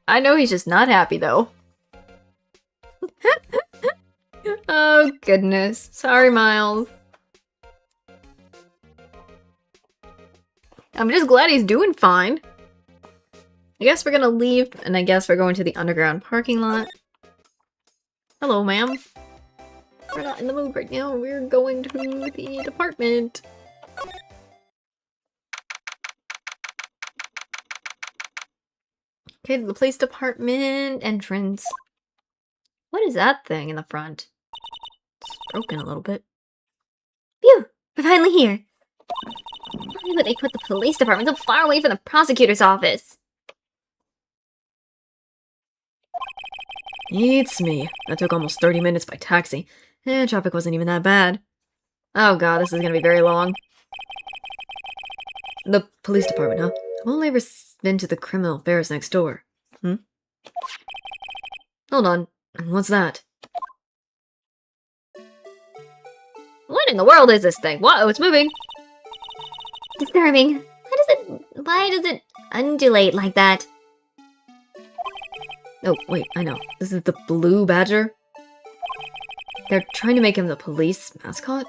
I know he's just not happy, though. Oh, goodness. Sorry, Miles. I'm just glad he's doing fine. I guess we're gonna leave, and I guess we're going to the underground parking lot. Hello, ma'am. We're not in the mood right now. We're going to the department. Okay, the police department entrance. What is that thing in the front? It's broken a little bit. Phew! We're finally here. Why would they put the police department so far away from the prosecutor's office? It's me. That took almost 30 minutes by taxi. And traffic wasn't even that bad. Oh god, this is gonna be very long. The police department, huh? I've only ever been to the criminal affairs next door. Hold on. What's that? What in the world is this thing? Whoa, it's moving! Disturbing. Why does it undulate like that? Oh, wait, I know. This is the Blue Badger? They're trying to make him the police mascot?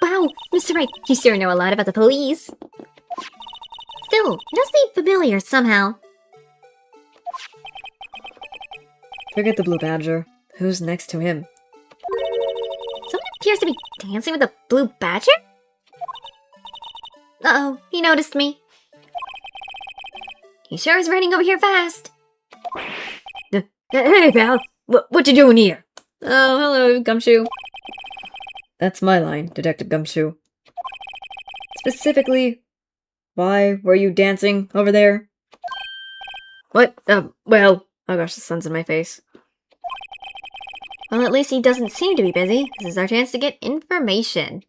Wow, Mr. Wright, you sure know a lot about the police. Still, it does seem familiar somehow. Forget the Blue Badger. Who's next to him? Someone appears to be dancing with a blue badger? Uh-oh, he noticed me. He sure is running over here fast. Hey, pal! What you doing here? Oh, hello, Gumshoe. That's my line, Detective Gumshoe. Specifically, why were you dancing over there? What? Well... Oh gosh, the sun's in my face. Well, at least he doesn't seem to be busy. This is our chance to get information.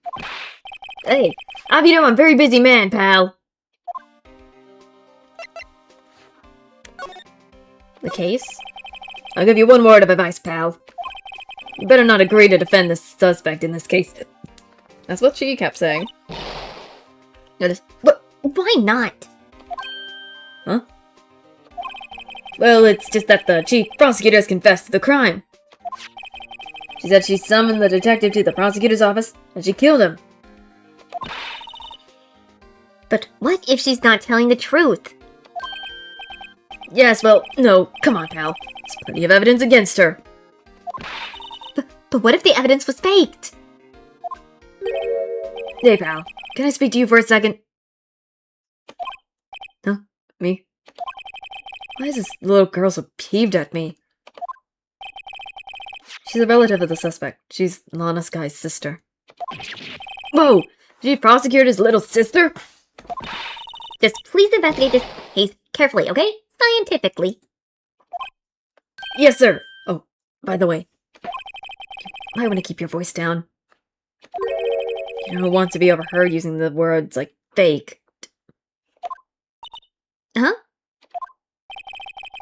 Hey, I know I'm a very busy man, pal. The case? I'll give you one word of advice, pal. You better not agree to defend the suspect in this case. That's what she kept saying. But why not? Huh? Well, it's just that the chief prosecutor has confessed to the crime. She said she summoned the detective to the prosecutor's office, and she killed him. But what if she's not telling the truth? Yes, well, no, come on, pal. There's plenty of evidence against her. But what if the evidence was faked? Hey, pal, can I speak to you for a second? Huh? Me? Why is this little girl so peeved at me? She's a relative of the suspect. She's Lana Sky's sister. Whoa! Did you prosecute his little sister? Just please investigate this case carefully, okay? Scientifically. Yes, sir! Oh, by the way, you might want to keep your voice down. You don't want to be overheard using the words like fake. Huh?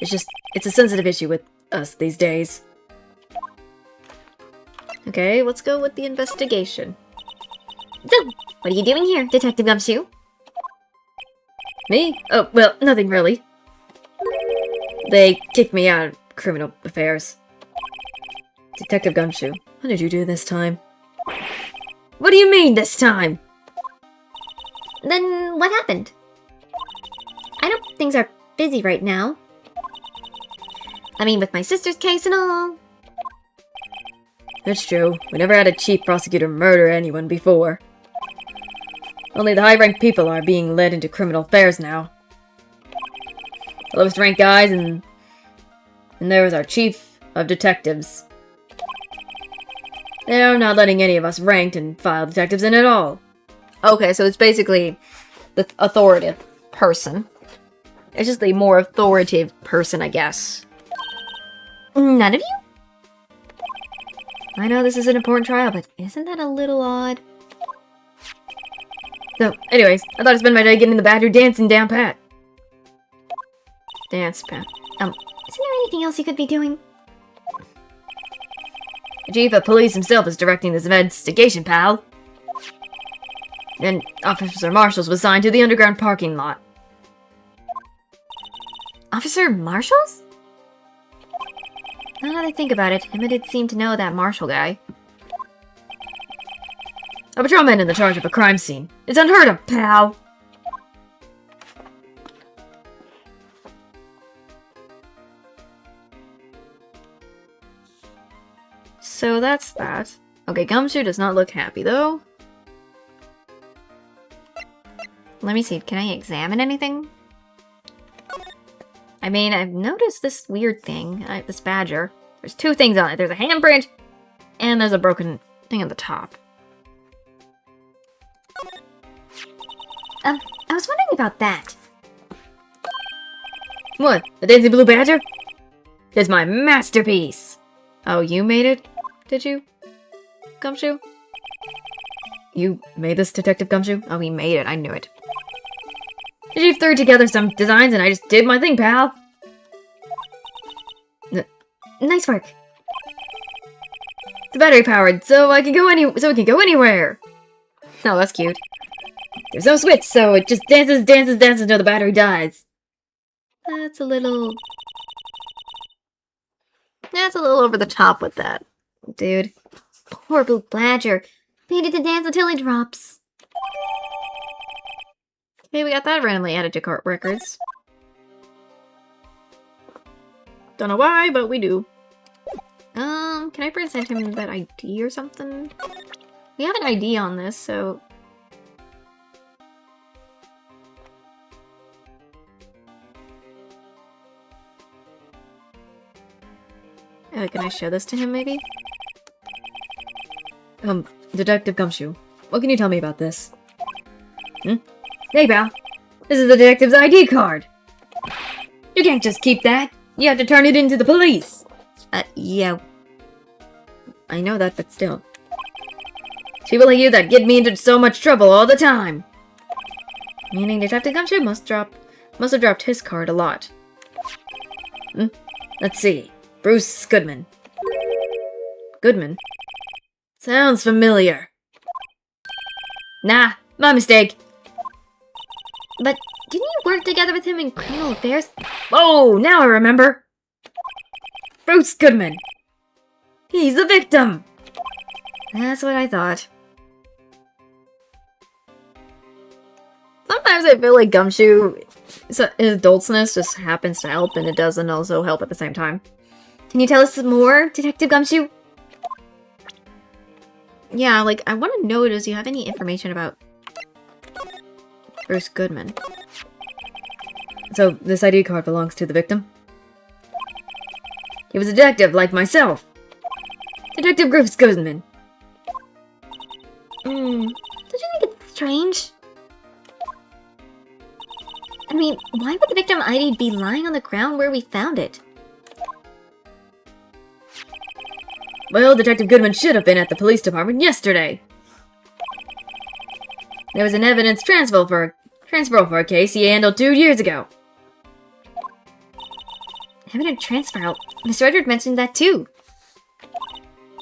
It's a sensitive issue with us these days. Okay, let's go with the investigation. So, what are you doing here, Detective Gumshoe? Me? Oh, well, nothing really. They kicked me out of criminal affairs. Detective Gumshoe, what did you do this time? What do you mean, this time? Then what happened? I know things are busy right now. I mean, with my sister's case and all. That's true. We never had a chief prosecutor murder anyone before. Only the high-ranked people are being led into criminal affairs now. The lowest-ranked guys, and there was our chief of detectives. They're not letting any of us ranked and file detectives in at all. Okay, so it's basically the authoritative person. It's just the more authoritative person, I guess. None of you? I know this is an important trial, but isn't that a little odd? So, anyways, I thought I'd spend my day getting the badger dancing down pat. Dance, Pat. Isn't there anything else you could be doing? The chief of police himself is directing this investigation, pal. And Officer Marshals was assigned to the underground parking lot. Officer Marshals? Now that I think about it, Emma did seem to know that Marshall guy. A patrolman in the charge of a crime scene. It's unheard of, pal! So that's that. Okay, Gumshoe does not look happy, though. Let me see, can I examine anything? I mean, I've noticed this weird thing, this badger. There's two things on it. There's a handprint, and there's a broken thing at the top. I was wondering about that. What? The Daisy Blue Badger? It's my masterpiece! Oh, you made it? Did you? Gumshoe? You made this, Detective Gumshoe? Oh, he made it. I knew it. The chief threw together some designs and I just did my thing, pal! Nice work. It's battery powered, so it can go anywhere! Oh, that's cute. There's no switch, so it just dances until the battery dies. That's a little over the top with that, dude. Poor Blue Badger. Made it to dance until it drops. Hey, we got that randomly added to cart records. Don't know why, but we do. Can I present him that ID or something? We have an ID on this, so... can I show this to him, maybe? Detective Gumshoe, what can you tell me about this? Hey, pal. This is the detective's ID card. You can't just keep that. You have to turn it into the police. Yeah. I know that, but still. People like you that get me into so much trouble all the time. Meaning Detective Gumshoe must have dropped his card a lot. Let's see. Bruce Goodman. Goodman? Sounds familiar. Nah, my mistake. But didn't you work together with him in criminal affairs? Oh, now I remember. Bruce Goodman. He's the victim. That's what I thought. Sometimes I feel like Gumshoe, his adultness just happens to help, and it doesn't also help at the same time. Can you tell us more, Detective Gumshoe? Yeah, like, I want to know, does you have any information about Bruce Goodman? So, this ID card belongs to the victim? He was a detective like myself. Detective Bruce Goodman. Don't you think it's strange? I mean, why would the victim ID be lying on the ground where we found it? Well, Detective Goodman should have been at the police department yesterday. There was an evidence transfer for a case he handled 2 years ago. Evidence transfer out. Mr. Edward mentioned that too.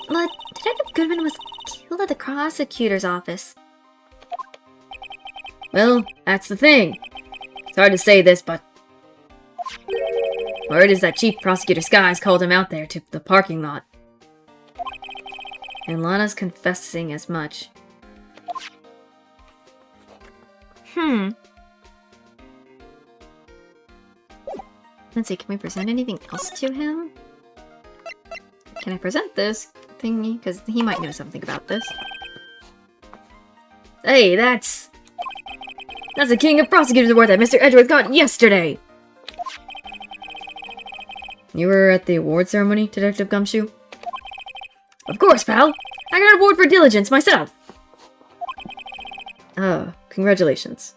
But Detective Goodman was killed at the prosecutor's office. Well, that's the thing. It's hard to say this, but word is that Chief Prosecutor Skies called him out there to the parking lot. And Lana's confessing as much. Let's see, can we present anything else to him? Can I present this thingy? Because he might know something about this. Hey, that's the King of Prosecutors award that Mr. Edgeworth got yesterday! You were at the award ceremony, Detective Gumshoe? Of course, pal! I got an award for diligence myself! Oh, congratulations.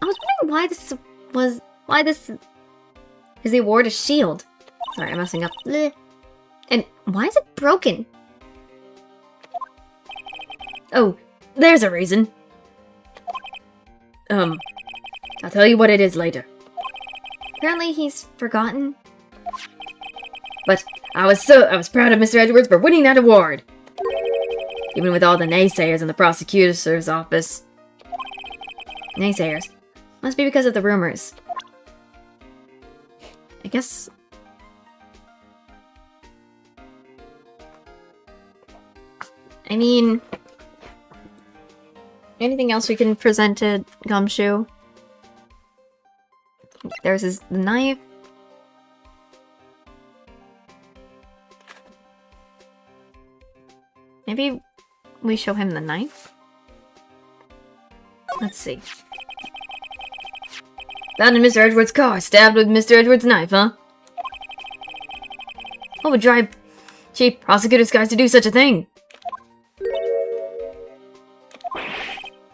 I was wondering why this is the award a shield. Sorry, I'm messing up. Bleh. And why is it broken? Oh, there's a reason. I'll tell you what it is later. Apparently he's forgotten. But I was proud of Mr. Edwards for winning that award. Even with all the naysayers in the prosecutor's office. Naysayers. Must be because of the rumors. I guess... I mean... Anything else we can present to Gumshoe? There's his knife. Maybe we show him the knife? Let's see. Found in Mr. Edwards' car, stabbed with Mr. Edwards' knife, huh? What would drive Chief Prosecutor Skies to do such a thing?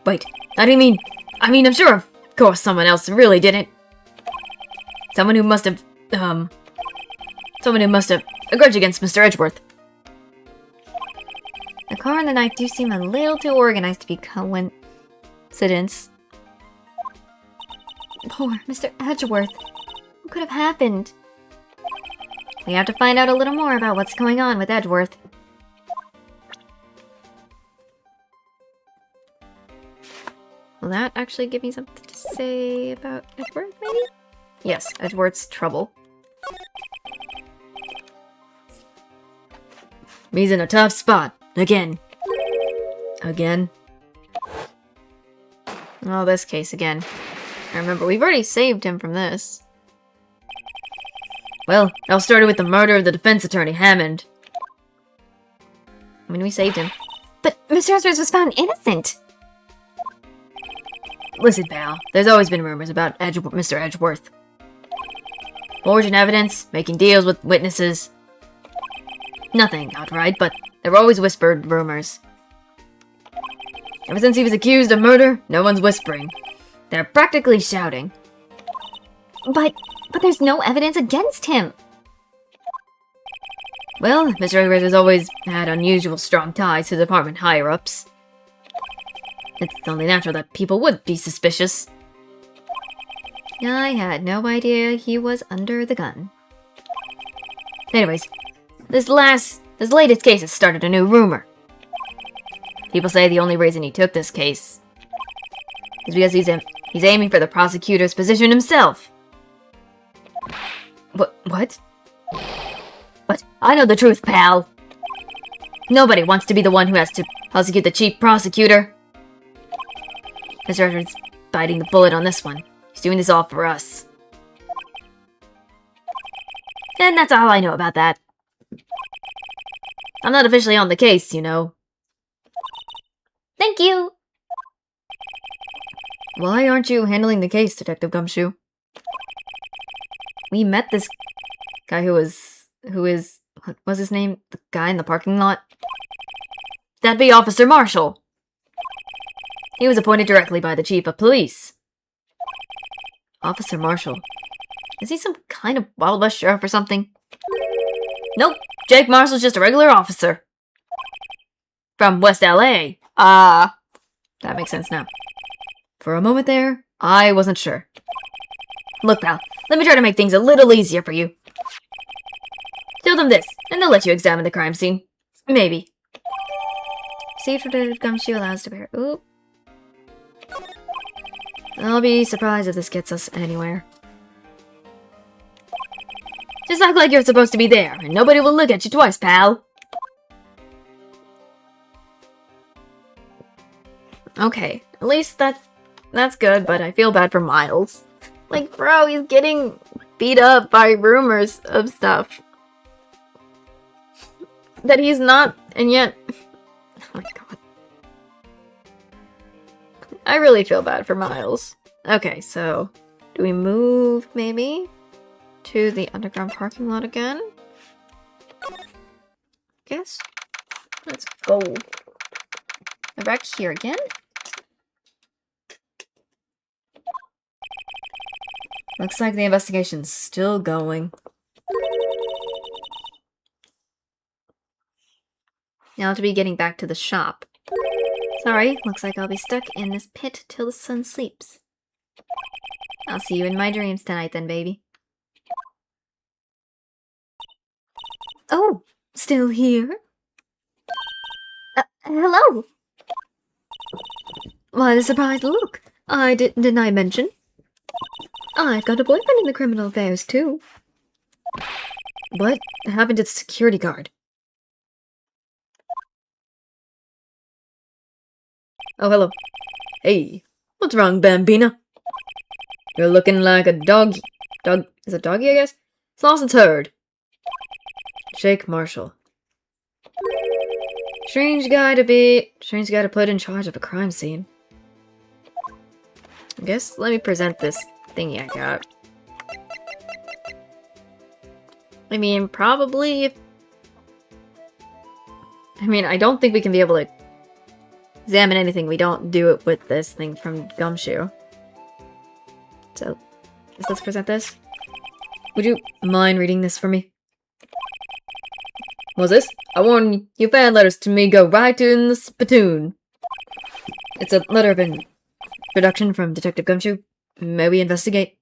Wait, I mean, I'm sure of course someone else really did it. Someone who must have a grudge against Mr. Edgeworth. The car and the knife do seem a little too organized to be coincidence. Poor Mr. Edgeworth. What could have happened? We have to find out a little more about what's going on with Edgeworth. Will that actually give me something to say about Edgeworth, maybe? Yes, Edgeworth's trouble. He's in a tough spot. Again. Again. Oh, this case again. I remember, we've already saved him from this. Well, it all started with the murder of the defense attorney, Hammond. I mean, we saved him. But Mr. Edgeworth was found innocent. Listen, pal, there's always been rumors about Mr. Edgeworth. Forging evidence, making deals with witnesses. Nothing outright, but there were always whispered rumors. Ever since he was accused of murder, no one's whispering. They're practically shouting. But there's no evidence against him. Well, Mr. Edwards has always had unusual strong ties to department higher-ups. It's only natural that people would be suspicious. I had no idea he was under the gun. Anyways, This latest case has started a new rumor. People say the only reason he took this case is because he's aiming for the prosecutor's position himself. What? But I know the truth, pal. Nobody wants to be the one who has to prosecute the chief prosecutor. Mr. Edwards biting the bullet on this one. He's doing this all for us. And that's all I know about that. I'm not officially on the case, you know. Thank you. Why aren't you handling the case, Detective Gumshoe? We met this guy who is, what was his name? The guy in the parking lot? That'd be Officer Marshall. He was appointed directly by the chief of police. Officer Marshall. Is he some kind of Wild West sheriff or something? Nope, Jake Marshall's just a regular officer. From West LA. That makes sense now. For a moment there, I wasn't sure. Look, pal, let me try to make things a little easier for you. Tell them this, and they'll let you examine the crime scene. Maybe. See if Detective Gumshoe allows to bear. Oop. I'll be surprised if this gets us anywhere. Just act like you're supposed to be there, and nobody will look at you twice, pal. Okay, at least that's good, but I feel bad for Miles. Like, bro, he's getting beat up by rumors of stuff that he's not, and yet... Oh my god. I really feel bad for Miles. Okay, so... do we move, maybe? To the underground parking lot again? Guess. Let's go. We're back here again? Looks like the investigation's still going. Now to be getting back to the shop. Sorry, looks like I'll be stuck in this pit till the sun sleeps. I'll see you in my dreams tonight then, baby. Oh, still here? Hello. Why the surprised look? Didn't I mention? I've got a boyfriend in the criminal affairs, too. What happened to the security guard? Oh, hello. Hey, what's wrong, Bambina? You're looking like a dog... Is it doggy, I guess? It's lost its herd. Jake Marshall. Strange guy to put in charge of a crime scene. I guess let me present this thingy I got. I mean, probably... I don't think we can be able to examine anything we don't do it with this thing from Gumshoe. So, let's present this. Would you mind reading this for me? What's this? I warn you, fan letters to me go right in the spittoon. It's a letter of introduction from Detective Gumshoe. May we investigate?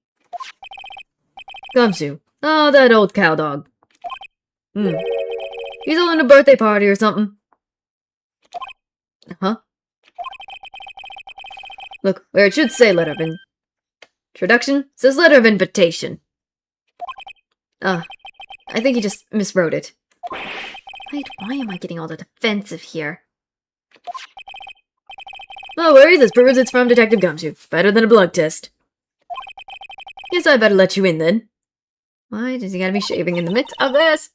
Gumshoe. Oh, that old cowdog. He's holding a birthday party or something. Huh? Look, where it should say letter of introduction, it says letter of invitation. I think he just miswrote it. Wait, why am I getting all the defensive here? No worries, this proves it's from Detective Gumshoe. Better than a blood test. Guess I better let you in then. Why does he gotta be shaving in the midst of this?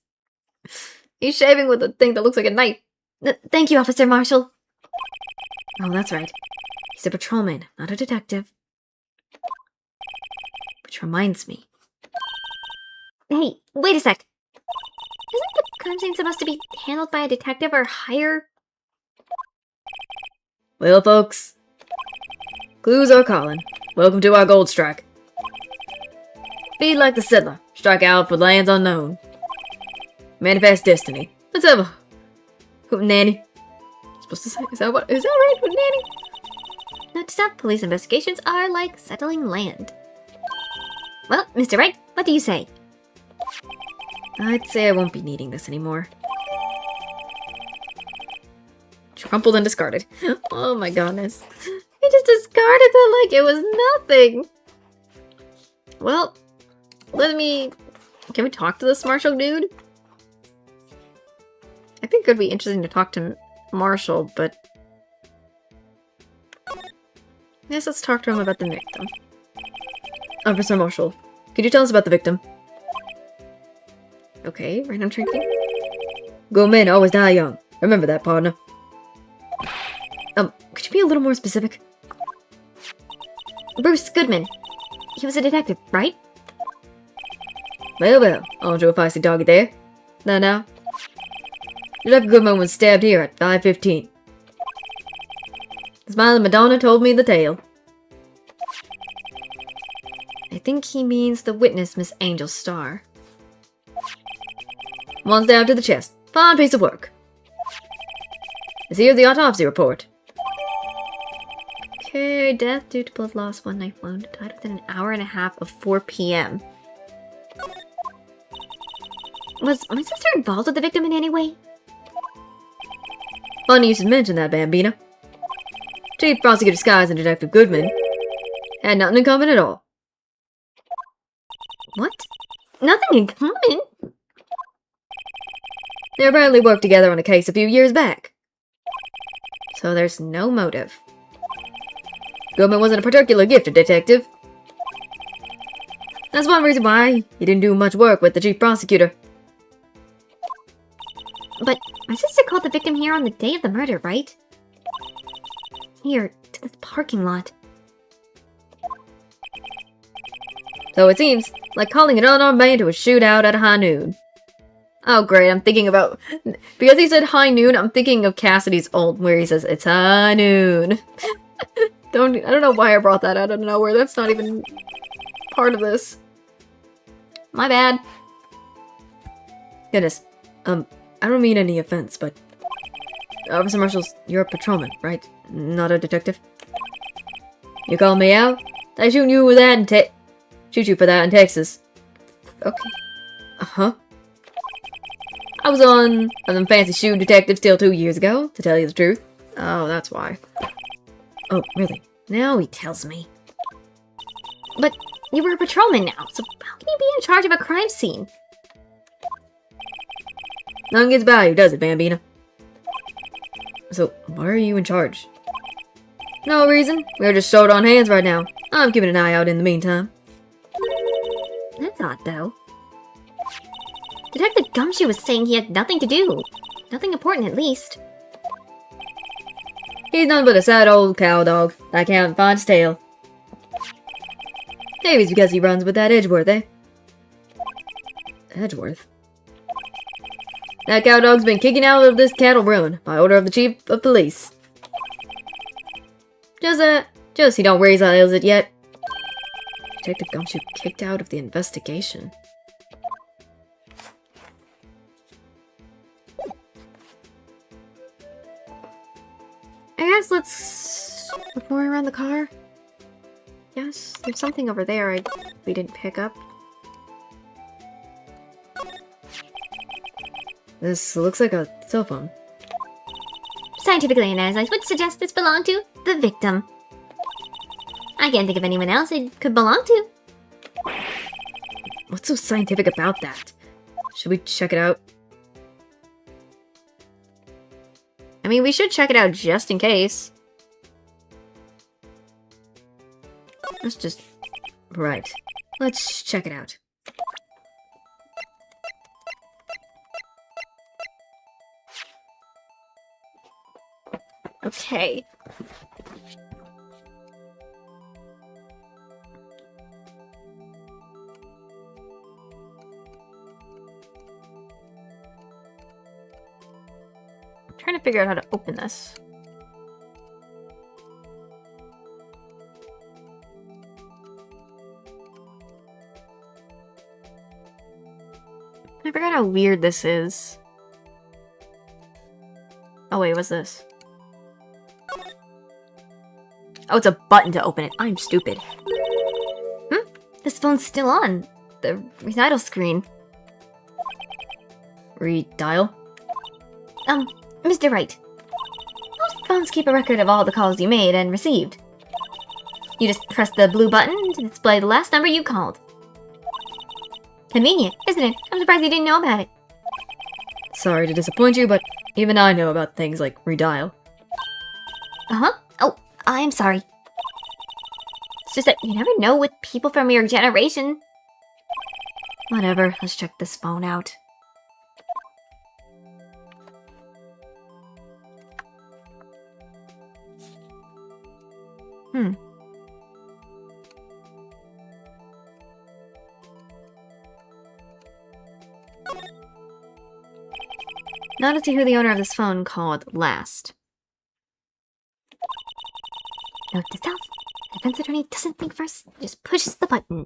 He's shaving with a thing that looks like a knife. Thank you, Officer Marshall. Oh, that's right. He's a patrolman, not a detective. Which reminds me. Hey, wait a sec. Isn't the crime scene supposed to be handled by a detective or higher? Well, folks. Clues are calling. Welcome to our gold strike. Be like the settler. Strike out for lands unknown. Manifest destiny. Let's have a hoot nanny. Supposed to say, is that right, hoot nanny? Note to self, police investigations are like settling land. Well, Mr. Wright, what do you say? I'd say I won't be needing this anymore. Crumpled and discarded. Oh my goodness. He just discarded that like it was nothing. Well, can we talk to this Marshall dude? I think it could be interesting to talk to Marshall, but... Yes, let's talk to him about the victim. Officer Marshall, could you tell us about the victim? Okay, random trinket. Good men always die young. Remember that, partner. Could you be a little more specific? Bruce Goodman. He was a detective, right? Well, well, aren't you a feisty doggy there? Now. Detective Goodman was stabbed here at 5:15. The smiling Madonna told me the tale. I think he means the witness, Miss Angel Starr. One stab to the chest. Fine piece of work. Is here the autopsy report. Okay, death due to blood loss, one knife wound. Died within an hour and a half of 4 p.m. Was my sister involved with the victim in any way? Funny you should mention that, Bambina. Chief Prosecutor Skies and Detective Goodman had nothing in common at all. What? Nothing in common? They apparently worked together on a case a few years back. So there's no motive. Goodman wasn't a particularly gifted detective. That's one reason why he didn't do much work with the chief prosecutor. But my sister called the victim here on the day of the murder, right? Here, to this parking lot. So it seems like calling an unarmed man to a shootout at a high noon. Oh great, I'm thinking about... Because he said high noon, I'm thinking of Cassidy's ult where he says, it's high noon. I don't know why I brought that out of nowhere. That's not even part of this. My bad. Goodness. I don't mean any offense, but... Officer Marshall's, you're a patrolman, right? Not a detective? You call me out? I shoot you with that in shoot you for that in Texas. Okay. Uh-huh. I was on them fancy shoe detectives till 2 years ago, to tell you the truth. Oh, that's why. Oh, really? Now he tells me. But you were a patrolman now, so how can you be in charge of a crime scene? None gets value, does it, Bambina? So, why are you in charge? No reason. We're just short on hands right now. I'm keeping an eye out in the meantime. That's odd, though. Detective Gumshoe was saying he had nothing to do. Nothing important, at least. He's nothing but a sad old cow dog that can't find his tail. Maybe it's because he runs with that Edgeworth, eh? Edgeworth? That cow dog's been kicking out of this cattle run by order of the chief of police. Just he don't realize it yet. Detective Gumshoe kicked out of the investigation. I guess let's look more around the car. Yes, there's something over there we didn't pick up. This looks like a cell phone. Scientifically analyzed, I would suggest this belonged to the victim. I can't think of anyone else it could belong to. What's so scientific about that? Should we check it out? I mean, we should check it out just in case. Let's just... Right. Let's check it out. Okay. I'm trying to figure out how to open this. I forgot how weird this is. Oh wait, what's this? Oh, it's a button to open it. I'm stupid. This phone's still on. The recital screen. Redial? Mr. Wright. Most phones keep a record of all the calls you made and received. You just press the blue button to display the last number you called. Convenient, isn't it? I'm surprised you didn't know about it. Sorry to disappoint you, but even I know about things like redial. Uh-huh. Oh, I'm sorry. It's just that you never know with people from your generation. Whatever, let's check this phone out. Now to see who the owner of this phone called last. Note to self, the defense attorney doesn't think first, just pushes the button.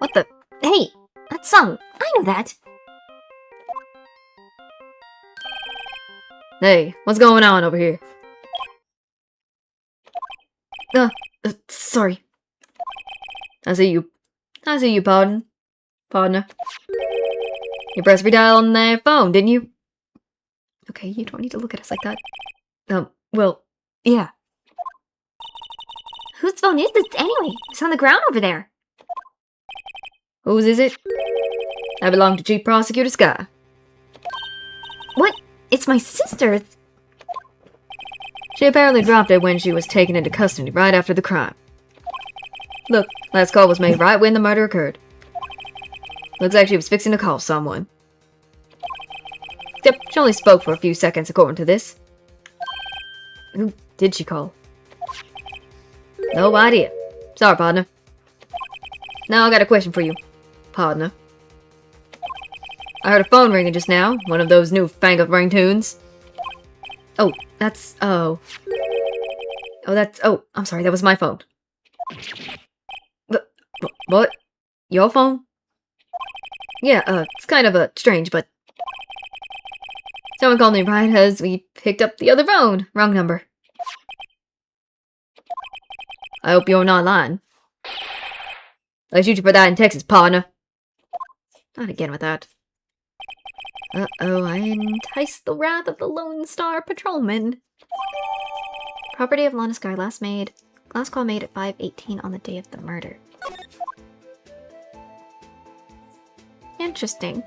What the? Hey, that song, I know that. Hey, what's going on over here? Sorry. I see you, partner. You pressed redial on their phone, didn't you? Okay, you don't need to look at us like that. Well, yeah. Whose phone is this anyway? It's on the ground over there. Whose is it? I belong to Chief Prosecutor Sky. What? It's my sister's. She apparently dropped it when she was taken into custody right after the crime. Look, last call was made right when the murder occurred. Looks like she was fixing to call someone. Yep, she only spoke for a few seconds according to this. Who did she call? No idea. Sorry, partner. Now I got a question for you, partner. I heard a phone ringing just now, one of those new fangled ringtones. Oh, that's, oh, I'm sorry, that was my phone. What? Your phone? Yeah, it's kind of, strange, but... Someone called me right as we picked up the other phone. Wrong number. I hope you're not lying. I'll shoot you for that in Texas, partner. Not again with that. Uh-oh, I enticed the wrath of the Lone Star Patrolman. Property of Lana Sky last call made at 5:18 on the day of the murder. Interesting.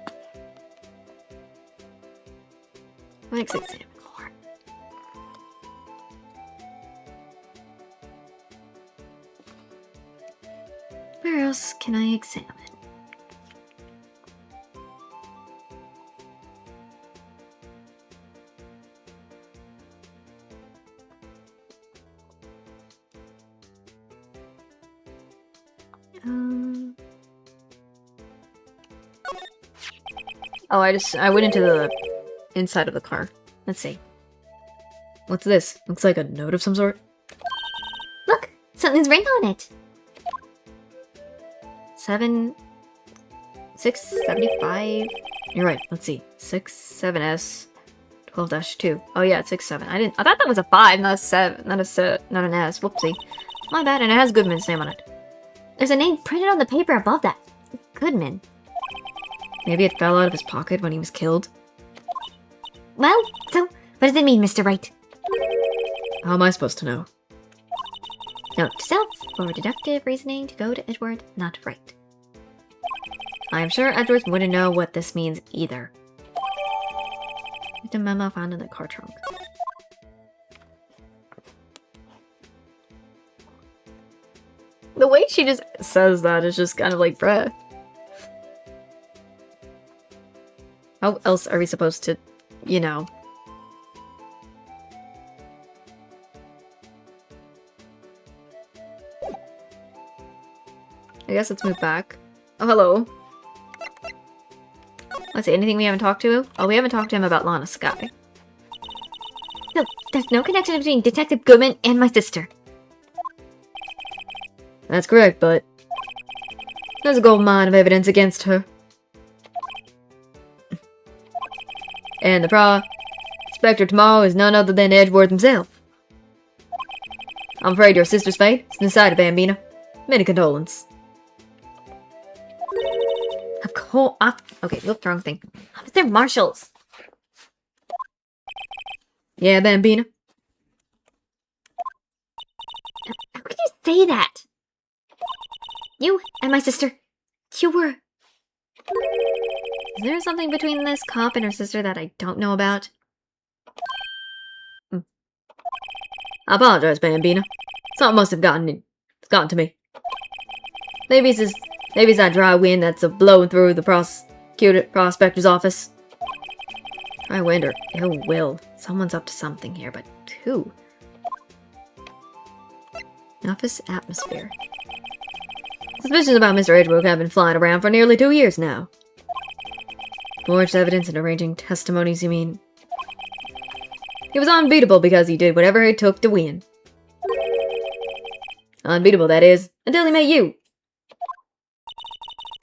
Let's examine more. Where else can I examine? Oh, I went into the inside of the car. Let's see. What's this? Looks like a note of some sort. Look, something's written on it. 675. You're right. Let's see. 67S 12-2. Oh yeah, it's 67. I thought that was a 5, not a 7, not an S. Whoopsie. My bad, and it has Goodman's name on it. There's a name printed on the paper above that. Goodman. Maybe it fell out of his pocket when he was killed. Well, so what does it mean, Mr. Wright? How am I supposed to know? Note to self, for deductive reasoning to go to Edward, not Wright. I am sure Edward wouldn't know what this means either. The memo found in the car trunk. The way she just says that is just kind of like, bruh. How else are we supposed to, you know? I guess let's move back. Oh, hello. Let's see, anything we haven't talked to? Oh, we haven't talked to him about Lana Sky. No, there's no connection between Detective Goodman and my sister. That's correct, but there's a gold mine of evidence against her. And the prospector tomorrow is none other than Edgeworth himself. I'm afraid your sister's fate is decided, Bambina. Many condolences. Of course. Okay, look, wrong thing. Officer Marshals. Yeah, Bambina. How could you say that? You and my sister, you were... Is there something between this cop and her sister that I don't know about? I apologize, Bambina. Something must have gotten to me. Maybe it's that dry wind that's blowing through the prospector's office. I wonder, ill will. Someone's up to something here, but who? Office atmosphere. Suspicions about Mr. Edgeworth have been flying around for nearly 2 years now. Forged evidence and arranging testimonies, you mean? He was unbeatable because he did whatever it took to win. Unbeatable, that is, until he met you.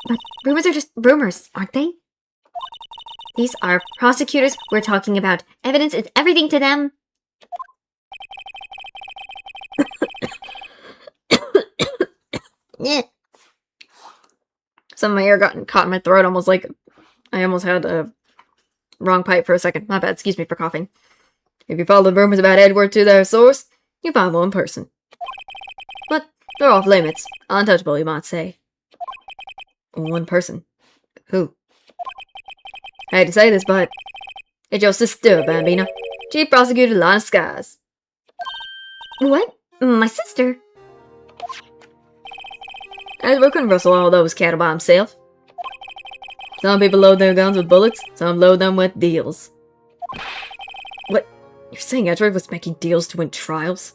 But rumors are just rumors, aren't they? These are prosecutors we're talking about. Evidence is everything to them. Yeah. Some of my air got caught in my throat, almost like I almost had a wrong pipe for a second. My bad, excuse me for coughing. If you follow the rumors about Edward to their source, you find one person. But they're off limits. Untouchable, you might say. One person. Who? I hate to say this, but it's your sister, Bambina. Chief Prosecutor Lana Skies. What? My sister? Edward couldn't rustle all those cattle by himself. Some people load their guns with bullets, some load them with deals. What? You're saying Edward was making deals to win trials?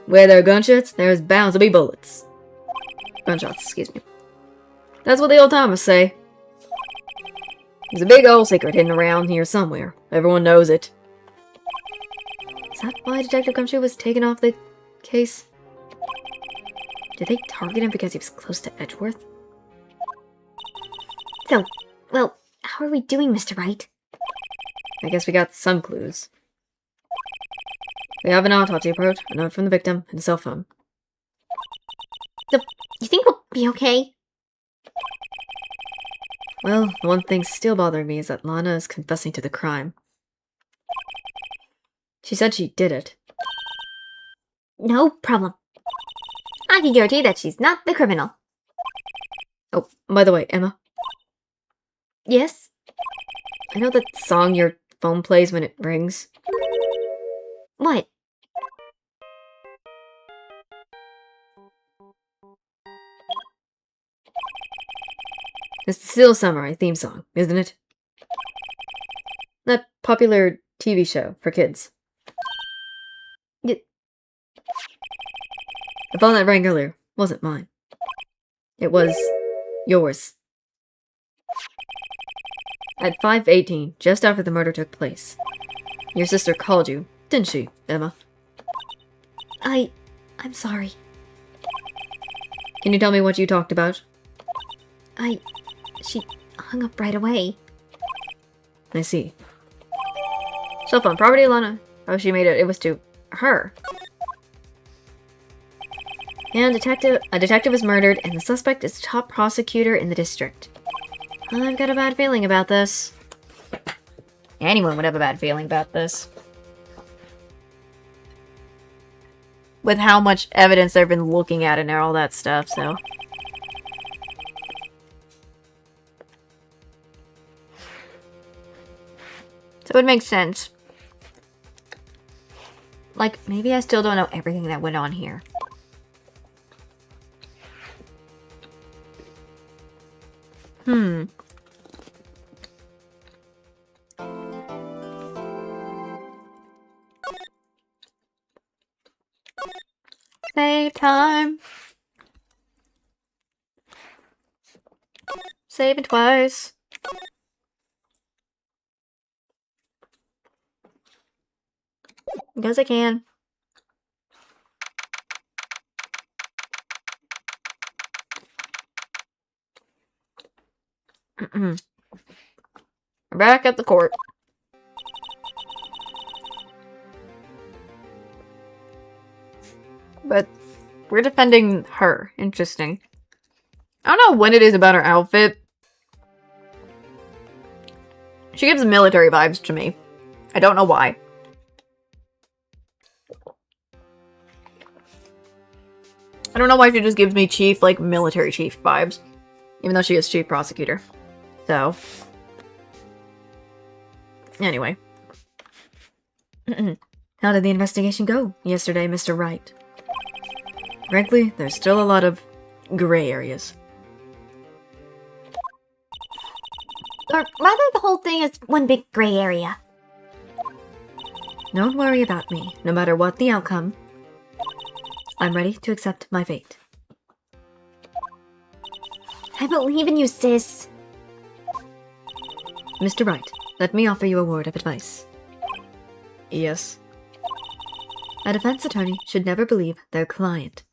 Where there are gunshots, there's bound to be bullets. Gunshots, excuse me. That's what the old timers say. There's a big old secret hidden around here somewhere. Everyone knows it. Is that why Detective Gumshoe was taken off the case? Did they target him because he was close to Edgeworth? So, well, how are we doing, Mr. Wright? I guess we got some clues. We have an autopsy report, a note from the victim, and a cell phone. So, you think we'll be okay? Well, the one thing still bothering me is that Lana is confessing to the crime. She said she did it. No problem. I can guarantee that she's not the criminal. Oh, by the way, Emma, Yes? I know that song your phone plays when it rings. What? It's the Steel Samurai theme song, isn't it? That popular TV show for kids. The phone that rang earlier wasn't mine. It was yours. At 5:18, just after the murder took place, your sister called you, didn't she, Emma? I'm sorry. Can you tell me what you talked about? She hung up right away. I see. Cell phone, property, Lana. Oh, she made it. It was to her. And a detective was murdered, and the suspect is the top prosecutor in the district. I've got a bad feeling about this. Anyone would have a bad feeling about this. With how much evidence they've been looking at and all that stuff, so. So it makes sense. Like, maybe I still don't know everything that went on here. Save time. Save it twice. Because I can. We're back at the court. but we're defending her. Interesting. I don't know what it is about her outfit. She gives military vibes to me. I don't know why. I don't know why she just gives me chief, like, military chief vibes. Even though she is chief prosecutor. So. Anyway. How did the investigation go yesterday, Mr. Wright? Frankly, there's still a lot of gray areas. Or rather, the whole thing is one big gray area. Don't worry about me. No matter what the outcome, I'm ready to accept my fate. I believe in you, sis. Mr. Wright, let me offer you a word of advice. Yes. A defense attorney should never believe their client.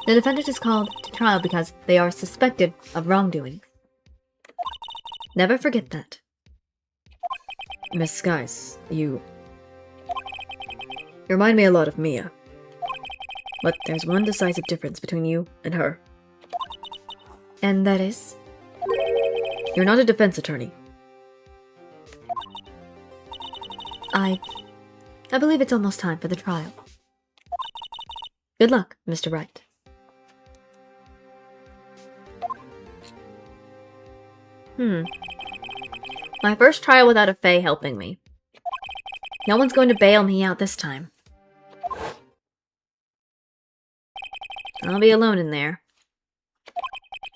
The defendant is called to trial because they are suspected of wrongdoing. Never forget that. Miss Skies, you remind me a lot of Mia. But there's one decisive difference between you and her. And that is? You're not a defense attorney. I believe it's almost time for the trial. Good luck, Mr. Wright. My first trial without a Fae helping me. No one's going to bail me out this time. I'll be alone in there.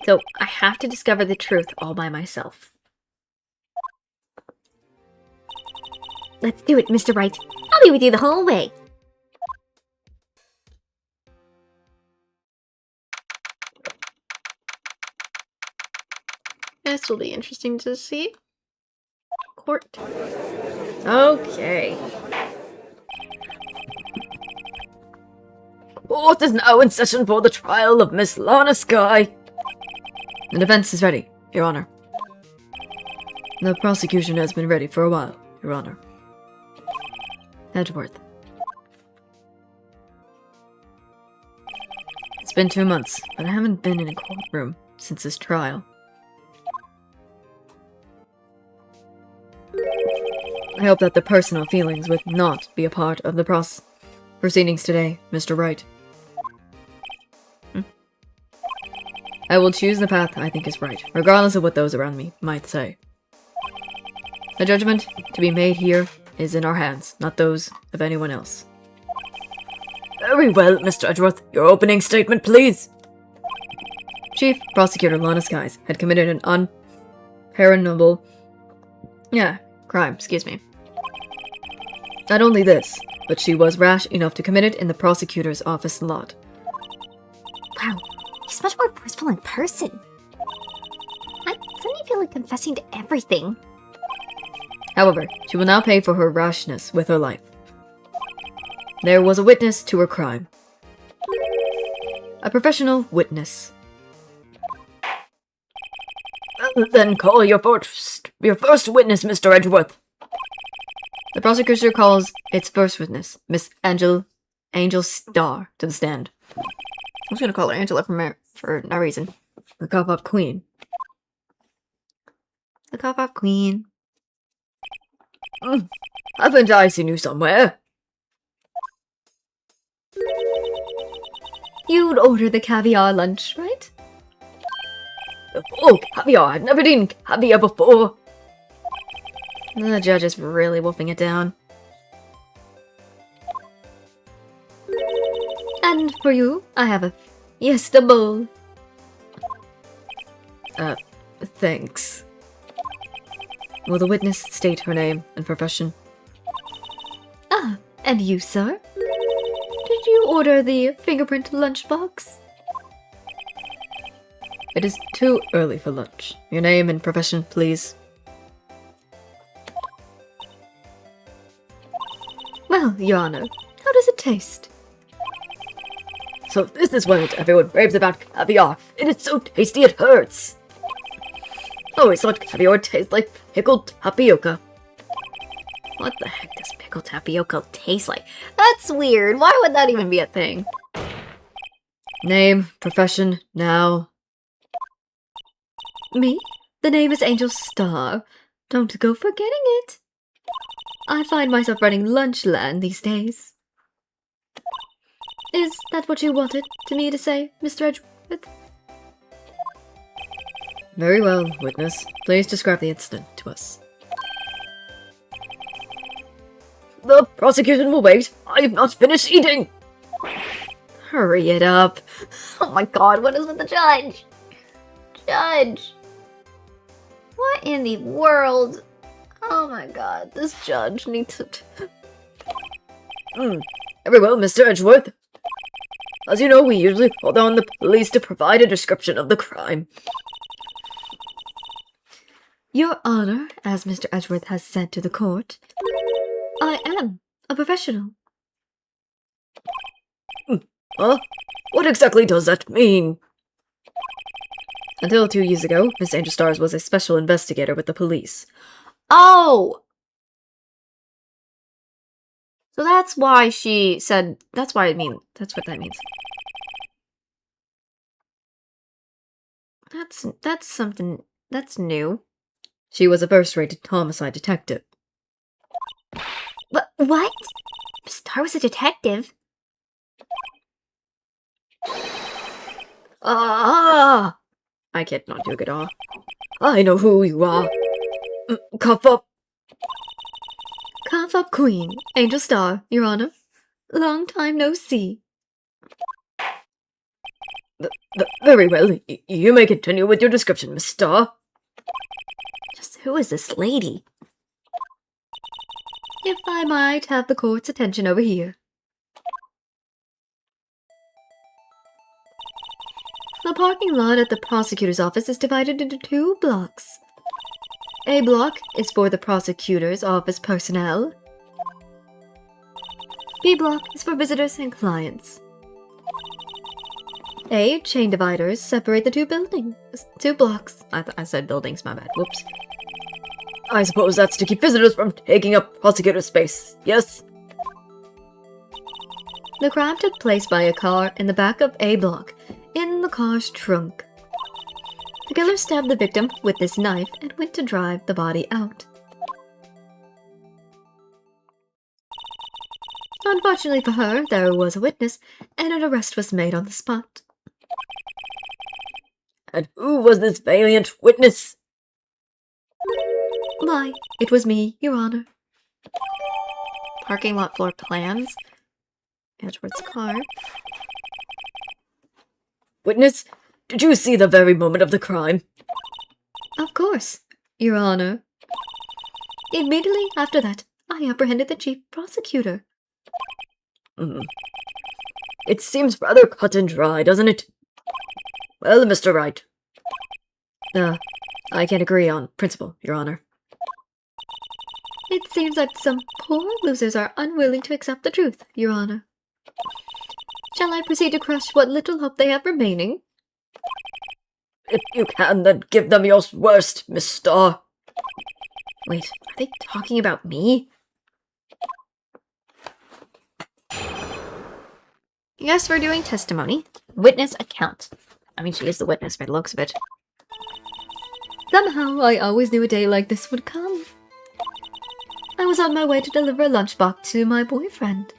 So, I have to discover the truth all by myself. Let's do it, Mr. Wright. I'll be with you the whole way. This will be interesting to see. Court. Okay. Court is now in session for the trial of Miss Lana Sky. The defense is ready, Your Honor. The prosecution has been ready for a while, Your Honor. Edgeworth. It's been 2 months, but I haven't been in a courtroom since this trial. I hope that the personal feelings would not be a part of the proceedings today, Mr. Wright. I will choose the path I think is right, regardless of what those around me might say. The judgment to be made here is in our hands, not those of anyone else. Very well, Mr. Edgeworth. Your opening statement, please. Chief Prosecutor Lana Skies had committed an unpardonable Crime, excuse me. Not only this, but she was rash enough to commit it in the prosecutor's office lot. Wow, he's much more forceful in person. I suddenly feel like confessing to everything. However, she will now pay for her rashness with her life. There was a witness to her crime. A professional witness. Then call your first witness, Mr. Edgeworth. The prosecutor calls its first witness, Miss Angel Starr, to the stand. I was gonna call her Angela for no reason. The cop-up queen. The cop-up queen. Haven't I seen you somewhere? You'd order the caviar lunch, right? Oh, caviar! I've never eaten caviar before. The judge is really wolfing it down. And for you, I have a fiesta bowl. Thanks. Will the witness state her name and profession? Ah, and you, sir? Did you order the fingerprint lunchbox? It is too early for lunch. Your name and profession, please. Well, Your Honor, how does it taste? So this is what everyone raves about caviar. It is so tasty it hurts. I always thought caviar tastes like pickled tapioca. What the heck does pickle tapioca taste like? That's weird. Why would that even be a thing? Name, profession, now. Me? The name is Angel Star. Don't go forgetting it. I find myself running Lunchland these days. Is that what you wanted me to say, Mr. Edgeworth? Very well, witness. Please describe the incident to us. The prosecution will wait. I have not finished eating. Hurry it up. Oh my god, what is with the judge? Judge. What in the world? Oh my god, this judge needs to... Very well, Mr. Edgeworth. As you know, we usually call on the police to provide a description of the crime. Your Honor, as Mr. Edgeworth has said to the court, I am a professional. Huh? What exactly does that mean? Until 2 years ago, Miss Angel Stars was a special investigator with the police. Oh! So that's why she said... That's what that means. That's something... That's new. She was a first-rate homicide detective. But what? Star was a detective. Ah! I can't not do it all. I know who you are. Cough up. Cough up, Queen. Angel Star, Your Honor. Long time no see. Very well. You may continue with your description, Miss Star. Just who is this lady? If I might have the court's attention over here. The parking lot at the prosecutor's office is divided into 2 blocks. A block is for the prosecutor's office personnel. B block is for visitors and clients. Chain dividers separate the 2 blocks. I said buildings, my bad. Whoops. I suppose that's to keep visitors from taking up prosecutor space, yes? The crime took place by a car in the back of A block, in the car's trunk. The killer stabbed the victim with this knife and went to drive the body out. Unfortunately for her, there was a witness, and an arrest was made on the spot. And who was this valiant witness? Why, it was me, Your Honor. Parking lot floor plans. Edgeworth's car. Witness, did you see the very moment of the crime? Of course, Your Honor. Immediately after that, I apprehended the chief prosecutor. It seems rather cut and dry, doesn't it? Well, Mr. Wright. I can't agree on principle, Your Honor. It seems that some poor losers are unwilling to accept the truth, Your Honor. Shall I proceed to crush what little hope they have remaining? If you can, then give them your worst, Miss Starr. Wait, are they talking about me? Yes, we're doing testimony. Witness account. I mean, she is the witness by the looks of it. Somehow, I always knew a day like this would come. I was on my way to deliver a lunchbox to my boyfriend,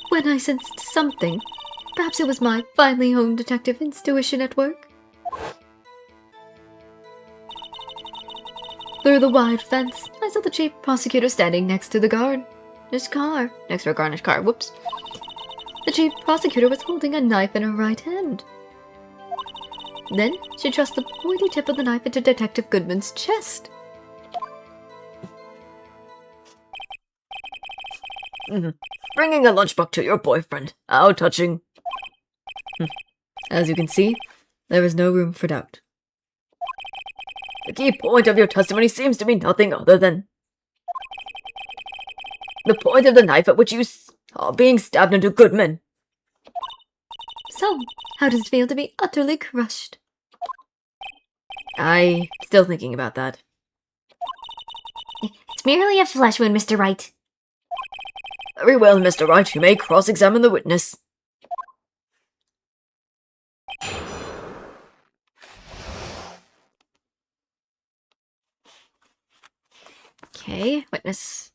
when I sensed something. Perhaps it was my finely honed detective intuition at work. Through the wide fence, I saw the chief prosecutor standing next to the gardener's car. Next to a garnished car. Whoops. The chief prosecutor was holding a knife in her right hand. Then she thrust the pointy tip of the knife into Detective Goodman's chest. Bringing a lunchbox to your boyfriend. How touching. As you can see, there is no room for doubt. The key point of your testimony seems to be nothing other than the point of the knife at which you saw being stabbed into Goodman. So, how does it feel to be utterly crushed? I'm still thinking about that. It's merely a flesh wound, Mr. Wright. Very well, Mr. Wright, you may cross-examine the witness. Okay, witness.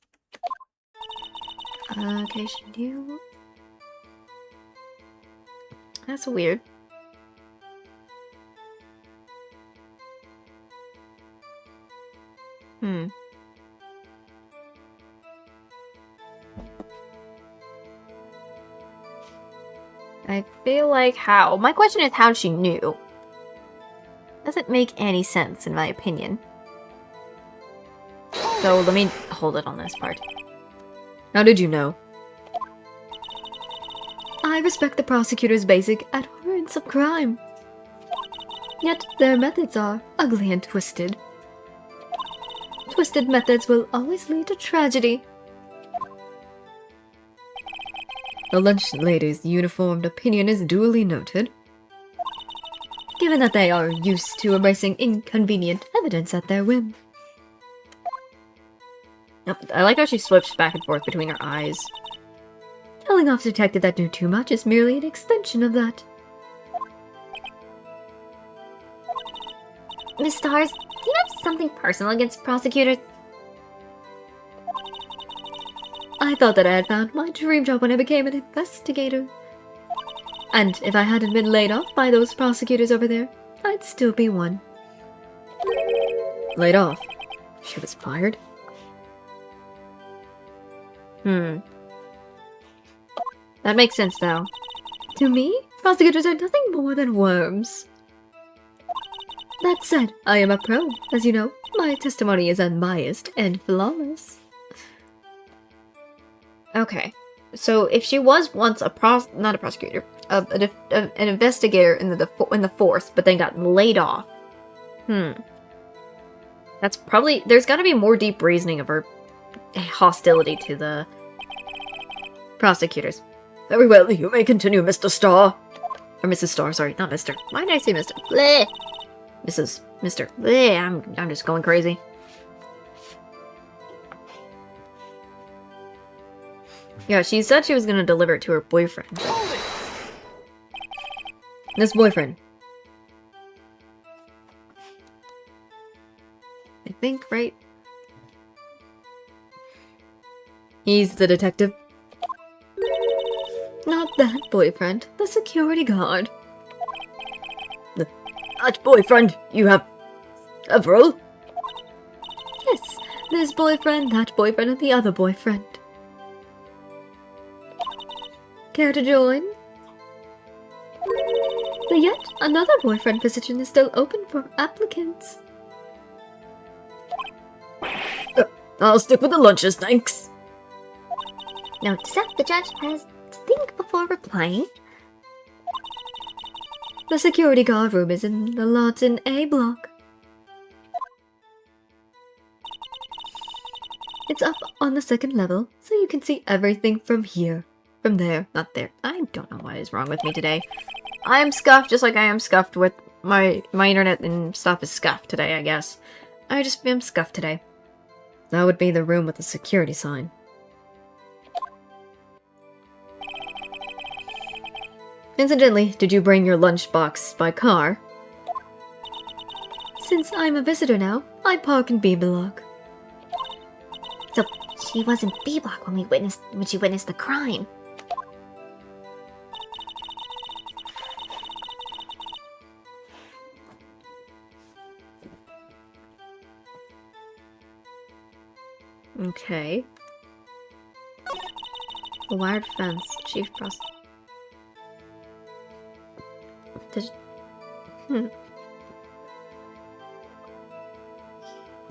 Okay, should you... That's weird. I feel like how? My question is how she knew. Doesn't make any sense in my opinion. So let me hold it on this part. How did you know? I respect the prosecutor's basic abhorrence of crime. Yet their methods are ugly and twisted. Twisted methods will always lead to tragedy. The lunch lady's uniformed opinion is duly noted. Given that they are used to erasing inconvenient evidence at their whim. I like how she flips back and forth between her eyes. Telling off detective that knew too much is merely an extension of that. Miss Stars, do you have something personal against prosecutors? I thought that I had found my dream job when I became an investigator. And if I hadn't been laid off by those prosecutors over there, I'd still be one. Laid off? She was fired? That makes sense though. To me, prosecutors are nothing more than worms. That said, I am a pro. As you know, my testimony is unbiased and flawless. Okay. So if she was once not a prosecutor, an investigator in the force, but then got laid off. That's probably, there's got to be more deep reasoning of her hostility to the prosecutors. Very well, you may continue, Mr. Starr. Or Mrs. Starr, sorry, not Mr. Why did I say Mr.? Bleh. Mr. Bleh, I'm just going crazy. Yeah, she said she was gonna deliver it to her boyfriend. This boyfriend. I think, right? He's the detective? Not that boyfriend, the security guard. That boyfriend? You have several? Yes, this boyfriend, that boyfriend, and the other boyfriend. Care to join? The yet another boyfriend position is still open for applicants. I'll stick with the lunches, thanks. Note that the judge has to think before replying. The security guard room is in the Lawton A block. It's up on the second level, so you can see everything from here. From there, not there. I don't know what is wrong with me today. I am scuffed just like I am scuffed with my internet and stuff is scuffed today, I guess. I just am scuffed today. That would be the room with the security sign. Incidentally, did you bring your lunchbox by car? Since I'm a visitor now, I park in B block. So she was in B block when she witnessed the crime. Okay. The wired fence, chief prosecutor.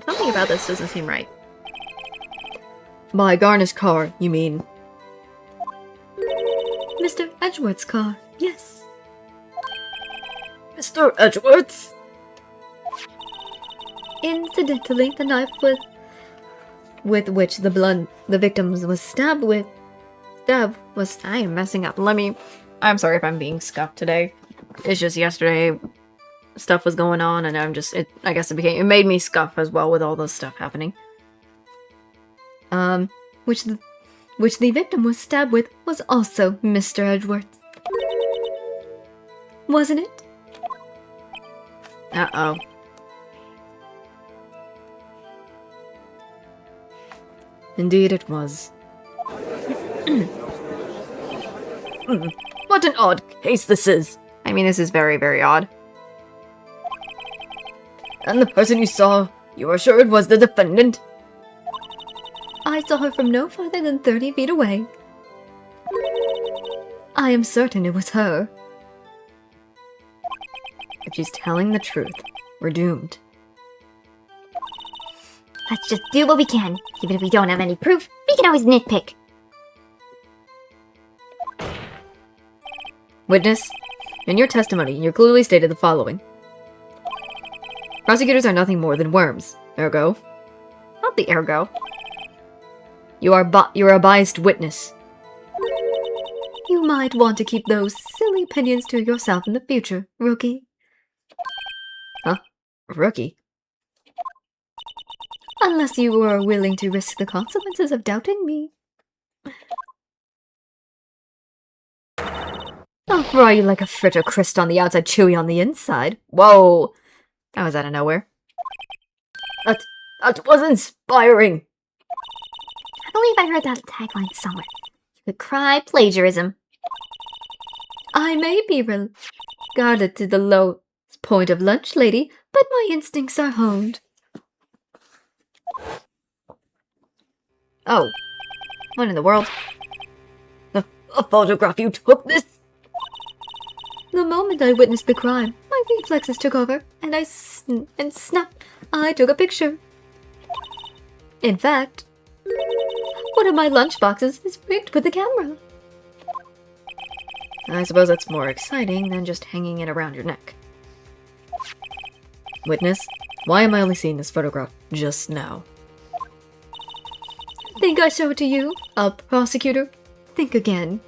Something about this doesn't seem right. By Garner's car, you mean? Mr. Edgeworth's car, yes. Mr. Edgeworth's? Incidentally, the knife with which the victim was stabbed was... I am messing up. I'm sorry if I'm being scuffed today. It's just yesterday stuff was going on and I guess it made me scuff as well with all this stuff happening. Which the which the victim was stabbed with, was also Mr. Edgeworth's. Wasn't it? Uh-oh. Indeed it was. What an odd case this is. I mean, this is very, very odd. And the person you saw, you are sure it was the defendant? I saw her from no farther than 30 feet away. I am certain it was her. If she's telling the truth, we're doomed. Let's just do what we can. Even if we don't have any proof, we can always nitpick. Witness, in your testimony, you clearly stated the following. Prosecutors are nothing more than worms. Ergo. Not the ergo. You are a biased witness. You might want to keep those silly opinions to yourself in the future, rookie. Huh? Rookie? Unless you are willing to risk the consequences of doubting me. I'll fry you like a fritter crisp on the outside, chewy on the inside. Whoa! That was out of nowhere. That was inspiring! I believe I heard that tagline somewhere. You could cry plagiarism. I may be regarded to the lowest point of lunch, lady, but my instincts are honed. Oh. What in the world? A photograph you took this? The moment I witnessed the crime, my reflexes took over, and snap, I took a picture. In fact, one of my lunchboxes is rigged with a camera. I suppose that's more exciting than just hanging it around your neck. Witness, why am I only seeing this photograph just now? Think I show it to you? Prosecutor? Think again.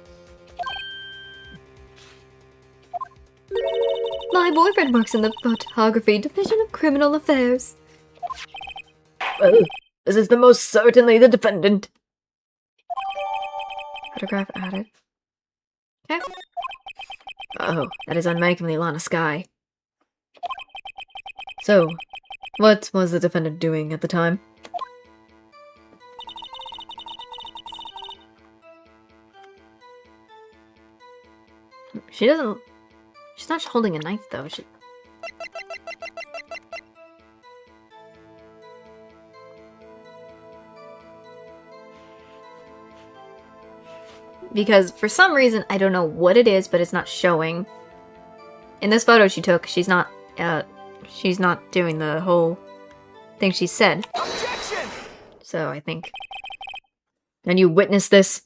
My boyfriend works in the photography division of criminal affairs. Well, this is the most certainly the defendant. Photograph added. Okay. Oh, that is unmakingly Lana Sky. So, what was the defendant doing at the time? She doesn't... She's not holding a knife, though. Because for some reason, I don't know what it is, but it's not showing. In this photo she took, she's not doing the whole thing she said. Objection! So I think... And you witnessed this?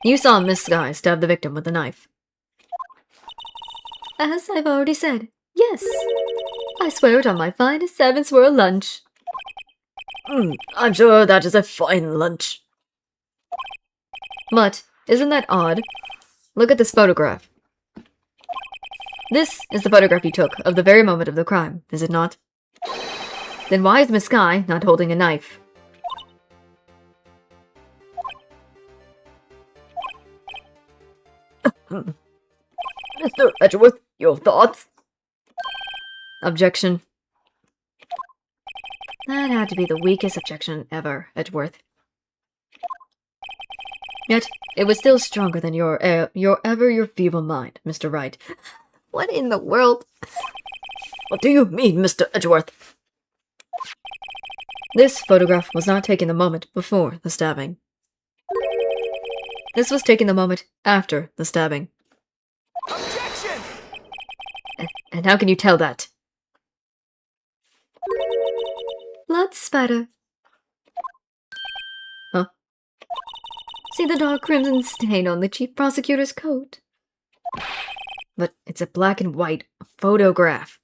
You saw Miss Sky stab the victim with a knife. As I've already said, yes. I swear it on my finest 7-swirl lunch. I'm sure that is a fine lunch. But, isn't that odd? Look at this photograph. This is the photograph you took of the very moment of the crime, is it not? Then why is Miss Sky not holding a knife? Mr. Edgeworth, your thoughts? Objection. That had to be the weakest objection ever, Edgeworth. Yet, it was still stronger than your feeble mind, Mr. Wright. What in the world? What do you mean, Mr. Edgeworth? This photograph was not taken the moment before the stabbing. This was taken the moment after the stabbing. Objection! And how can you tell that? Blood spatter. Huh? See the dark crimson stain on the chief prosecutor's coat? But it's a black and white photograph.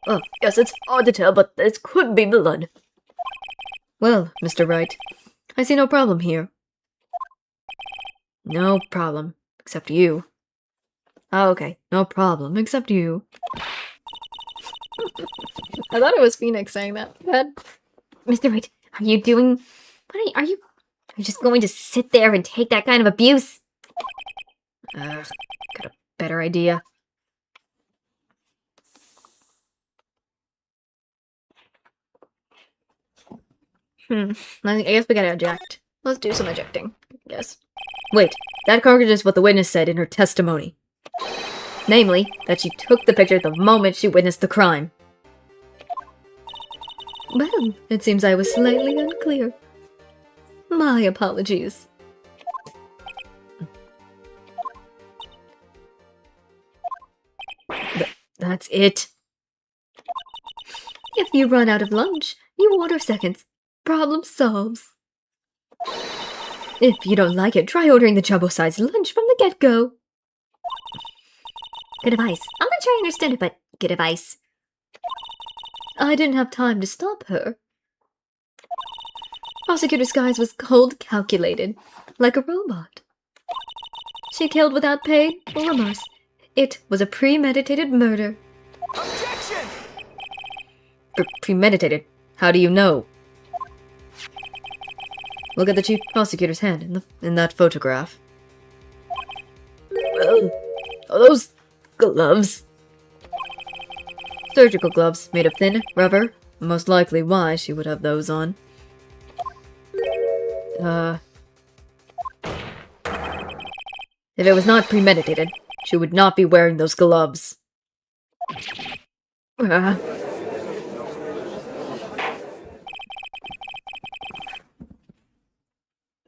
Oh, yes, it's hard to tell, but this could be blood. Well, Mr. Wright, I see no problem here. No problem, except you. Oh, okay, no problem, except you. I thought it was Phoenix saying that. But Mr. Wright, are you doing... Are you I'm just going to sit there and take that kind of abuse. Ugh, got a better idea. I guess we gotta eject. Let's do some ejecting. Yes. Wait, that contradicts what the witness said in her testimony. Namely, that she took the picture the moment she witnessed the crime. Well, it seems I was slightly unclear. My apologies. That's it. If you run out of lunch, you order seconds. Problem solves. If you don't like it, try ordering the jumbo-sized lunch from the get-go. Good advice. I'm not sure I understand it, but good advice. I didn't have time to stop her. Prosecutor Skies was cold calculated, like a robot. She killed without pain or remorse. It was a premeditated murder. Objection! Premeditated? How do you know? Look at the chief prosecutor's hand in that photograph. Well, are those gloves? Surgical gloves made of thin rubber. Most likely why she would have those on. If it was not premeditated, she would not be wearing those gloves.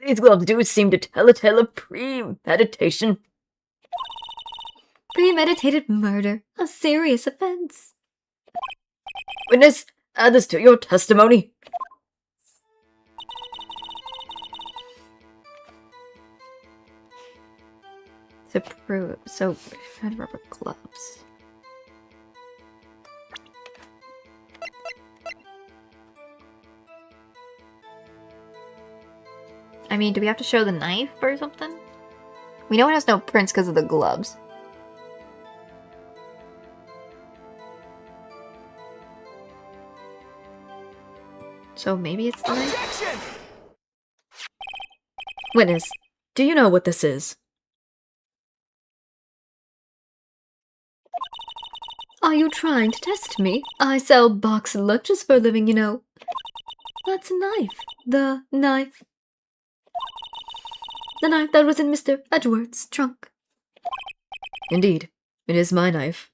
These gloves do seem to tell a tale of premeditation. Premeditated murder, a serious offense. Witness, add this to your testimony. To prove. So, red rubber gloves. I mean, do we have to show the knife or something? We know it has no prints because of the gloves. So maybe it's the knife? Objection! Witness, do you know what this is? Are you trying to test me? I sell box lunches for a living, you know. That's a knife. The knife. The knife that was in Mr. Edgeworth's trunk. Indeed, it is my knife.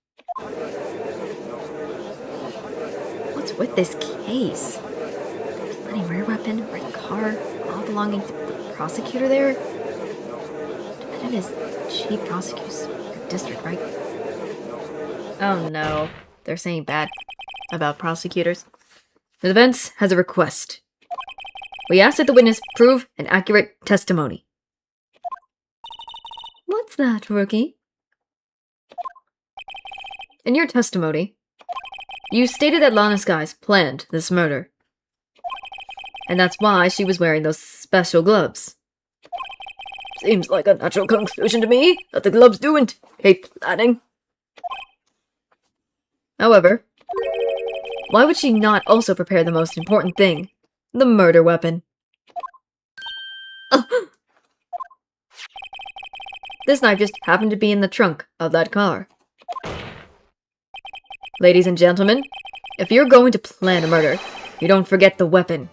What's with this case? Bloody murder weapon, red car, all belonging to the prosecutor there? Defendant is chief prosecutor's district, right? Oh no, they're saying bad about prosecutors. The defense has a request. We ask that the witness prove an accurate testimony. What's that, rookie? In your testimony, you stated that Lana Skies planned this murder. And that's why she was wearing those special gloves. Seems like a natural conclusion to me that the gloves do indicate planning. However, why would she not also prepare the most important thing? The murder weapon. This knife just happened to be in the trunk of that car. Ladies and gentlemen, if you're going to plan a murder, you don't forget the weapon.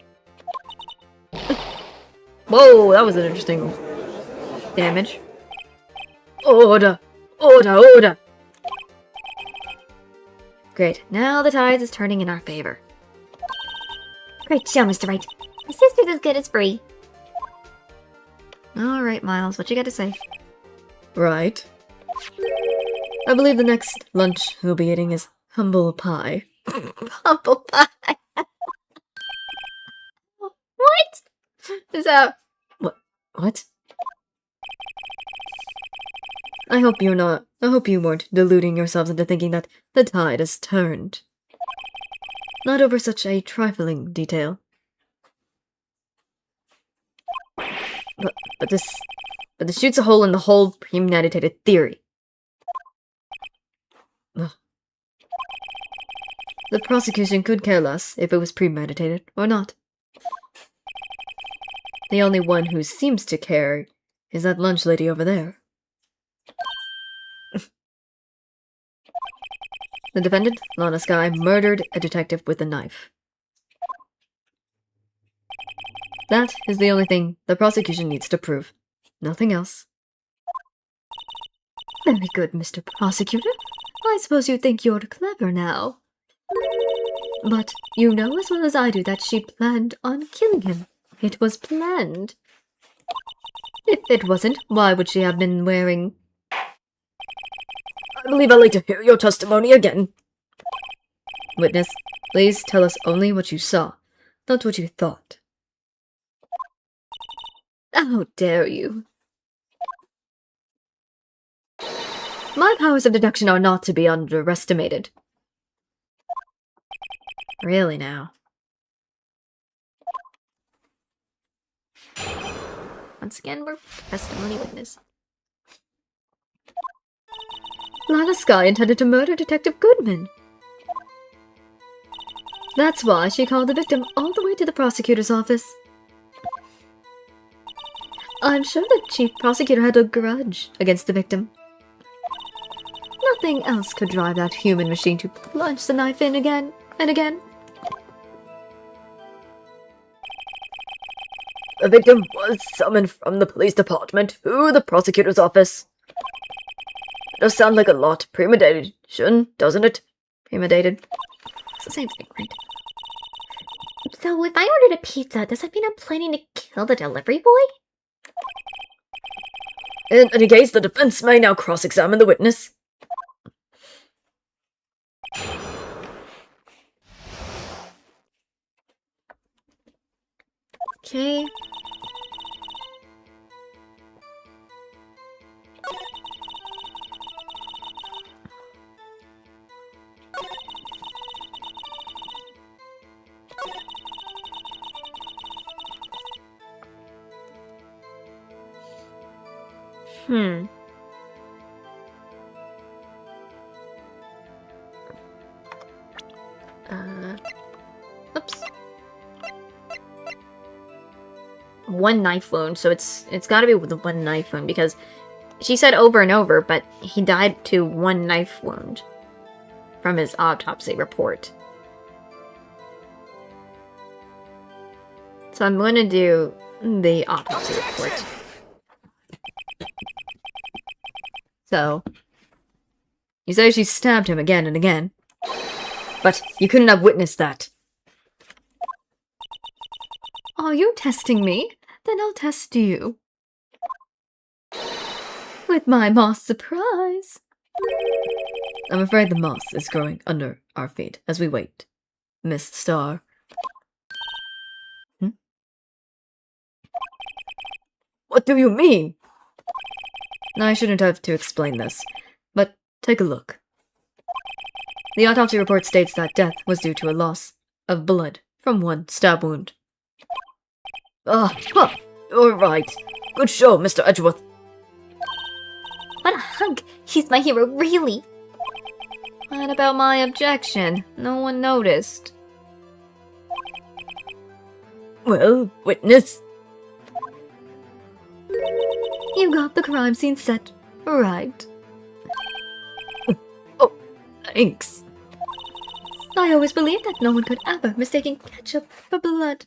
Whoa, that was an interesting damage. Order! Order! Order! Great, now the tide is turning in our favor. Great job, Mr. Wright. My sister's as good as free. Alright, Miles, what you got to say? Right. I believe the next lunch we'll be eating is humble pie. Humble pie. What? Is that... What? I hope you weren't deluding yourselves into thinking that the tide has turned. Not over such a trifling detail. But this shoots a hole in the whole premeditated theory. Ugh. The prosecution could care less if it was premeditated or not. The only one who seems to care is that lunch lady over there. The defendant, Lana Sky, murdered a detective with a knife. That is the only thing the prosecution needs to prove. Nothing else. Very good, Mr. Prosecutor. I suppose you think you're clever now. But you know as well as I do that she planned on killing him. It was planned. If it wasn't, why would she have been wearing... I believe I'd like to hear your testimony again. Witness, please tell us only what you saw, not what you thought. How dare you? My powers of deduction are not to be underestimated. Really now. Once again, we're testimony witness. Lana Sky intended to murder Detective Goodman. That's why she called the victim all the way to the prosecutor's office. I'm sure the chief prosecutor had a grudge against the victim. Nothing else could drive that human machine to plunge the knife in again and again. The victim was summoned from the police department to the prosecutor's office. It does sound like a lot premeditation, doesn't it? Premeditated. It's the same thing, right? So if I ordered a pizza, does that mean I'm planning to kill the delivery boy? In any case, the defense may now cross-examine the witness. Okay. Oops. One knife wound, so it's got to be with the one knife wound, because she said over and over, but he died to one knife wound from his autopsy report. So I'm going to do the autopsy report. So, you say she stabbed him again and again, but you couldn't have witnessed that. Are you testing me? Then I'll test you. With my moss surprise. I'm afraid the moss is growing under our feet as we wait. Miss Star. What do you mean? I shouldn't have to explain this, but take a look. The autopsy report states that death was due to a loss of blood from one stab wound. You're right. Good show, Mr. Edgeworth. What a hunk! He's my hero, really! What about my objection? No one noticed. Well, witness. You got the crime scene set right. Oh, thanks. I always believed that no one could ever mistaking ketchup for blood.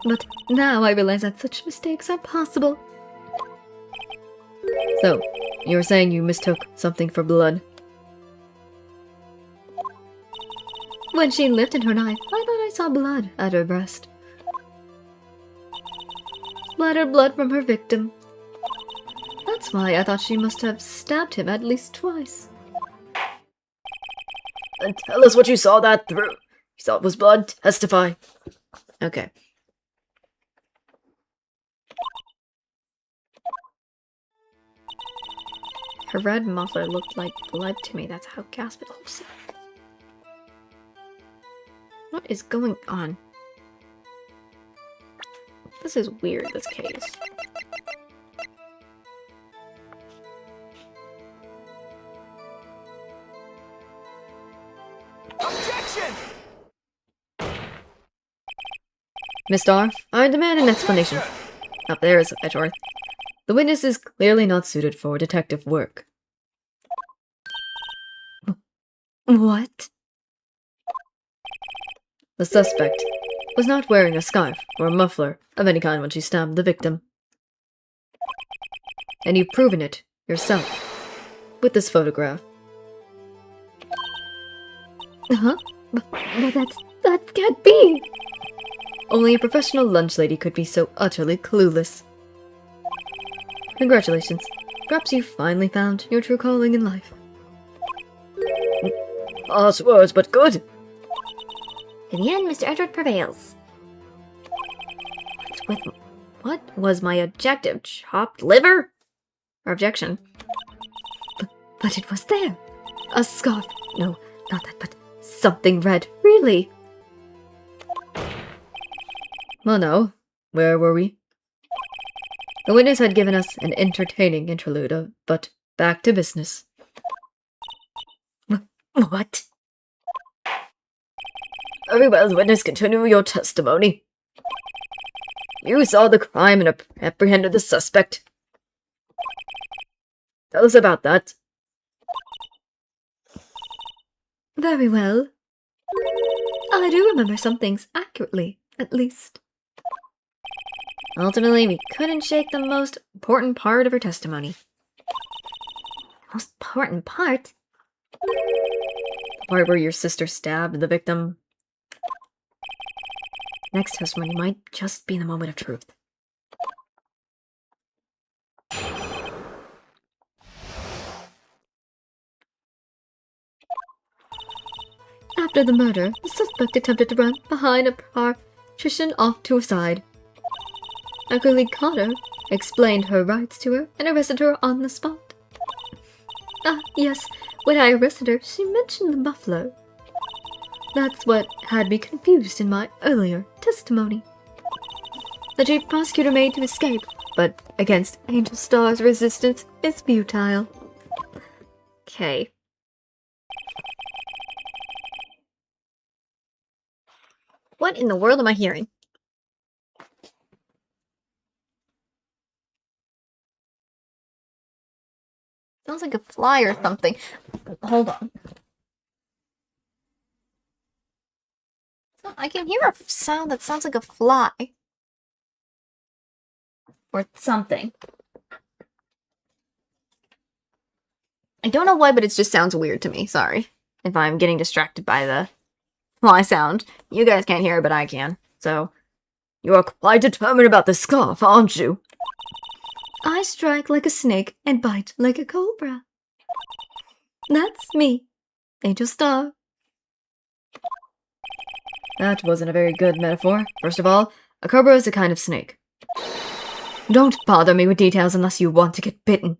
But now I realize that such mistakes are possible. So, you're saying you mistook something for blood? When she lifted her knife, I thought I saw blood at her breast. Splattered blood from her victim. That's why I thought she must have stabbed him at least twice. And tell us what you saw that through. You saw it was blood? Testify. Okay. Her red muffler looked like blood to me. That's how Gaspard looks. What is going on? This is weird, this case. Objection! Miss Starr, I demand an explanation. Up there is Edgeworth. The witness is clearly not suited for detective work. What? The suspect was not wearing a scarf or a muffler of any kind when she stabbed the victim. And you've proven it yourself with this photograph. Huh? But that can't be! Only a professional lunch lady could be so utterly clueless. Congratulations. Perhaps you finally found your true calling in life. Harsh words, but good. In the end, Mr. Edward prevails. What was my objective? Chopped liver? Or objection? But it was there. A scarf. No, not that, but something red. Really? Well, no. Where were we? The witness had given us an entertaining interlude, but back to business. What? Very well, witness, continue your testimony. You saw the crime and apprehended the suspect. Tell us about that. Very well. I do remember some things accurately, at least. Ultimately, we couldn't shake the most important part of her testimony. Most important part? The part where your sister stabbed the victim. Next testimony might just be the moment of truth. After the murder, the suspect attempted to run behind a partition off to a side. A colleague caught her, explained her rights to her, and arrested her on the spot. Yes, when I arrested her, she mentioned the muffler. That's what had me confused in my earlier testimony. The chief prosecutor made to escape, but against Angel Star's resistance is futile. Okay. What in the world am I hearing? Sounds like a fly or something. Hold on. I can hear a sound that sounds like a fly. Or something. I don't know why, but it just sounds weird to me. Sorry if I'm getting distracted by the fly sound. You guys can't hear it, but I can. So, you are quite determined about the scarf, aren't you? I strike like a snake and bite like a cobra. That's me, Angel Star. That wasn't a very good metaphor. First of all, a cobra is a kind of snake. Don't bother me with details unless you want to get bitten.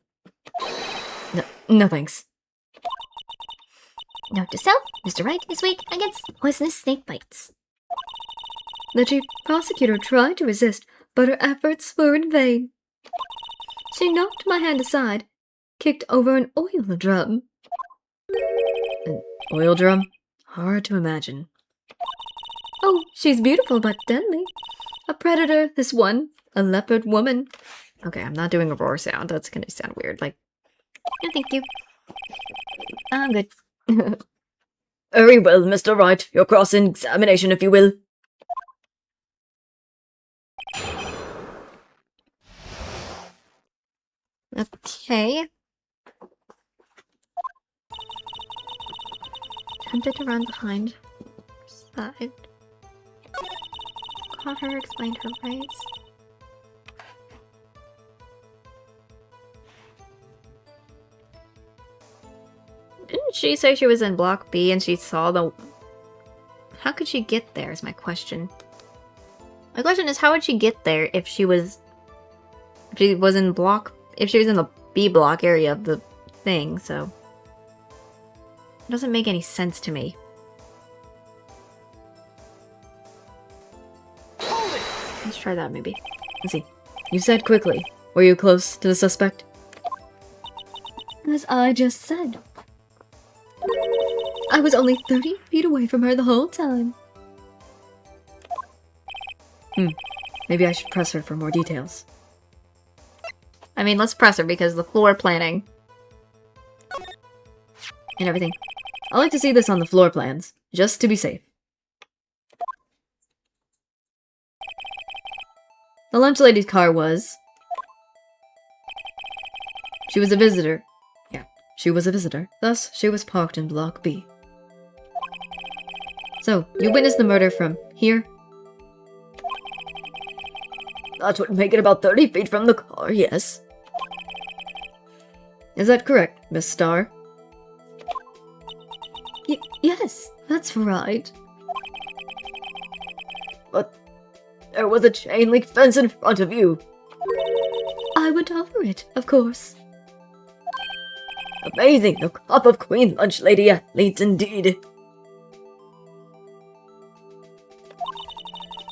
No thanks. Note to self, Mr. Wright is weak against poisonous snake bites. The chief prosecutor tried to resist, but her efforts were in vain. She knocked my hand aside, kicked over an oil drum. An oil drum? Hard to imagine. Oh, she's beautiful but deadly. A predator, this one. A leopard woman. Okay, I'm not doing a roar sound. That's gonna sound weird. Like, No, thank you. I'm good. Very well, Mr. Wright. Your cross-examination, if you will. Okay. Attempted to run behind side. Caught her, explained her rights. Didn't she say she was in Block B and she saw the... How could she get there is my question. My question is, how would she get there if she was... If she was in Block... If she was in the B block area of the thing, so... It doesn't make any sense to me. Let's try that, maybe. Let's see. You said quickly. Were you close to the suspect? As I just said. I was only 30 feet away from her the whole time. Maybe I should press her for more details. I mean, let's press her because the floor planning And everything. I like to see this on the floor plans, just to be safe. The lunch lady's car was... She was a visitor. Yeah, she was a visitor. Thus, she was parked in Block B. So, you witnessed the murder from here? That would make it about 30 feet from the car, yes. Is that correct, Miss Starr? Yes, that's right. But there was a chain link fence in front of you. I went over it, of course. Amazing, the cup of Queen Lunch Lady athletes indeed. It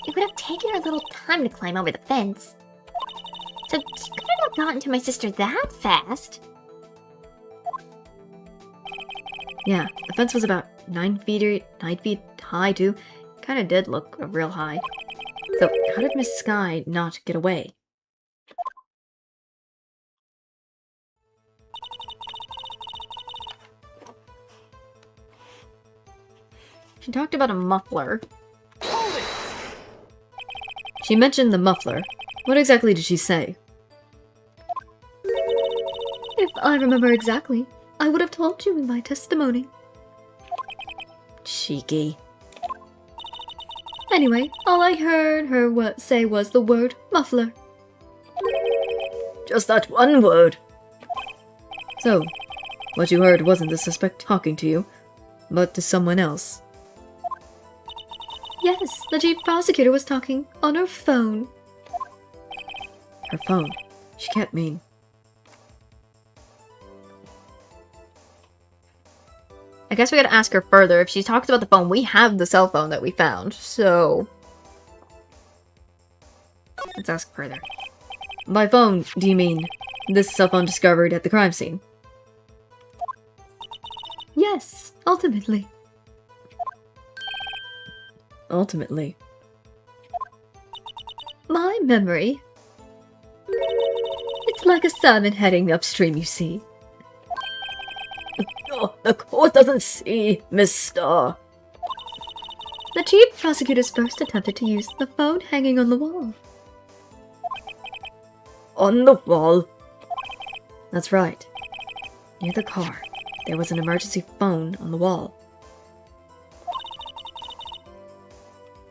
would have taken her a little time to climb over the fence. So she couldn't have gotten to my sister that fast. Yeah, the fence was about 9 feet high too. Kinda did look real high. So, how did Miss Sky not get away? She talked about a muffler. Hold it! She mentioned the muffler. What exactly did she say? If I remember exactly, I would have told you in my testimony. Cheeky. Anyway, all I heard her say was the word muffler. Just that one word. So, what you heard wasn't the suspect talking to you, but to someone else. Yes, the chief prosecutor was talking on her phone. Her phone? She can't mean... I guess we gotta ask her further. If she talks about the phone, we have the cell phone that we found, so... Let's ask further. By phone, do you mean this cell phone discovered at the crime scene? Yes, ultimately. Ultimately. My memory. It's like a salmon heading upstream, you see. Oh, the court doesn't see, Miss Starr. The chief prosecutors first attempted to use the phone hanging on the wall. On the wall? That's right. Near the car, there was an emergency phone on the wall.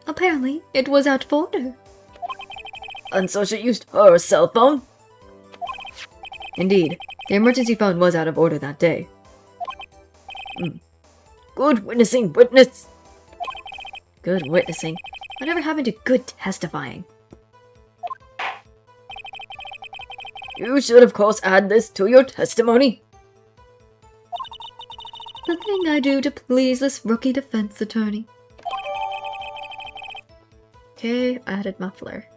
Apparently, it was out of order. And so she used her cell phone? Indeed, the emergency phone was out of order that day. Good witnessing, witness! Good witnessing? Whatever happened to good testifying? You should, of course, add this to your testimony. The thing I do to please this rookie defense attorney. Okay, added muffler.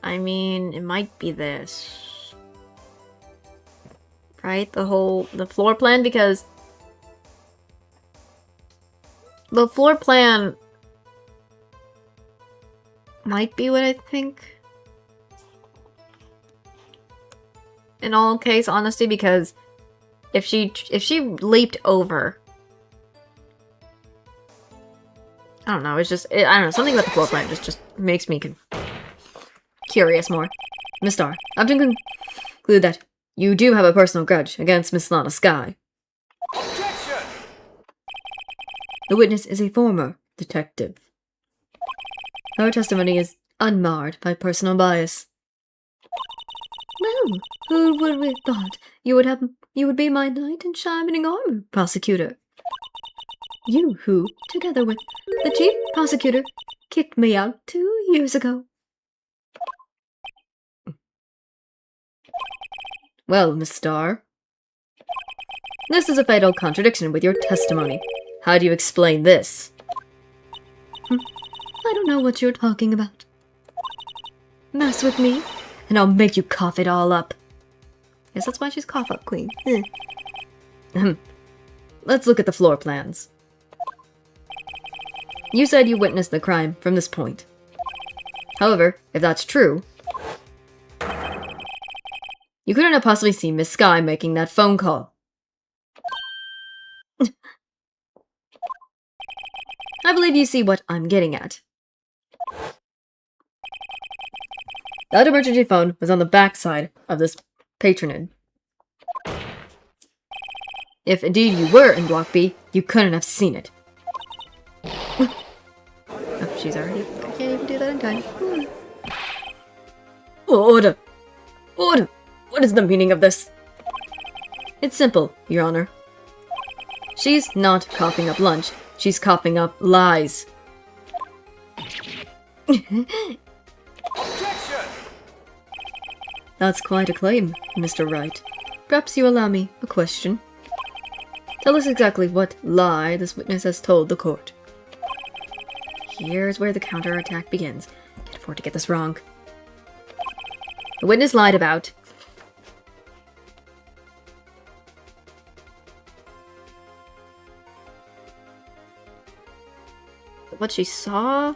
I mean, it might be this. Right? The floor plan, because the floor plan might be what I think. In all case honesty, because if she leaped over, I don't know, it's just, I don't know, something about the floor plan just makes me curious more. Miss Starr, I have to conclude that you do have a personal grudge against Miss Lana Sky. Objection! The witness is a former detective. Her testimony is unmarred by personal bias. Well, who would have thought you would be my knight in shining armor, prosecutor? You who, together with the chief prosecutor kicked me out 2 years ago. Well, Miss Starr, this is a fatal contradiction with your testimony. How do you explain this? I don't know what you're talking about. Mess with me, and I'll make you cough it all up. Guess that's why she's cough up queen. Let's look at the floor plans. You said you witnessed the crime from this point. However, if that's true, you couldn't have possibly seen Miss Sky making that phone call. I believe you see what I'm getting at. That emergency phone was on the backside of this patronage. If indeed you were in Block B, you couldn't have seen it. Oh, she's already... I can't even do that in time. Order! Order! What is the meaning of this? It's simple, Your Honor. She's not coughing up lunch. She's coughing up lies. Objection! That's quite a claim, Mr. Wright. Perhaps you allow me a question. Tell us exactly what lie this witness has told the court. Here's where the counterattack begins. Can't afford to get this wrong. The witness lied about what she saw.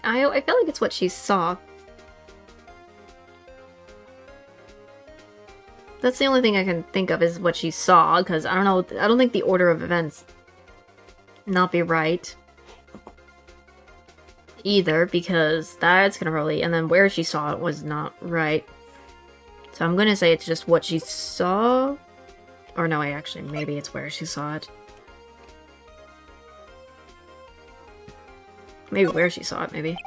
I feel like it's what she saw. That's the only thing I can think of is what she saw, because I don't know, I don't think the order of events not be right either, because that's gonna really, and then where she saw it was not right. So I'm gonna say it's just what she saw. Or no, actually, maybe it's where she saw it. Maybe where she saw it, maybe.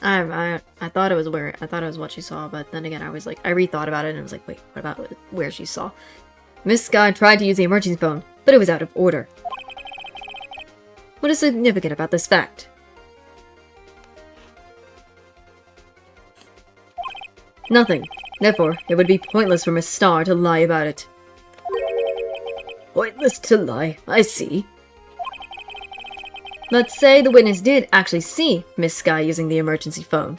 I thought it was where, I thought it was what she saw, but then again, I was like, I rethought about it and I was like, wait, what about where she saw? Miss Sky tried to use the emergency phone, but it was out of order. What is significant about this fact? Nothing. Therefore, it would be pointless for Miss Starr to lie about it. Pointless to lie, I see. Let's say the witness did actually see Miss Sky using the emergency phone.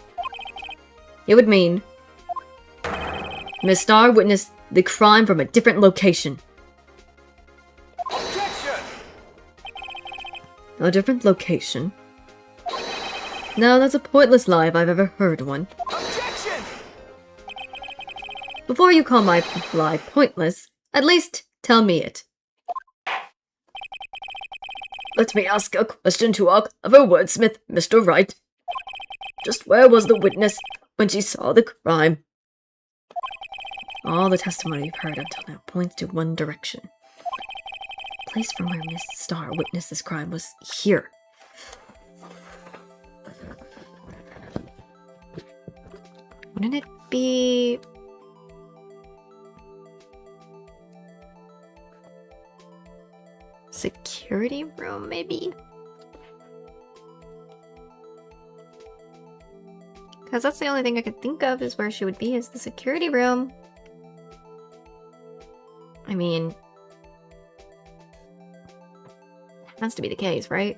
It would mean Miss Starr witnessed the crime from a different location. Objection! A different location? Now that's a pointless lie if I've ever heard one. Objection! Before you call my lie pointless, at least tell me it. Let me ask a question to our clever wordsmith, Mr. Wright. Just where was the witness when she saw the crime? All the testimony you've heard until now points to one direction. The place from where Miss Starr witnessed this crime was here. Wouldn't it be... security room, maybe? Because that's the only thing I could think of is where she would be, is the security room. I mean... has to be the case, right?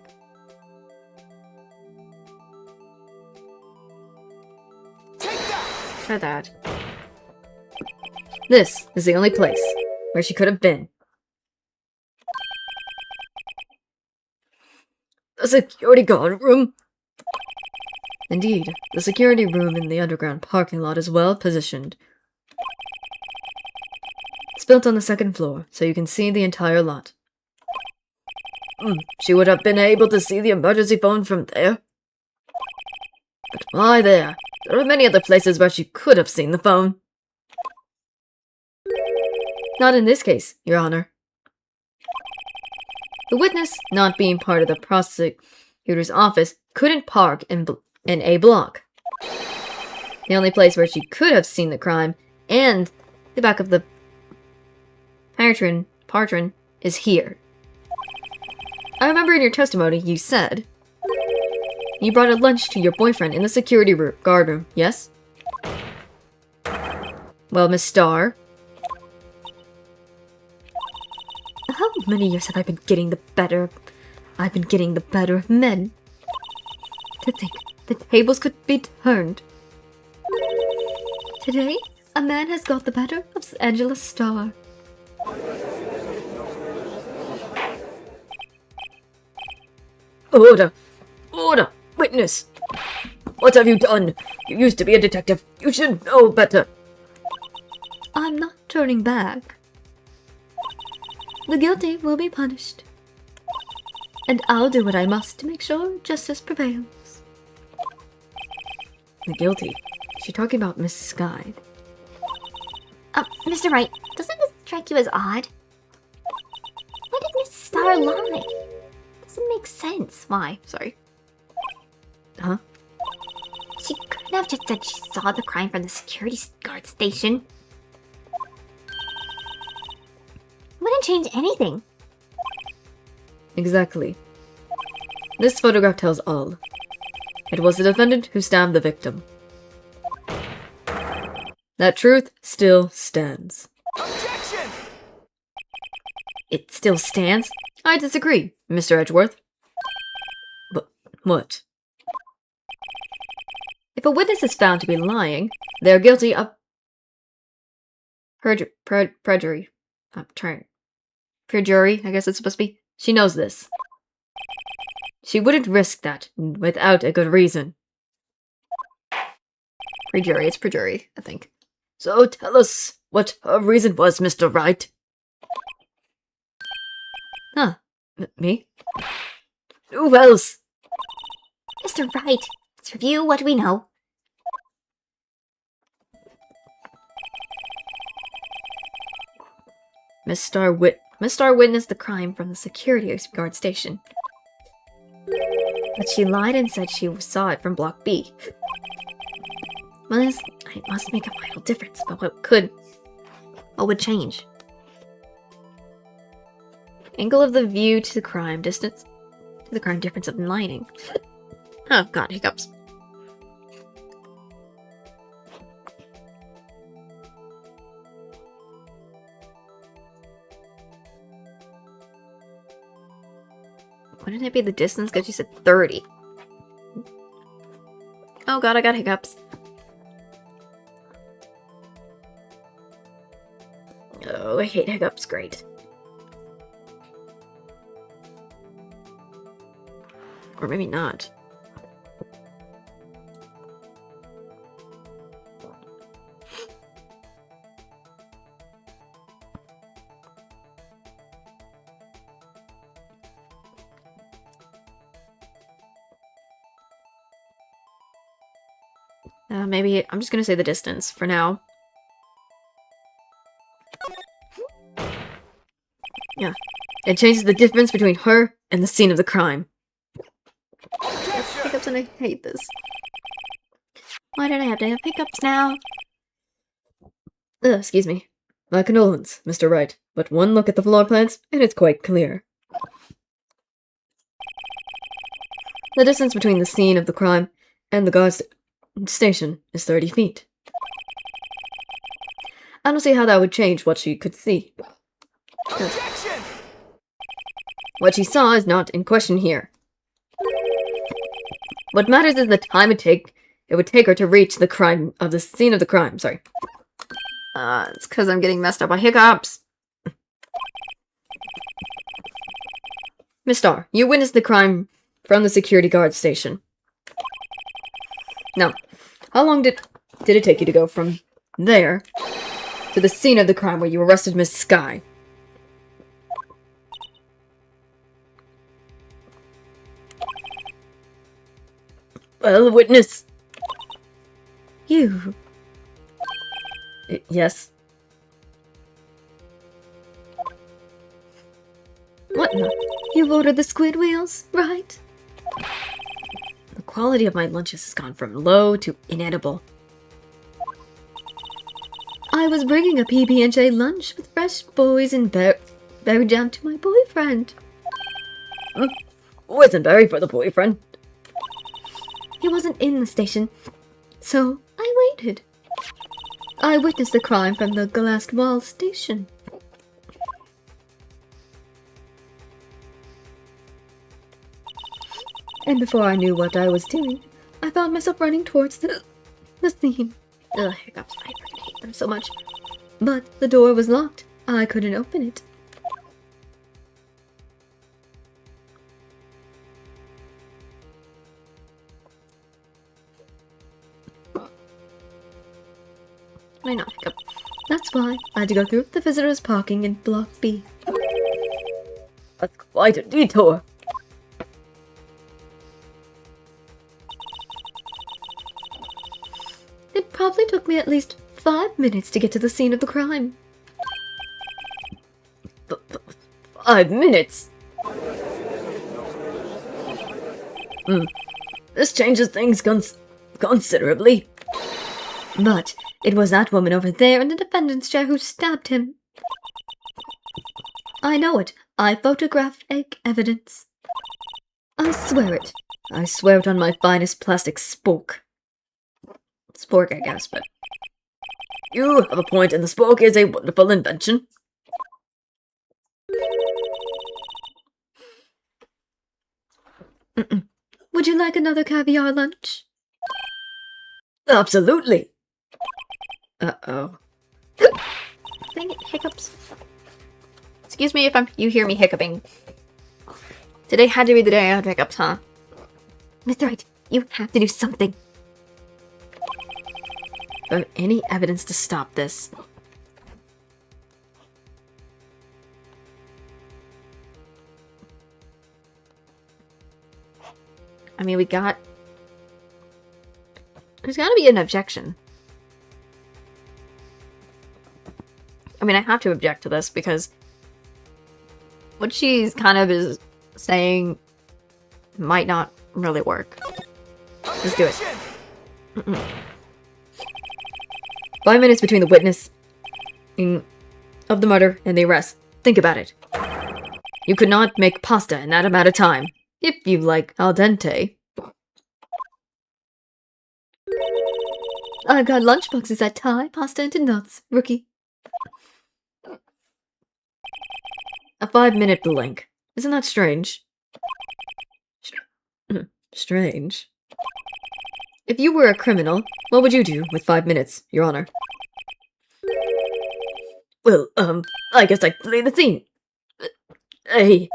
Take that! Try that. This is the only place where she could have been. The security guard room. Indeed, the security room in the underground parking lot is well positioned. It's built on the second floor, so you can see the entire lot. She would have been able to see the emergency phone from there. But why there? There are many other places where she could have seen the phone. Not in this case, Your Honor. The witness, not being part of the prosecutor's office, couldn't park in A block. The only place where she could have seen the crime and the back of the patron is here. I remember in your testimony you said you brought a lunch to your boyfriend in the security guard room, yes? Well, Miss Starr. How many years have I been getting the better of men? To think the tables could be turned. Today, a man has got the better of Angela Starr. Order! Order! Witness! What have you done? You used to be a detective. You should know better. I'm not turning back. The guilty will be punished. And I'll do what I must to make sure justice prevails. The guilty? Is she talking about Miss Sky? Mr. Wright, doesn't this strike you as odd? Why did Miss Starr lie? Doesn't make sense. Why? Sorry. Huh? She couldn't have just said she saw the crime from the security guard station. Wouldn't change anything. Exactly. This photograph tells all. It was the defendant who stabbed the victim. That truth still stands. Objection! It still stands? I disagree, Mr. Edgeworth. But what? If a witness is found to be lying, they are guilty of perjury. Perjury, I guess it's supposed to be. She knows this. She wouldn't risk that without a good reason. Perjury, it's perjury, I think. So tell us what her reason was, Mr. Wright. Huh. Me? Who else? Mr. Wright, let's review what we know. Miss Starr witnessed the crime from the security guard station. But she lied and said she saw it from Block B. Well, it must make a vital difference, but what would change? Angle of the view to the crime, distance to the crime, difference of lighting. Oh god, hiccups. Wouldn't it be the distance? Because you said 30. Oh god, I got hiccups. Oh, I hate hiccups. Great. Or maybe not. Maybe I'm just gonna say the distance for now. Yeah. It changes the difference between her and the scene of the crime. Hiccups, and I hate this. Why did I have to have hiccups now? Excuse me. My condolence, Mr. Wright, but one look at the floor plans, and it's quite clear. The distance between the scene of the crime and the guard station is 30 feet. I don't see how that would change what she could see. Objection! What she saw is not in question here. What matters is the time it would take her to reach the scene of the crime. Sorry. It's because I'm getting messed up by hiccups. Miss Starr, you witnessed the crime from the security guard station. Now, how long did it take you to go from there to the scene of the crime where you arrested Miss Sky? Well, witness. You. Yes. What in the? You've ordered the squid wheels, right? The quality of my lunches has gone from low to inedible. I was bringing a PB&J lunch with fresh berry jam to my boyfriend. Boysenberry for the boyfriend. He wasn't in the station, so I waited. I witnessed the crime from the glassed wall station. And before I knew what I was doing, I found myself running towards the scene. Ugh, hiccups. I freaking hate them so much. But the door was locked. I couldn't open it. Why not hiccup? That's why I had to go through the visitors' parking in Block B. That's quite a detour. It probably took me at least 5 minutes to get to the scene of the crime. 5 minutes? This changes things considerably. But it was that woman over there in the defendant's chair who stabbed him. I know it. I photographed evidence. I swear it. I swear it on my finest plastic spork. Spork, I guess, but... You have a point, and the spork is a wonderful invention. Would you like another caviar lunch? Absolutely. Uh-oh. Dang it, hiccups. Excuse me if you hear me hiccuping. Today had to be the day I had hiccups, huh? Mr. Wright, you have to do something. Without any evidence to stop this. I mean, there's gotta be an objection. I mean, I have to object to this because what she's kind of is saying might not really work. Let's do it. 5 minutes between the witness of the murder and the arrest. Think about it. You could not make pasta in that amount of time. If you like al dente. I've got lunchboxes that tie pasta into nuts, rookie. A 5-minute blank. Isn't that strange? Strange. If you were a criminal, what would you do with 5 minutes, Your Honor? Well, I guess I'd flee the scene. Hey,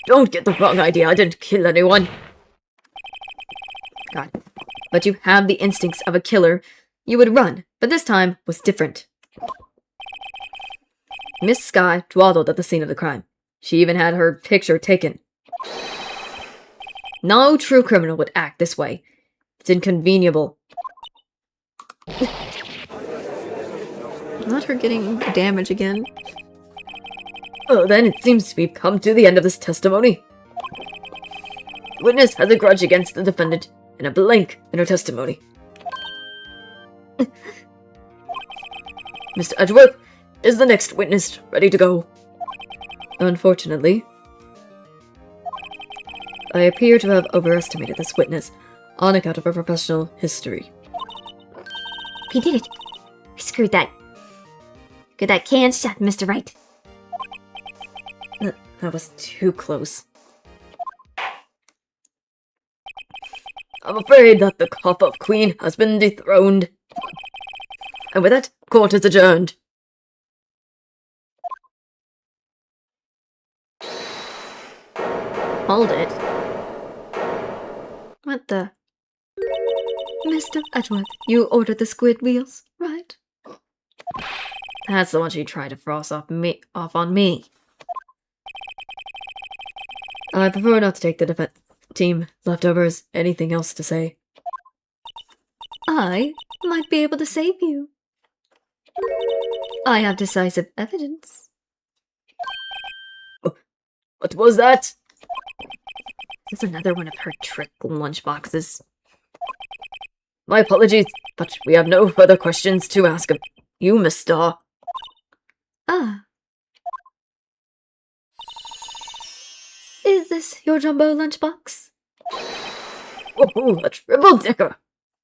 don't get the wrong idea, I didn't kill anyone. God. But you have the instincts of a killer. You would run, but this time was different. Miss Skye dawdled at the scene of the crime. She even had her picture taken. No true criminal would act this way. It's inconveniable. Not her getting damage again. Oh, then it seems we've come to the end of this testimony. The witness has a grudge against the defendant and a blank in her testimony. Mr. Edgeworth is the next witness ready to go. Unfortunately, I appear to have overestimated this witness on account of her professional history. We did it. We screwed that. Get that can shut, Mr. Wright. That was too close. I'm afraid that the Cop-Up Queen has been dethroned. And with that, court is adjourned. Hold it. What the? Mr. Edgeworth, you ordered the squid wheels, right? That's the one she tried to frost off on me. I prefer not to take the defense team leftovers. Anything else to say? I might be able to save you. I have decisive evidence. What was that? This is another one of her trick lunchboxes. My apologies, but we have no further questions to ask of you, Miss Starr. Ah. Is this your jumbo lunchbox? Oh, a triple-decker.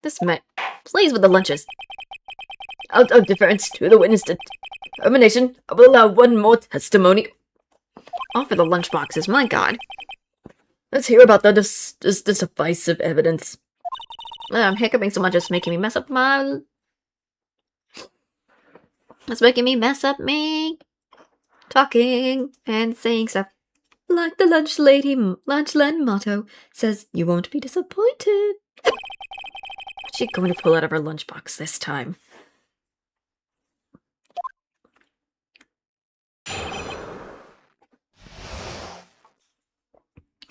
This man plays with the lunches. Out of deference to the witness determination, I will allow one more testimony. Offer the lunchboxes, my god. Let's hear about the decisive evidence. I'm hiccuping so much it's making me mess up my... It's making me mess up me. Talking and saying stuff. Like the Lunchland motto says, you won't be disappointed. What's she going to pull out of her lunchbox this time?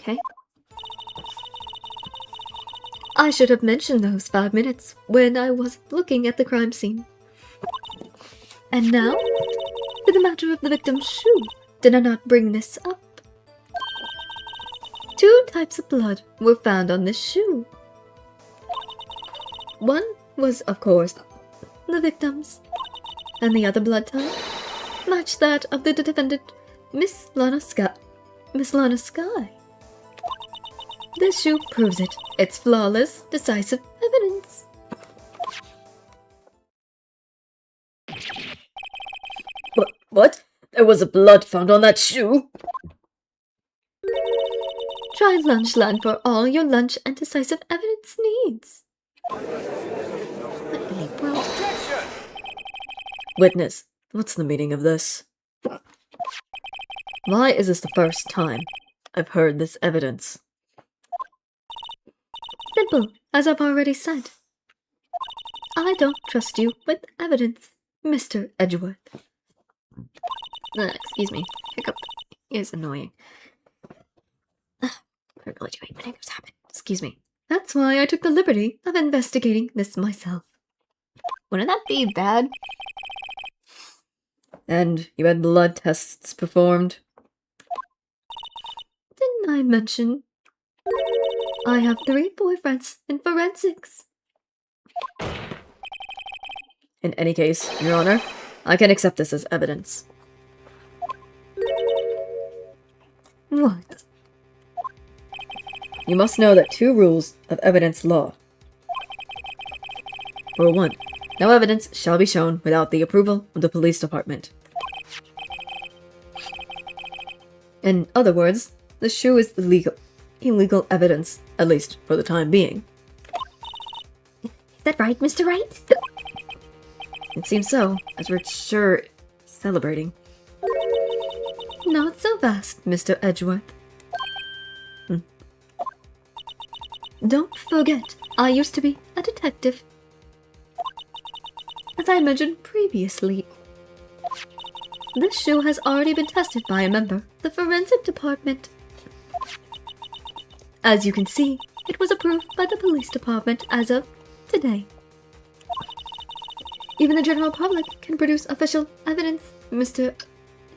Okay. I should have mentioned those 5 minutes when I was looking at the crime scene. And now, for the matter of the victim's shoe. Did I not bring this up? 2 types of blood were found on this shoe. One was, of course, the victim's, and the other blood type matched that of the defendant, Miss Lana Sky. This shoe proves it. It's flawless, decisive evidence. What? There was blood found on that shoe? Try Lunchland for all your lunch and decisive evidence needs. Objection! Witness, what's the meaning of this? Why is this the first time I've heard this evidence? Simple, as I've already said. I don't trust you with evidence, Mr. Edgeworth. Excuse me. Hiccup is annoying. I really do hate when hiccups happen. Excuse me. That's why I took the liberty of investigating this myself. Wouldn't that be bad? And you had blood tests performed? Didn't I mention? I have 3 boyfriends in forensics. In any case, Your Honor, I can accept this as evidence. What? You must know that 2 rules of evidence law. Rule 1. No evidence shall be shown without the approval of the police department. In other words, the shoe is illegal evidence, at least for the time being. Is that right, Mr. Wright? It seems so, as we're sure celebrating. Not so fast, Mr. Edgeworth. Don't forget, I used to be a detective. As I mentioned previously, this shoe has already been tested by a member of the forensic department. As you can see, it was approved by the police department as of today. Even the general public can produce official evidence, Mr.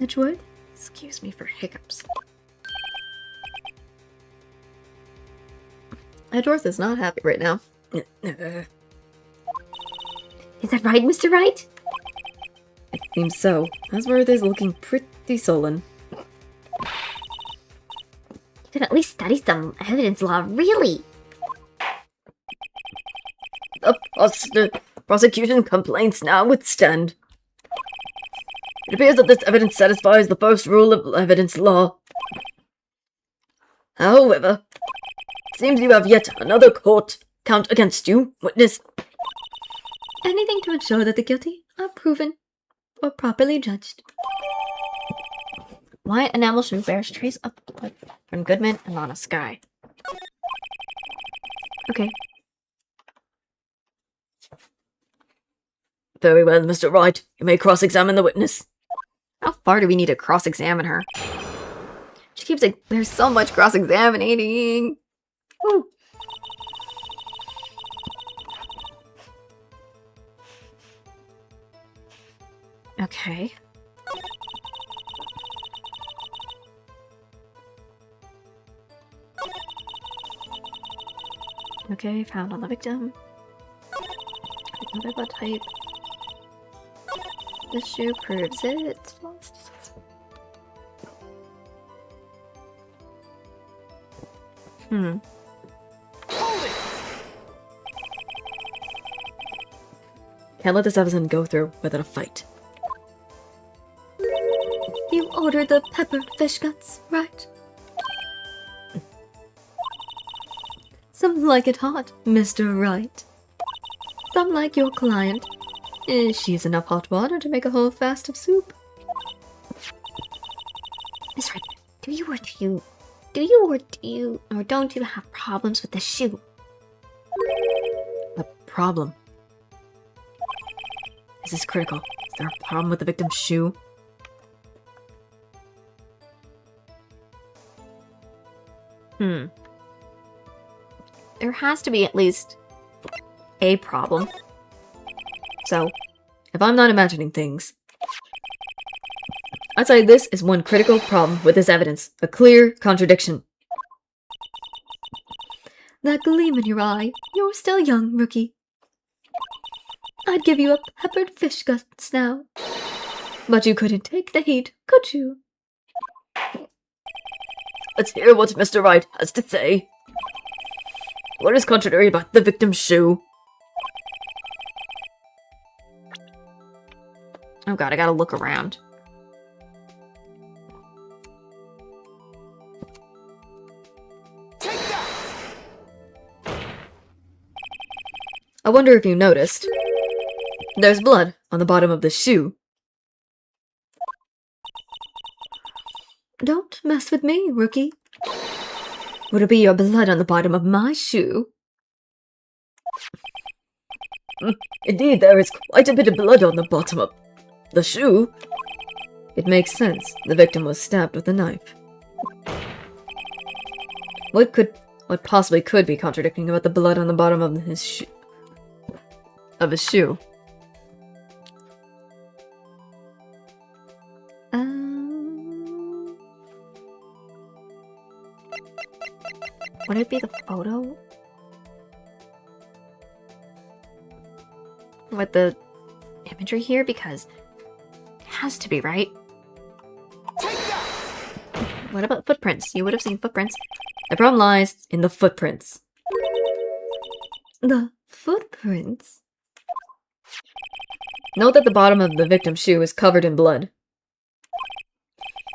Edgeworth. Excuse me for hiccups. Edgeworth is not happy right now. Is that right, Mr. Wright? It seems so. Asworth is looking pretty sullen. You could at least study some evidence law, really. The prosecution complaints now withstand. It appears that this evidence satisfies the first rule of evidence law. However, it seems you have yet another court count against you, witness. Anything to ensure that the guilty are proven or properly judged. Wyatt enamel shoe bears trace of blood from Goodman and Lana Sky. Okay. Very well, Mr. Wright. You may cross-examine the witness. How far do we need to cross-examine her? She keeps like, there's so much cross-examining. Woo. Okay. Okay, found on the victim. Another blood type. This shoe proves it. Hold it! Can't let this episode go through without a fight. You ordered the peppered fish guts, right? Some like it hot, Mr. Wright. Some like your client. Is she using enough hot water to make a whole fast of soup? Miss Wright, do you or don't you have problems with the shoe? A problem. Is this critical? Is there a problem with the victim's shoe? There has to be at least a problem. So, if I'm not imagining things, I'd say this is one critical problem with this evidence. A clear contradiction. That gleam in your eye. You're still young, rookie. I'd give you a peppered fish guts now. But you couldn't take the heat, could you? Let's hear what Mr. Wright has to say. What is contradictory about the victim's shoe? Oh god, I gotta look around. Take that! I wonder if you noticed. There's blood on the bottom of the shoe. Don't mess with me, rookie. Would it be your blood on the bottom of my shoe? Indeed, there is quite a bit of blood on the bottom of the shoe. It makes sense. The victim was stabbed with a knife. What possibly could be contradicting about the blood on the bottom of his shoe? Would it be the photo? With the imagery here? Because it has to be, right? Take that! What about footprints? You would have seen footprints. The problem lies in the footprints. The footprints? Note that the bottom of the victim's shoe is covered in blood.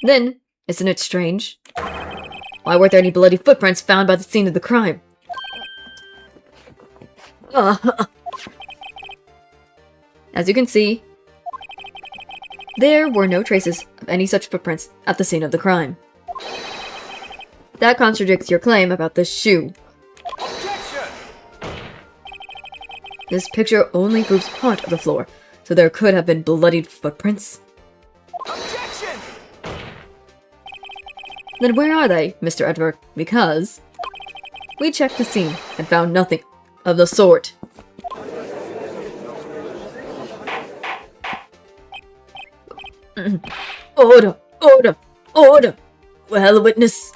Then, isn't it strange? Why weren't there any bloody footprints found by the scene of the crime? As you can see, there were no traces of any such footprints at the scene of the crime. That contradicts your claim about the shoe. Objection! This picture only proves part of the floor, so there could have been bloodied footprints. Objection! Then where are they, Mr. Edward? Because we checked the scene and found nothing of the sort. Order! Order! Order! Well, witness.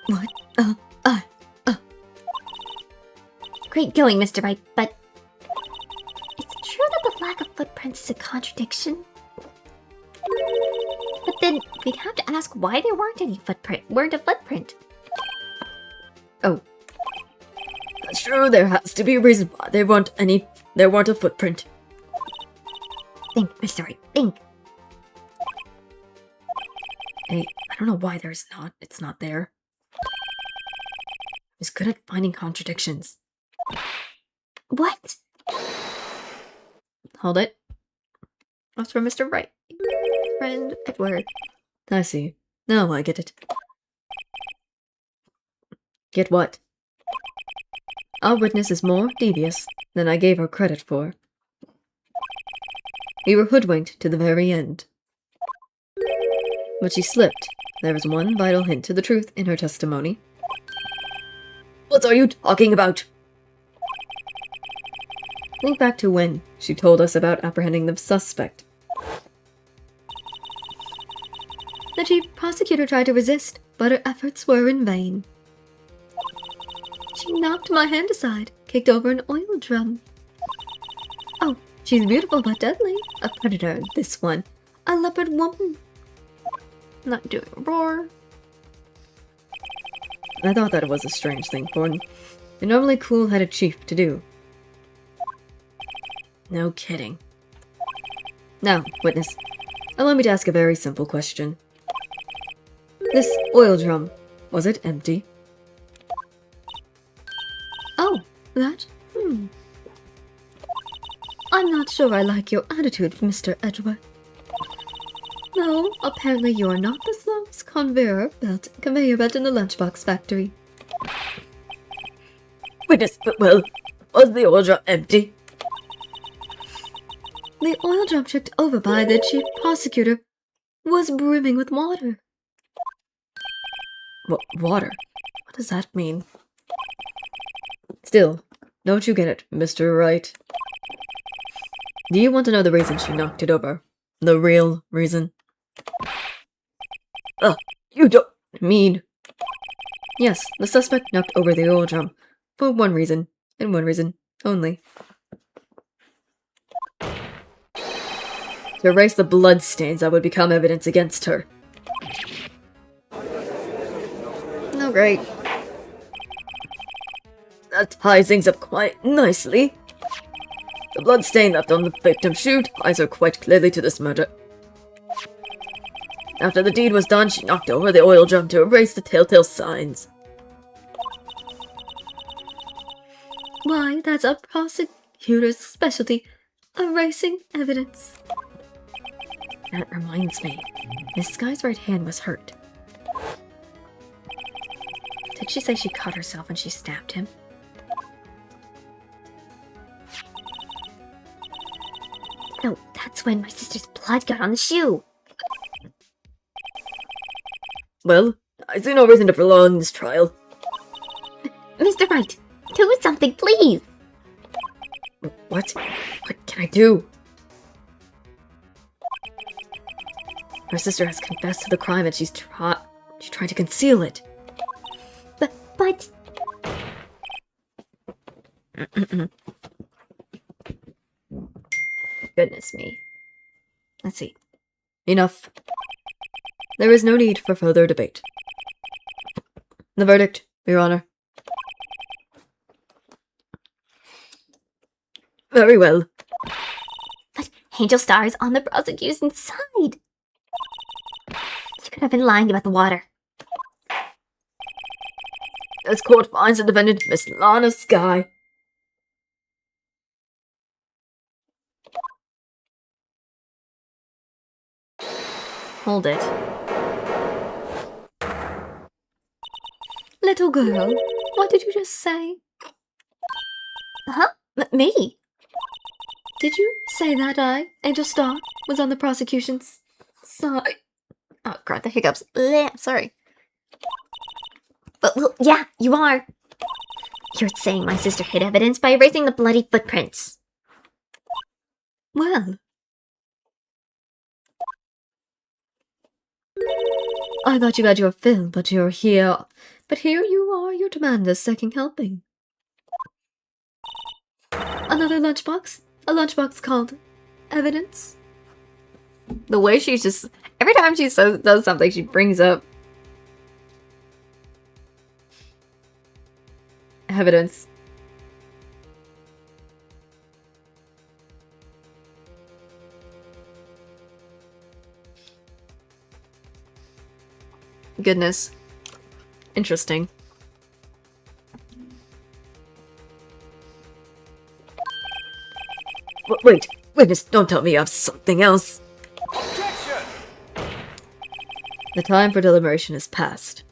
What? Great going, Mr. Wright, but It's true that the lack of footprints is a contradiction. But then we'd have to ask why there weren't a footprint. Oh. That's true, there has to be a reason why there weren't a footprint. Think, Mr. Wright, think. Hey, I don't know why it's not there. I was good at finding contradictions. What? Hold it. that's from Mr. Wright. Friend Edward. I see. Now I get it. Get what? Our witness is more devious than I gave her credit for. We were hoodwinked to the very end. But she slipped. There was one vital hint to the truth in her testimony. What are you talking about? Think back to when she told us about apprehending the suspect. The chief prosecutor tried to resist, but her efforts were in vain. She knocked my hand aside, kicked over an oil drum. Oh, she's beautiful but deadly. A predator, this one. A leopard woman. Not doing a roar. I thought that it was a strange thing for a normally cool-headed chief to do. No kidding. Now, witness, allow me to ask a very simple question. This oil drum, was it empty? Oh, that? I'm not sure I like your attitude, Mr. Edgeworth. No, apparently you are not the slowest conveyor belt in the lunchbox factory. Witness, but well, was the oil drum empty? The oil drum checked over by the chief prosecutor was brimming with water. Water? What does that mean? Still, don't you get it, Mr. Wright? Do you want to know the reason she knocked it over? The real reason? You don't mean... Yes, the suspect knocked over the oil drum. For one reason, and one reason only. To erase the blood stains that would become evidence against her. Oh, great. That ties things up quite nicely. The blood stain left on the victim's shoe ties her quite clearly to this murder. After the deed was done, she knocked over the oil drum to erase the telltale signs. Why, that's a prosecutor's specialty. Erasing evidence. That reminds me. Miss Sky's right hand was hurt. Did she say she cut herself when she stabbed him? No, that's when my sister's blood got on the shoe. Well, I see no reason to prolong this trial. Mr. Wright, do something, please. What? What can I do? Her sister has confessed to the crime and she's trying to conceal it. But... Goodness me. Let's see. Enough. There is no need for further debate. The verdict, Your Honor. Very well. But Angel Star is on the prosecution's side. You could have been lying about the water. This court finds the defendant, Miss Lana Sky. Hold it. Little girl, what did you just say? Huh? Me? Did you say that Angel Star, was on the prosecution's side? Oh, God, the hiccups. Blech, sorry. But, well, yeah, you are. You're saying my sister hid evidence by erasing the bloody footprints. Well, I thought you had your fill, but you're here. But here you are, you demand a second helping. Another lunchbox? A lunchbox called evidence? The way she's just... Every time she does something, she brings up evidence. Goodness. Interesting. Wait, witness, don't tell me you have something else. Objection! The time for deliberation is past.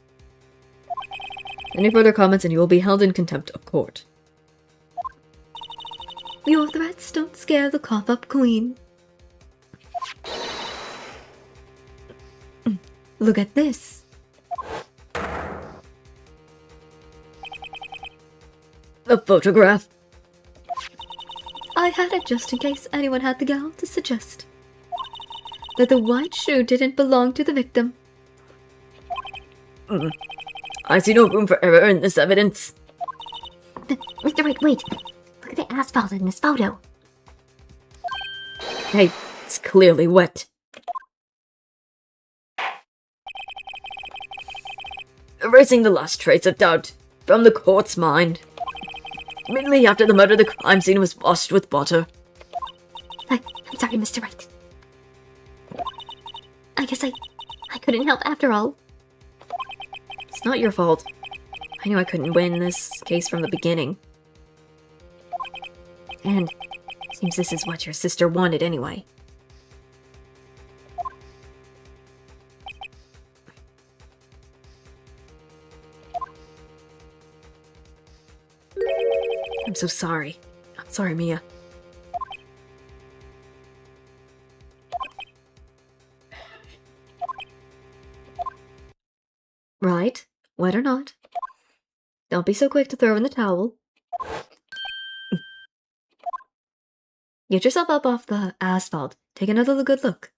Any further comments and you will be held in contempt of court. Your threats don't scare the cough-up queen. Look at this. A photograph. I had it just in case anyone had the gall to suggest that the white shoe didn't belong to the victim. I see no room for error in this evidence. Mr. Wright, wait. Look at the asphalt in this photo. Hey, it's clearly wet. Erasing the last trace of doubt from the court's mind. Immediately after the murder, the crime scene was washed with water. I'm sorry, Mr. Wright. I guess I couldn't help after all. It's not your fault. I knew I couldn't win this case from the beginning. And seems this is what your sister wanted anyway. I'm so sorry. I'm sorry, Mia. Right, wet or not. Don't be so quick to throw in the towel. Get yourself up off the asphalt. Take another good look.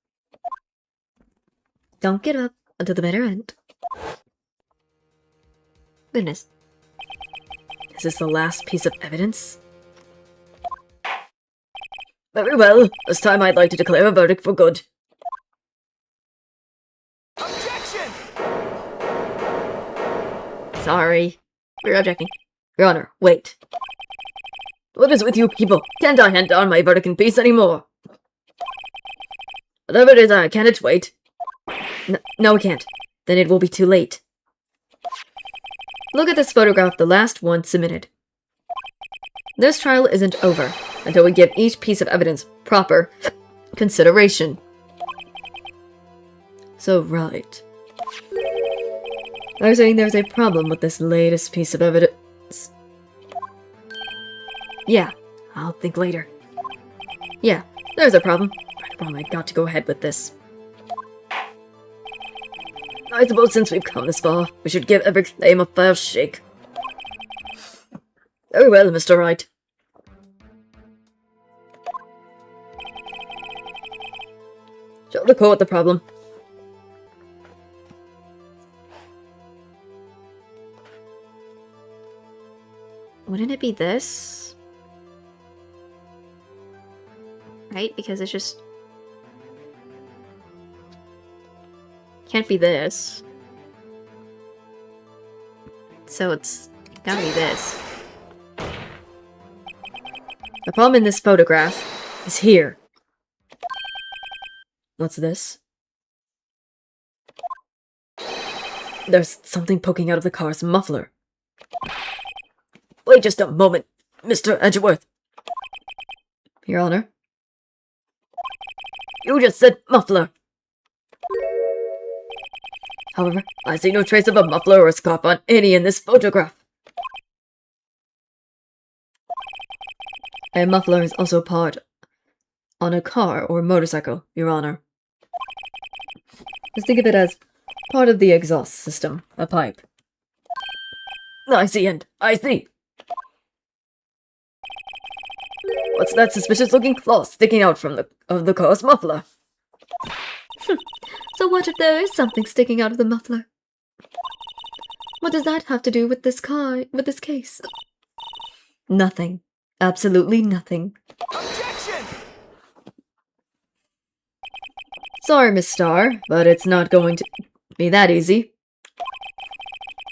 Don't get up until the bitter end. Goodness. Is this the last piece of evidence? Very well. This time I'd like to declare a verdict for good. Objection! Sorry. We're objecting. Your Honor, wait. What is with you people? Can't I hand down my verdict in peace anymore? Whatever it is, can it wait? No, it can't. Then it will be too late. Look at this photograph, the last one submitted. This trial isn't over until we give each piece of evidence proper consideration. So, right. I was saying there's a problem with this latest piece of evidence. Yeah, I'll think later. Yeah, there's a problem. I got to go ahead with this. I suppose since we've come this far, we should give every claim a fair shake. Very well, Mr. Wright. Show the court the problem. Wouldn't it be this? Right? Because it's just... Can't be this. So it's gotta be this. The problem in this photograph is here. What's this? There's something poking out of the car's muffler. Wait just a moment, Mr. Edgeworth. Your Honor. You just said muffler. However, I see no trace of a muffler or a scarf on any in this photograph. A muffler is also part on a car or motorcycle, Your Honor. Just think of it as part of the exhaust system, a pipe. I see, and I see. What's that suspicious-looking claw sticking out from the car's muffler? So what if there is something sticking out of the muffler? What does that have to do with this case? Nothing. Absolutely nothing. Objection! Sorry, Miss Starr, but it's not going to be that easy.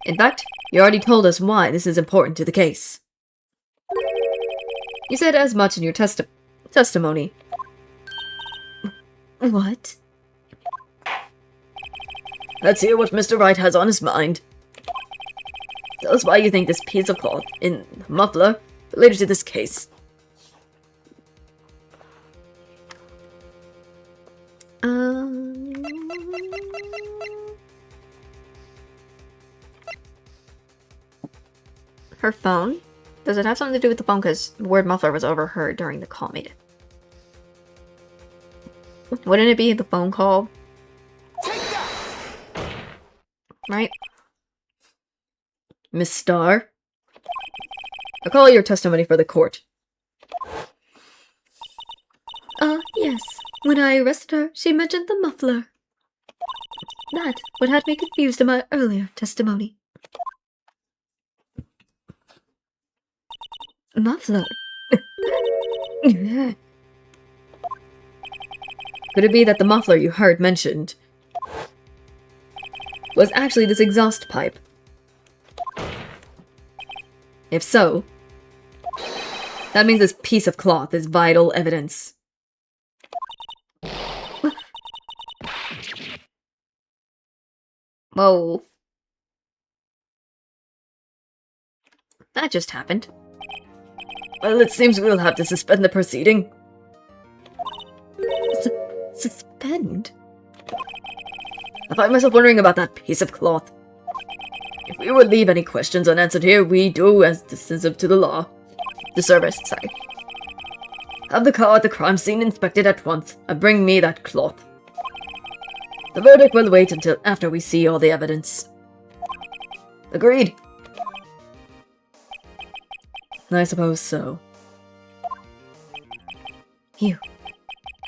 In fact, you already told us why this is important to the case. You said as much in your testimony. What? Let's hear what Mr. Wright has on his mind. Tell us why you think this piece of cloth in the muffler related to this case. Her phone? Does it have something to do with the phone? Because the word muffler was overheard during the call meeting. Wouldn't it be the phone call? Take that! Right? Miss Starr? I'll call your testimony for the court. Yes. When I arrested her, she mentioned the muffler. That what had me confused in my earlier testimony. Muffler. Could it be that the muffler you heard mentioned was actually this exhaust pipe? If so, that means this piece of cloth is vital evidence. Whoa. That just happened. Well, it seems we'll have to suspend the proceeding. Suspend? I find myself wondering about that piece of cloth. If we would leave any questions unanswered here, we do as decisive to the law. The service, sorry. Have the car at the crime scene inspected at once, and bring me that cloth. The verdict will wait until after we see all the evidence. Agreed. I suppose so. Phew.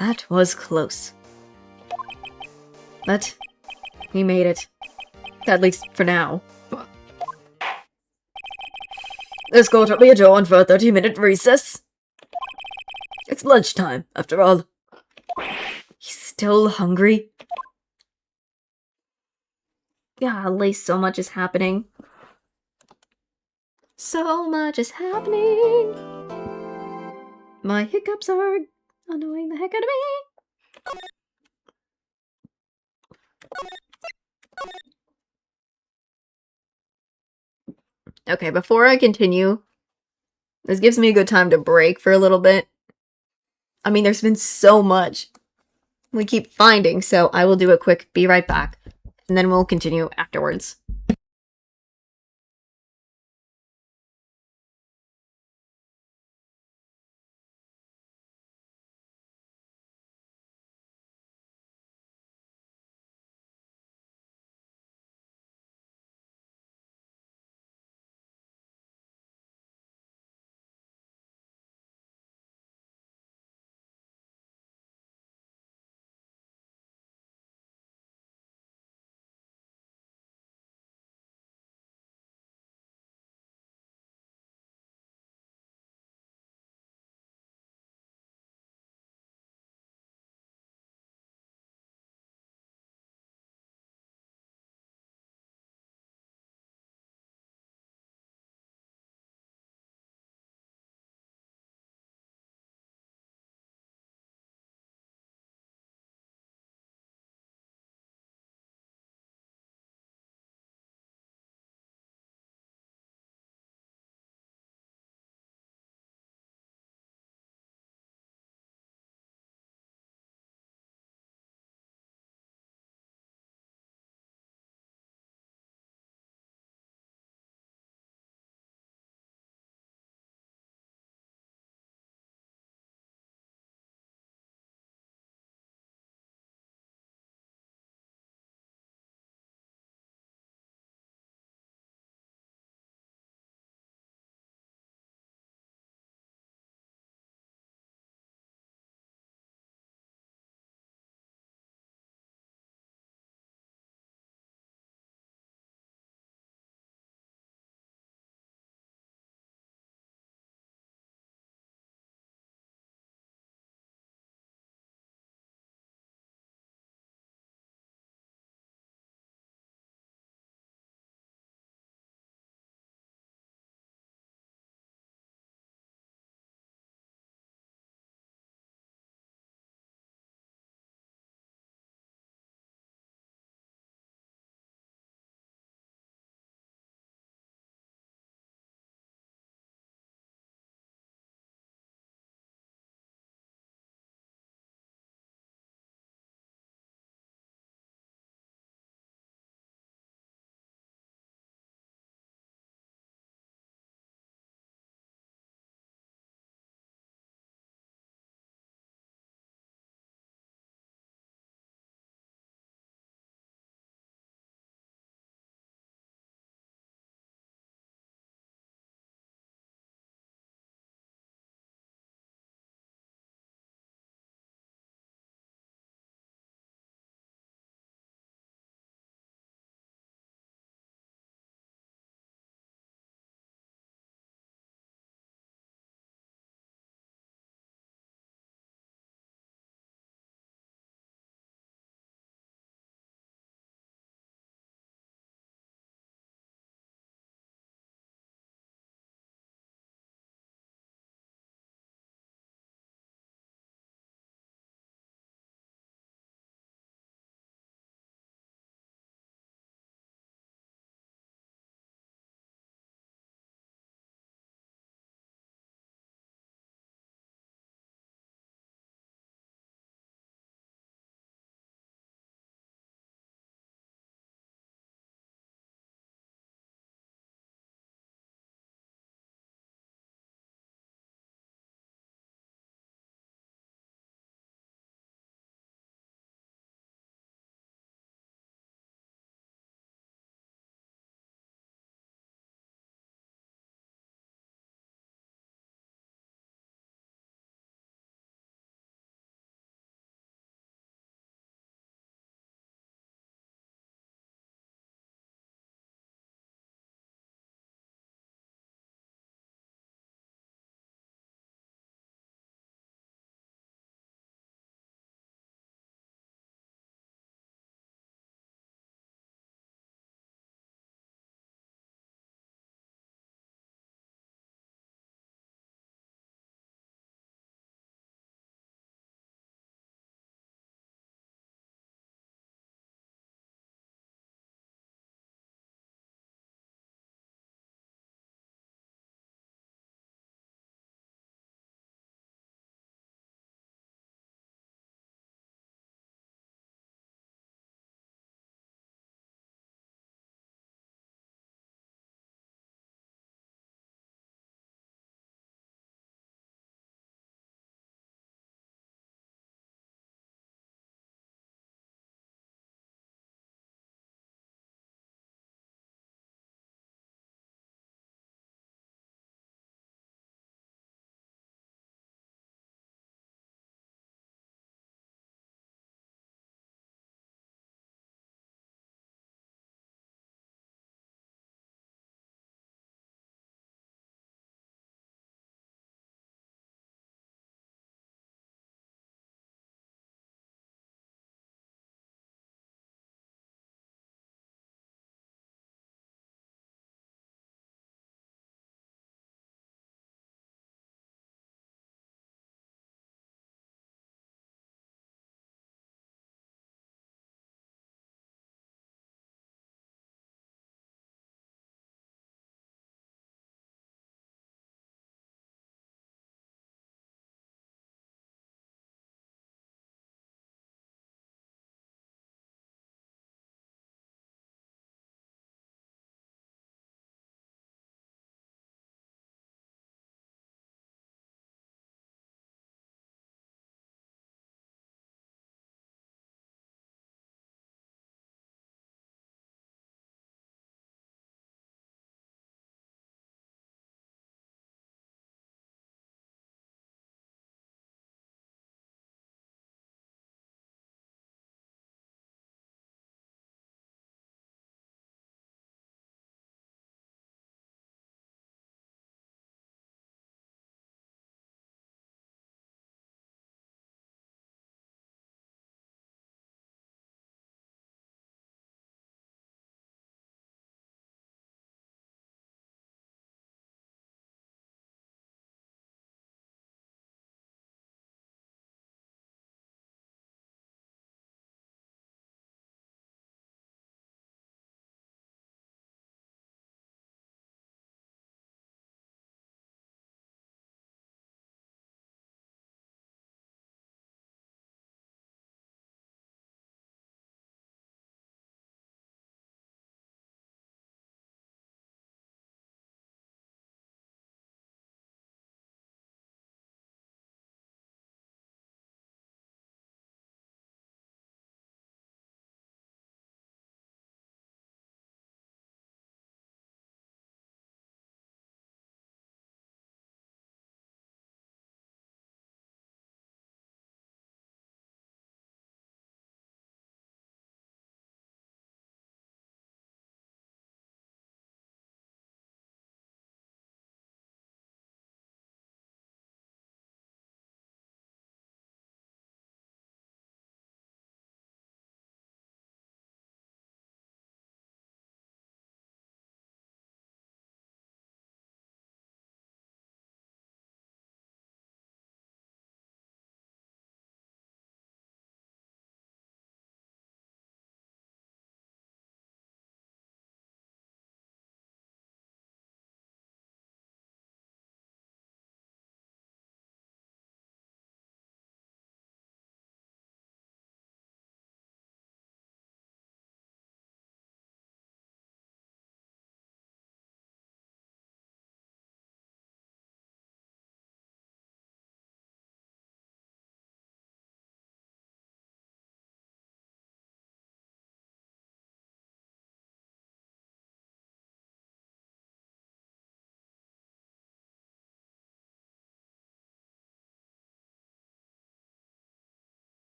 That was close. But we made it. At least for now. This court will be adjourned for a 30-minute recess. It's lunchtime, after all. He's still hungry? Golly, so much is happening. So much is happening. My hiccups are annoying the heck out of me. Okay, before I continue, this gives me a good time to break for a little bit. I mean, there's been so much we keep finding, so I will do a quick be right back, and then we'll continue afterwards.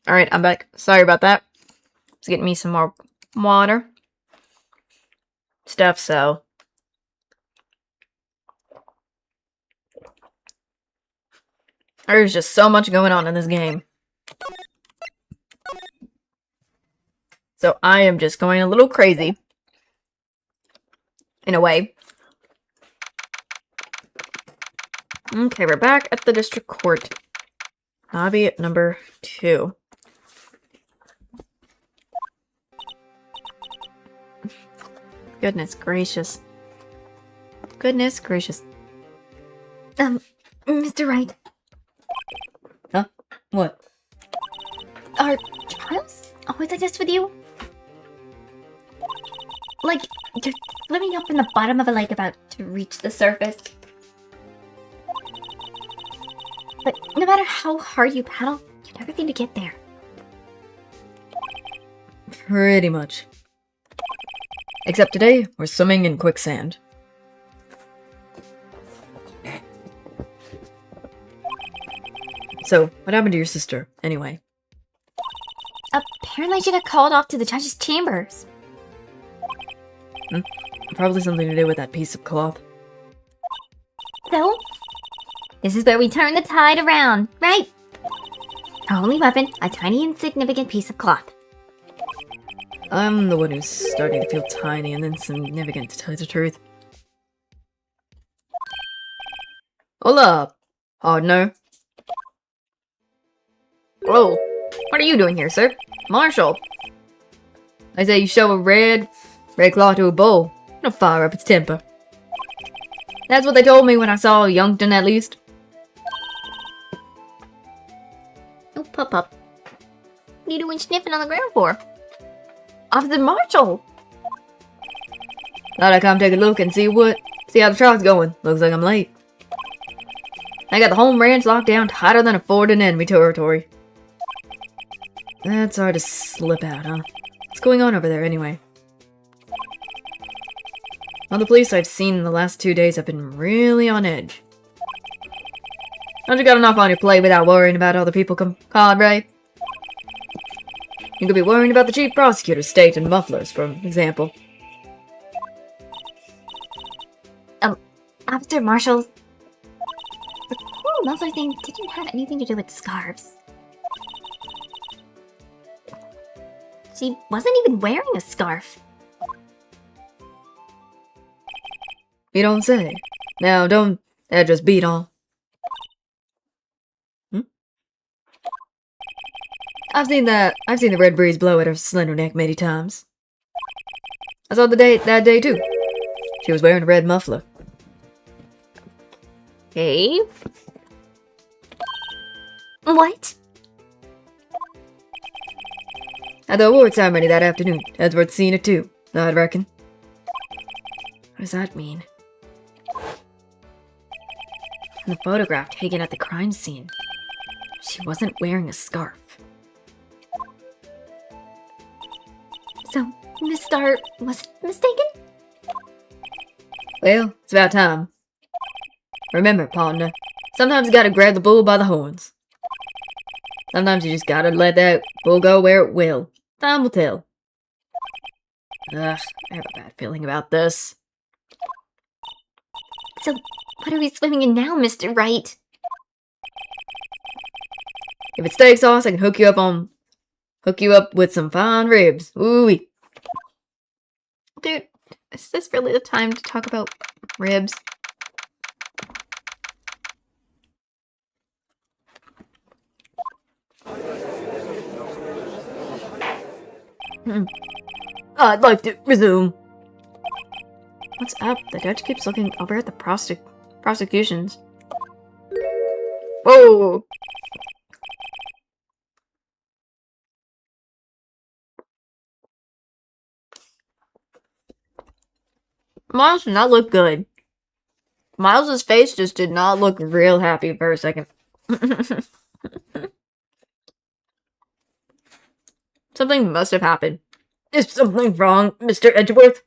Alright, I'm back. Sorry about that. Let's get me some more water. Stuff, so. There's just so much going on in this game. So I am just going a little crazy. In a way. Okay, we're back at the district court. Lobby number 2. Goodness gracious. Goodness gracious. Mr. Wright, Huh? What? are trials always like this with you? Like, you're swimming up in the bottom of a lake about to reach the surface. But no matter how hard you paddle, you never seem to get there. Pretty much. Except today, we're swimming in quicksand. So, what happened to your sister, anyway? Apparently she got called off to the judge's chambers. Probably something to do with that piece of cloth. So, this is where we turn the tide around, right? Our only weapon, a tiny insignificant piece of cloth. I'm the one who's starting to feel tiny and insignificant, to tell you the truth. Hola, partner. Whoa. What are you doing here, sir? Marshal. I say you show a red cloth to a bull. It'll fire up its temper. That's what they told me when I saw Youngton, at least. Oh, Pup. What are you doing sniffing on the ground for? Officer Marshall. Thought I'd come take a look and see how the trial's going. Looks like I'm late. I got the home ranch locked down tighter than a fort in enemy territory. That's hard to slip out, huh? What's going on over there, anyway? All the police I've seen in the last 2 days have been really on edge. Don't you got enough on your plate without worrying about other people caught, right? You could be worrying about the chief prosecutor's state and mufflers, for example. Officer Marshall, the whole muffler thing didn't have anything to do with scarves. She wasn't even wearing a scarf. You don't say. Now, don't that just beat all. I've seen the red breeze blow at her slender neck many times. I saw that day too. She was wearing a red muffler. Hey. What? At the award ceremony that afternoon, Edward's seen it too, I'd reckon. What does that mean? In the photograph taken at the crime scene, she wasn't wearing a scarf. So, Miss Star was mistaken? Well, it's about time. Remember, partner, sometimes you gotta grab the bull by the horns. Sometimes you just gotta let that bull go where it will. Time will tell. Ugh, I have a bad feeling about this. So, what are we swimming in now, Mr. Wright? If it's steak sauce, I can hook you up with some fine ribs. Ooh-wee. Dude, is this really the time to talk about ribs? I'd like to resume. What's up? The judge keeps looking over at the prosecutions. Whoa! Miles did not look good. Miles's face just did not look real happy for a second. Something must have happened. Is something wrong, Mr. Edgeworth?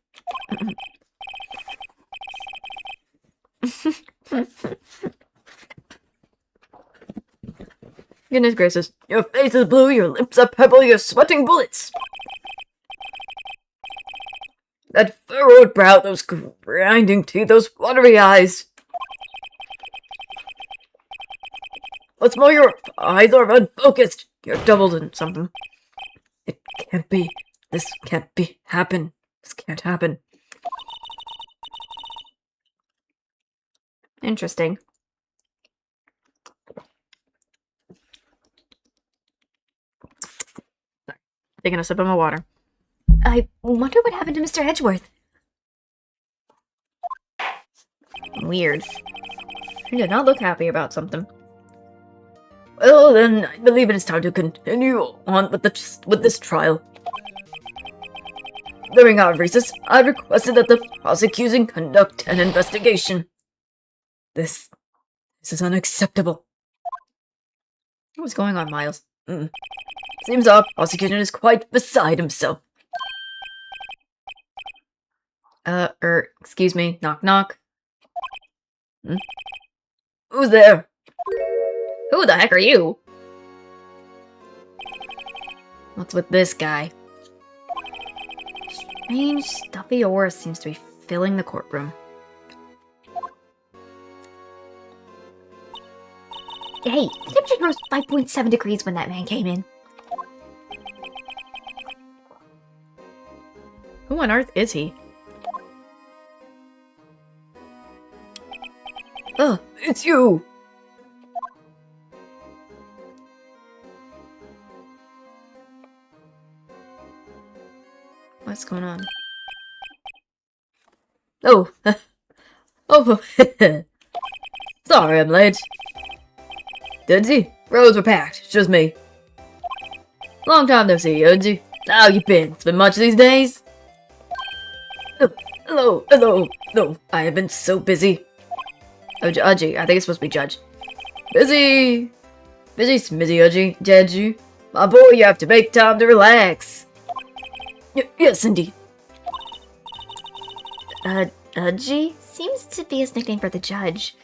Goodness gracious. Your face is blue, your lips are purple, you're sweating bullets. That furrowed brow, those grinding teeth, those watery eyes. What's more, your eyes are unfocused. You're doubled in something. It can't be. This can't be. Happen. This can't happen. Interesting. Sorry. Taking a sip of my water. I wonder what happened to Mr. Edgeworth. Weird. He did not look happy about something. Well, then, I believe it is time to continue on with this trial. During our recess, I requested that the prosecution conduct an investigation. This is unacceptable. What's going on, Miles? Seems our prosecutor is quite beside himself. Excuse me. Knock, knock. Who's there? Who the heck are you? What's with this guy? Strange, stuffy aura seems to be filling the courtroom. Hey, the temperature rose 5.7 degrees when that man came in. Who on earth is he? It's you! What's going on? Oh, oh, sorry I'm late. Dudzy, roads were packed, it's just me. Long time no see, Dudzy. How you been? It's been much these days? Oh, hello. No, I have been so busy. Oh, Udgy, I think it's supposed to be Judge. Busy, smizzy, Udgy, Jedgy. My boy, you have to make time to relax. Yes, indeed. Udgy? Seems to be his nickname for the judge.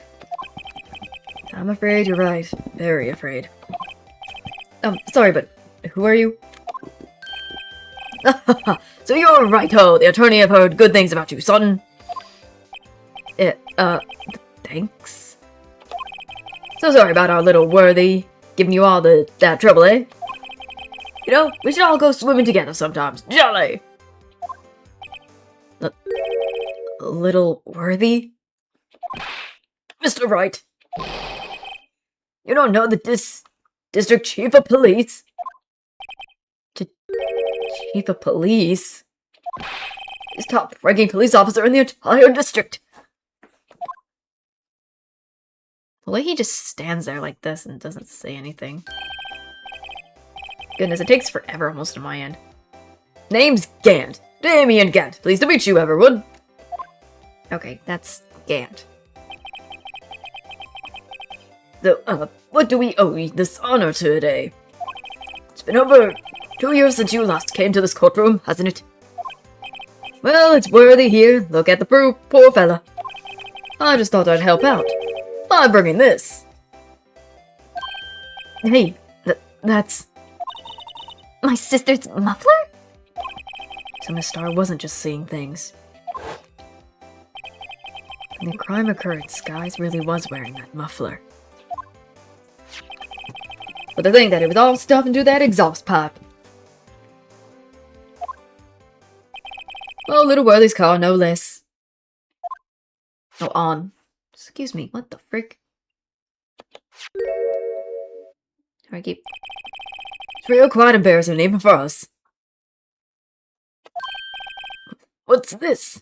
I'm afraid you're right. Very afraid. Sorry, but who are you? So you're right-ho, the attorney. I've heard good things about you, son. Thanks. So sorry about our little worthy giving you all that trouble, eh? You know, we should all go swimming together sometimes. Jolly! Little worthy? Mr. Wright. You don't know the district chief of police? Chief of police? He's top-ranking police officer in the entire district. The way he just stands there like this and doesn't say anything. Goodness, it takes forever almost on my end. Name's Gant. Damien Gant. Pleased to meet you, everyone. Okay, that's Gant. So, what do we owe you this honor today? It's been over 2 years since you last came to this courtroom, hasn't it? Well, it's worthy here. Look at the proof, poor fella. I just thought I'd help out by bringing this. Hey, that's... My sister's muffler? So Miss Star wasn't just seeing things. When the crime occurred, Skies really was wearing that muffler. But to think that it was all stuffed into that exhaust pipe. Oh, little Worthy's car, no less. Oh, on. Excuse me, what the frick? Alright, keep. It's real quite embarrassing, even for us. What's this?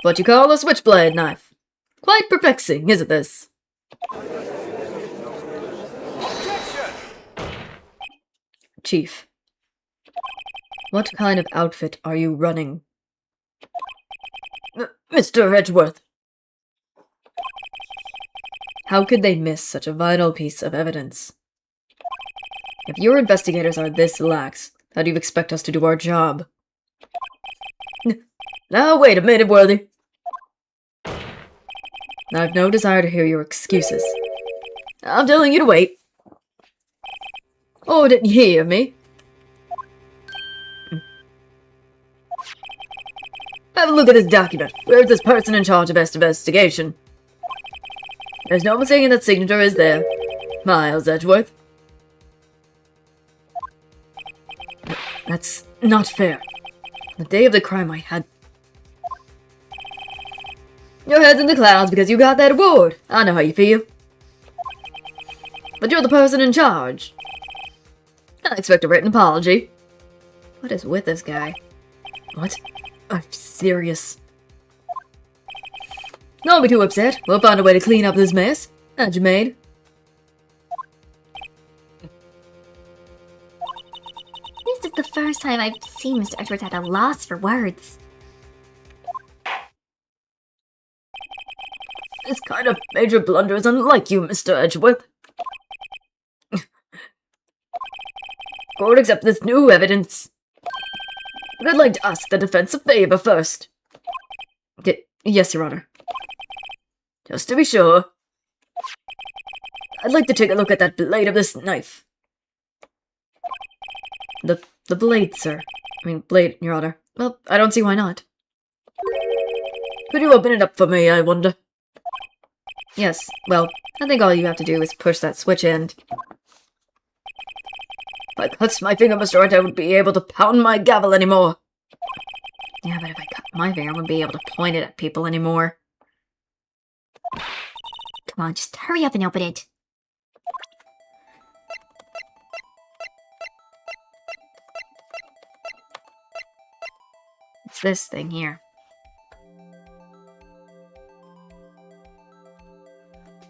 What you call a switchblade knife. Quite perplexing, isn't this? Objection! Chief. What kind of outfit are you running? Mr. Edgeworth. How could they miss such a vital piece of evidence? If your investigators are this lax, how do you expect us to do our job? Now, wait a minute, Worthy. I've no desire to hear your excuses. I'm telling you to wait. Oh, didn't you hear me? Have a look at this document. Where's this person in charge of this investigation? There's no mistaking that signature, is there? Miles Edgeworth. That's not fair. The day of the crime I had... Your head's in the clouds because you got that award. I know how you feel. But you're the person in charge. I expect a written apology. What is with this guy? What? I'm serious. Don't be too upset. We'll find a way to clean up this mess. Had you made? This is the first time I've seen Mr. Edwards at a loss for words. This kind of major blunder is unlike you, Mr. Edgeworth. Court accept this new evidence. But I'd like to ask the defense a favor first. Yes, Your Honor. Just to be sure. I'd like to take a look at that blade of this knife. The blade, sir. I mean, blade, Your Honor. Well, I don't see why not. Could you open it up for me, I wonder? Yes, well, I think all you have to do is push that switch and... If I cut my finger, Mr. Wright, I wouldn't be able to pound my gavel anymore. Yeah, but if I cut my finger, I wouldn't be able to point it at people anymore. Come on, just hurry up and open it. It's this thing here.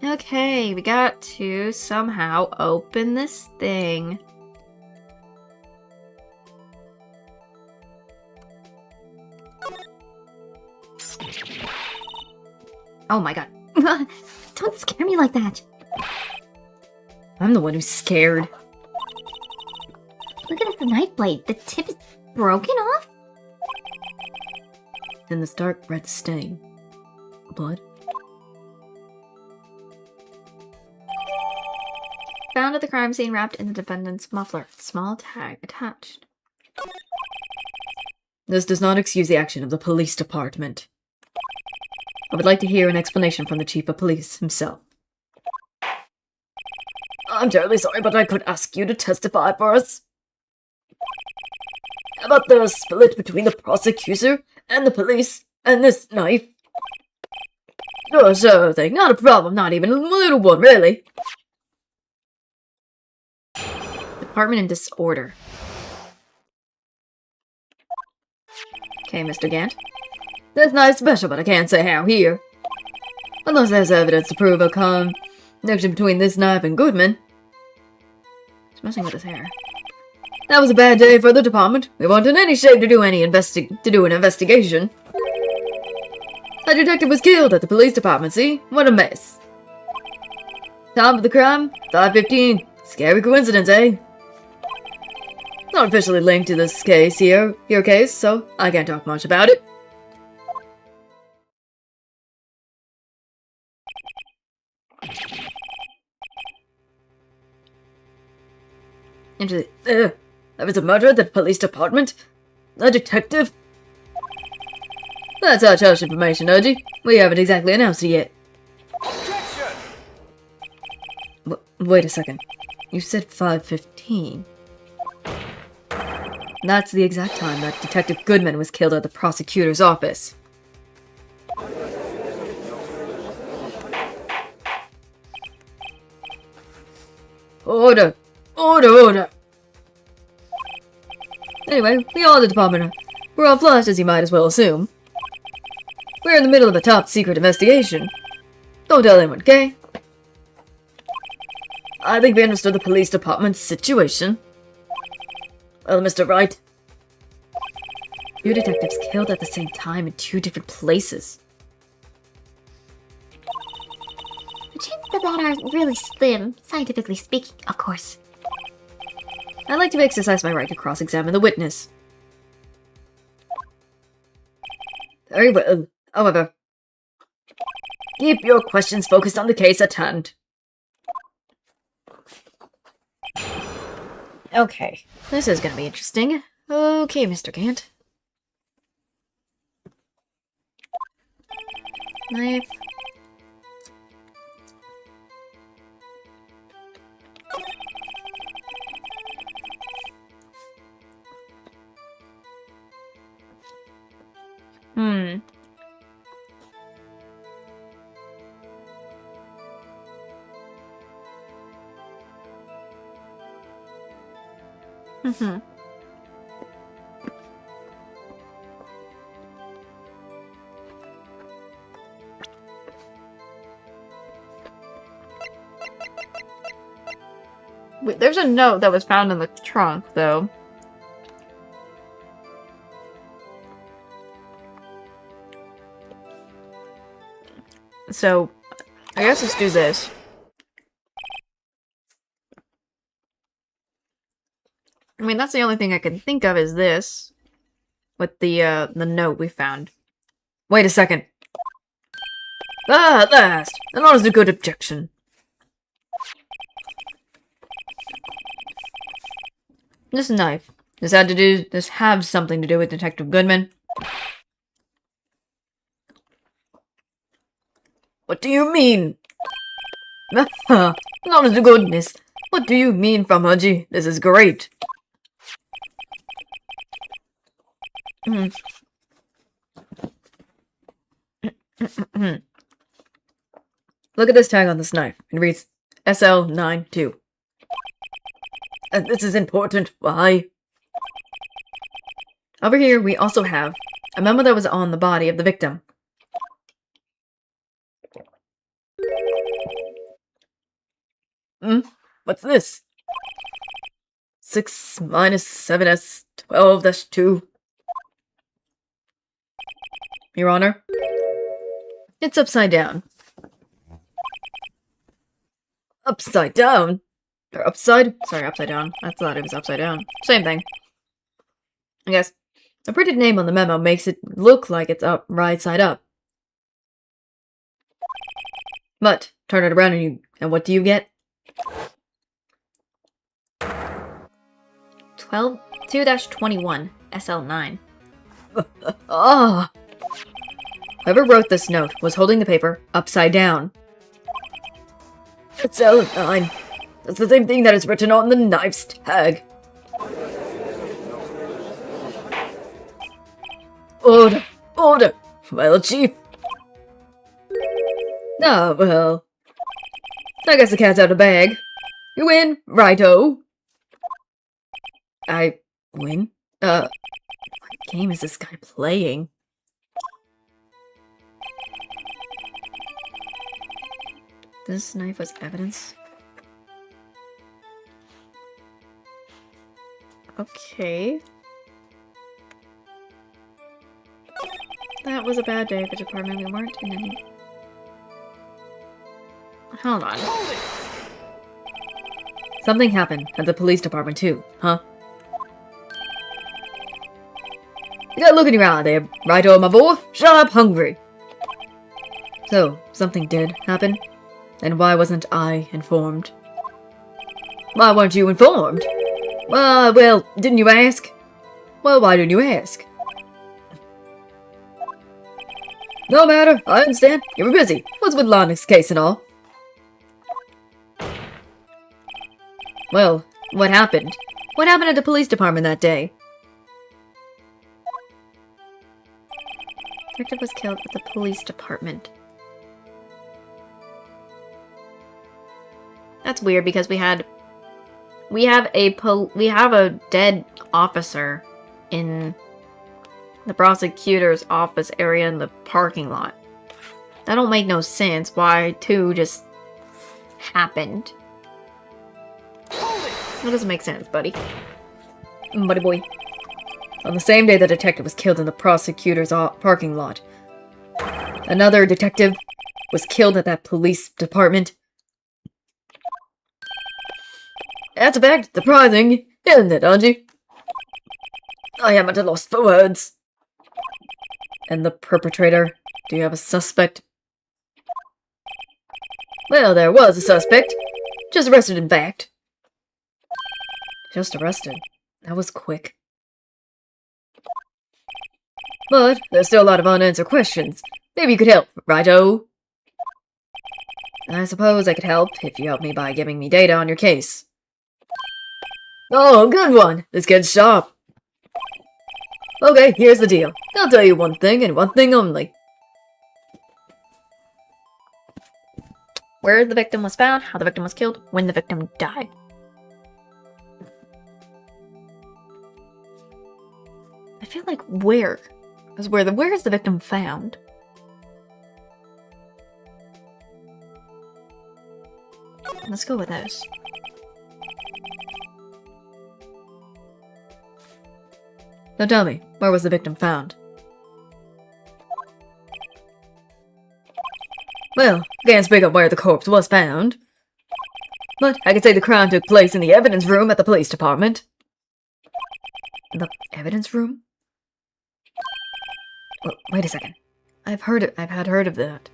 Okay, we got to somehow open this thing. Oh my god. Don't scare me like that. I'm the one who's scared. Look at the knife blade. The tip is broken off? And this dark red stain. Blood? Found at the crime scene wrapped in the defendant's muffler. Small tag attached. This does not excuse the action of the police department. I would like to hear an explanation from the chief of police himself. I'm terribly sorry, but I could ask you to testify for us. About the split between the prosecutor and the police and this knife. Sure thing. Not a problem. Not even a little one, really. Department in disorder. Okay, Mr. Gant. That's nice special, but I can't say how here. Unless there's evidence to prove a connection between this knife and Goodman. He's messing with his hair. That was a bad day for the department. We weren't in any shape to do an investigation. A detective was killed at the police department, see? What a mess. Time of the crime? 5:15. Scary coincidence, eh? Not officially linked to this case here, your case, so I can't talk much about it. There was a murder at the police department? A detective? That's hush information, Urgy. We haven't exactly announced it yet. Objection! Wait a second. You said 5:15. That's the exact time that Detective Goodman was killed at the prosecutor's office. Order! Order! Anyway, we all in the department. We're all flushed, as you might as well assume. We're in the middle of a top-secret investigation. Don't tell anyone, okay? I think we understood the police department's situation. Well, Mr. Wright. Two detectives killed at the same time in two different places. The chances of that are really slim, scientifically speaking, of course. I'd like to exercise my right to cross-examine the witness. Very well. However, keep your questions focused on the case at hand. Okay, this is gonna be interesting. Okay, Mr. Gant. Knife. Hmm. Mm-hmm. Wait, there's a note that was found in the trunk, though. So, I guess let's do this. I mean, that's the only thing I can think of is this. With the note we found. Wait a second. Ah, at last! An honest and good objection. This knife. This have something to do with Detective Goodman. What do you mean? Honest to goodness. What do you mean, Famaji? This is great. Look at this tag on this knife. It reads SL92. And this is important. Why? Over here, we also have a memo that was on the body of the victim. What's this? 6 minus 7s 12-2. Your Honor, it's upside down. Upside down? Or upside down. I thought it was upside down. Same thing. I guess. The printed name on the memo makes it look like it's up right side up. But, turn it around and what do you get? 2-21, SL9. Ah! Whoever wrote this note was holding the paper upside down. It's SL9. That's the same thing that is written on the knife's tag. Order! Order! Well, Chief. Oh, well. I guess the cat's out of the bag. You win, righto. I win? What game is this guy playing? This knife was evidence? Okay. That was a bad day at the department. We weren't in any... Hold on. Something happened at the police department too, huh? You got looking around there, righto, my boy. Sharp hungry. So, something did happen? And why wasn't I informed? Why weren't you informed? Well, didn't you ask? Well, why didn't you ask? No matter, I understand. You were busy. What's with Lonnick's case and all? Well, what happened? What happened at the police department that day? Detective was killed at the police department. That's weird because we have a dead officer in the prosecutor's office area in the parking lot. That don't make no sense. Why two just happened? That doesn't make sense, buddy. Buddy boy. On the same day the detective was killed in the prosecutor's parking lot, another detective was killed at that police department. That's a fact. Surprising, isn't it, Angie? I am at a loss for words. And the perpetrator? Do you have a suspect? Well, there was a suspect. Just arrested, in fact. Just arrested. That was quick. But there's still a lot of unanswered questions. Maybe you could help, righto? I suppose I could help if you help me by giving me data on your case. Oh, good one! This kid's sharp. Okay, here's the deal. I'll tell you one thing and one thing only. Where the victim was found, how the victim was killed, when the victim died. I feel like where is where is the victim found? Let's go with those. Now tell me, where was the victim found? Well, I can't speak up where the corpse was found. But I can say the crime took place in the evidence room at the police department. The evidence room? Well, wait a second. I've heard of that.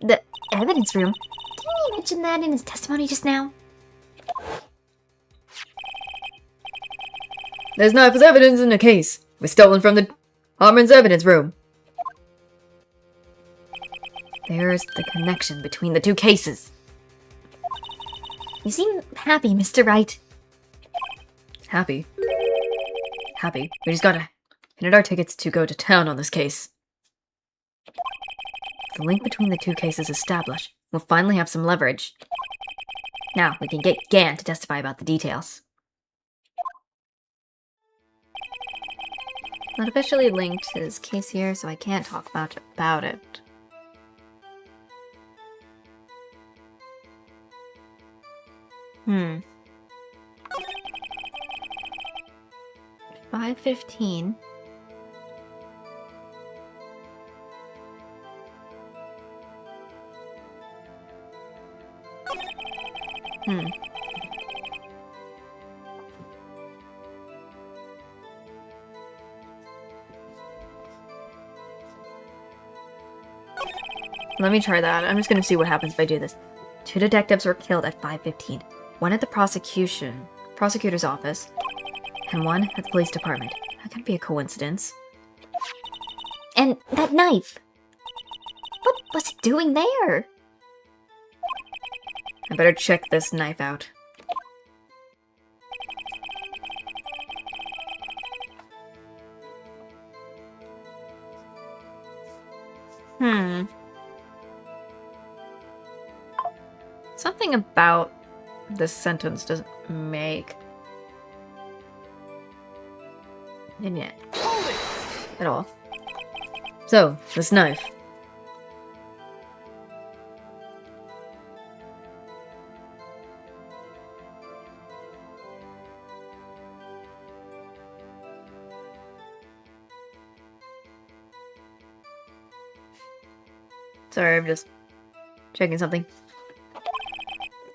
The evidence room? Didn't he mention that in his testimony just now? This knife was evidence in the case. It was stolen from the Harmon's evidence room. There's the connection between the two cases. You seem happy, Mr. Wright. Happy. Happy. We just gotta hit our tickets to go to town on this case. The link between the two cases established. We'll finally have some leverage. Now, we can get Gann to testify about the details. Not officially linked to this case here, so I can't talk much about it. Hmm. 5:15. Let me try that. I'm just gonna see what happens if I do this. 2 detectives were killed at 5:15. One at the prosecutor's office, and one at the police department. That could be a coincidence. And that knife! What was it doing there? I better check this knife out. Something about this sentence doesn't make any at all. So, this knife. Sorry, I'm just checking something.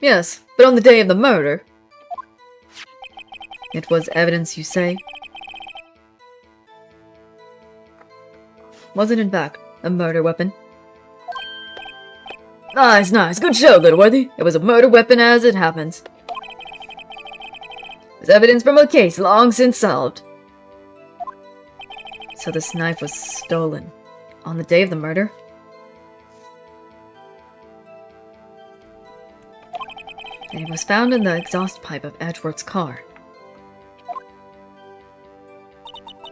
Yes, but on the day of the murder. It was evidence, you say? Was it in fact a murder weapon? Nice, nice. Good show, Littleworthy. It was a murder weapon as it happens. There's evidence from a case long since solved. So this knife was stolen on the day of the murder? And it was found in the exhaust pipe of Edgeworth's car.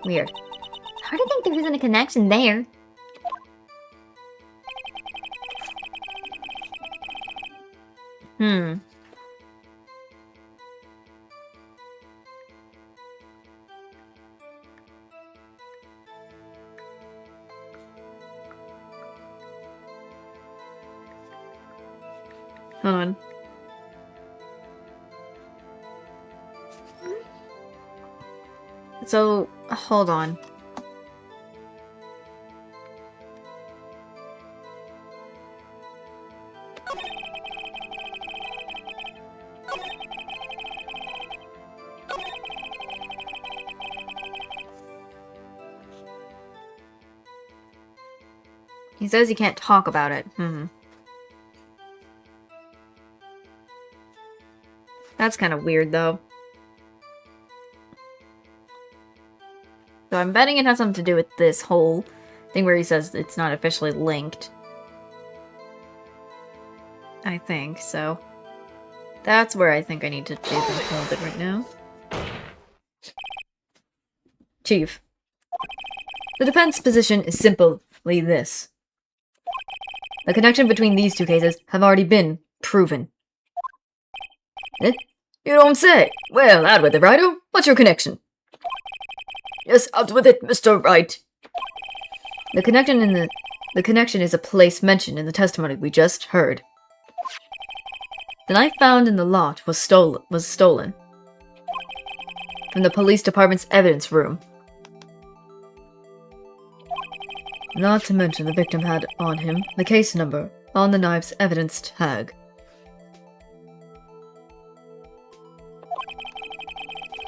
Weird. Hard to think there isn't a connection there. Hold on. So, hold on. He says he can't talk about it. That's kind of weird, though. So I'm betting it has something to do with this whole thing where he says it's not officially linked. I think, so. That's where I think I need to do this a little bit right now. Chief. The defense position is simply this. The connection between these two cases have already been proven. Eh? You don't say. Well, out with it, Righto. What's your connection? Yes, out with it, Mr. Wright. The connection is a place mentioned in the testimony we just heard. The knife found in the lot was stolen from the police department's evidence room. Not to mention the victim had on him the case number on the knife's evidence tag.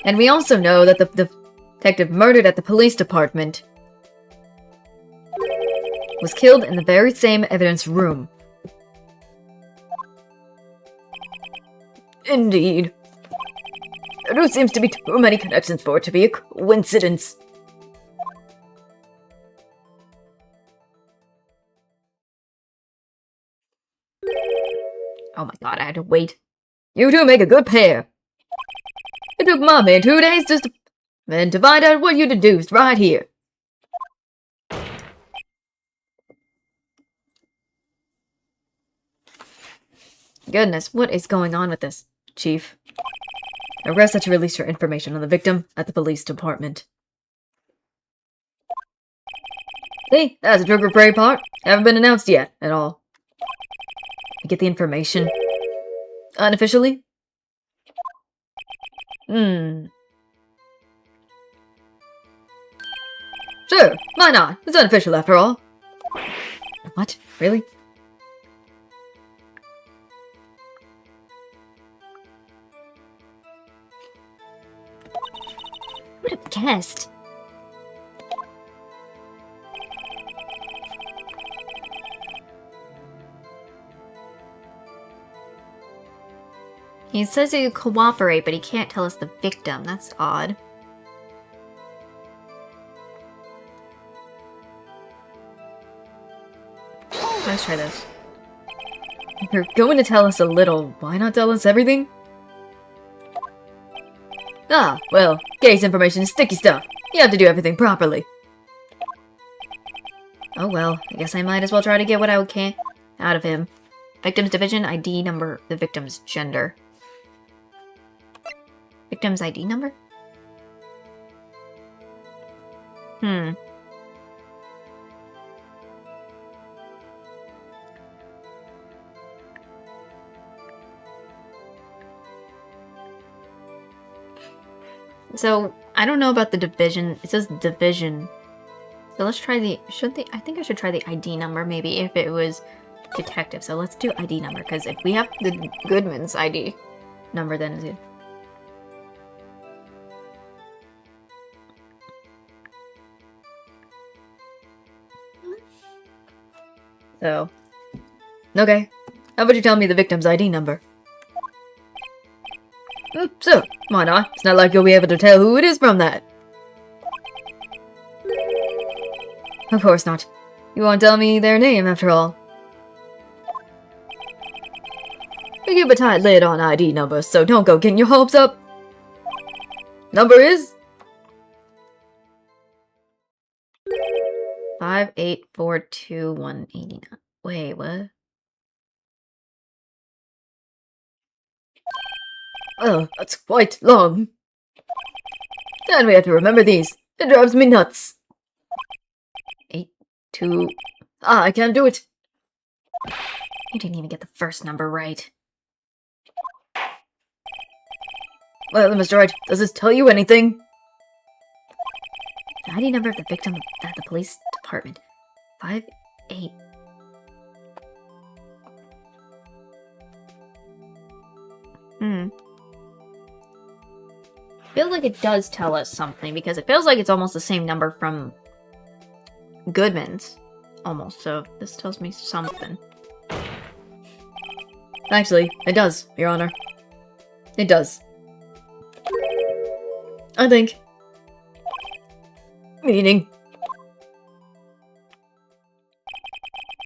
And we also know that the detective murdered at the police department was killed in the very same evidence room. Indeed. There seems to be too many connections for it to be a coincidence. Oh my god, I had to wait. You two make a good pair. It took Mommy 2 days just to find out what you deduced right here. Goodness, what is going on with this, Chief? Arrest had to release your information on the victim at the police department. See, that's a trigger prey part. Haven't been announced yet, at all. You get the information. Unofficially? Sure, why not? It's unofficial after all. What? Really? Would have guessed. He says he'll cooperate, but he can't tell us the victim. That's odd. Let's try this. You're going to tell us a little. Why not tell us everything? Ah, well, case information is sticky stuff. You have to do everything properly. Oh well, I guess I might as well try to get what I can out of him. Victim's division, ID number, the victim's gender. Victim's ID number? So, I don't know about the division. It says division. So let's try the... I think I should try the ID number, maybe, if it was detective. So let's do ID number, because if we have the Goodman's ID number, then it's good. So... Okay. How about you tell me the victim's ID number? So, why not? It's not like you'll be able to tell who it is from that. Of course not. You won't tell me their name, after all. We keep a tight lid on ID numbers, so don't go getting your hopes up. Number is... 5842189. Wait, what? Oh, that's quite long. And we have to remember these. It drives me nuts. 82... Ah, I can't do it. You didn't even get the first number right. Well, Mr. Wright, does this tell you anything? The ID number of the victim at the police department. 58... Feels like it does tell us something, because it feels like it's almost the same number from Goodman's. Almost, so this tells me something. Actually, it does, Your Honor. It does. I think. Meaning.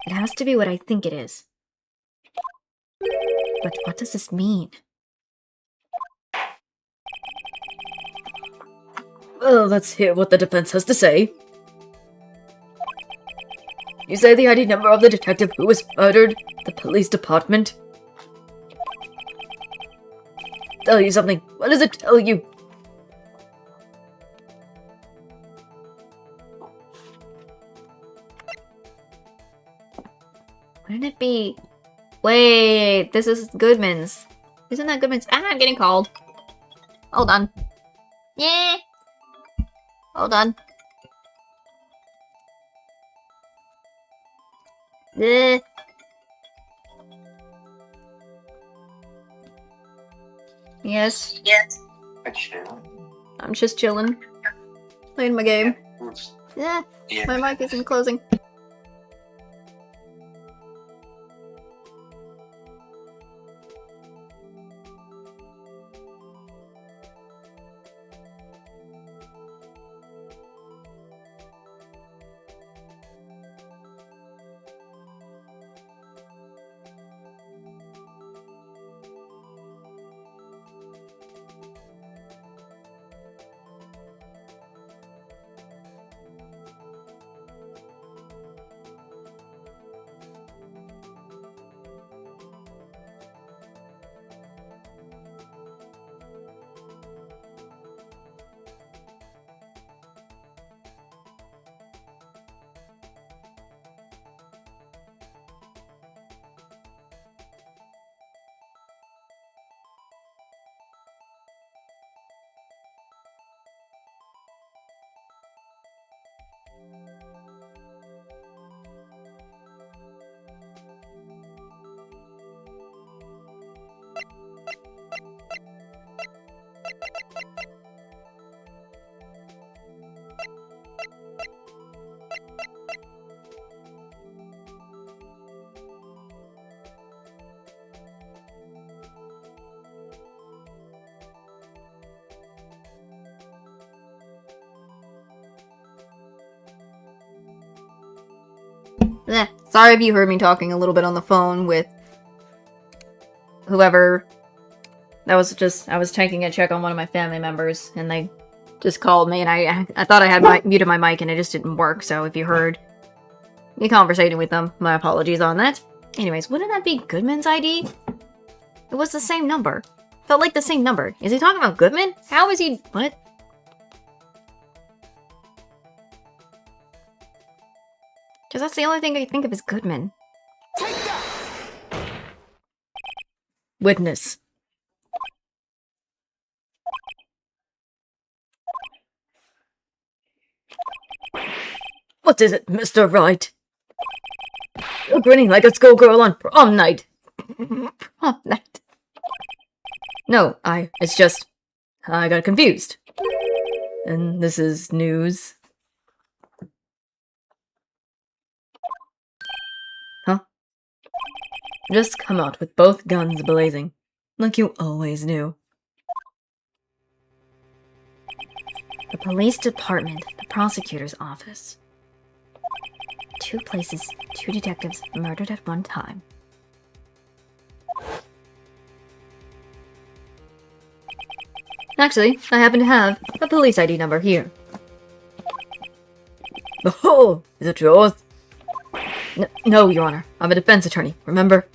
It has to be what I think it is. But what does this mean? Well, let's hear what the defense has to say. You say the ID number of the detective who was murdered? The police department? Tell you something. What does it tell you? Wouldn't it be... Wait, this is Goodman's. Isn't that Goodman's? Ah, I'm getting called. Hold on. Yeah. Hold on. Yes. Yes. I'm just chilling. Playing my game. Yeah. My mic isn't closing. Sorry if you heard me talking a little bit on the phone with whoever. That was just, I was taking a check on one of my family members, and they just called me, and I thought I had muted my mic, and it just didn't work, so if you heard me conversating with them, my apologies on that. Anyways, wouldn't that be Goodman's ID? It was the same number. Felt like the same number. Is he talking about Goodman? How is he... What? Because that's the only thing I think of is Goodman. Witness. What is it, Mr. Wright? You're grinning like a schoolgirl on prom night. Prom night? No, it's just... I got confused. And this is news. Huh? Just come out with both guns blazing, like you always knew. The police department, the prosecutor's office. 2 places, 2 detectives murdered at one time. Actually, I happen to have a police ID number here. Oh, is it yours? No, Your Honor. I'm a defense attorney, remember?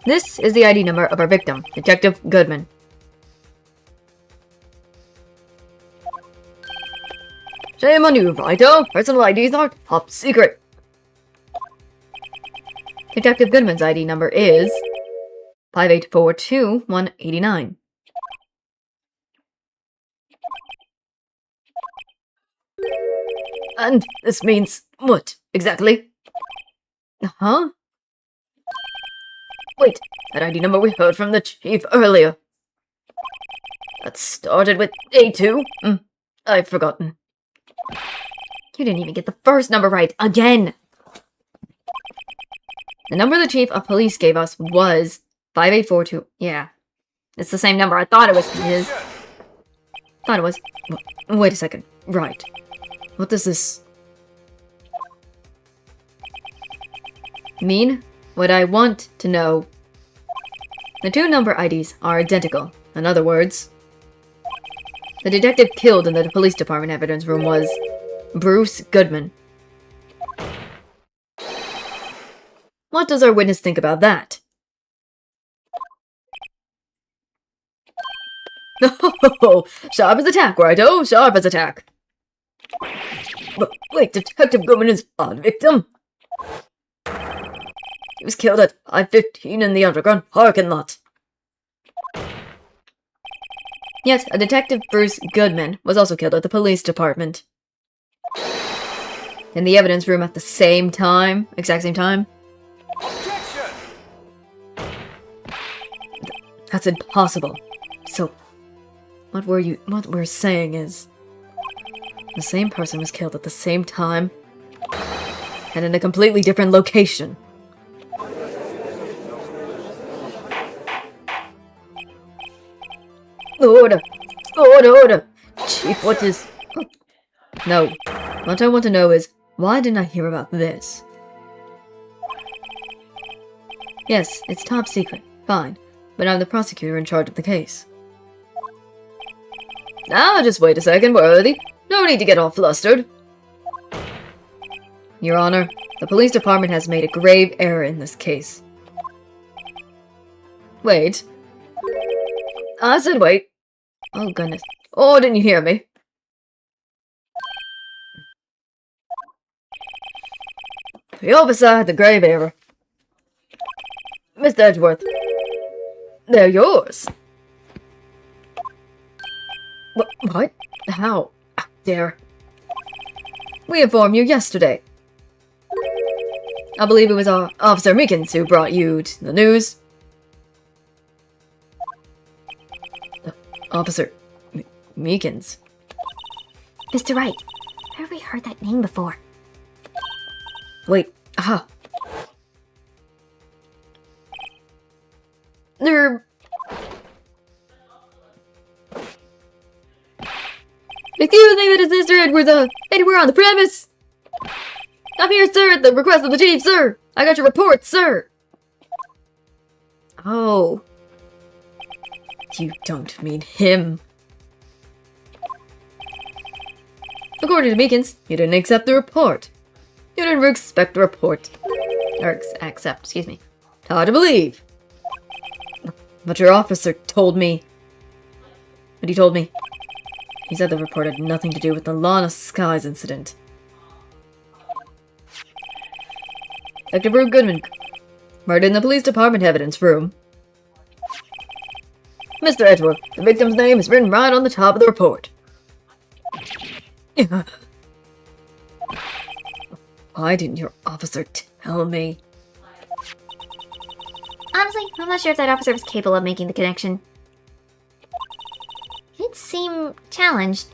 This is the ID number of our victim, Detective Goodman. Shame on you, Vito. Personal IDs are top secret. Detective Goodman's ID number is 5842189. And this means what, exactly? Huh? Wait, that ID number we heard from the chief earlier. That started with A2? I've forgotten. You didn't even get the first number right, again! The number the chief of police gave us was 5842. Yeah, It's the same number. I thought it was his. Objection! Thought it was. Wait a second. Right. What does this mean? What I want to know. The two number IDs are identical. In other words, the detective killed in the police department evidence room was Bruce Goodman. What does our witness think about that? Oh, sharp as attack, righto, sharp as attack. But wait, Detective Goodman is our victim. He was killed at 5:15 in the underground parking lot. Yet, a Detective Bruce Goodman was also killed at the police department. In the evidence room at the same time? Exact same time? Objection! That's impossible. So, what we're saying is, the same person was killed at the same time, and in a completely different location. Order! Order! Chief, what is... No. What I want to know is, why didn't I hear about this? Yes, it's top secret. Fine. But I'm the prosecutor in charge of the case. Now, just wait a second, Worthy. No need to get all flustered. Your Honor, the police department has made a grave error in this case. Wait. I said wait. Oh, goodness. Oh, didn't you hear me? The officer had the grave error. Mr. Edgeworth. They're yours. What? How? How dare. We informed you yesterday. I believe it was Officer Meekins who brought you the news. Officer Meekins. Mr. Wright, where have we heard that name before? Wait, aha. They're... Excuse me, it is Mr. Edwards, anywhere on the premise? I'm here, sir, at the request of the chief, sir. I got your report, sir. Oh. You don't mean him. According to Meekins, you didn't accept the report. You didn't respect the report. Or accept, excuse me. Hard to believe. But your officer told me... What he told me? He said the report had nothing to do with the Lana Skies incident. Dr. Bruce Goodman, murdered in the police department evidence room. Mr. Edgeworth, the victim's name is written right on the top of the report. Why didn't your officer tell me? Honestly, I'm not sure if that officer was capable of making the connection. He did seem challenged.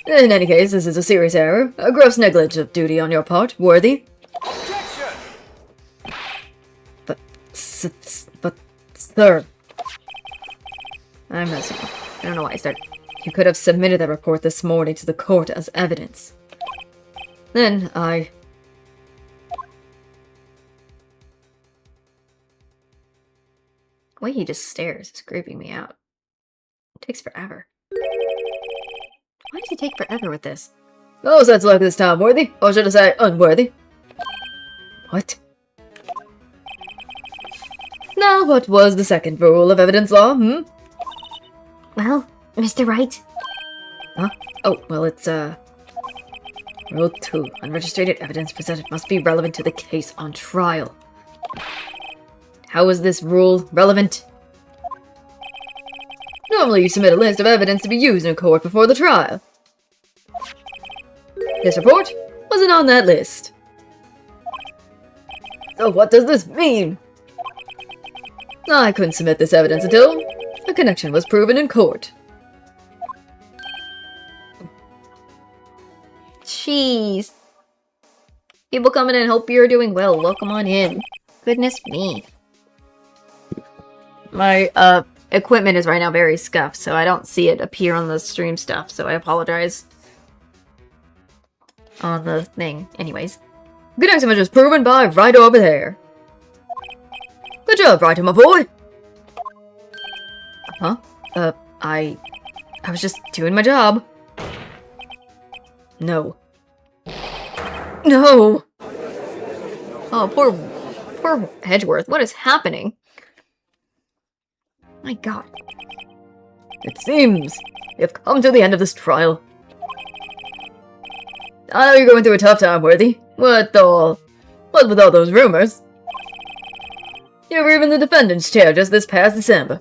In any case, this is a serious error. A gross negligence of duty on your part, Worthy. Objection! But, sir... I'm messing up. I don't know why I started. You could have submitted that report this morning to the court as evidence. Then I... The way he just stares is creeping me out. It takes forever. Why does he take forever with this? Oh, so that's luck this time, Worthy. Or should I say, unworthy? What? Now, what was the second rule of evidence law, Well, Mr. Wright? Huh? Oh, well, it's, Rule 2. Unregistered evidence presented must be relevant to the case on trial. How is this rule relevant? Normally, you submit a list of evidence to be used in court before the trial. This report wasn't on that list. So what does this mean? I couldn't submit this evidence until a connection was proven in court. Jeez. People coming in, hope you're doing well. Welcome on in. Goodness me. My equipment is right now very scuffed, so I don't see it appear on the stream stuff, so I apologize. On the thing. Anyways. Good next image is proven by right over there. Good job, Ryder, my boy! Huh? I was just doing my job. No. No! Oh, poor Edgeworth. What is happening? My god. It seems we have come to the end of this trial. I know you're going through a tough time, Worthy. What with all those rumors? You were even the defendant's chair just this past December.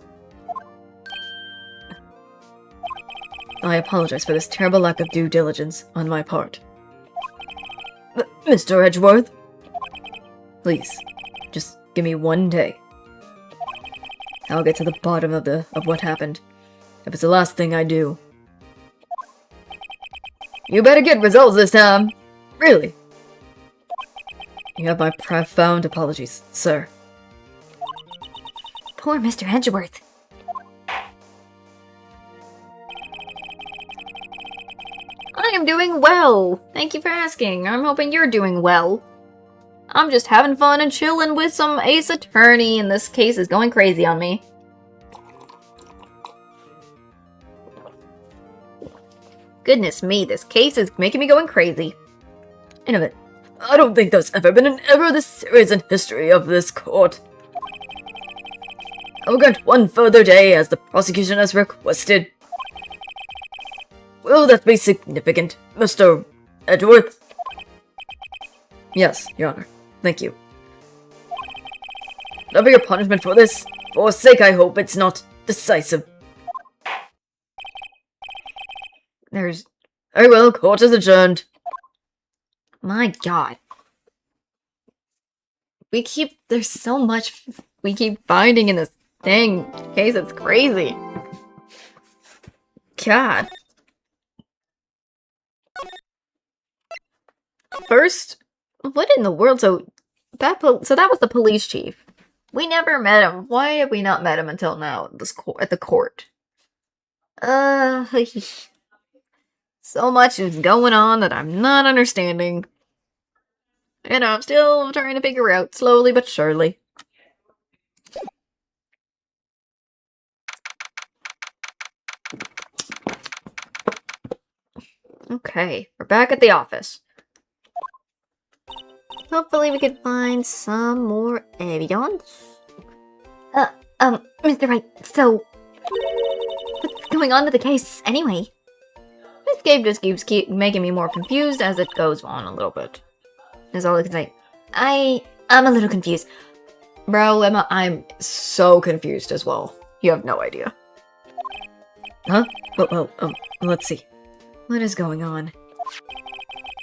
I apologize for this terrible lack of due diligence on my part. Mr. Edgeworth? Please, just give me one day. I'll get to the bottom of what happened, if it's the last thing I do. You better get results this time. Really. You have my profound apologies, sir. Poor Mr. Edgeworth. I am doing well. Thank you for asking. I'm hoping you're doing well. I'm just having fun and chilling with some Ace Attorney, and this case is going crazy on me. Goodness me, this case is making me going crazy. Anyway, I don't think there's ever been an error this series in history of this court. I will grant one further day as the prosecution has requested. Will that be significant, Mr. Edgeworth? Yes, Your Honor. Thank you. Whatever your punishment for this, for sake I hope it's not decisive. There's... Very well, court is adjourned. My god. There's so much we keep finding in this dang case, it's crazy. God. First, what in the world? So that was the police chief. We never met him. Why have we not met him until now at the court? So much is going on that I'm not understanding. And I'm still trying to figure out, slowly but surely. Okay, we're back at the office. Hopefully we can find some more evidence. Mr. Wright, so... what's going on with the case, anyway? This game just keeps making me more confused as it goes on a little bit. Is all I can say. I'm a little confused. Bro, Emma, I'm so confused as well. You have no idea. Huh? Well, let's see. What is going on?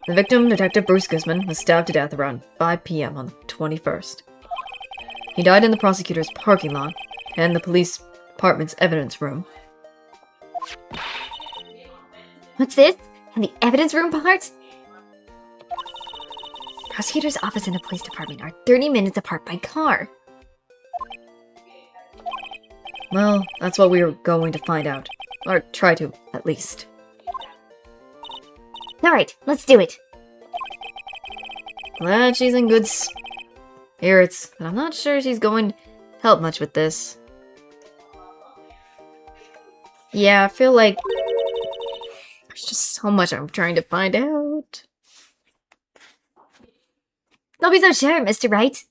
The victim, Detective Bruce Guzman, was stabbed to death around 5 p.m. on the 21st. He died in the prosecutor's parking lot and the police department's evidence room. What's this? In the evidence room part? Prosecutor's office and the police department are 30 minutes apart by car. Well, that's what we were going to find out. Or try to, at least. Alright, let's do it. Glad she's in good spirits, but I'm not sure she's going to help much with this. Yeah, I feel like there's just so much I'm trying to find out. Don't be so sure, Mr. Wright.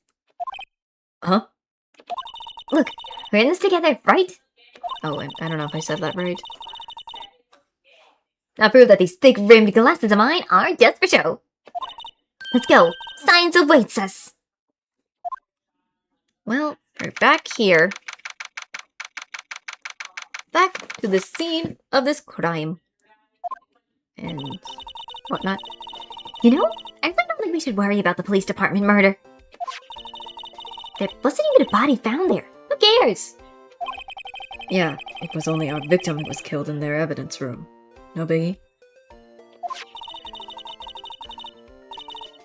Huh? Look, we're in this together, right? Oh, and I don't know if I said that right. I prove that these thick-rimmed glasses of mine are just for show. Let's go. Science awaits us. Well, we're back here. Back to the scene of this crime. And whatnot. You know, I really don't think we should worry about the police department murder. There wasn't even a body found there. Who cares? Yeah, it was only our victim who was killed in their evidence room. No biggie?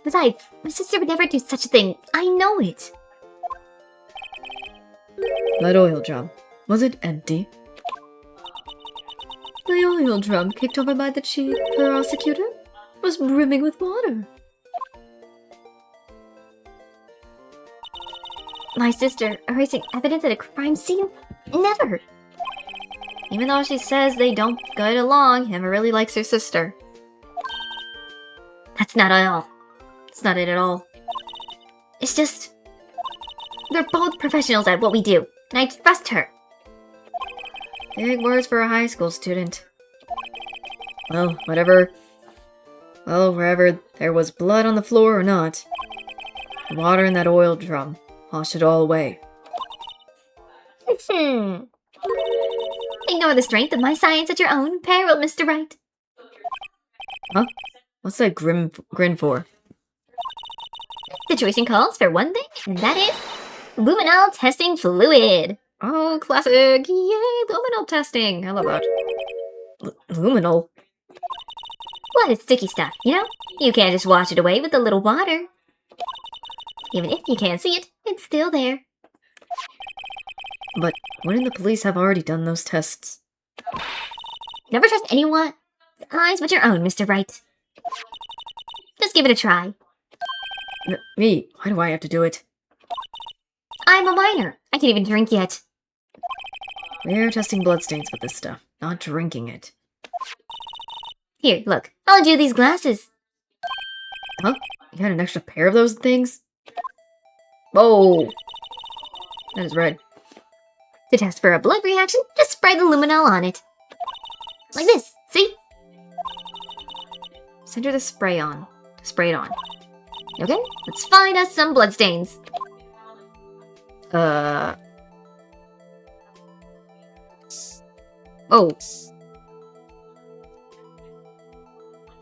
Besides, my sister would never do such a thing. I know it. That oil drum. Was it empty? The oil drum kicked over by the chief prosecutor was brimming with water. My sister erasing evidence at a crime scene? Never! Even though she says they don't get along, Emma really likes her sister. That's not all. It's not it at all. It's just... They're both professionals at what we do, and I trust her. Big words for a high school student. Well, whatever. Well, wherever there was blood on the floor or not, the water in that oil drum washed it all away. Ignore the strength of my science at your own peril, Mr. Wright. Huh? What's that grin for? Situation calls for one thing, and that is luminol testing fluid. Oh, classic! Yay, luminol testing! I love that. Luminol? Blood is sticky stuff, you know? You can't just wash it away with a little water. Even if you can't see it, it's still there. But wouldn't the police have already done those tests? Never trust anyone's eyes but your own, Mr. Wright. Just give it a try. Me? Why do I have to do it? I'm a minor. I can't even drink yet. We're testing bloodstains with this stuff, not drinking it. Here, look. I'll lend you these glasses. Huh? You had an extra pair of those things? Whoa! That is red. To test for a blood reaction, just spray the luminol on it. Like this, see? Send her the spray on. Spray it on. Okay, let's find us some bloodstains. Oh.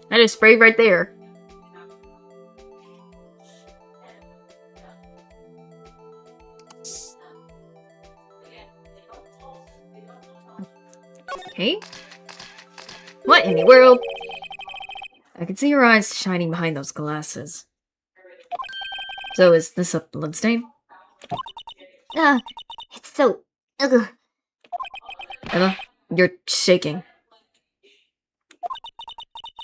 That is sprayed right there. Okay. What in the world? I can see your eyes shining behind those glasses. So is this a bloodstain? It's so... Ugh. Emma, you're shaking.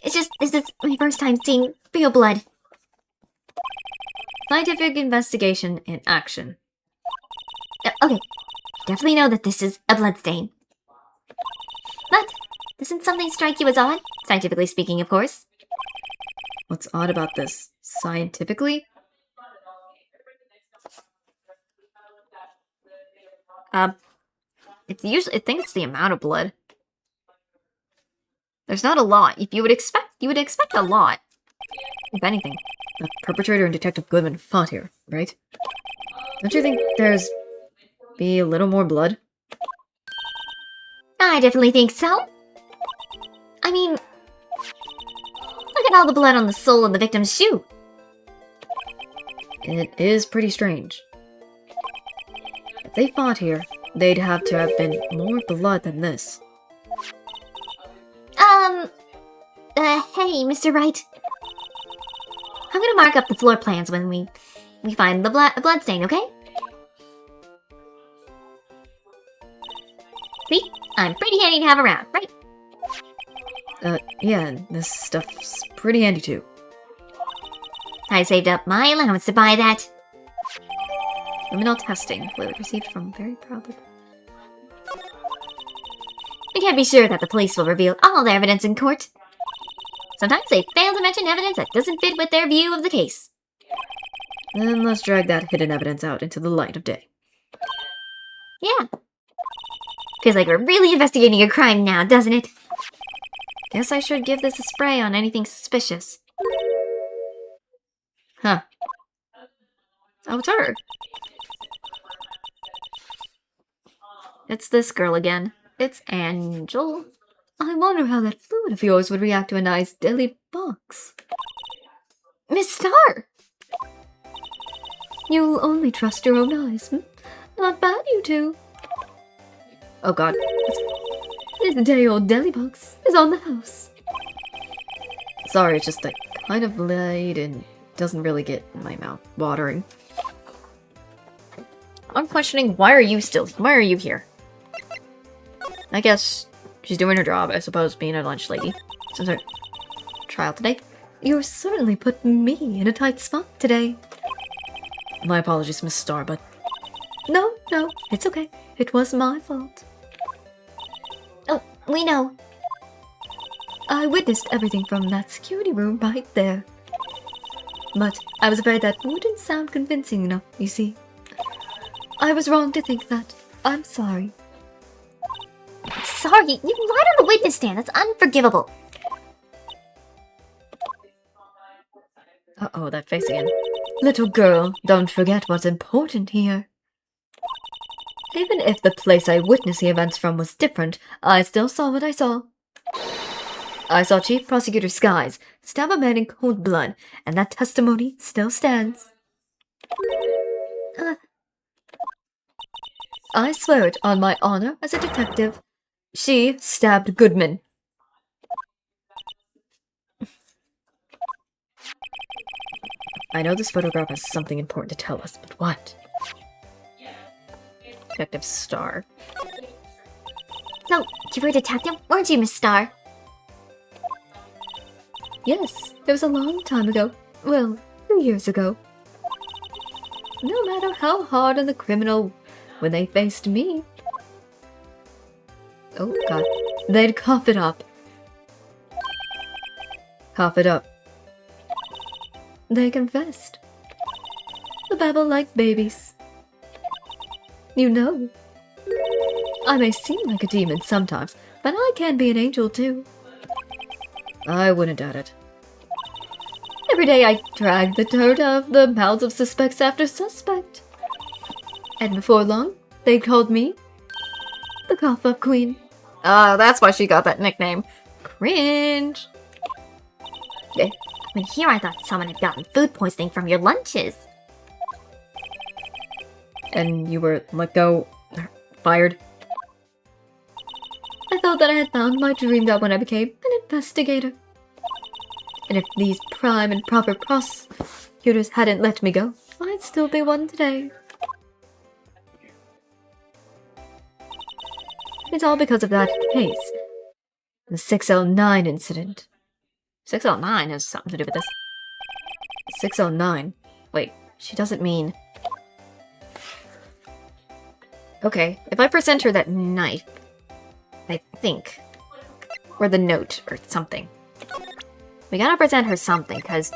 This is my first time seeing real blood. Scientific investigation in action. Okay, definitely know that this is a bloodstain. But, doesn't something strike you as odd? Scientifically speaking, of course. What's odd about this? Scientifically? It's usually, I think it's the amount of blood. There's not a lot. If you would expect a lot. If anything. The perpetrator and Detective Goodman fought here, right? Don't you think there's be a little more blood? I definitely think so. I mean, look at all the blood on the sole of the victim's shoe. It is pretty strange. If they fought here, they'd have to have been more blood than this. Hey, Mr. Wright. I'm gonna mark up the floor plans when we find the blood stain, okay? See? I'm pretty handy to have around, right? Yeah, and this stuff's pretty handy too. I saved up my allowance to buy that. Luminol testing. Fluid received from very proud. We can't be sure that the police will reveal all the evidence in court. Sometimes they fail to mention evidence that doesn't fit with their view of the case. Then let's drag that hidden evidence out into the light of day. Yeah. Feels like we're really investigating a crime now, doesn't it? Guess I should give this a spray on anything suspicious. Huh. Oh, it's her. It's this girl again. It's Angel. I wonder how that fluid of yours would react to a nice deli box. Miss Star! You'll only trust your own eyes. Not bad, you two. Oh god. This day-old deli box is on the house. Sorry, it's just kind of late and doesn't really get my mouth watering. I'm questioning, why are you here? I guess she's doing her job, I suppose, being a lunch lady. Since her trial today. You certainly put me in a tight spot today. My apologies, Miss Starr, but... No, it's okay. It was my fault. Oh, we know. I witnessed everything from that security room right there. But I was afraid that wouldn't sound convincing enough, you see. I was wrong to think that. I'm sorry. Sorry, you lied on the witness stand. That's unforgivable. Uh-oh, that face again. Little girl, don't forget what's important here. Even if the place I witnessed the events from was different, I still saw what I saw. I saw Chief Prosecutor Skies stab a man in cold blood, and that testimony still stands. I swear it on my honor as a detective. She stabbed Goodman. I know this photograph has something important to tell us, but what? Detective Starr. So, you were a detective, weren't you, Miss Starr? Yes, it was a long time ago. Well, 2 years ago. No matter how hard on the criminal when they faced me. Oh, God. They'd cough it up. Cough it up. They confessed. The babble like babies. You know. I may seem like a demon sometimes, but I can be an angel too. I wouldn't doubt it. Every day I drag the dirt out of the mouths of suspects after suspect. And before long, they called me the Cough-Up Queen. Oh, that's why she got that nickname. Cringe. When here I thought someone had gotten food poisoning from your lunches. And you were let go... fired? I thought that I had found my dream job when I became an investigator. And if these prime and proper prosecutors hadn't let me go, I'd still be one today. It's all because of that case. The 609 incident. 609 has something to do with this. 609? Wait, she doesn't mean... Okay, if I present her that knife, I think, or the note, or something. We gotta present her something, because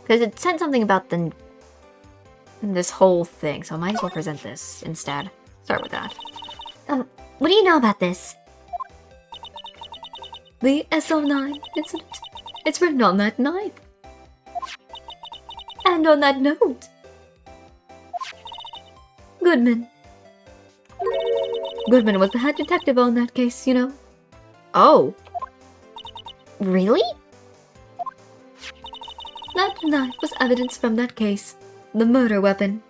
it said something about this whole thing, so I might as well present this instead. Start with that. What do you know about this? The SO9 incident. It's written on that knife. And on that note. Goodman. Goodman was the head detective on that case, you know. Oh! Really? That knife was evidence from that case. The murder weapon.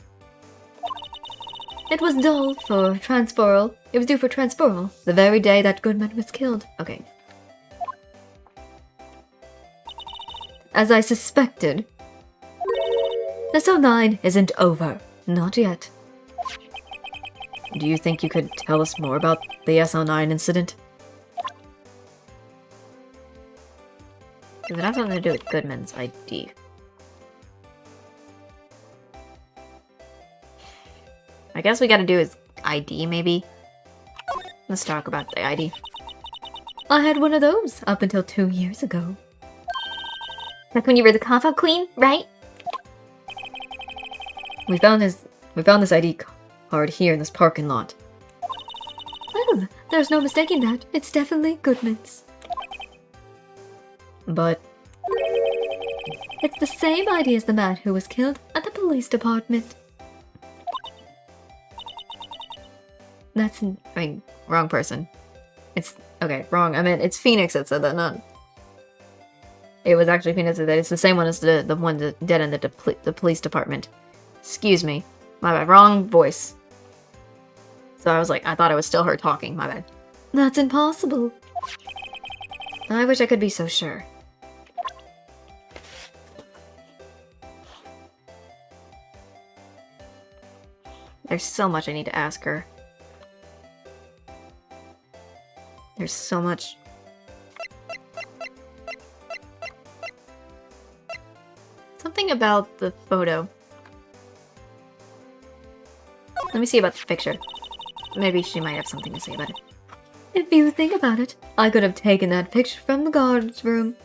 It was dull for transferal. It was due for transferal the very day that Goodman was killed. Okay. As I suspected. The SO9 isn't over. Not yet. Do you think you could tell us more about the SO9 incident? Does it have something to do with Goodman's ID? I guess we gotta do his ID, maybe? Let's talk about the ID. I had one of those up until 2 years ago. Like when you were the Cough-Up Queen, right? We found this ID card here in this parking lot. Well, there's no mistaking that. It's definitely Goodman's. But it's the same ID as the man who was killed at the police department. wrong person. It's, okay, wrong. I meant, it's Phoenix that said that, not... It was actually Phoenix that said that. It's the same one as the one that dead in the police department. Excuse me. My bad. Wrong voice. So I was like, I thought it was still her talking. My bad. That's impossible. I wish I could be so sure. There's so much I need to ask her. There's so much. Something about the photo. Let me see about the picture. Maybe she might have something to say about it. If you think about it, I could have taken that picture from the guard's room.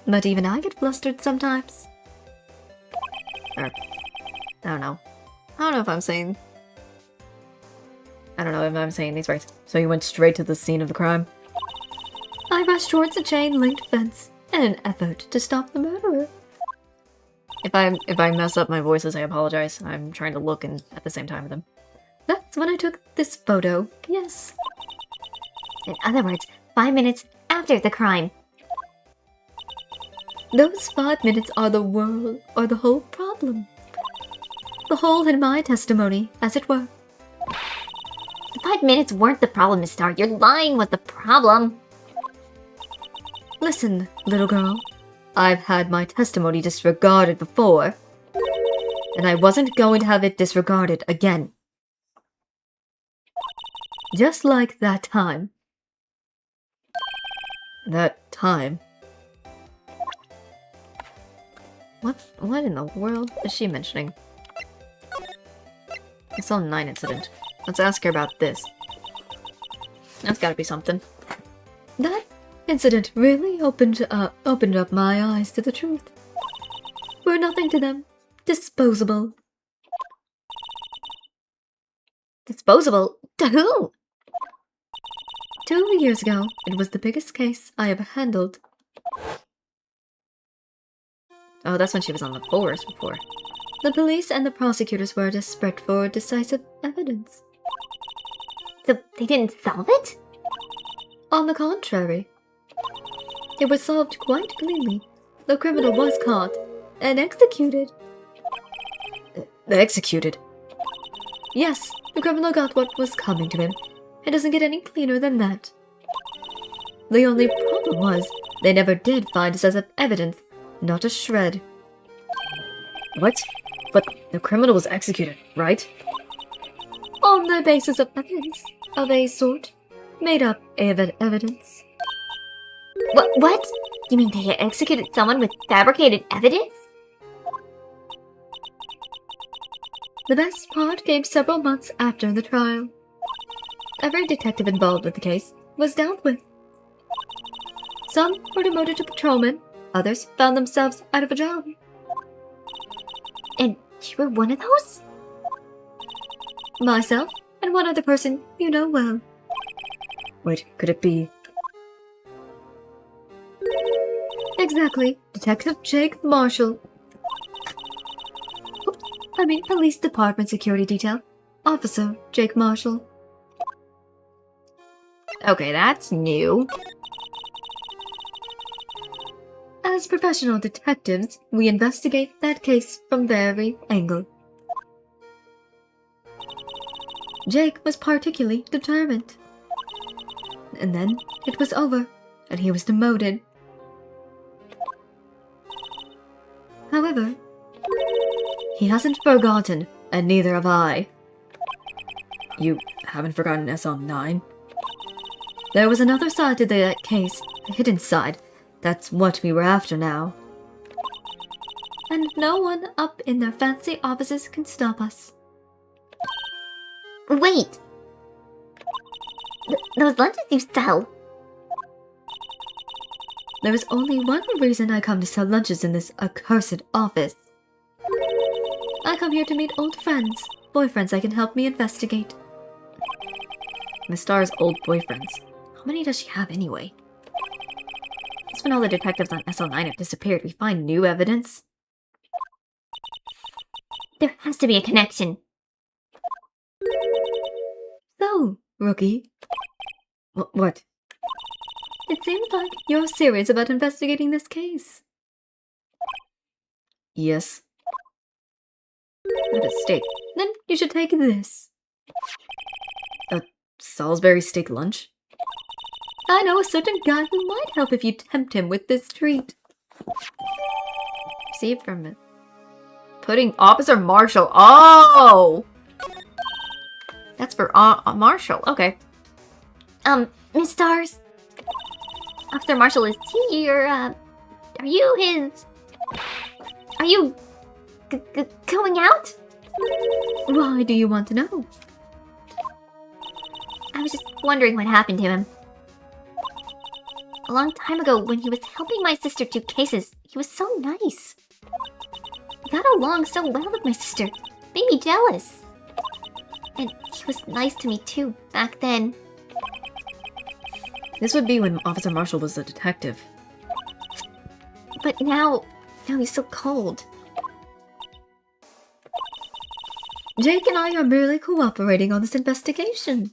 But even I get flustered sometimes. Or, I don't know. I don't know if I'm saying... I don't know if I'm saying these right. So you went straight to the scene of the crime? I rushed towards a chain-linked fence in an effort to stop the murderer. If I mess up my voices, I apologize. I'm trying to look and at the same time with them. That's when I took this photo, yes. In other words, 5 minutes after the crime. Those 5 minutes are the whole problem. The hole in my testimony, as it were. The 5 minutes weren't the problem, Miss Star. Your lying was the problem. Listen, little girl. I've had my testimony disregarded before. And I wasn't going to have it disregarded again. Just like that time. That time? What in the world is she mentioning? The Cell 9 incident. Let's ask her about this. That's gotta be something. That incident really opened up my eyes to the truth. We're nothing to them. Disposable. Disposable? To who? 2 years ago, it was the biggest case I ever handled. Oh, that's when she was on the force before. The police and the prosecutors were desperate for decisive evidence. So they didn't solve it? On the contrary, it was solved quite cleanly. The criminal was caught and executed. Executed? Yes, the criminal got what was coming to him. It doesn't get any cleaner than that. The only problem was, they never did find decisive evidence. Not a shred. What? But the criminal was executed, right? On the basis of evidence of a sort. Made up evidence. What? You mean they executed someone with fabricated evidence? The best part came several months after the trial. Every detective involved with the case was dealt with. Some were demoted to patrolmen, others found themselves out of a job. And you were one of those? Myself and one other person you know well. Wait, could it be... Exactly, Detective Jake Marshall. Police Department Security Detail. Officer Jake Marshall. Okay, that's new. As professional detectives, we investigate that case from every angle. Jake was particularly determined. And then it was over, and he was demoted. However, he hasn't forgotten, and neither have I. You haven't forgotten SL9? There was another side to that case, a hidden side. That's what we were after now. And no one up in their fancy offices can stop us. Wait! Those lunches you sell. There is only one reason I come to sell lunches in this accursed office. I come here to meet old friends, boyfriends that can help me investigate. Miss Star's old boyfriends. How many does she have anyway? That's when all the detectives on SL9 have disappeared. We find new evidence. There has to be a connection. So, rookie, What? it seems like you're serious about investigating this case. Yes. That is steak. Then you should take this. A Salisbury steak lunch? I know a certain guy who might help if you tempt him with this treat. See it from a putting Officer Marshall. Oh! That's for Marshall. Okay. Miss Stars? Officer Marshall is here, are you his... Are you... going out? Why do you want to know? I was just wondering what happened to him. A long time ago, when he was helping my sister do cases, he was so nice. He got along so well with my sister. Made me jealous. And he was nice to me too, back then. This would be when Officer Marshall was a detective. But now he's so cold. Jake and I are merely cooperating on this investigation.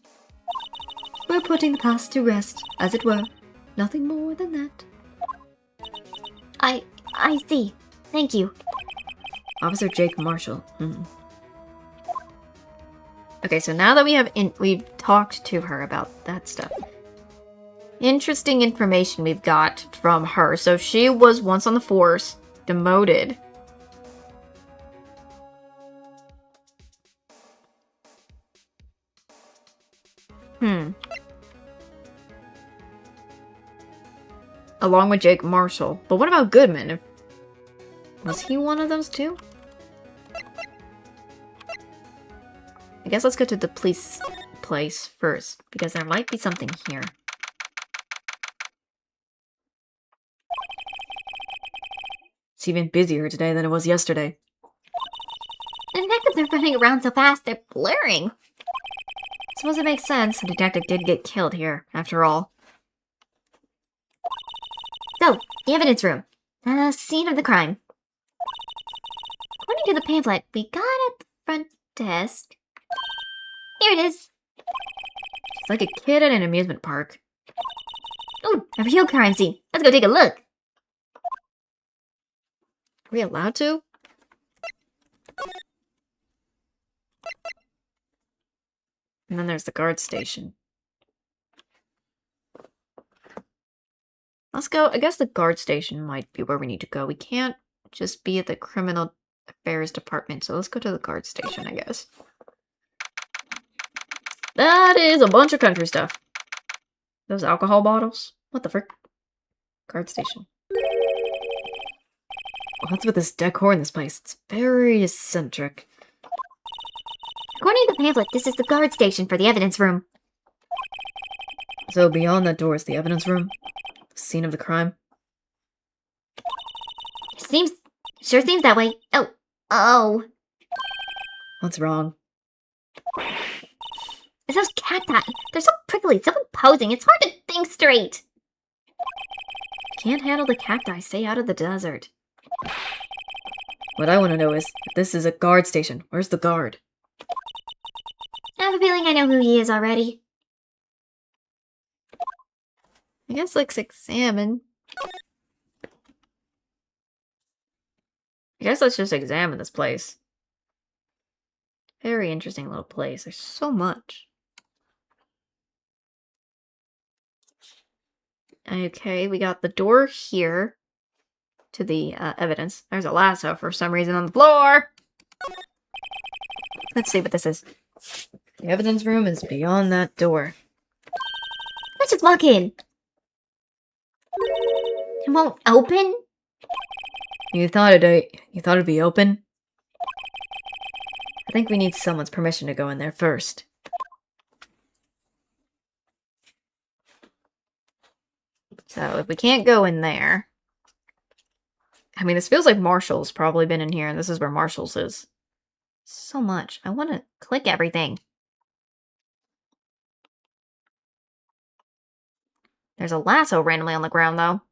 We're putting the past to rest, as it were. Nothing more than that. I see. Thank you. Officer Jake Marshall. Okay, so now that we've talked to her about that stuff. Interesting information we've got from her. So she was once on the force, demoted. Along with Jake Marshall. But what about Goodman? Was he one of those too? I guess let's go to the police place first, because there might be something here. It's even busier today than it was yesterday. The detectives are running around so fast, they're blurring. Suppose it makes sense. The detective did get killed here, after all. So, the evidence room. Scene of the crime. According to the pamphlet we got at the front desk... Here it is. It's like a kid at an amusement park. Ooh, a real crime scene. Let's go take a look. Are we allowed to? And then there's the guard station. Let's go. I guess the guard station might be where we need to go. We can't just be at the criminal affairs department, so let's go to the guard station, I guess. That is a bunch of country stuff. Those alcohol bottles? What the frick? Guard station. What's with this decor in this place? It's very eccentric. According to the pamphlet, this is the guard station for the evidence room. So beyond that door is the evidence room? The scene of the crime? Sure seems that way. Oh. What's wrong? It's those cacti. They're so prickly, so imposing. It's hard to think straight. Can't handle the cacti. Stay out of the desert. What I want to know is, if this is a guard station, where's the guard? I have a feeling I know who he is already. I guess let's examine. I guess let's just examine this place. Very interesting little place. There's so much. Okay, we got the door here to the evidence. There's a lasso for some reason on the floor. Let's see what this is. The evidence room is beyond that door. Let's just walk in. It won't open? You thought it'd be open? I think we need someone's permission to go in there first. So if we can't go in there... I mean, this feels like Marshall's probably been in here, and this is where Marshall's is. So much. I want to click everything. There's a lasso randomly on the ground, though.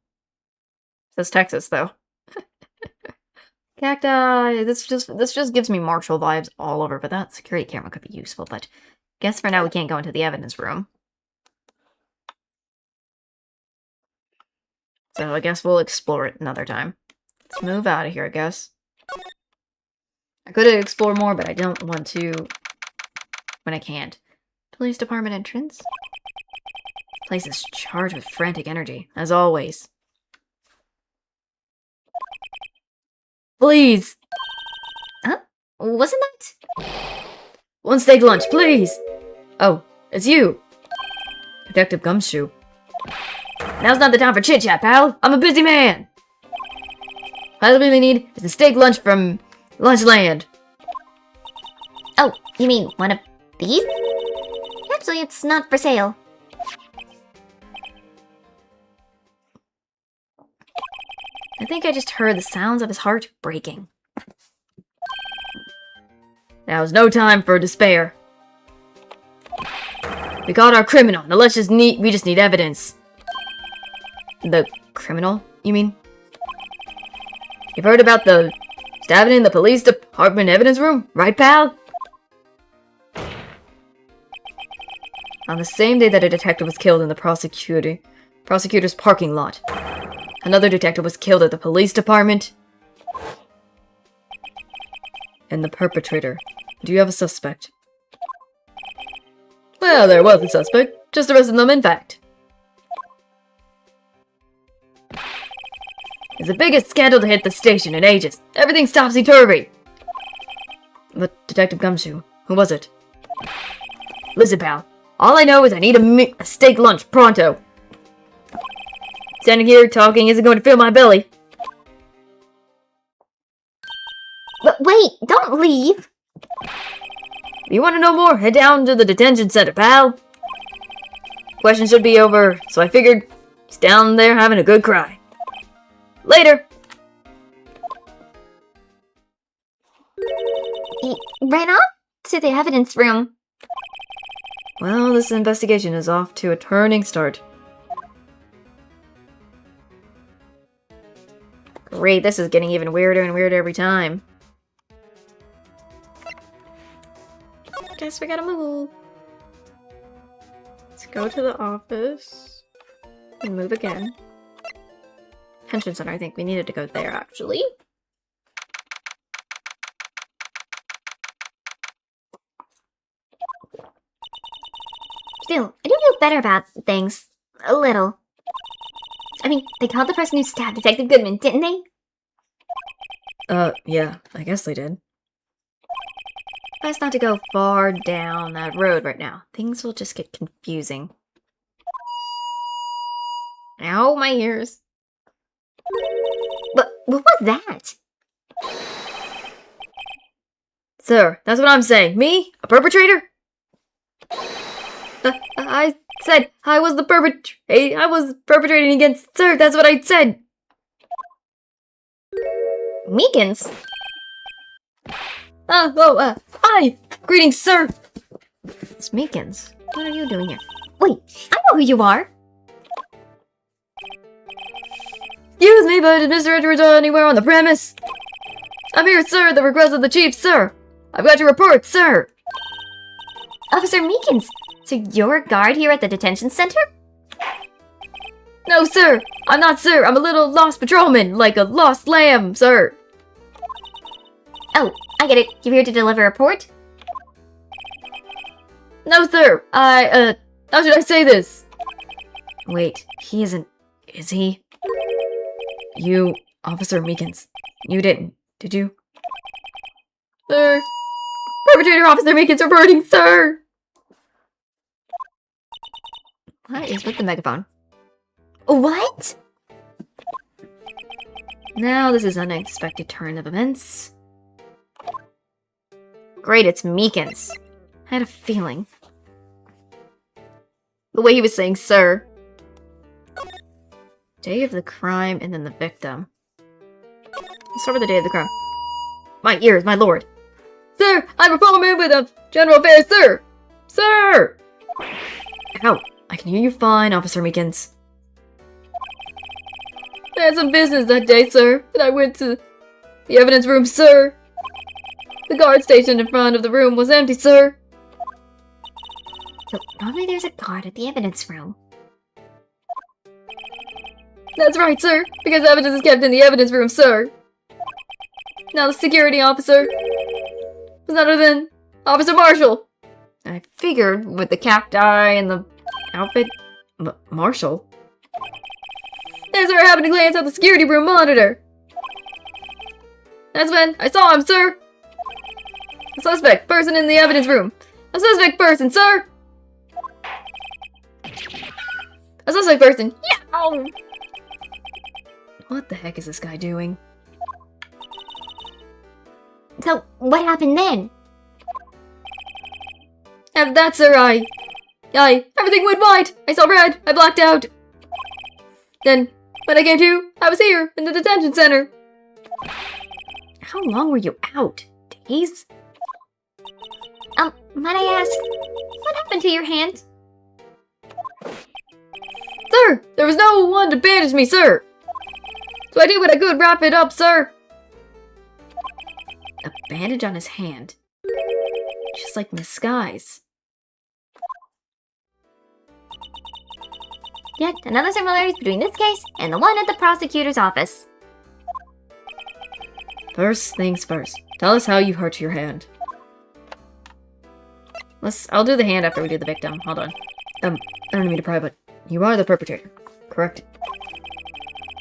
It says Texas, though. Cacti. This just gives me Marshall vibes all over, but that security camera could be useful, but guess for now we can't go into the evidence room. So I guess we'll explore it another time. Let's move out of here, I guess. I could explore more, but I don't want to when I can't. Police department entrance. Place is charged with frantic energy, as always. Please! wasn't that? One steak lunch, please! Oh, it's you! Detective Gumshoe. Now's not the time for chit-chat, pal! I'm a busy man! All I really need is a steak lunch from Lunchland. Oh, you mean one of these? Actually, it's not for sale. I think I just heard the sounds of his heart breaking. Now's no time for despair. We caught our criminal. Now we just need evidence. The criminal, you mean? You've heard about the stabbing in the police department evidence room, right, pal? On the same day that a detective was killed in the prosecutor's parking lot, another detective was killed at the police department. And the perpetrator. Do you have a suspect? Well, there was a suspect. Just arrested them, in fact. It's the biggest scandal to hit the station in ages. Everything's topsy-turvy. But, Detective Gumshoe, who was it? Listen, pal. All I know is I need a steak lunch pronto. Standing here talking isn't going to fill my belly. But wait, don't leave! If you want to know more, head down to the detention center, pal. Question should be over, so I figured he's down there having a good cry. Later! He ran off to the evidence room. Well, this investigation is off to a turning start. Great, this is getting even weirder and weirder every time. Guess we gotta move. Let's go to the office. And move again. Pension center, I think we needed to go there, actually. Still, I do feel better about things. A little. I mean, they called the person who stabbed Detective Goodman, didn't they? Yeah, I guess they did. Best not to go far down that road right now. Things will just get confusing. Ow, my ears. But what was that? Sir, that's what I'm saying. Me? A perpetrator? I said I was the perpetrator. I was perpetrating against Sir. That's what I said. Meekins? Hi! Greetings, sir! It's Meekins. What are you doing here? Wait, I know who you are. Excuse me, but is Mr. Edwards anywhere on the premise? I'm here, sir, at the request of the chief, sir! I've got your report, sir! Officer Meekins, so you're a guard here at the detention center? No, sir! I'm not, sir! I'm a little lost patrolman, like a lost lamb, sir! Oh, I get it. You're here to deliver a report? No, sir! How should I say this? Wait, he isn't... Is he? You, Officer Meekins. You didn't, did you? Sir! Perpetrator Officer Meekins reporting, sir! What is with the megaphone? What? Now this is an unexpected turn of events. Great, it's Meekins. I had a feeling. The way he was saying, sir. Day of the crime and then the victim. Let's start with the day of the crime. My ears, my lord. Sir, I'm a patrolman with a general affairs, sir! Sir! Ow, I can hear you fine, Officer Meekins. I had some business that day, sir, and I went to the evidence room, sir. The guard station in front of the room was empty, sir. So normally there's a guard at the evidence room. That's right, sir, because evidence is kept in the evidence room, sir. Now the security officer was none other than Officer Marshall. I figured with the cacti and the outfit... Marshall? Yes, sir, I happened to glance at the security room monitor. That's when I saw him, sir. A suspect person in the evidence room. A suspect person, sir! A suspect person. Yeah! What the heck is this guy doing? So, what happened then? After that, sir, everything went white. I saw red. I blacked out. Then, when I came to, I was here, in the detention center. How long were you out? Days? Might I ask, what happened to your hand? Sir, there was no one to bandage me, sir. So I did what I could, wrap it up, sir. A bandage on his hand. Just like Miss Skies. Yet another similarity between this case and the one at the prosecutor's office. First things first. Tell us how you hurt your hand. I'll do the hand after we do the victim. Hold on. I don't mean to pry, but you are the perpetrator, correct?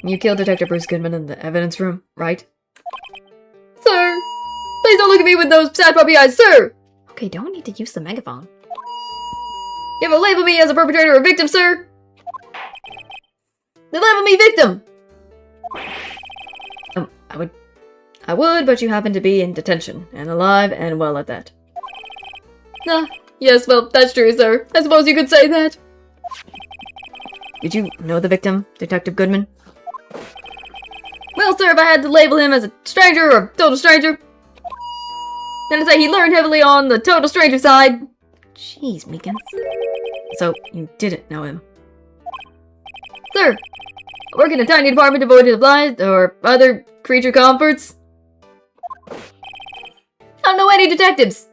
You killed Detective Bruce Goodman in the evidence room, right? Sir! Please don't look at me with those sad puppy eyes, sir! Okay, don't need to use the megaphone. You ever label me as a perpetrator or victim, sir? Then label me victim! I would, but you happen to be in detention, and alive and well at that. Yes, well, that's true, sir. I suppose you could say that. Did you know the victim, Detective Goodman? Well, sir, if I had to label him as a stranger or a total stranger, then I'd say he learned heavily on the total stranger side. Jeez, Meekins. So, you didn't know him? Sir, I work in a tiny department devoted to flies or other creature comforts. I don't know any detectives.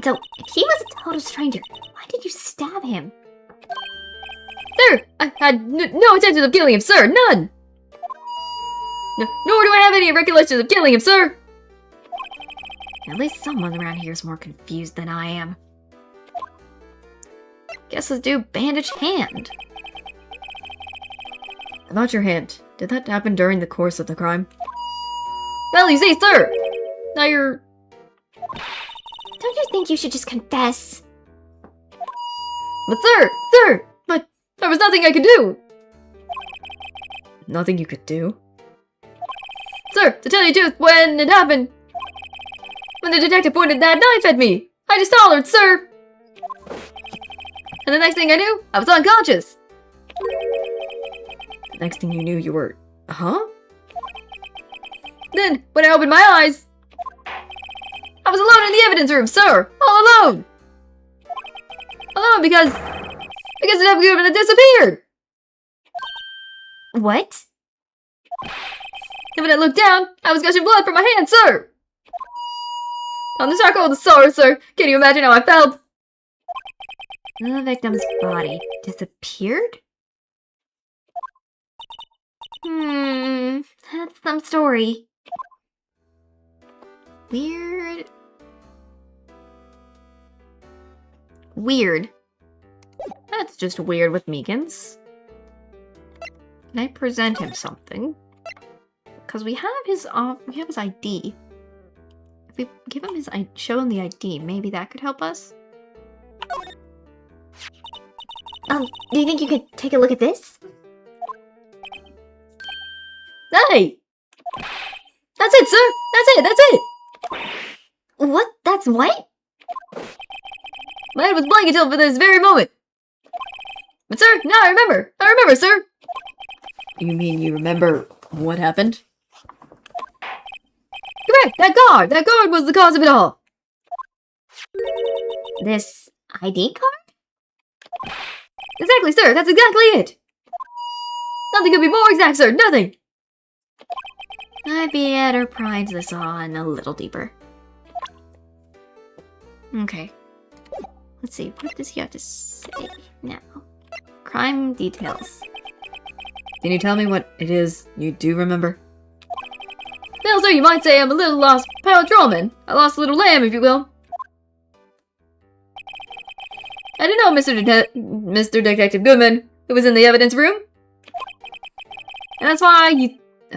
So, if he was a total stranger, why did you stab him? Sir, I had no intention of killing him, sir, none! Nor do I have any recollections of killing him, sir! At least someone around here is more confused than I am. Guess let's do bandage hand. About your hand, did that happen during the course of the crime? Well, you see, sir! Now you're... Don't you think you should just confess? But sir! But there was nothing I could do! Nothing you could do? Sir, to tell you the truth, when it happened, when the detective pointed that knife at me, I just hollered, sir! And the next thing I knew, I was unconscious! Next thing you knew, you were... Huh? Then, when I opened my eyes, I was alone in the evidence room, sir! All alone! Alone because Detective Goodman had disappeared! What? And when I looked down, I was gushing blood from my hand, sir! On the charcoal of the sword, sir! Can you imagine how I felt? The victim's body disappeared? That's some story. Weird. Weird. That's just weird with Meekins. Can I present him something? Because we have his ID. If we give him show him the ID, maybe that could help us. Do you think you could take a look at this? Hey! That's it, sir! That's it! What? That's what? My head was blank until for this very moment. But sir, now I remember, sir! You mean you remember what happened? Correct, that guard was the cause of it all. This ID card? Exactly, sir, that's exactly it. Nothing could be more exact, sir, nothing. I'd be better prying this on a little deeper. Okay. Let's see, what does he have to say now? Crime details. Can you tell me what it is you do remember? Well, sir, you might say I'm a little lost patrolman. I lost a little lamb, if you will. I didn't know Mr. Detective Goodman, who was in the evidence room. And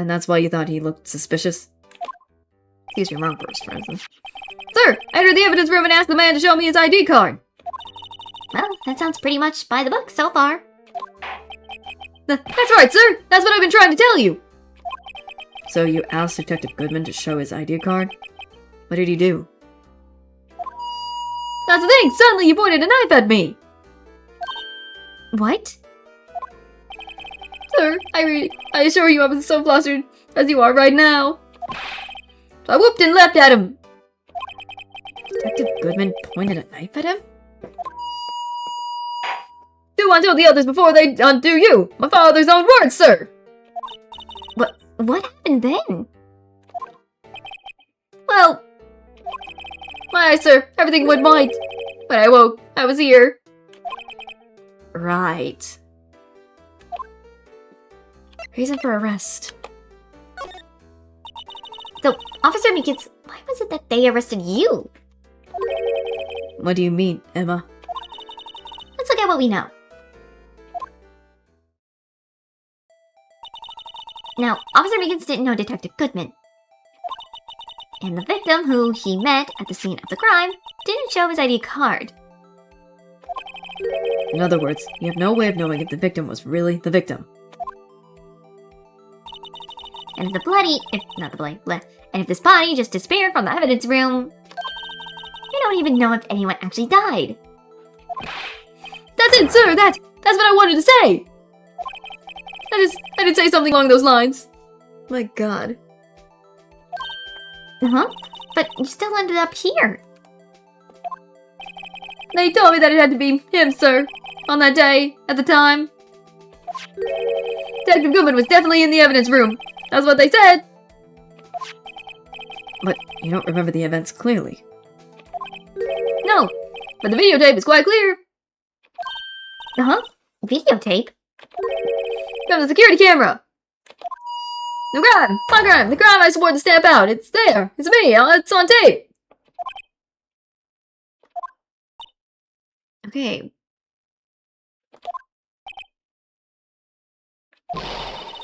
that's why you thought he looked suspicious. Excuse me, wrong person. Sir, I entered the evidence room and asked the man to show me his ID card. Well, that sounds pretty much by the book so far. That's right, sir! That's what I've been trying to tell you! So you asked Detective Goodman to show his ID card? What did he do? That's the thing! Suddenly you pointed a knife at me! What? Sir, I assure you I was so flustered as you are right now. So I whooped and leapt at him. Detective Goodman pointed a knife at him? Do unto the others before they undo you! My father's own words, sir! What happened then? Well... My eyes, sir. Everything went white. When I woke, I was here. Right. Reason for arrest. So, Officer Meekins, why was it that they arrested you? What do you mean, Emma? Let's look at what we know. Now, Officer Meekins didn't know Detective Goodman. And the victim, who he met at the scene of the crime, didn't show his ID card. In other words, you have no way of knowing if the victim was really the victim. And if this body just disappeared from the evidence room, we don't even know if anyone actually died. That's it, sir! That's what I wanted to say! I did say something along those lines. My god. Uh-huh. But you still ended up here. They told me that it had to be him, sir. On that day, at the time. Detective Goodman was definitely in the evidence room. That's what they said. But you don't remember the events clearly. No, but the videotape is quite clear. Uh-huh. Videotape? From the security camera. No crime! My crime! The crime I swore to stamp out! It's there! It's me! It's on tape! Okay.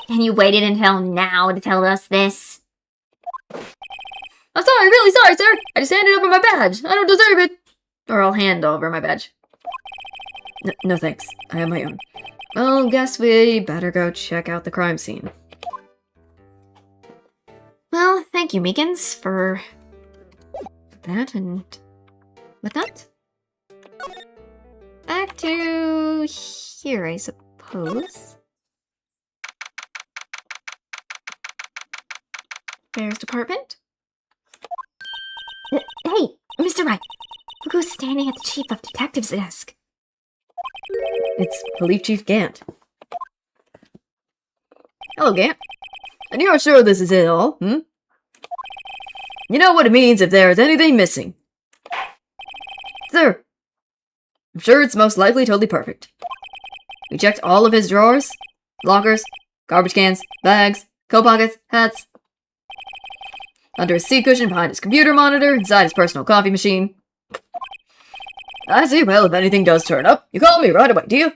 And you waited until now to tell us this? I'm sorry, really sorry, sir! I just handed over my badge! I don't deserve it! Or I'll hand over my badge. No thanks. I have my own. Well, guess we better go check out the crime scene. Well, thank you, Meekins, for that and whatnot. Back to here, I suppose. There's department. Hey, Mr. Wright. Look who's standing at the Chief of Detectives desk. It's Police Chief Gant. Hello, Gant. And you're sure this is it all, hmm? You know what it means if there is anything missing. Sir, I'm sure it's most likely totally perfect. We checked all of his drawers, lockers, garbage cans, bags, coat pockets, hats. Under his seat cushion, behind his computer monitor, inside his personal coffee machine. I see. Well, if anything does turn up, you call me right away, do you?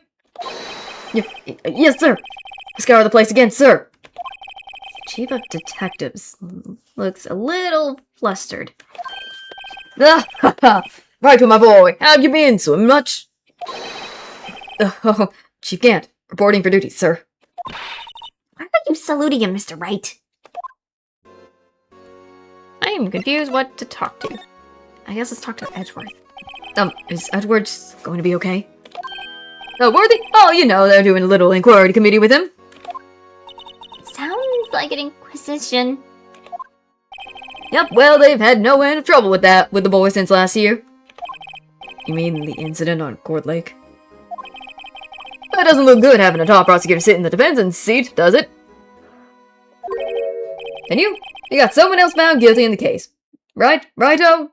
Yes, sir. Scour the place again, sir. Chief of Detectives looks a little flustered. Ah, ha, ha. Right to my boy. How've you been, swim much? Oh, Chief Gant, reporting for duty, sir. Why are you saluting him, Mr. Wright? I am confused what to talk to. I guess let's talk to Edgeworth. Is Edgeworth going to be okay? Oh, Worthy? Oh, you know, they're doing a little inquiry committee with him. Sounds like an inquisition. Yep, well, they've had no end of trouble with the boy since last year. You mean the incident on Court Lake? That doesn't look good having a top prosecutor sit in the defense seat, does it? And you got someone else found guilty in the case. Right? Righto?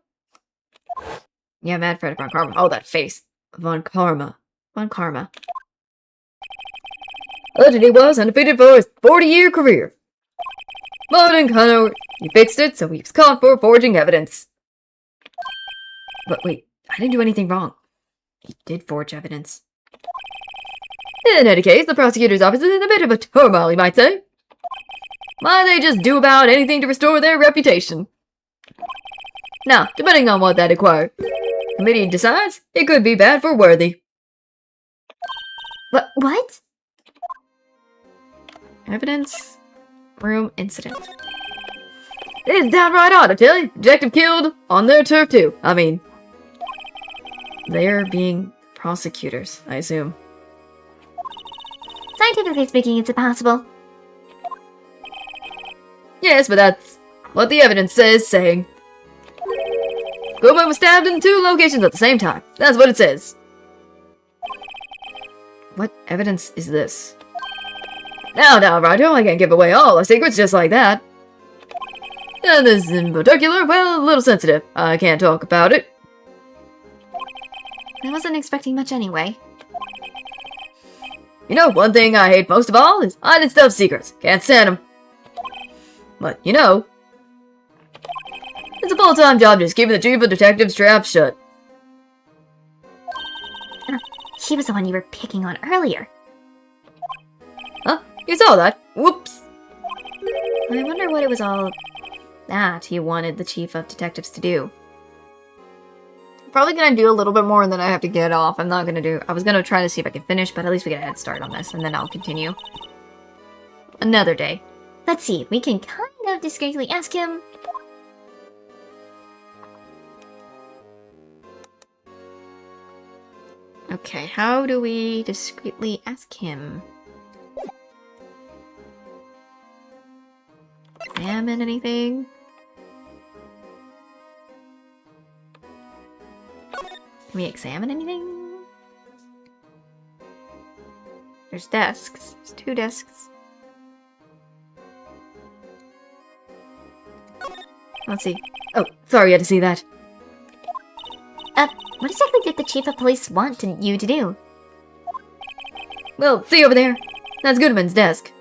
Yeah, Mad Fred Von Karma. Oh, that face. Von Karma. Allegedly he was undefeated for his 40-year career. Martin Connor, he fixed it, so he was caught for forging evidence. But wait, I didn't do anything wrong. He did forge evidence. In any case, the prosecutor's office is in a bit of a turmoil, you might say. Why, they just do about anything to restore their reputation. Now, depending on what that inquiry committee decides, it could be bad for Worthy. What? Evidence room incident. It's downright odd, I tell you. Detective killed on their turf, too. I mean, They're being prosecutors, I assume. Scientifically speaking, it's impossible. yes, but that's what the evidence says, saying. Goodman was stabbed in 2 locations at the same time. That's what it says. What evidence is this? Now, Rido, I can't give away all our secrets just like that. And this in particular, well, a little sensitive. I can't talk about it. I wasn't expecting much anyway. You know, one thing I hate most of all is hiding stuff secrets. Can't stand them. But, you know, it's a full-time job just keeping the chief of detectives trap shut. She was the one you were picking on earlier. Huh? You saw that? Whoops. I wonder what it was all that he wanted the chief of detectives to do. Probably gonna do a little bit more and then I have to get off. I was gonna try to see if I could finish, but at least we get a head start on this and then I'll continue. Another day. Let's see, we can kind of discreetly ask him. Okay, how do we discreetly ask him? Examine anything? Can we examine anything? There's desks. There's 2 desks. Let's see. Oh, sorry you had to see that. What exactly did the chief of police want you to do? Well, see over there? That's Goodman's desk.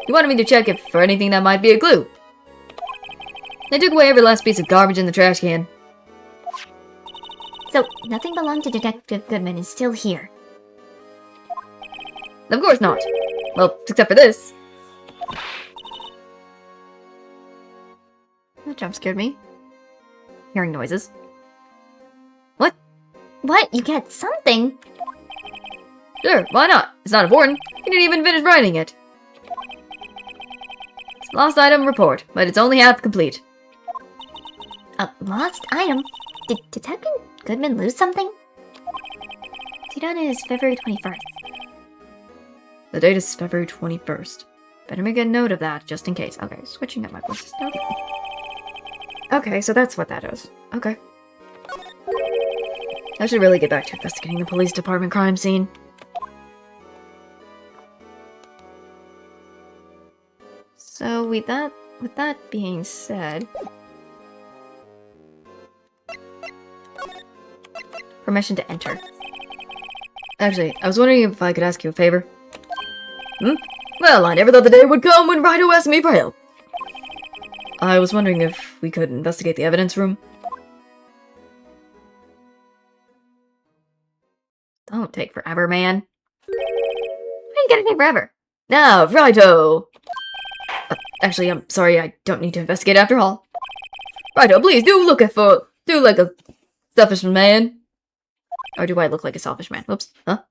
He wanted me to check if for anything that might be a clue. They took away every last piece of garbage in the trash can. So, nothing belonged to Detective Goodman is still here. Of course not. Well, except for this. That jump scared me. Hearing noises. What? You get something? Sure, why not? It's not important. He didn't even finish writing it. It's a lost item report, but it's only half complete. A lost item? Did Detective Goodman lose something? Due date is February 21st. The date is February 21st. Better make a note of that, just in case. Okay, switching up my voices. Okay, so that's what that is. Okay. I should really get back to investigating the police department crime scene. So, with that being said... Permission to enter. Actually, I was wondering if I could ask you a favor. Well, I never thought the day would come when Rido asked me for help. I was wondering if we could investigate the evidence room. Don't take forever, man. Why you gotta take forever? Now, Rido! Actually, I'm sorry, I don't need to investigate after all. Rido, please, do like a selfish man. Or do I look like a selfish man? Whoops. Huh?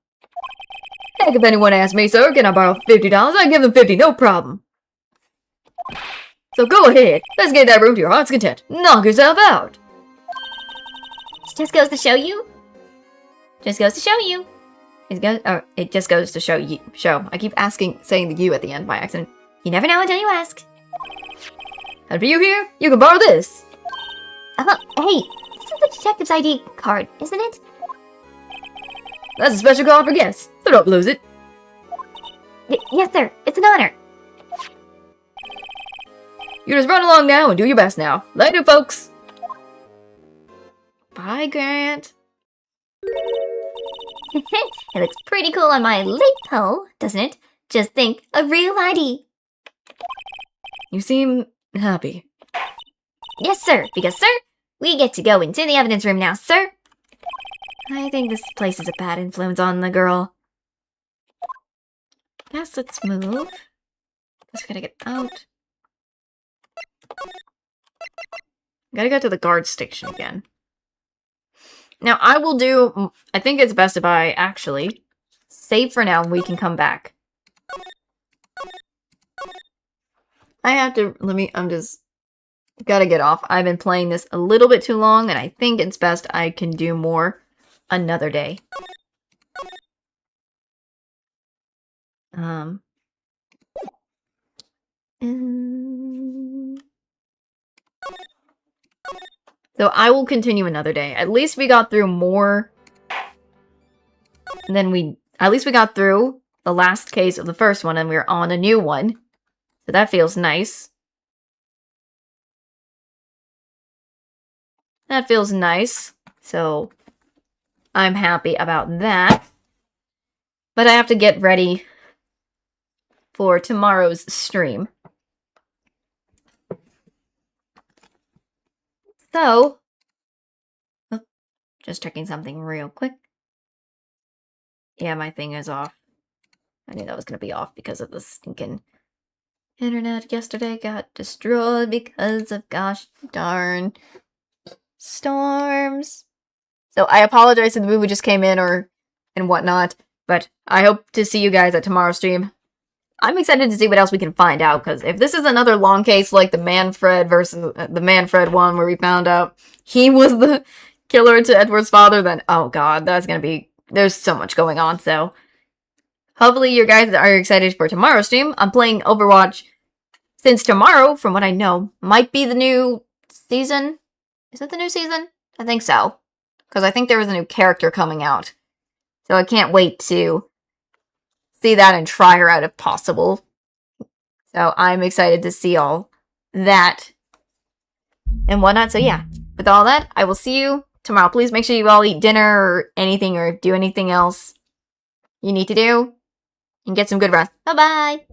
Heck, if anyone asks me, sir, can I borrow $50? I give them 50, no problem. So go ahead, investigate that room to your heart's content. Knock yourself out. It just goes to show you. Just goes to show you. It just goes to show you. I keep saying the you at the end by accident. You never know until you ask. And for you here, you can borrow this. Hey, this is the detective's ID card, isn't it? That's a special call for guests, so don't lose it. Yes, sir. It's an honor. You just run along now and do your best now. Later, folks. Bye, Grant. It looks pretty cool on my lapel, doesn't it? Just think, a real ID. You seem happy. Yes, sir. Because, sir, we get to go into the evidence room now, sir. I think this place is a bad influence on the girl. Yes, let's move. Just gotta get out. Gotta go to the guard station again. Now, I will do... I think it's best if I actually save for now and we can come back. I have to... I'm just... Gotta get off. I've been playing this a little bit too long, and I think it's best I can do more another day. So I will continue another day. At least we got through more than we... At least we got through the last case of the first one, and we're on a new one. So that feels nice. That feels nice. So I'm happy about that. But I have to get ready for tomorrow's stream. So, just checking something real quick. Yeah, my thing is off. I knew that was going to be off because of the stinking internet yesterday got destroyed because of gosh darn storms. So I apologize if the movie just came in and whatnot, but I hope to see you guys at tomorrow's stream. I'm excited to see what else we can find out, because if this is another long case like the Manfred versus the Manfred one where we found out he was the killer to Edward's father, then oh god, that's gonna be... There's so much going on, so... Hopefully you guys are excited for tomorrow's stream. I'm playing Overwatch since tomorrow, from what I know, might be the new season. Is it the new season? I think so. Because I think there was a new character coming out. So I can't wait to see that and try her out if possible. So I'm excited to see all that and whatnot. So yeah, with all that, I will see you tomorrow. Please make sure you all eat dinner or anything or do anything else you need to do and get some good rest. Bye-bye!